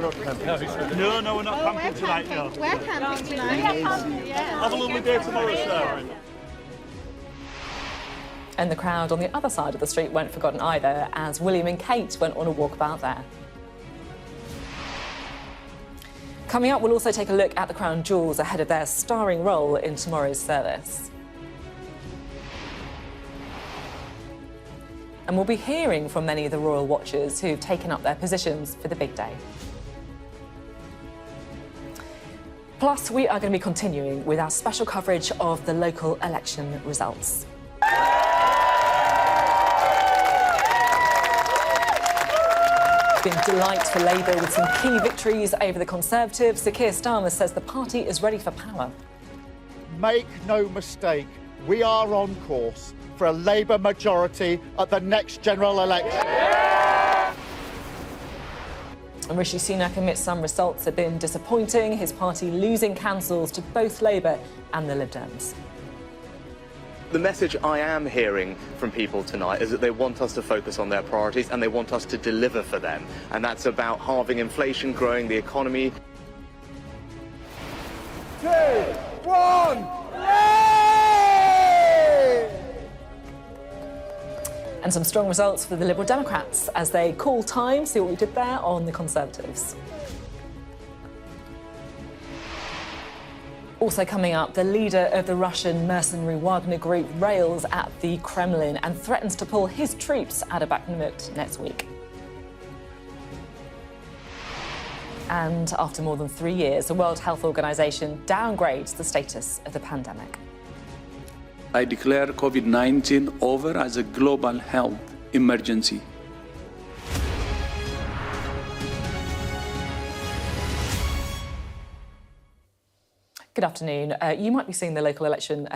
not camping tonight, no. We're camping tonight. Have a lovely day tomorrow, sir. And the crowd on the other side of the street weren't forgotten either, as William and Kate went on a walkabout there. Coming up, we'll also take a look at the crown jewels ahead of their starring role in tomorrow's service. And we'll be hearing from many of the royal watchers who've taken up their positions for the big day. Plus, we are going to be continuing with our special coverage of the local election results. Been delight for Labour with some key victories over the Conservatives. Sir Keir Starmer says the party is ready for power. Make no mistake, we are on course for a Labour majority at the next general election. And Rishi Sunak admits some results have been disappointing, his party losing councils to both Labour and the Lib Dems. The message I am hearing from people tonight is that they want us to focus on their priorities and they want us to deliver for them. And that's about halving inflation, growing the economy. 2, 1, And some strong results for the Liberal Democrats as they call time, see what we did there, on the Conservatives. Also coming up, the leader of the Russian mercenary Wagner Group rails at the Kremlin and threatens to pull his troops out of Bakhmut next week. And after more than 3 years, the World Health Organization downgrades the status of the pandemic. I declare COVID-19 over as a global health emergency. Good afternoon. You might be seeing the local election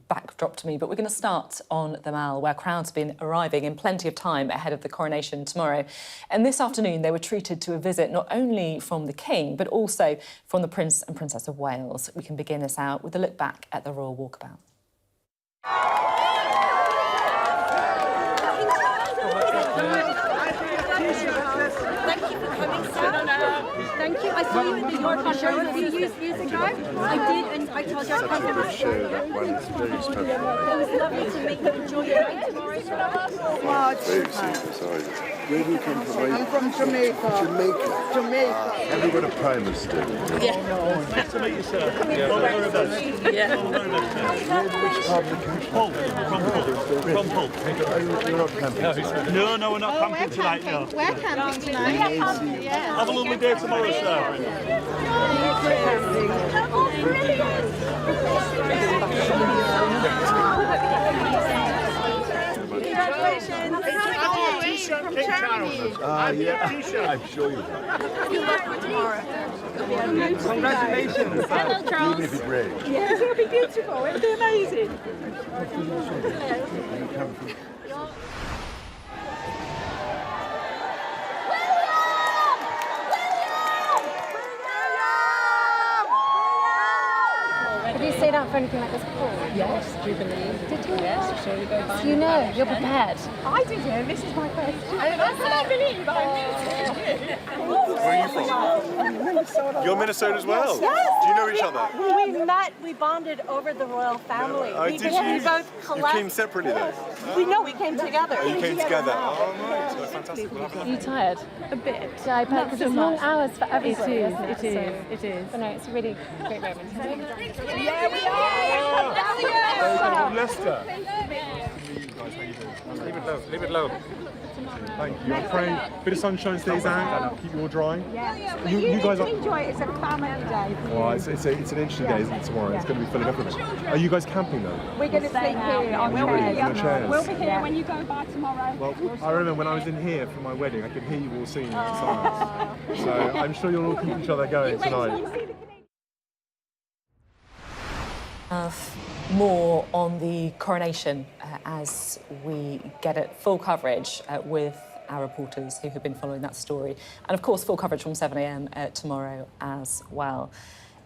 backdrop to me, but we're going to start on the Mall, where crowds have been arriving in plenty of time ahead of the coronation tomorrow. And this afternoon, they were treated to a visit not only from the King, but also from the Prince and Princess of Wales. We can begin this out with a look back at the royal walkabout. Thank you for coming, sir. Thank you. I saw you in the York show. Did you use music card? I did, and I told you I'd come to the show. That one is very special. It was lovely to meet you. Enjoy your night tomorrow. Very sorry. Where do you come from? I'm from Jamaica. Jamaica. Have you got a primary school? Yeah. Nice to meet you, sir. Yeah. Which part of the country? Hull. From Hull. You're not camping tonight? No, we're not camping tonight, no. We're camping tonight. Yeah. Have a lovely day tomorrow, sir. Congratulations. From Charles. Yeah. I'm sure you have. Tomorrow. Congratulations. Hello, Charles. Even if it rains. Yes, it'll be beautiful. It'll be amazing. Have you stayed out for anything like this before? Yes, Jubilee. Did you? Yes, sure we go by. So you know, you're prepared. I didn't. This is my first time. I cannot believe I'm meeting you. Where are you from? You're Minnesota as well? Yes. Do you know each other? We met, we bonded over the royal family. Oh, we, did we you? both You collect. came separately though? We came together. Oh, you came together. Oh, right. So fantastic. Are you tired? A bit. Yeah, I bet, because it's long hours for everybody. It is, isn't it is, it is. But no, it's a really great moment. Yeah, we are! Welcome to Leicester. Leave it low. Thank you. I'm praying a bit of sunshine stays out, keep you all dry. Yeah. You guys are... enjoy it. It's a family day. Well, it's an interesting day, isn't it, tomorrow? It's going to be filling up with it. Are you guys camping though? We're going to sleep here on chairs. We'll be here when you go by tomorrow. Well, I remember when I was in here for my wedding, I could hear you all singing songs. So I'm sure you'll all keep each other going tonight. More on the coronation as we get it full coverage with our reporters who have been following that story. And, of course, full coverage from 7 a.m. Tomorrow as well.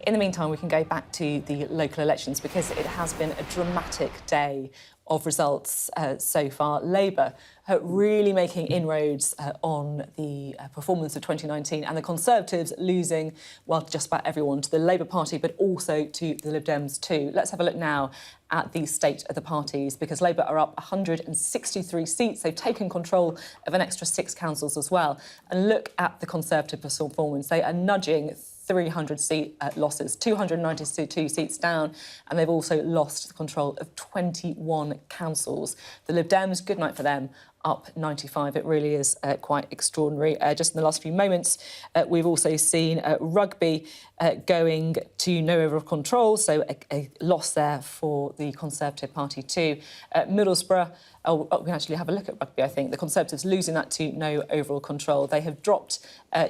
In the meantime, we can go back to the local elections because it has been a dramatic day of results so far. Labour really making inroads on the performance of 2019 and the Conservatives losing, well, just about everyone to the Labour Party, but also to the Lib Dems too. Let's have a look now at the state of the parties because Labour are up 163 seats. They've taken control of an extra 6 councils as well. And look at the Conservative performance. They are nudging 300 seat losses, 292 seats down, and they've also lost control of 21 councils. The Lib Dems, good night for them, up 95. It really is quite extraordinary. Just in the last few moments, we've also seen Rugby going to no overall control, so a loss there for the Conservative Party too. Middlesbrough, we can actually have a look at Rugby, I think. The Conservatives losing that to no overall control. They have dropped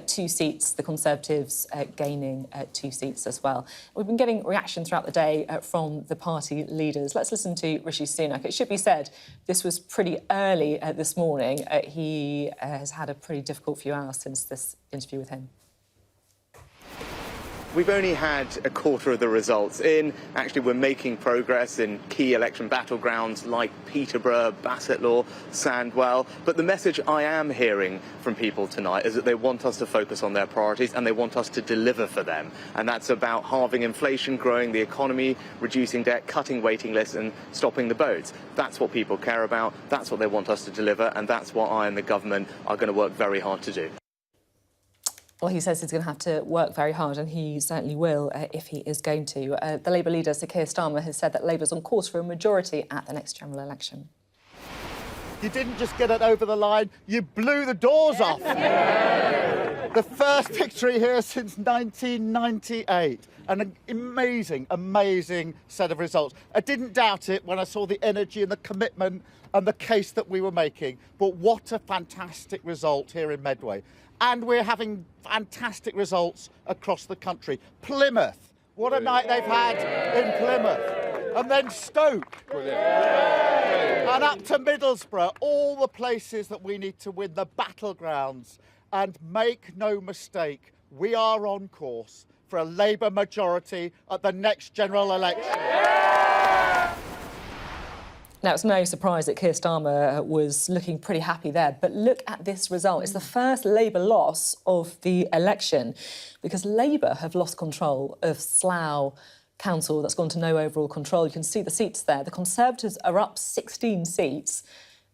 2 seats, the Conservatives gaining 2 seats as well. We've been getting reaction throughout the day from the party leaders. Let's listen to Rishi Sunak. It should be said, this was pretty early this morning. He has had a pretty difficult few hours since this interview with him. We've only had a quarter of the results in. Actually, we're making progress in key election battlegrounds like Peterborough, Bassetlaw, Sandwell. But the message I am hearing from people tonight is that they want us to focus on their priorities and they want us to deliver for them. And that's about halving inflation, growing the economy, reducing debt, cutting waiting lists and stopping the boats. That's what people care about. That's what they want us to deliver. And that's what I and the government are going to work very hard to do. Well, he says he's going to have to work very hard, and he certainly will if he is going to. The Labour leader, Sir Keir Starmer, has said that Labour's on course for a majority at the next general election. You didn't just get it over the line, you blew the doors off. The first victory here since 1998. An amazing, amazing set of results. I didn't doubt it when I saw the energy and the commitment and the case that we were making. But what a fantastic result here in Medway. And we're having fantastic results across the country. Plymouth, what a night they've had in Plymouth. And then Stoke. Brilliant. And up to Middlesbrough, all the places that we need to win, the battlegrounds. And make no mistake, we are on course for a Labour majority at the next general election. Now, it's no surprise that Keir Starmer was looking pretty happy there, but look at this result. It's the first Labour loss of the election because Labour have lost control of Slough Council. That's gone to no overall control. You can see the seats there. The Conservatives are up 16 seats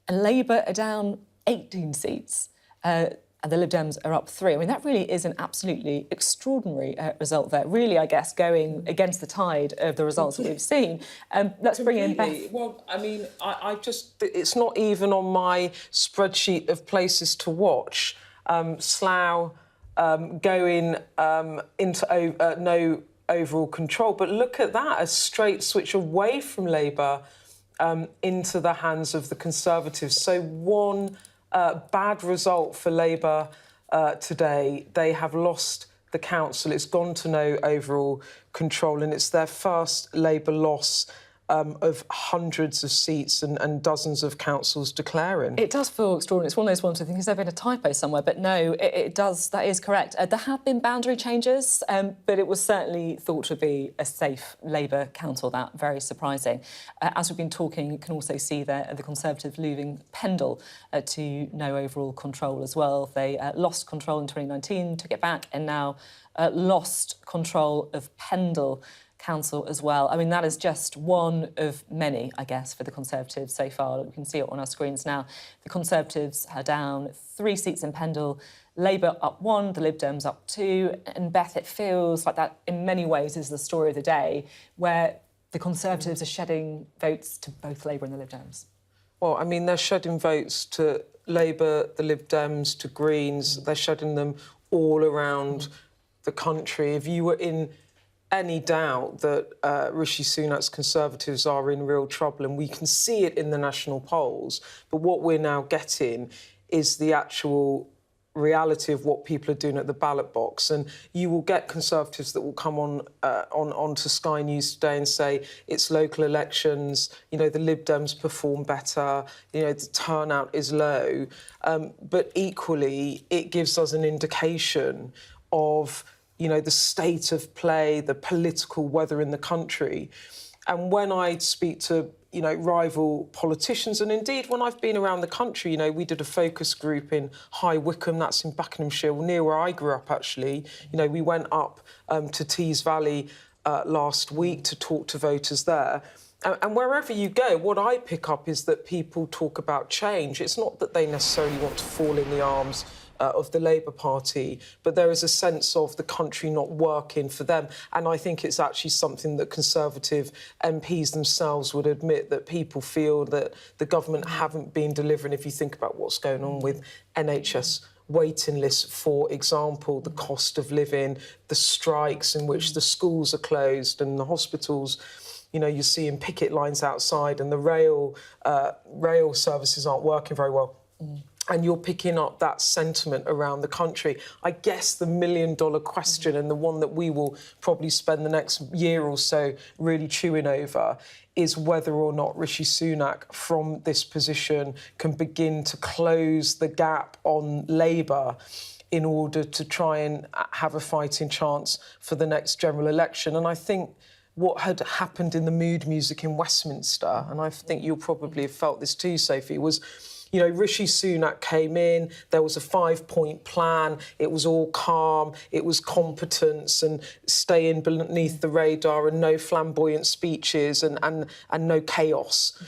and Labour are down 18 seats. And the Lib Dems are up 3. I mean, that really is an absolutely extraordinary result there. Really, I guess, going against the tide of the results that we've seen. Let's bring in Beth. Well, I mean, I just... It's not even on my spreadsheet of places to watch. Slough going into no overall control. But look at that, a straight switch away from Labour into the hands of the Conservatives. So one... bad result for Labour today. They have lost the council. It's gone to no overall control and it's their first Labour loss of hundreds of seats and dozens of councils declaring. It does feel extraordinary. It's one of those ones I think, has there been a typo somewhere? But no, it does. That is correct. There have been boundary changes, but it was certainly thought to be a safe Labour council, that. Very surprising. As we've been talking, you can also see there the Conservatives losing Pendle to no overall control as well. They lost control in 2019, took it back, and now lost control of Pendle Council as well. I mean, that is just one of many, I guess, for the Conservatives so far. We can see it on our screens now. The Conservatives are down 3 seats in Pendle, Labour up 1, the Lib Dems up 2. And Beth, it feels like that in many ways is the story of the day, where the Conservatives are shedding votes to both Labour and the Lib Dems. Well, I mean, they're shedding votes to Labour, the Lib Dems, to Greens. They're shedding them all around the country. If you were in any doubt that Rishi Sunak's Conservatives are in real trouble, and we can see it in the national polls, but what we're now getting is the actual reality of what people are doing at the ballot box, and you will get Conservatives that will come onto Sky News today and say it's local elections, you know, the Lib Dems perform better, you know, the turnout is low, but equally it gives us an indication of, you know, the state of play, the political weather in the country. And when I speak to, you know, rival politicians, and indeed when I've been around the country, you know, we did a focus group in High Wycombe, that's in Buckinghamshire, near where I grew up, actually. You know, we went up to Tees Valley last week to talk to voters there. And wherever you go, what I pick up is that people talk about change. It's not that they necessarily want to fall in the arms of the Labour Party, but there is a sense of the country not working for them. And I think it's actually something that Conservative MPs themselves would admit, that people feel that the government haven't been delivering. If you think about what's going on with NHS waiting lists, for example, the cost of living, the strikes in which the schools are closed and the hospitals, you know, you're seeing picket lines outside, and the rail services aren't working very well. And you're picking up that sentiment around the country. I guess the million-dollar question, and the one that we will probably spend the next year or so really chewing over, is whether or not Rishi Sunak, from this position, can begin to close the gap on Labour in order to try and have a fighting chance for the next general election. And I think what had happened in the mood music in Westminster, and I think you'll probably have felt this too, Sophie, was, you know, Rishi Sunak came in, there was a 5-point plan, it was all calm, it was competence and staying beneath the radar and no flamboyant speeches and no chaos.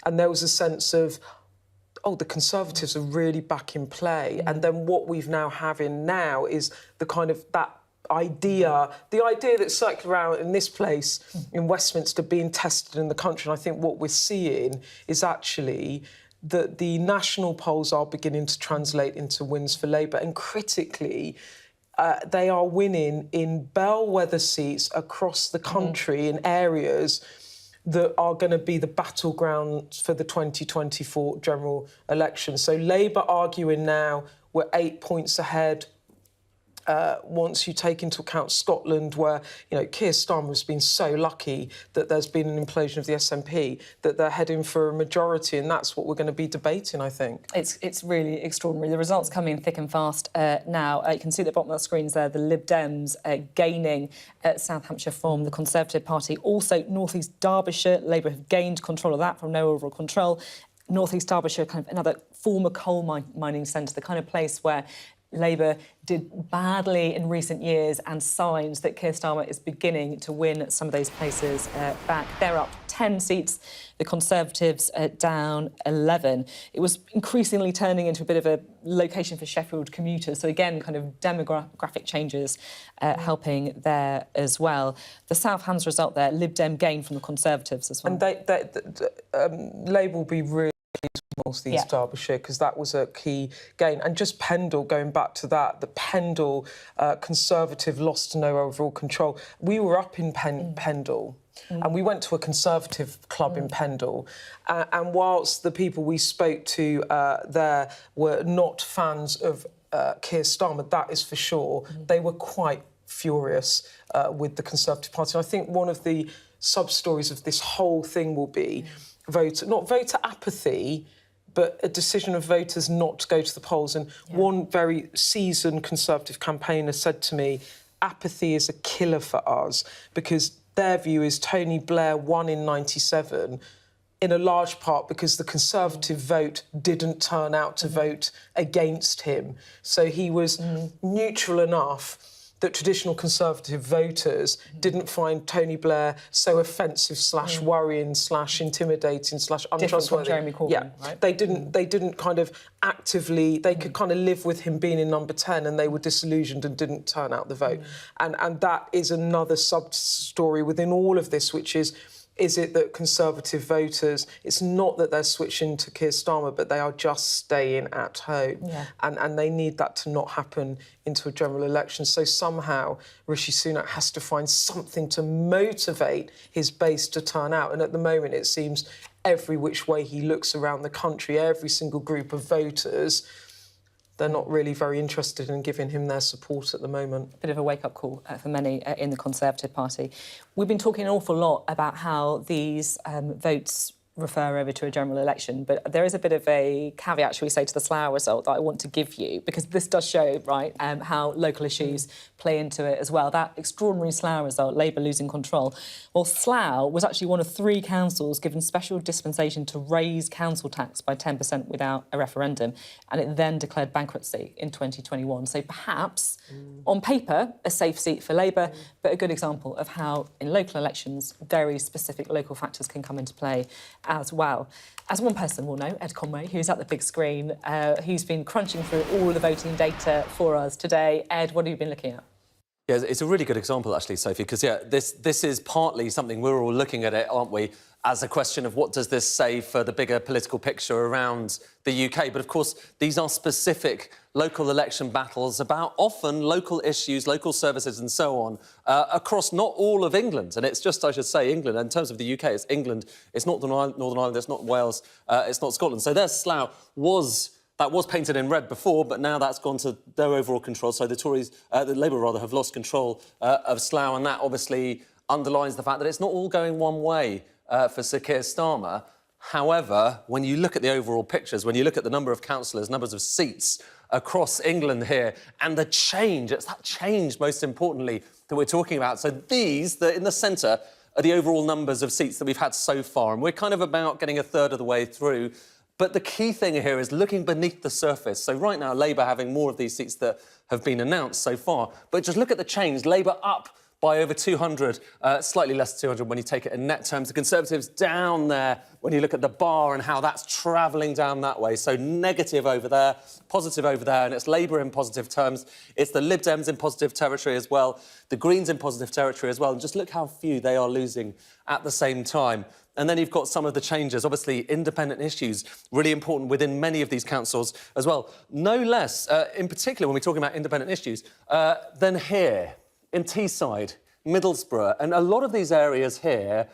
And there was a sense of, oh, the Conservatives are really back in play. And then what we've now having now is the kind of that idea, the idea that's circling around in this place, in Westminster, being tested in the country. And I think what we're seeing is actually that the national polls are beginning to translate into wins for Labour. And critically, they are winning in bellwether seats across the country in areas that are going to be the battleground for the 2024 general election. So Labour arguing now we're 8 points ahead. Once you take into account Scotland, where, you know, Keir Starmer has been so lucky that there's been an implosion of the SNP, that they're heading for a majority, and that's what we're going to be debating, I think. It's really extraordinary. The results coming in thick and fast now. You can see at the bottom of the screens there, the Lib Dems gaining South Hampshire from the Conservative Party. Also, North East Derbyshire, Labour have gained control of that from no overall control. North East Derbyshire, kind of another former coal mining centre, the kind of place where Labour did badly in recent years, and signs that Keir Starmer is beginning to win some of those places back. They're up 10 seats, the Conservatives down 11. It was increasingly turning into a bit of a location for Sheffield commuters, so again, kind of demographic changes helping there as well. The South Hants result there, Lib Dem gain from the Conservatives as well. And Labour will be really North East Derbyshire, because that was a key gain. And just Pendle, going back to that, the Pendle Conservative lost to no overall control. We were up in Pendle, and we went to a Conservative club in Pendle. And whilst the people we spoke to there were not fans of Keir Starmer, that is for sure, they were quite furious with the Conservative Party. And I think one of the sub-stories of this whole thing will be not voter apathy, but a decision of voters not to go to the polls. And one very seasoned Conservative campaigner said to me, apathy is a killer for us, because their view is Tony Blair won in 97 in a large part because the Conservative vote didn't turn out to vote against him. So he was neutral enough that traditional Conservative voters didn't find Tony Blair so offensive / worrying / intimidating / untrustworthy. Jeremy Corbyn, right? They didn't kind of actively, they could kind of live with him being in number 10, and they were disillusioned and didn't turn out the vote. And that is another sub-story within all of this, which is it that Conservative voters, it's not that they're switching to Keir Starmer, but they are just staying at home. And they need that to not happen into a general election. So somehow Rishi Sunak has to find something to motivate his base to turn out. And at the moment, it seems every which way he looks around the country, every single group of voters they're not really very interested in giving him their support at the moment. Bit of a wake-up call for many in the Conservative Party. We've been talking an awful lot about how these votes refer over to a general election, but there is a bit of a caveat, shall we say, to the Slough result that I want to give you, because this does show, right, how local issues play into it as well. That extraordinary Slough result, Labour losing control. Well, Slough was actually one of 3 councils given special dispensation to raise council tax by 10% without a referendum, and it then declared bankruptcy in 2021. So perhaps, on paper, a safe seat for Labour, but a good example of how, in local elections, very specific local factors can come into play as well. As one person will know, Ed Conway, who's at the big screen, who's been crunching through all the voting data for us today. Ed, what have you been looking at? Yeah, it's a really good example, actually, Sophie, because, yeah, this is partly something we're all looking at it, aren't we, as a question of what does this say for the bigger political picture around the UK. But, of course, these are specific local election battles about often local issues, local services and so on, across not all of England. And it's just, I should say, England. In terms of the UK, it's England, it's not Northern Ireland, it's not Wales, it's not Scotland. So there's Slough that was painted in red before, but now that's gone to their overall control. So the Tories, the Labour rather, have lost control of Slough, and that obviously underlines the fact that it's not all going one way for Sir Keir Starmer. However, when you look at the overall pictures, when you look at the number of councillors, numbers of seats across England here, and the change, it's that change, most importantly, that we're talking about. So these, in the centre, are the overall numbers of seats that we've had so far, and we're kind of about getting a third of the way through. But the key thing here is looking beneath the surface. So right now, Labour having more of these seats that have been announced so far. But just look at the change. Labour up by over 200, slightly less than 200 when you take it in net terms. The Conservatives down there when you look at the bar and how that's travelling down that way. So negative over there, positive over there, and it's Labour in positive terms. It's the Lib Dems in positive territory as well, the Greens in positive territory as well. And just look how few they are losing at the same time. And then you've got some of the changes, obviously independent issues, really important within many of these councils as well. No less, in particular, when we're talking about independent issues, than here, in Teesside, Middlesbrough. And a lot of these areas here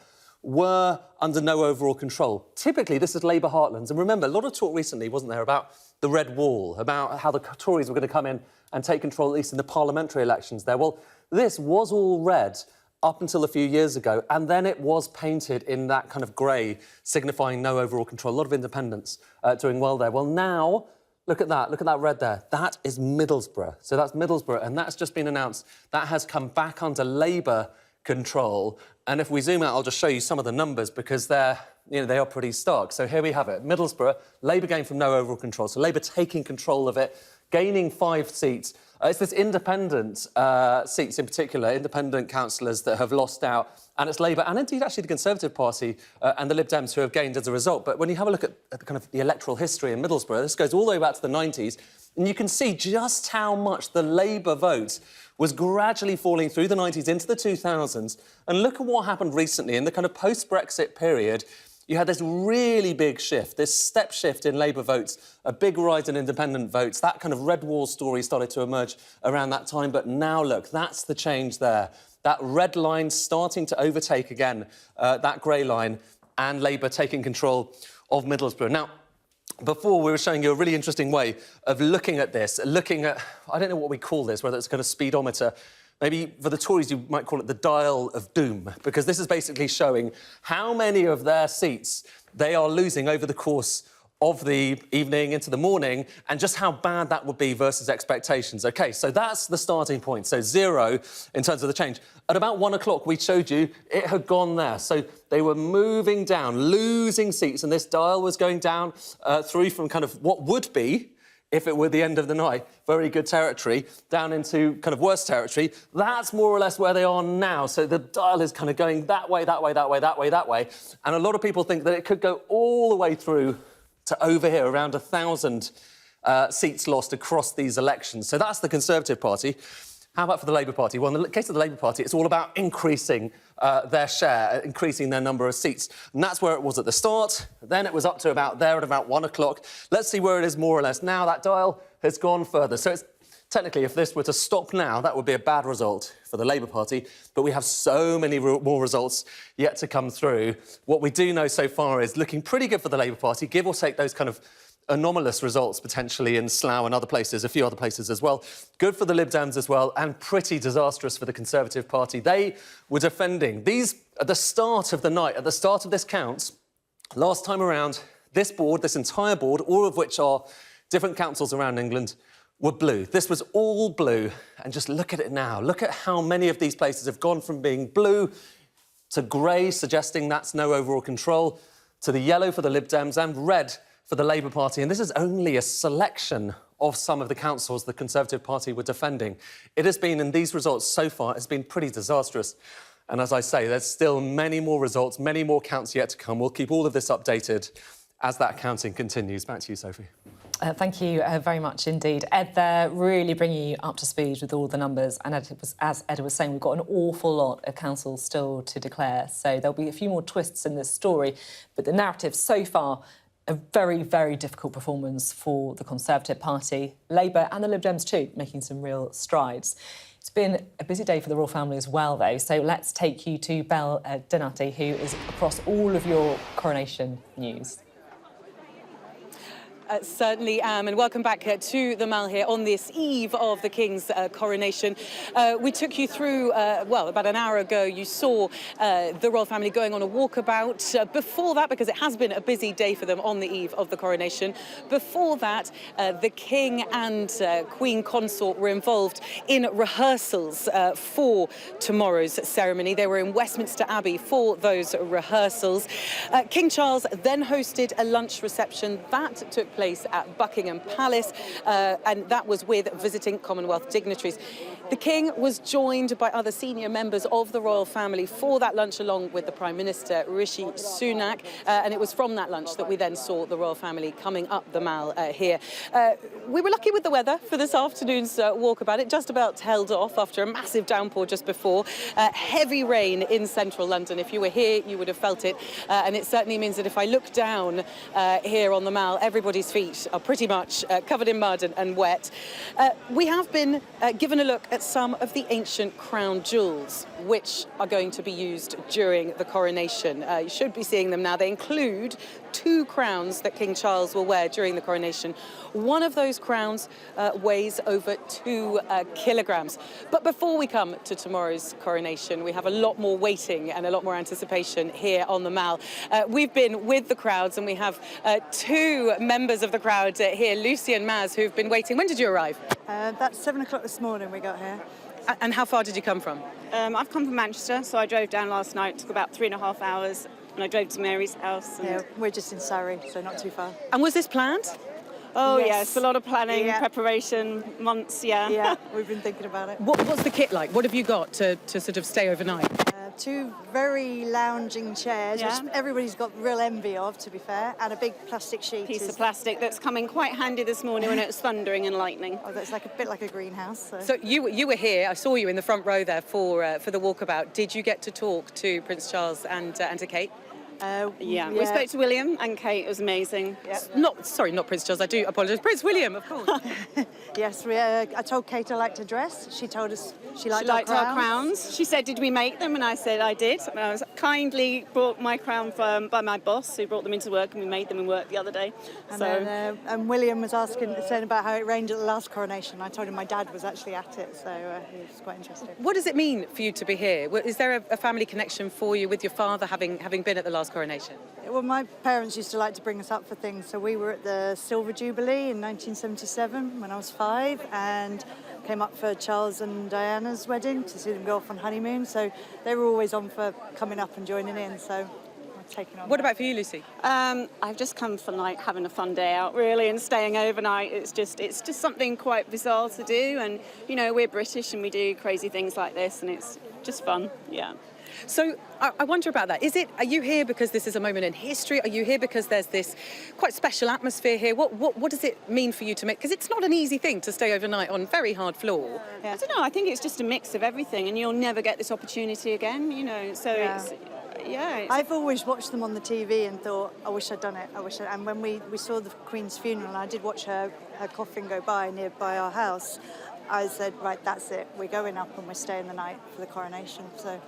were under no overall control. Typically, this is Labour heartlands. And remember, a lot of talk recently, wasn't there, about the Red Wall, about how the Tories were going to come in and take control, at least in the parliamentary elections there. Well, this was all red up until a few years ago, and then it was painted in that kind of grey, signifying no overall control. A lot of independents doing well there. Well, now, look at that red there. That is Middlesbrough. So that's Middlesbrough, and that's just been announced. That has come back under Labour control. And if we zoom out, I'll just show you some of the numbers, because they are pretty stark. So here we have it. Middlesbrough, Labour gained from no overall control. So Labour taking control of it, gaining 5 seats. It's this independent seats in particular, independent councillors that have lost out, and it's Labour and indeed actually the Conservative Party and the Lib Dems who have gained as a result. But when you have a look at the kind of the electoral history in Middlesbrough, this goes all the way back to the 90s, and you can see just how much the Labour vote was gradually falling through the 90s into the 2000s. And look at what happened recently in the kind of post-Brexit period. You had this really big shift, this step shift in Labour votes, a big rise in independent votes. That kind of Red Wall story started to emerge around that time. But now, look, that's the change there. That red line starting to overtake again, that grey line, and Labour taking control of Middlesbrough. Now, before, we were showing you a really interesting way of looking at this, looking at, I don't know what we call this, whether it's a kind of speedometer. Maybe for the Tories, you might call it the dial of doom, because this is basically showing how many of their seats they are losing over the course of the evening into the morning, and just how bad that would be versus expectations. OK, so that's the starting point. So 0 in terms of the change. At about 1 o'clock, we showed you it had gone there. So they were moving down, losing seats, and this dial was going down through from kind of what would be, if it were the end of the night, very good territory, down into kind of worse territory. That's more or less where they are now. So the dial is kind of going that way, that way, that way, that way, that way. And a lot of people think that it could go all the way through to over here, around 1,000 seats lost across these elections. So that's the Conservative Party. How about for the Labour Party? Well, in the case of the Labour Party, it's all about increasing their share, increasing their number of seats. And that's where it was at the start. Then it was up to about there at about 1 o'clock. Let's see where it is more or less now. That dial has gone further. So it's technically, if this were to stop now, that would be a bad result for the Labour Party. But we have so many more results yet to come through. What we do know so far is looking pretty good for the Labour Party, give or take those kind of anomalous results potentially in Slough and other places, a few other places as well. Good for the Lib Dems as well, and pretty disastrous for the Conservative Party. They were defending these at the start of the night, at the start of this count. Last time around, this board, this entire board, all of which are different councils around England, were blue. This was all blue. And just look at it now. Look at how many of these places have gone from being blue to grey, suggesting that's no overall control, to the yellow for the Lib Dems and red for the Labour Party. And this is only a selection of some of the councils the Conservative Party were defending. It has been, in these results so far, it's been pretty disastrous. And as I say, there's still many more results, many more counts yet to come. We'll keep all of this updated as that counting continues. Back to you, Sophie. Thank you very much indeed. Ed there, really bringing you up to speed with all the numbers. And as Ed was saying, we've got an awful lot of councils still to declare. So there'll be a few more twists in this story. But the narrative so far, a very, very difficult performance for the Conservative Party, Labour and the Lib Dems too, making some real strides. It's been a busy day for the royal family as well, though, so let's take you to Belle Donati, who is across all of your coronation news. Certainly am, and welcome back to the Mall here on this eve of the King's coronation. We took you through, well, about an hour ago, you saw the royal family going on a walkabout. Before that, because it has been a busy day for them on the eve of the coronation, before that, the King and Queen Consort were involved in rehearsals for tomorrow's ceremony. They were in Westminster Abbey for those rehearsals. King Charles then hosted a lunch reception that took place at Buckingham Palace, and that was with visiting Commonwealth dignitaries. The King was joined by other senior members of the royal family for that lunch, along with the Prime Minister, Rishi Sunak, and it was from that lunch that we then saw the royal family coming up the Mall here. We were lucky with the weather for this afternoon's walkabout. It just about held off after a massive downpour just before. Heavy rain in central London. If you were here, you would have felt it, and it certainly means that if I look down here on the Mall, everybody's feet are pretty much covered in mud and wet. We have been given a look at some of the ancient crown jewels, which are going to be used during the coronation. You should be seeing them now. They include 2 crowns that King Charles will wear during the coronation. One of those crowns weighs over 2 kilograms. But before we come to tomorrow's coronation, we have a lot more waiting and a lot more anticipation here on the Mall. We've been with the crowds, and we have 2 members of the crowd here, Lucy and Maz, who've been waiting. When did you arrive? About 7 o'clock this morning we got here. And how far did you come from? I've come from Manchester, so I drove down last night. It took about 3.5 hours, and I drove to Mary's house. And yeah, we're just in Surrey, so not too far. And was this planned? Oh yes, a lot of planning, preparation, months. Yeah, we've been thinking about it. What's the kit like? What have you got to sort of stay overnight? 2 very lounging chairs, which everybody's got real envy of, to be fair, and a big plastic sheet. Piece of plastic that's come in quite handy this morning when it was thundering and lightning. Oh, that's like a bit like a greenhouse. So you were here. I saw you in the front row there for the walkabout. Did you get to talk to Prince Charles and to Kate? We spoke to William and Kate. It was amazing. Not Prince Charles. I do apologise. Prince William, of course. Yes, I told Kate I liked her dress. She told us she liked our crowns. She said, "Did we make them?" And I said, "I did." And I was kindly brought my crown by my boss, who brought them into work, and we made them in work the other day. And William was saying about how it rained at the last coronation. I told him my dad was actually at it, so he was quite interested. What does it mean for you to be here? Is there a family connection for you with your father, having been at the last coronation? Well, my parents used to like to bring us up for things. So we were at the Silver Jubilee in 1977 when I was 5, and came up for Charles and Diana's wedding to see them go off on honeymoon. So they were always on for coming up and joining in. So I've taken on. What about for you, Lucy? I've just come for having a fun day out, really, and staying overnight. It's just something quite bizarre to do, and we're British and we do crazy things like this, and it's just fun. Yeah. So I wonder about that. Are you here because this is a moment in history? Are you here because there's this quite special atmosphere here? What does it mean for you to make? Because it's not an easy thing to stay overnight on very hard floor. I don't know. I think it's just a mix of everything, and you'll never get this opportunity again. I've always watched them on the TV and thought, I wish I'd done it. And when we saw the Queen's funeral, and I did watch her coffin go by nearby our house, I said, right, that's it. We're going up and we're staying the night for the coronation. So,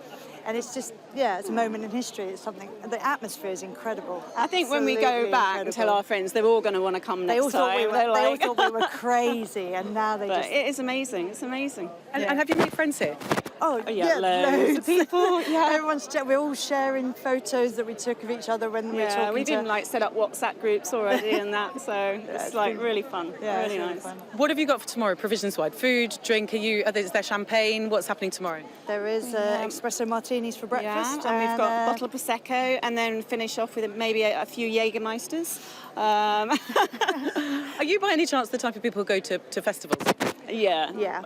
and it's just, yeah, it's a moment in history. It's something. The atmosphere is incredible. I think when we go back and tell our friends, they're all going to want to come next time. They all thought we were crazy, and now they just. It is amazing. It's amazing. And have you made friends here? Oh, yeah, loads of people. Yeah, we're all sharing photos that we took of each other when we were talking. We've even like set up WhatsApp groups already and that, so it's like really fun. Yeah, really it's nice. fun. What have you got for tomorrow, provisions-wise? Food, drink? Is there champagne? What's happening tomorrow? There is espresso martinis for breakfast, and we've got a bottle of prosecco, and then finish off with maybe a few Jägermeisters. Are you by any chance the type of people who go to festivals? Yeah.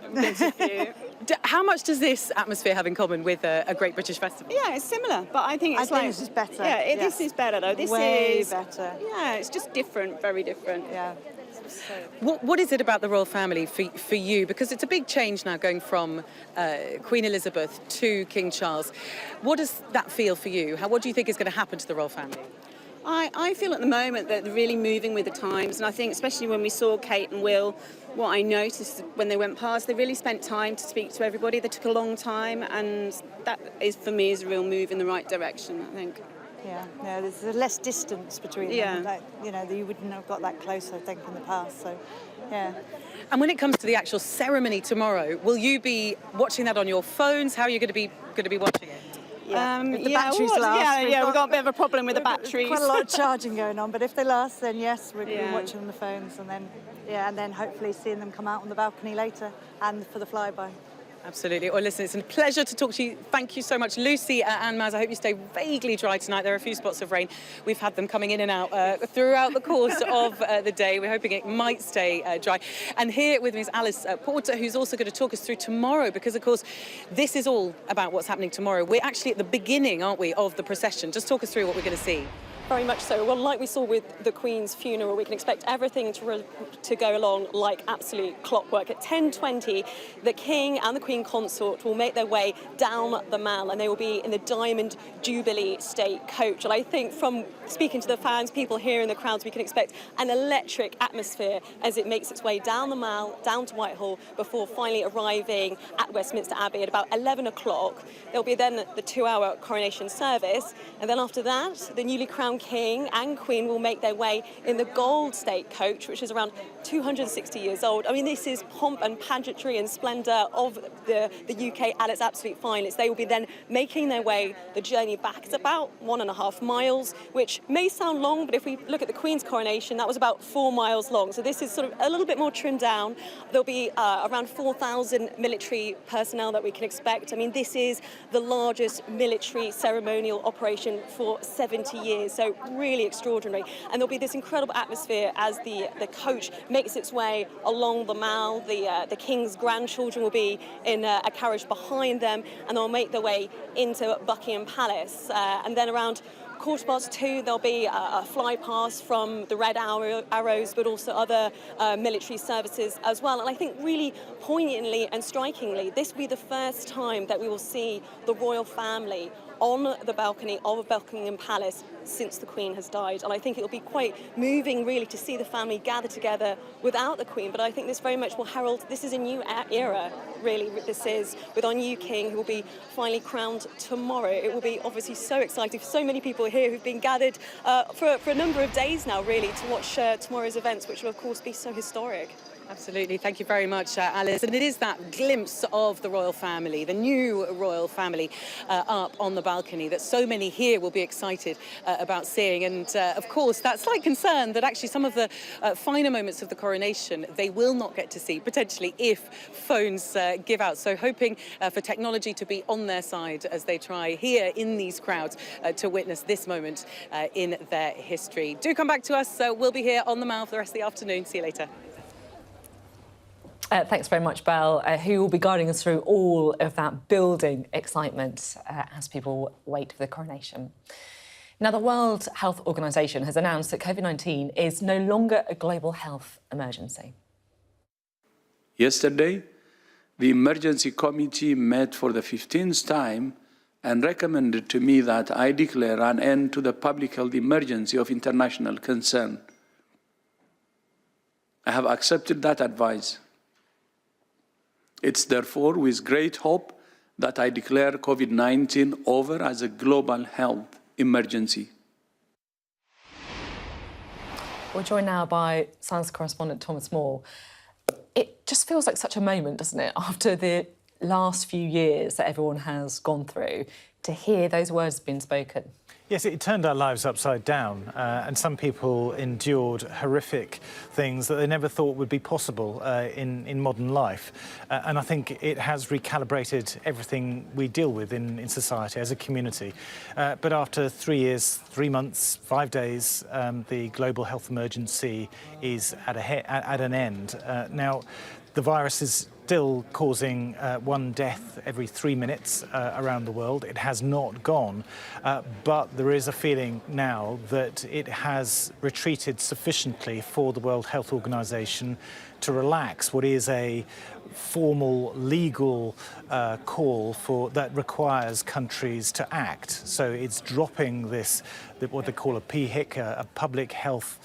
How much does this atmosphere have in common with a Great British Festival? Yeah, it's similar, but I think it's this is better. Yeah, this is better though. This Way is better. Yeah, it's just different, very different. Yeah. What is it about the royal family for you? Because it's a big change now going from Queen Elizabeth to King Charles. What does that feel for you? What do you think is going to happen to the royal family? I feel at the moment that they're really moving with the times, and I think especially when we saw Kate and Will, what I noticed when they went past, they really spent time to speak to everybody. They took a long time, and that is, for me, is a real move in the right direction, I think. Yeah, there's less distance between them. Like, you wouldn't have got that close, I think, in the past. So, yeah. And when it comes to the actual ceremony tomorrow, will you be watching that on your phones? How are you going to be watching it? If the batteries last. We've got a bit of a problem with the batteries. Quite a lot of charging going on, but if they last, then yes, we're going to be watching on the phones, and then hopefully seeing them come out on the balcony later and for the flyby. Absolutely. Well, listen, it's a pleasure to talk to you. Thank you so much, Lucy and Maz. I hope you stay vaguely dry tonight. There are a few spots of rain. We've had them coming in and out throughout the course of the day. We're hoping it might stay dry. And here with me is Alice Porter, who's also going to talk us through tomorrow, because, of course, this is all about what's happening tomorrow. We're actually at the beginning, aren't we, of the procession. Just talk us through what we're going to see. Very much so. Well, like we saw with the Queen's funeral, we can expect everything to go along like absolute clockwork. At 10:20, the King and the Queen Consort will make their way down the Mall, and they will be in the Diamond Jubilee State coach. And I think from speaking to the fans, people here in the crowds, we can expect an electric atmosphere as it makes its way down the Mall, down to Whitehall, before finally arriving at Westminster Abbey at about 11 o'clock. There'll be then the 2-hour coronation service, and then after that, the newly crowned King and Queen will make their way in the Gold State coach, which is around 260 years old. I mean, this is pomp and pageantry and splendour of the UK at its absolute finest. They will be then making their way the journey back. It's about 1.5 miles, which may sound long, but if we look at the Queen's coronation, that was about 4 miles long. So this is sort of a little bit more trimmed down. There'll be around 4,000 military personnel that we can expect. I mean, this is the largest military ceremonial operation for 70 years. So really extraordinary. And there'll be this incredible atmosphere as the coach makes its way along the Mall. The King's grandchildren will be in a carriage behind them, and they'll make their way into Buckingham Palace. And then around 2:15, there'll be a fly past from the Red Arrows, but also other military services as well. And I think really poignantly and strikingly, this will be the first time that we will see the royal family on the balcony of Buckingham Palace since the Queen has died. And I think it'll be quite moving, really, to see the family gather together without the Queen. But I think this very much will herald, this is a new era, really, this is, with our new King, who will be finally crowned tomorrow. It will be obviously so exciting for so many people here who've been gathered for a number of days now, really, to watch tomorrow's events, which will, of course, be so historic. Absolutely. Thank you very much, Alice. And it is that glimpse of the royal family, the new royal family, up on the balcony that so many here will be excited about seeing. And, of course, that slight concern that actually some of the finer moments of the coronation they will not get to see, potentially, if phones give out. So hoping for technology to be on their side as they try here in these crowds to witness this moment in their history. Do come back to us. We'll be here on the Mall for the rest of the afternoon. See you later. Thanks very much, Belle, who will be guiding us through all of that building excitement as people wait for the coronation. Now, the World Health Organization has announced that COVID-19 is no longer a global health emergency. Yesterday, the emergency committee met for the 15th time and recommended to me that I declare an end to the public health emergency of international concern. I have accepted that advice. It's therefore with great hope that I declare COVID-19 over as a global health emergency. We're joined now by science correspondent Thomas Moore. It just feels like such a moment, doesn't it, after the last few years that everyone has gone through, to hear those words being spoken. Yes, it turned our lives upside down, and some people endured horrific things that they never thought would be possible in modern life. And I think it has recalibrated everything we deal with in society as a community. But after 3 years, 3 months, 5 days, the global health emergency is at an end. Now, the virus is still causing 1 death every 3 minutes around the world. It has not gone, but there is a feeling now that it has retreated sufficiently for the World Health Organization to relax what is a formal legal call that requires countries to act. So it's dropping this, what they call a PHIC, a public health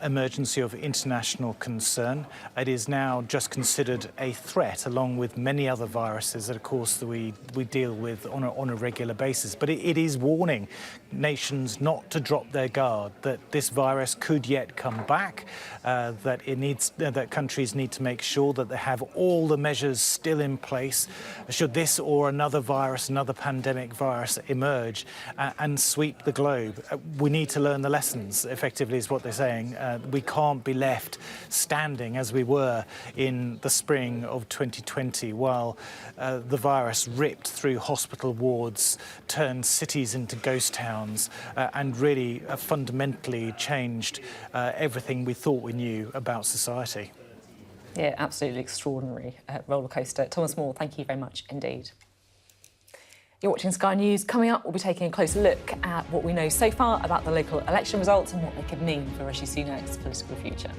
emergency of international concern. It is now just considered a threat, along with many other viruses that, of course, we deal with on a regular basis. But it is warning nations not to drop their guard, that this virus could yet come back, that countries need to make sure that they have all the measures still in place should this or another virus, another pandemic virus emerge and sweep the globe. We need to learn the lessons, effectively, is what they're saying. We can't be left standing as we were in the spring of 2020 while the virus ripped through hospital wards, turned cities into ghost towns, and really fundamentally changed everything we thought we knew about society. Yeah, absolutely extraordinary roller coaster. Thomas Moore, thank you very much indeed. You're watching Sky News. Coming up, we'll be taking a closer look at what we know so far about the local election results and what they could mean for Rishi Sunak's political future.